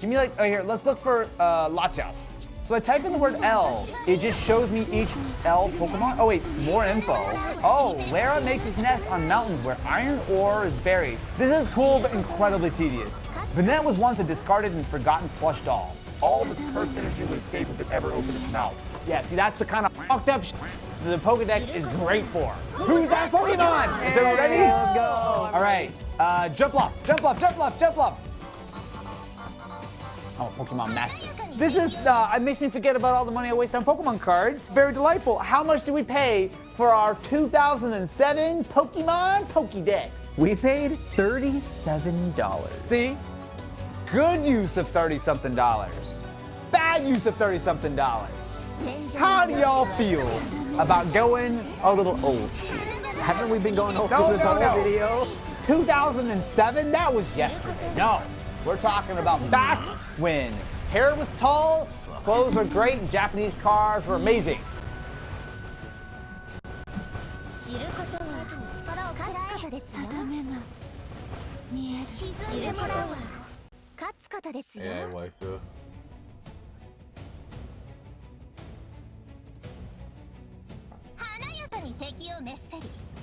Give me like, oh here, let's look for Latias. So I type in the word L, it just shows me each L Pokemon. Oh wait, more info. Oh, Lara makes its nest on mountains where iron ore is buried. This is cool but incredibly tedious. Vanette was once a discarded and forgotten plush doll. All of its cursed energy would escape if it ever opened its mouth. Yeah, see, that's the kind of fucked up shit the Pokedex is great for. Who's that Pokemon? Is everyone ready? Let's go. All right, Jumpluff, Jumpluff, Jumpluff, Jumpluff. Oh, Pokemon Master. This is, it makes me forget about all the money I waste on Pokemon cards. Very delightful. How much did we pay for our 2007 Pokemon Pokédex? We paid $37. See? Good use of $30-something. Bad use of $30-something. How do y'all feel about going a little old school? Haven't we been going old school this whole video? 2007? That was yesterday. No, we're talking about back when hair was tall, clothes were great, and Japanese cars were amazing. Yeah, waifu.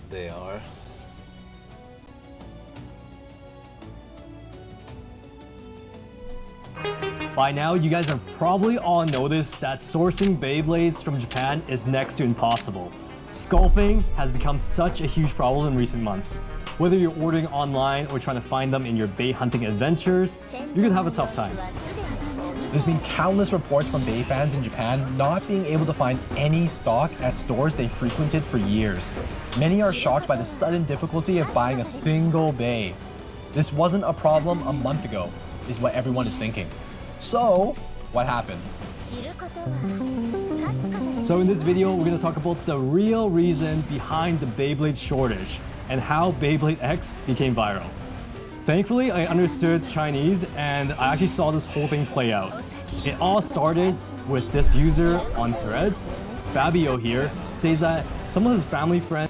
They are. By now, you guys have probably all noticed that sourcing Beyblades from Japan is next to impossible. Sculpting has become such a huge problem in recent months. Whether you're ordering online or trying to find them in your Bey hunting adventures, you're gonna have a tough time. There's been countless reports from Bey fans in Japan not being able to find any stock at stores they frequented for years. Many are shocked by the sudden difficulty of buying a single Bey. This wasn't a problem a month ago, is what everyone is thinking. So, what happened? So in this video, we're gonna talk about the real reason behind the Beyblade shortage and how Beyblade X became viral. Thankfully, I understood Chinese and I actually saw this whole thing play out. It all started with this user on Threads, Fabio here, says that some of his family friends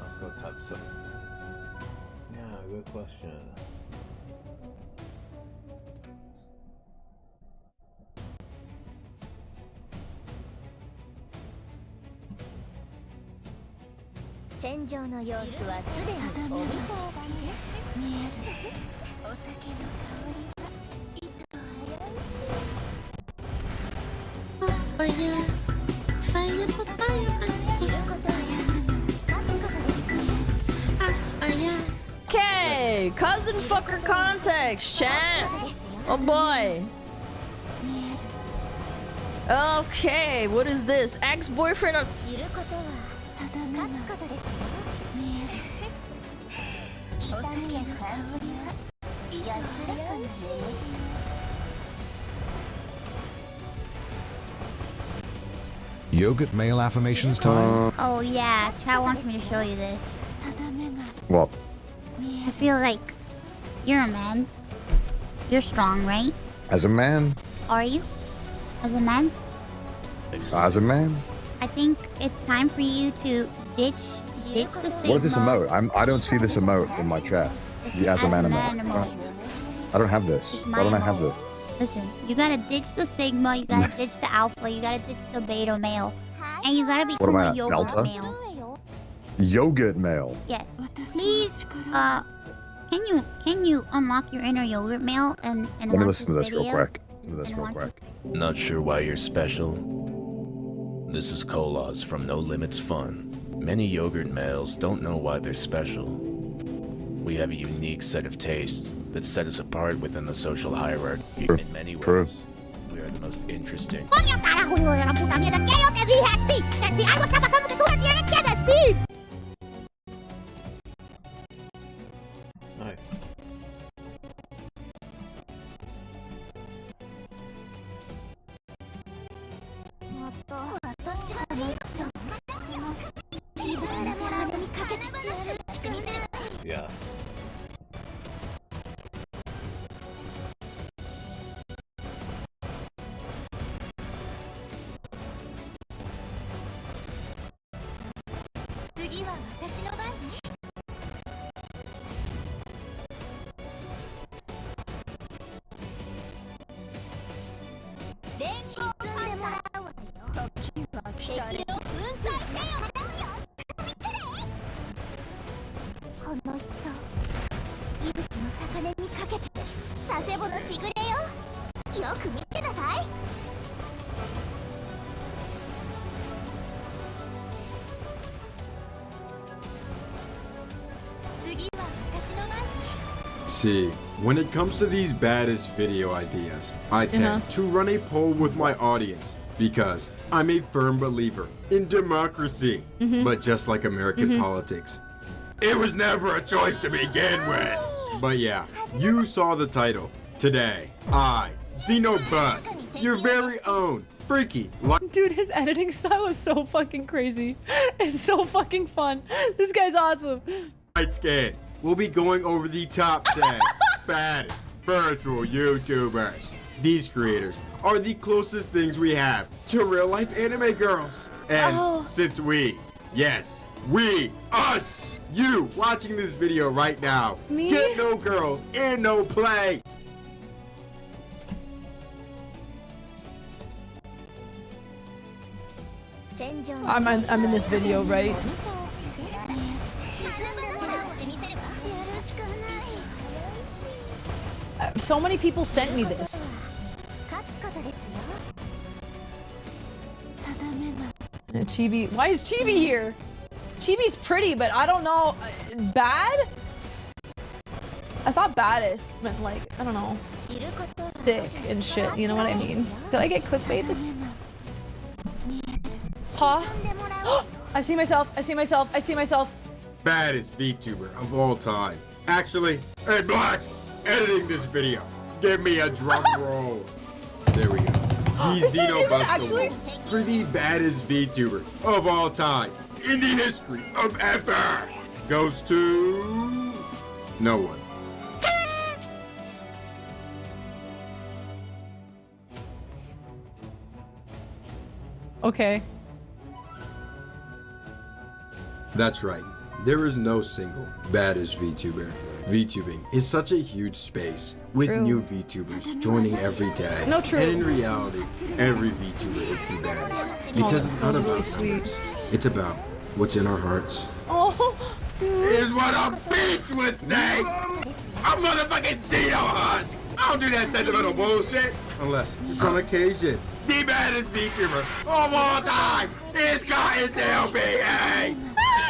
Let's go type some. Yeah, good question. Okay, cousin fucker context, chat. Oh boy. Okay, what is this? Ex-boyfriend of... Yogurt male affirmations time? Oh yeah, chat wants me to show you this. What? I feel like you're a man. You're strong, right? As a man? Are you? As a man? As a man? I think it's time for you to ditch the sigma. What is this emote? I don't see this emote in my chat. The as a man emote. I don't have this. Why don't I have this? Listen, you gotta ditch the sigma, you gotta ditch the alpha, you gotta ditch the beta male, and you gotta become What am I, a yogurt delta? male. Yogurt male. Yes. Please, can you unlock your inner yogurt male and Let me watch listen to this video? real quick. Listen to this real quick. Not sure why you're special? This is Kolas from No Limits Fun. Many yogurt males don't know why they're special. We have a unique set of tastes that set us apart within the social hierarchy. In many ways, we are the most interesting. ¡Coño, carajo, hijo de la puta mierda! ¿Qué yo te dije a ti? Que si algo está pasando, tú me tienes que decir. Nice. Yes. See, when it comes to these baddest video ideas, I tend to run a poll with my audience because I'm a firm believer in democracy. But just like American politics, it was never a choice to begin with. But yeah, you saw the title. Today, I, Xenobus, your very own freaky Dude, his editing style is so fucking crazy. It's so fucking fun. This guy's awesome. light skin, we'll be going over the top 10 baddest virtual YouTubers. These creators are the closest things we have to real life anime girls. And since we, yes, we, us, you watching this video right now, get no girls and no play. I'm in this video, right? So many people sent me this. Chibi, why is Chibi here? Chibi's pretty, but I don't know. Bad? I thought baddest meant like, I don't know, thick and shit, you know what I mean? Did I get clickbaited? Huh? I see myself, I see myself, I see myself. Baddest VTuber of all time. Actually, hey Black, editing this video. Give me a drum roll. There we go. The Xenobus Award for the baddest VTuber of all time in the history of ever goes to no one. Okay. That's right. There is no single baddest VTuber. VTubing is such a huge space with new VTubers joining every day. No, true. And in reality, every VTuber is the baddest because it's not about numbers. It's about what's in our hearts. Oh, is what a bitch would say. I'm motherfucking Xeno Husk. I don't do that sentimental bullshit unless it's on occasion. The baddest VTuber of all time is Cottontail VA.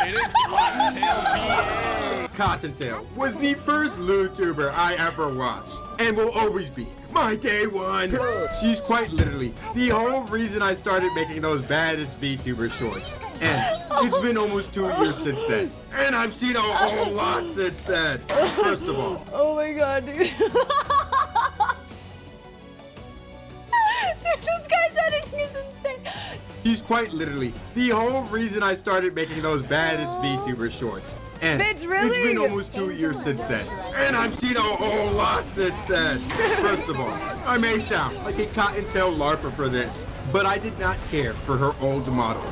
It is Cottontail VA. Cottontail was the first YouTuber I ever watched, and will always be my day one. She's quite literally the whole reason I started making those baddest VTuber shorts. And it's been almost 2 years since then. And I've seen a whole lot since then. First of all. Oh my god, dude. Dude, this guy's editing is insane. She's quite literally the whole reason I started making those baddest VTuber shorts. And Bitch, really? it's been almost 2 years since then. And I've seen a whole lot since then. First of all, I may sound like a cottontail LARPer for this, but I did not care for her old model.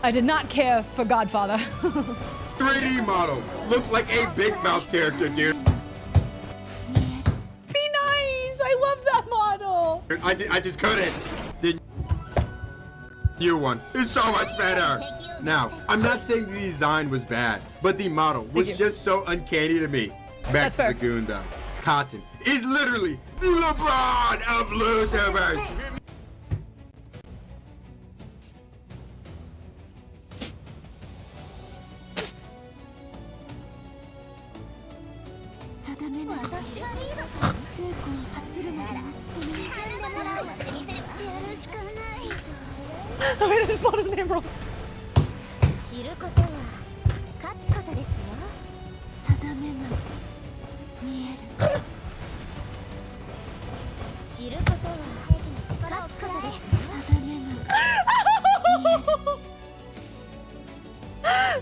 I did not care for Godfather. 3D model looked like a Big Mouth character, dude. Be nice. I love that model. I just couldn't. The new one is so much better. Now, I'm not saying the design was bad, but the model was just so uncanny to me. Back to the goon though. Cotton is literally the LeBron of YouTubers. I just spelled his name wrong.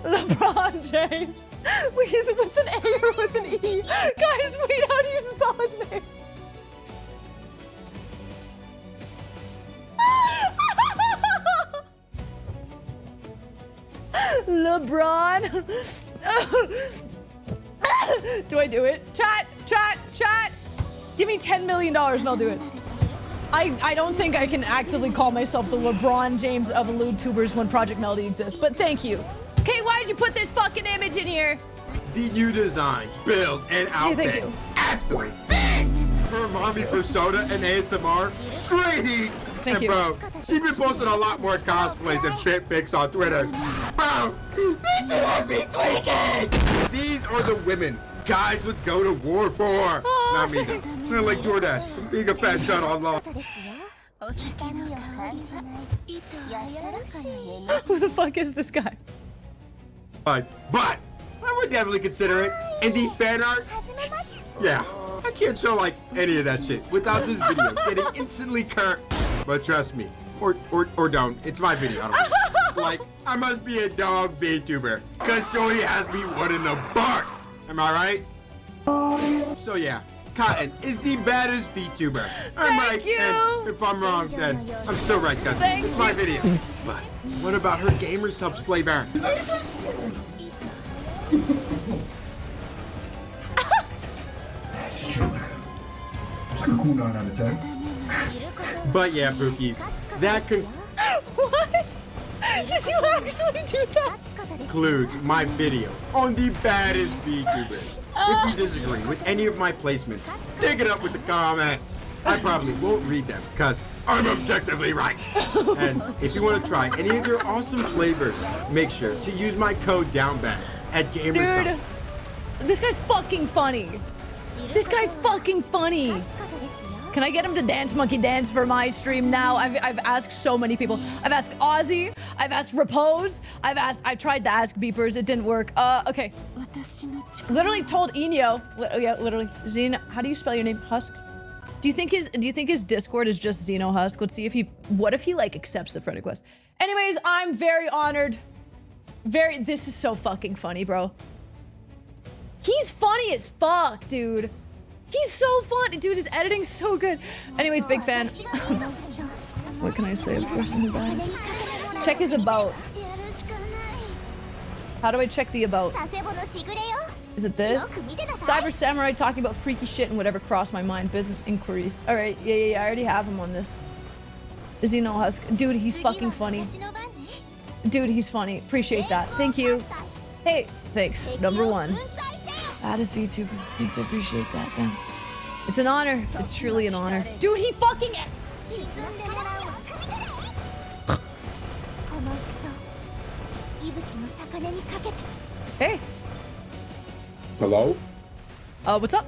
LeBron James. We use it with an A or with an E. Guys, wait, how do you spell his name? LeBron. Do I do it? Chat. Give me $10 million and I'll do it. I don't think I can actively call myself the LeBron James of YouTubers when Project Melody exists, but thank you. Okay, why did you put this fucking image in here? The new designs, build, and outfit. Thank you. Absolutely big. Her mommy persona and ASMR, straight heat. Thank you. Bro, she's been posting a lot more cosplays and fit pics on Twitter. Bro, this is me tweaking. These are the women guys would go to war for. Not me though. They're like DoorDash, being a fat shut online. Who the fuck is this guy? But I would definitely consider it. And the fan art, yeah, I can't show like any of that shit without this video getting instantly current. But trust me, or don't. It's my video. I don't know. Like, I must be a dog VTuber, cause Shorty has me wanting to bark. Am I right? So yeah, Cotton is the baddest VTuber. I'm right, and if I'm wrong, then I'm still right, cause it's my video. But what about her gamer subs flavor? But yeah, Brookies, that What? Did you actually do that? concludes my video on the baddest VTubers. If you disagree with any of my placements, take it up with the comments. I probably won't read them because I'm objectively right. And if you want to try any of their awesome flavors, make sure to use my code DOWNBAD at GamerSub. Dude, this guy's fucking funny. This guy's fucking funny. Can I get him to Dance Monkey Dance for my stream now? I've asked so many people. I've asked Ozzy. I've asked Repose. I tried to ask Beepers. It didn't work. Okay. Literally told Enyo. Yeah, literally. Zeno. How do you spell your name? Husk. Do you think his Discord is just Zeno Husk? Let's see if he. What if he like accepts the friend request? Anyways, I'm very honored. This is so fucking funny, bro. He's funny as fuck, dude. He's so funny. Dude, his editing's so good. Anyways, big fan. What can I say? Of course, I'm the best. Check his about. How do I check the about? Is it this? Cyber Samurai talking about freaky shit and whatever crossed my mind. Business inquiries. All right. Yeah. I already have him on this. Is he no Husk? Dude, he's fucking funny. Dude, he's funny. Appreciate that. Thank you. Hey, thanks. Number one. Baddest VTuber. Thanks, I appreciate that, then. It's an honor. It's truly an honor. Dude, he fucking... Hey. Hello? What's up?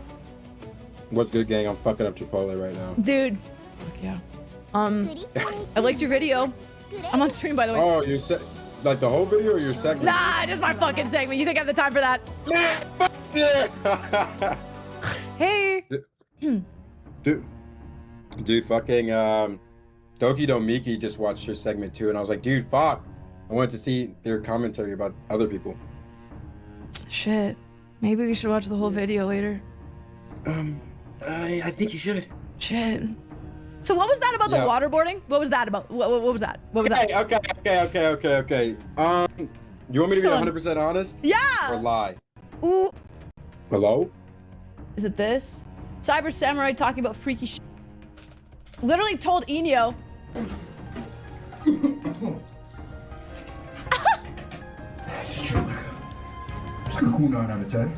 What's good, gang? I'm fucking up Chipotle right now. Dude. Fuck yeah. I liked your video. I'm on stream, by the way. Oh, you said like the whole video or your segment? Nah, just my fucking segment. You think I have the time for that? Hey. Dude, fucking Doki Miki just watched your segment too, and I was like, dude, fuck. I wanted to see their commentary about other people. Shit. Maybe we should watch the whole video later. I think you should. Shit. So what was that about the waterboarding? What was that about? What was that? What was that? Okay. You want me to be 100% honest? Yeah. Or lie? Ooh. Hello? Is it this? Cyber Samurai talking about freaky shit. Literally told Enyo. It's like a cool 9 out of 10.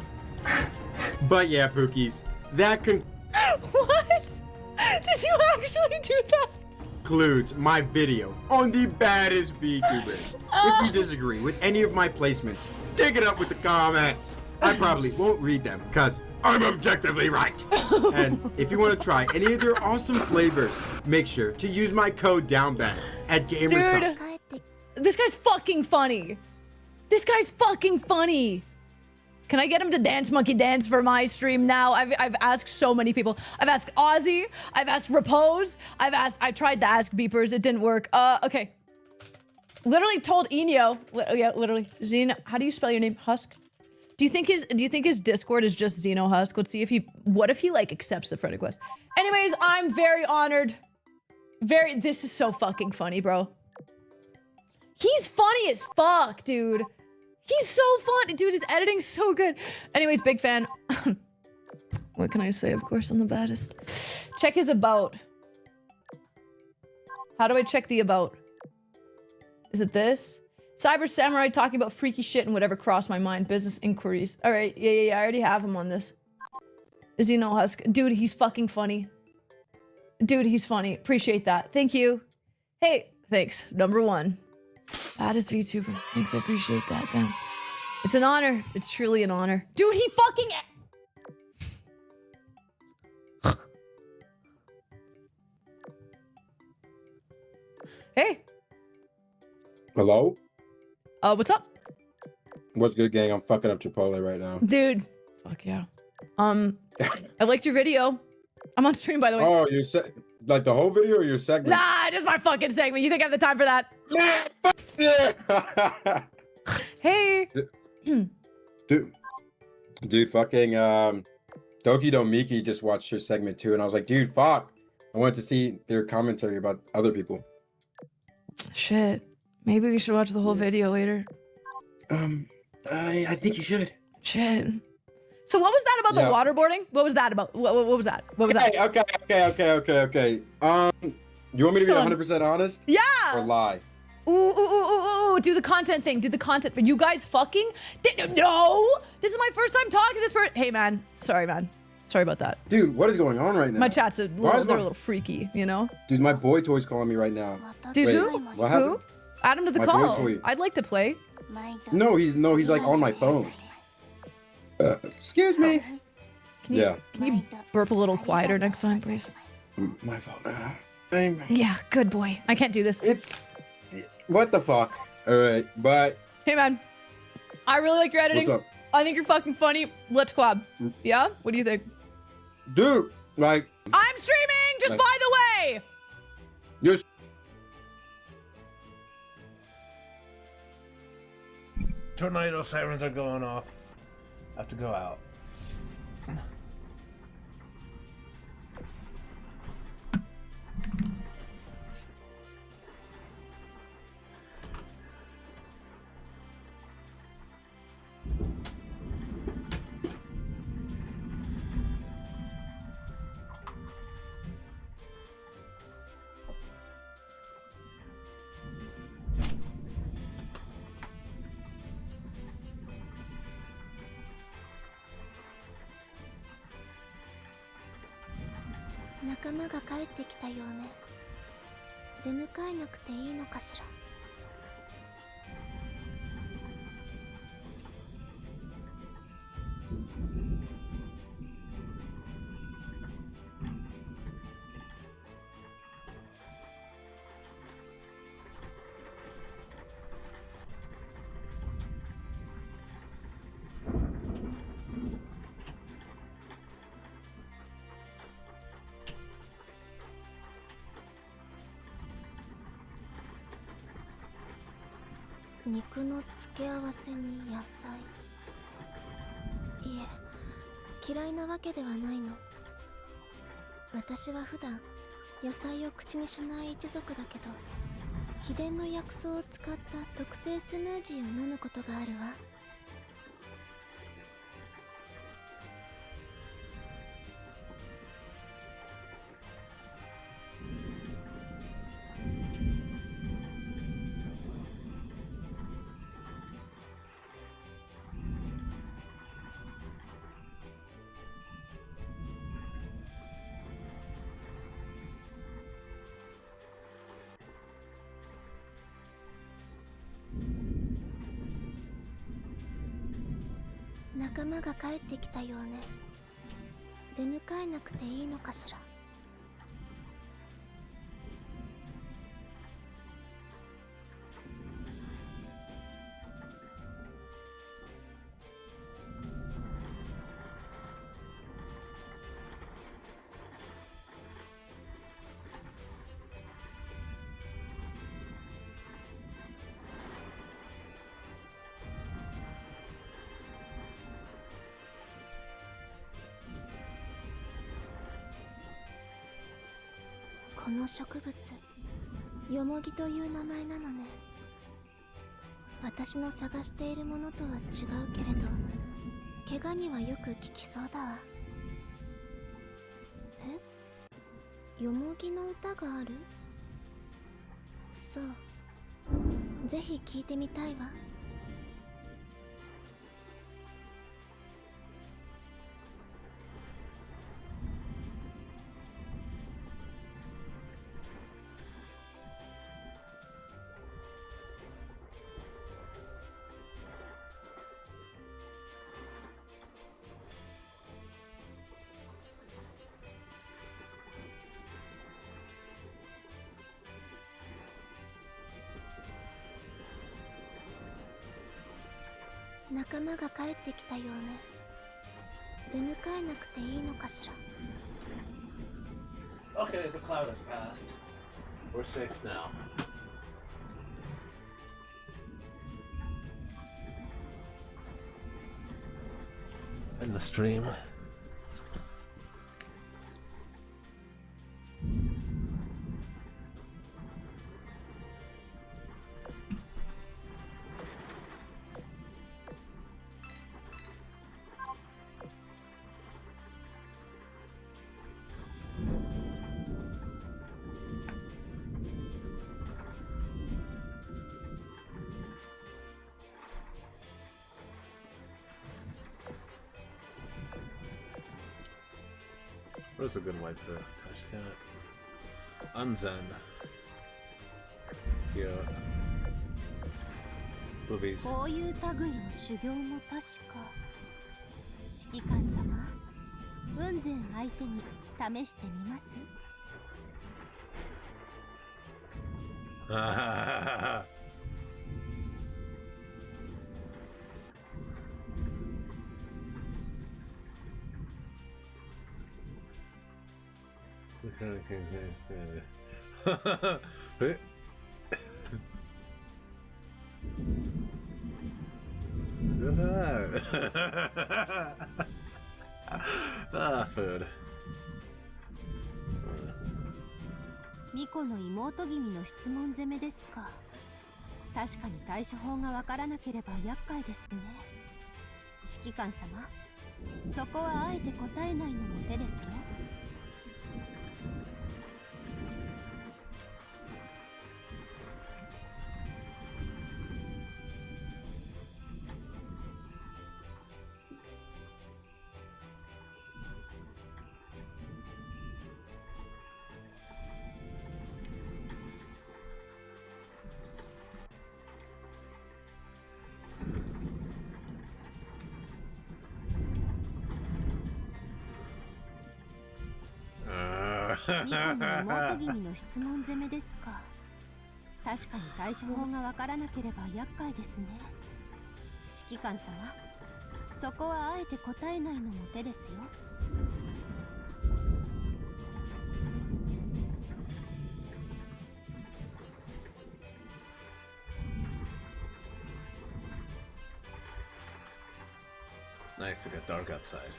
But yeah, Pookies, that What? Did you actually do that? concludes my video on the baddest VTuber. If you disagree with any of my placements, dig it up with the comments. I probably won't read them because I'm objectively right. And if you want to try any of their awesome flavors, make sure to use my code DOWNBAD at GamerSoft. Dude, this guy's fucking funny. This guy's fucking funny. Can I get him to Dance Monkey Dance for my stream now? I've asked so many people. I've asked Ozzy. I've asked Repose. I tried to ask Beepers. It didn't work. Okay. Literally told Enyo. Yeah, literally. Zeno. How do you spell your name? Husk? Do you think his Discord is just Zeno Husk? Let's see if what if he like accepts the friend request? Anyways, I'm very honored. This is so fucking funny, bro. He's funny as fuck, dude. He's so funny. Dude, his editing's so good. Anyways, big fan. What can I say? Of course, I'm the baddest. Check his about. How do I check the about? Is it this? Cyber Samurai talking about freaky shit and whatever crossed my mind. Business inquiries. All right. Yeah. I already have him on this. Is he no Husk? Dude, he's fucking funny. Dude, he's funny. Appreciate that. Thank you. Hey, thanks. Number 1. Baddest VTuber. Thanks, I appreciate that. Damn. It's an honor. It's truly an honor. Dude, he fucking... Hey. Hello? What's up? What's good, gang? I'm fucking up Chipotle right now. Dude. Fuck yeah. I liked your video. I'm on stream, by the way. Oh, you said... Like the whole video or your segment? Nah, just my fucking segment. You think I have the time for that? Hey. Dude, fucking Doki Miki just watched your segment too, and I was like, dude, fuck. I wanted to see their commentary about other people. Shit. Maybe we should watch the whole video later. I think you should. Shit. So what was that about the waterboarding? What was that about? What was that? What was that? Okay. You want me to be 100% honest? Yeah. Or lie? Ooh. Do the content thing. Do the content for you guys fucking? No. This is my first time talking to this person. Hey, man. Sorry, man. Sorry about that. Dude, what is going on right now? My chat's they're a little freaky, you know? Dude, my boy toy's calling me right now. Dude, Wait, who? What happened? Add him to the My call. boy toy. I'd like to play. No, he's like on my phone. Excuse me. Can you burp a little quieter next time, please? My fault. Yeah, good boy. I can't do this. What the fuck? All right, bye. Hey, man. I really like your editing. What's up? I think you're fucking funny. Let's collab. Yeah? What do you think? Dude, like... I'm streaming, just by the way! You're... Tornado sirens are going off. I have to go out. 肉の付け合わせに野菜。いえ、嫌いなわけではないの。私は普段野菜を口にしない一族だけど、秘伝の薬草を使った特製スムージーを飲むことがあるわ。仲間が帰ってきたようね。出迎えなくていいのかしら。この植物、ヨモギという名前なのね。私の探しているものとは違うけれど、怪我にはよく効きそうだわ。え？ヨモギの歌がある？そう。ぜひ聞いてみたいわ。仲間が帰ってきたようね。出迎えなくていいのかしら。 Okay, the cloud has passed. We're safe now. And the stream. What is a good wife for Tashkat? Unzen. Yeah. Movies. こういう類の修行も確か。指揮官様、雲仙相手に試してみます？えfood. 巫女の妹君の質問攻めですか。確かに対処法がわからなければ厄介ですね。指揮官様、そこはあえて答えないのも手ですよ。巫女の妹君の質問攻めですか。確かに対処法がわからなければ厄介ですね。指揮官様、そこはあえて答えないのも手ですよ。Nice, it got dark outside.「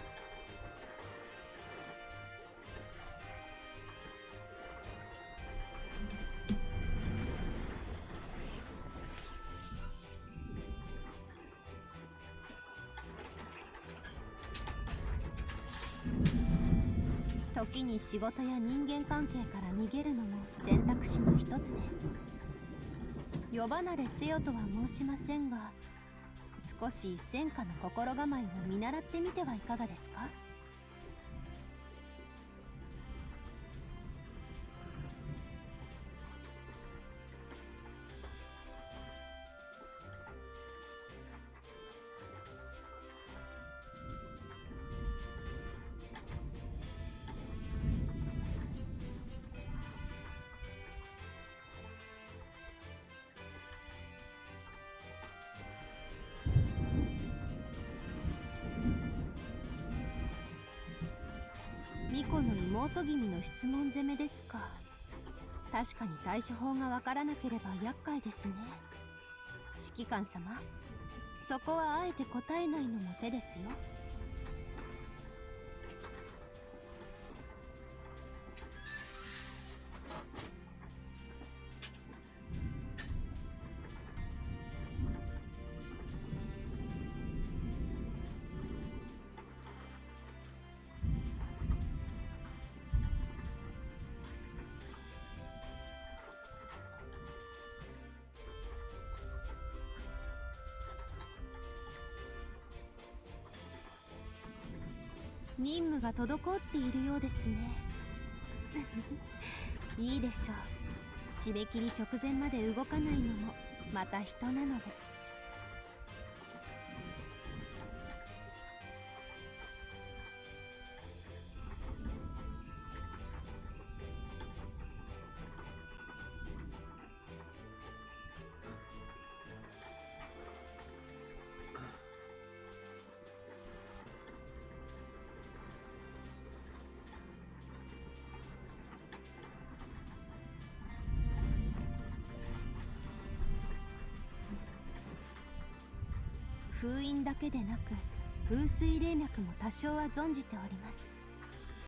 時に仕事や人間関係から逃げるのも選択肢の一つです。夜離れせよとは申しませんが、少し戦火の心構えを見習ってみてはいかがですか？ミコの妹君の質問攻めですか。確かに対処法がわからなければ厄介ですね。指揮官様、そこはあえて答えないのも手ですよ。任務が滞っているようですね。いいでしょう。締め切り直前まで動かないのもまた人なので。封印だけでなく風水霊脈も多少は存じております。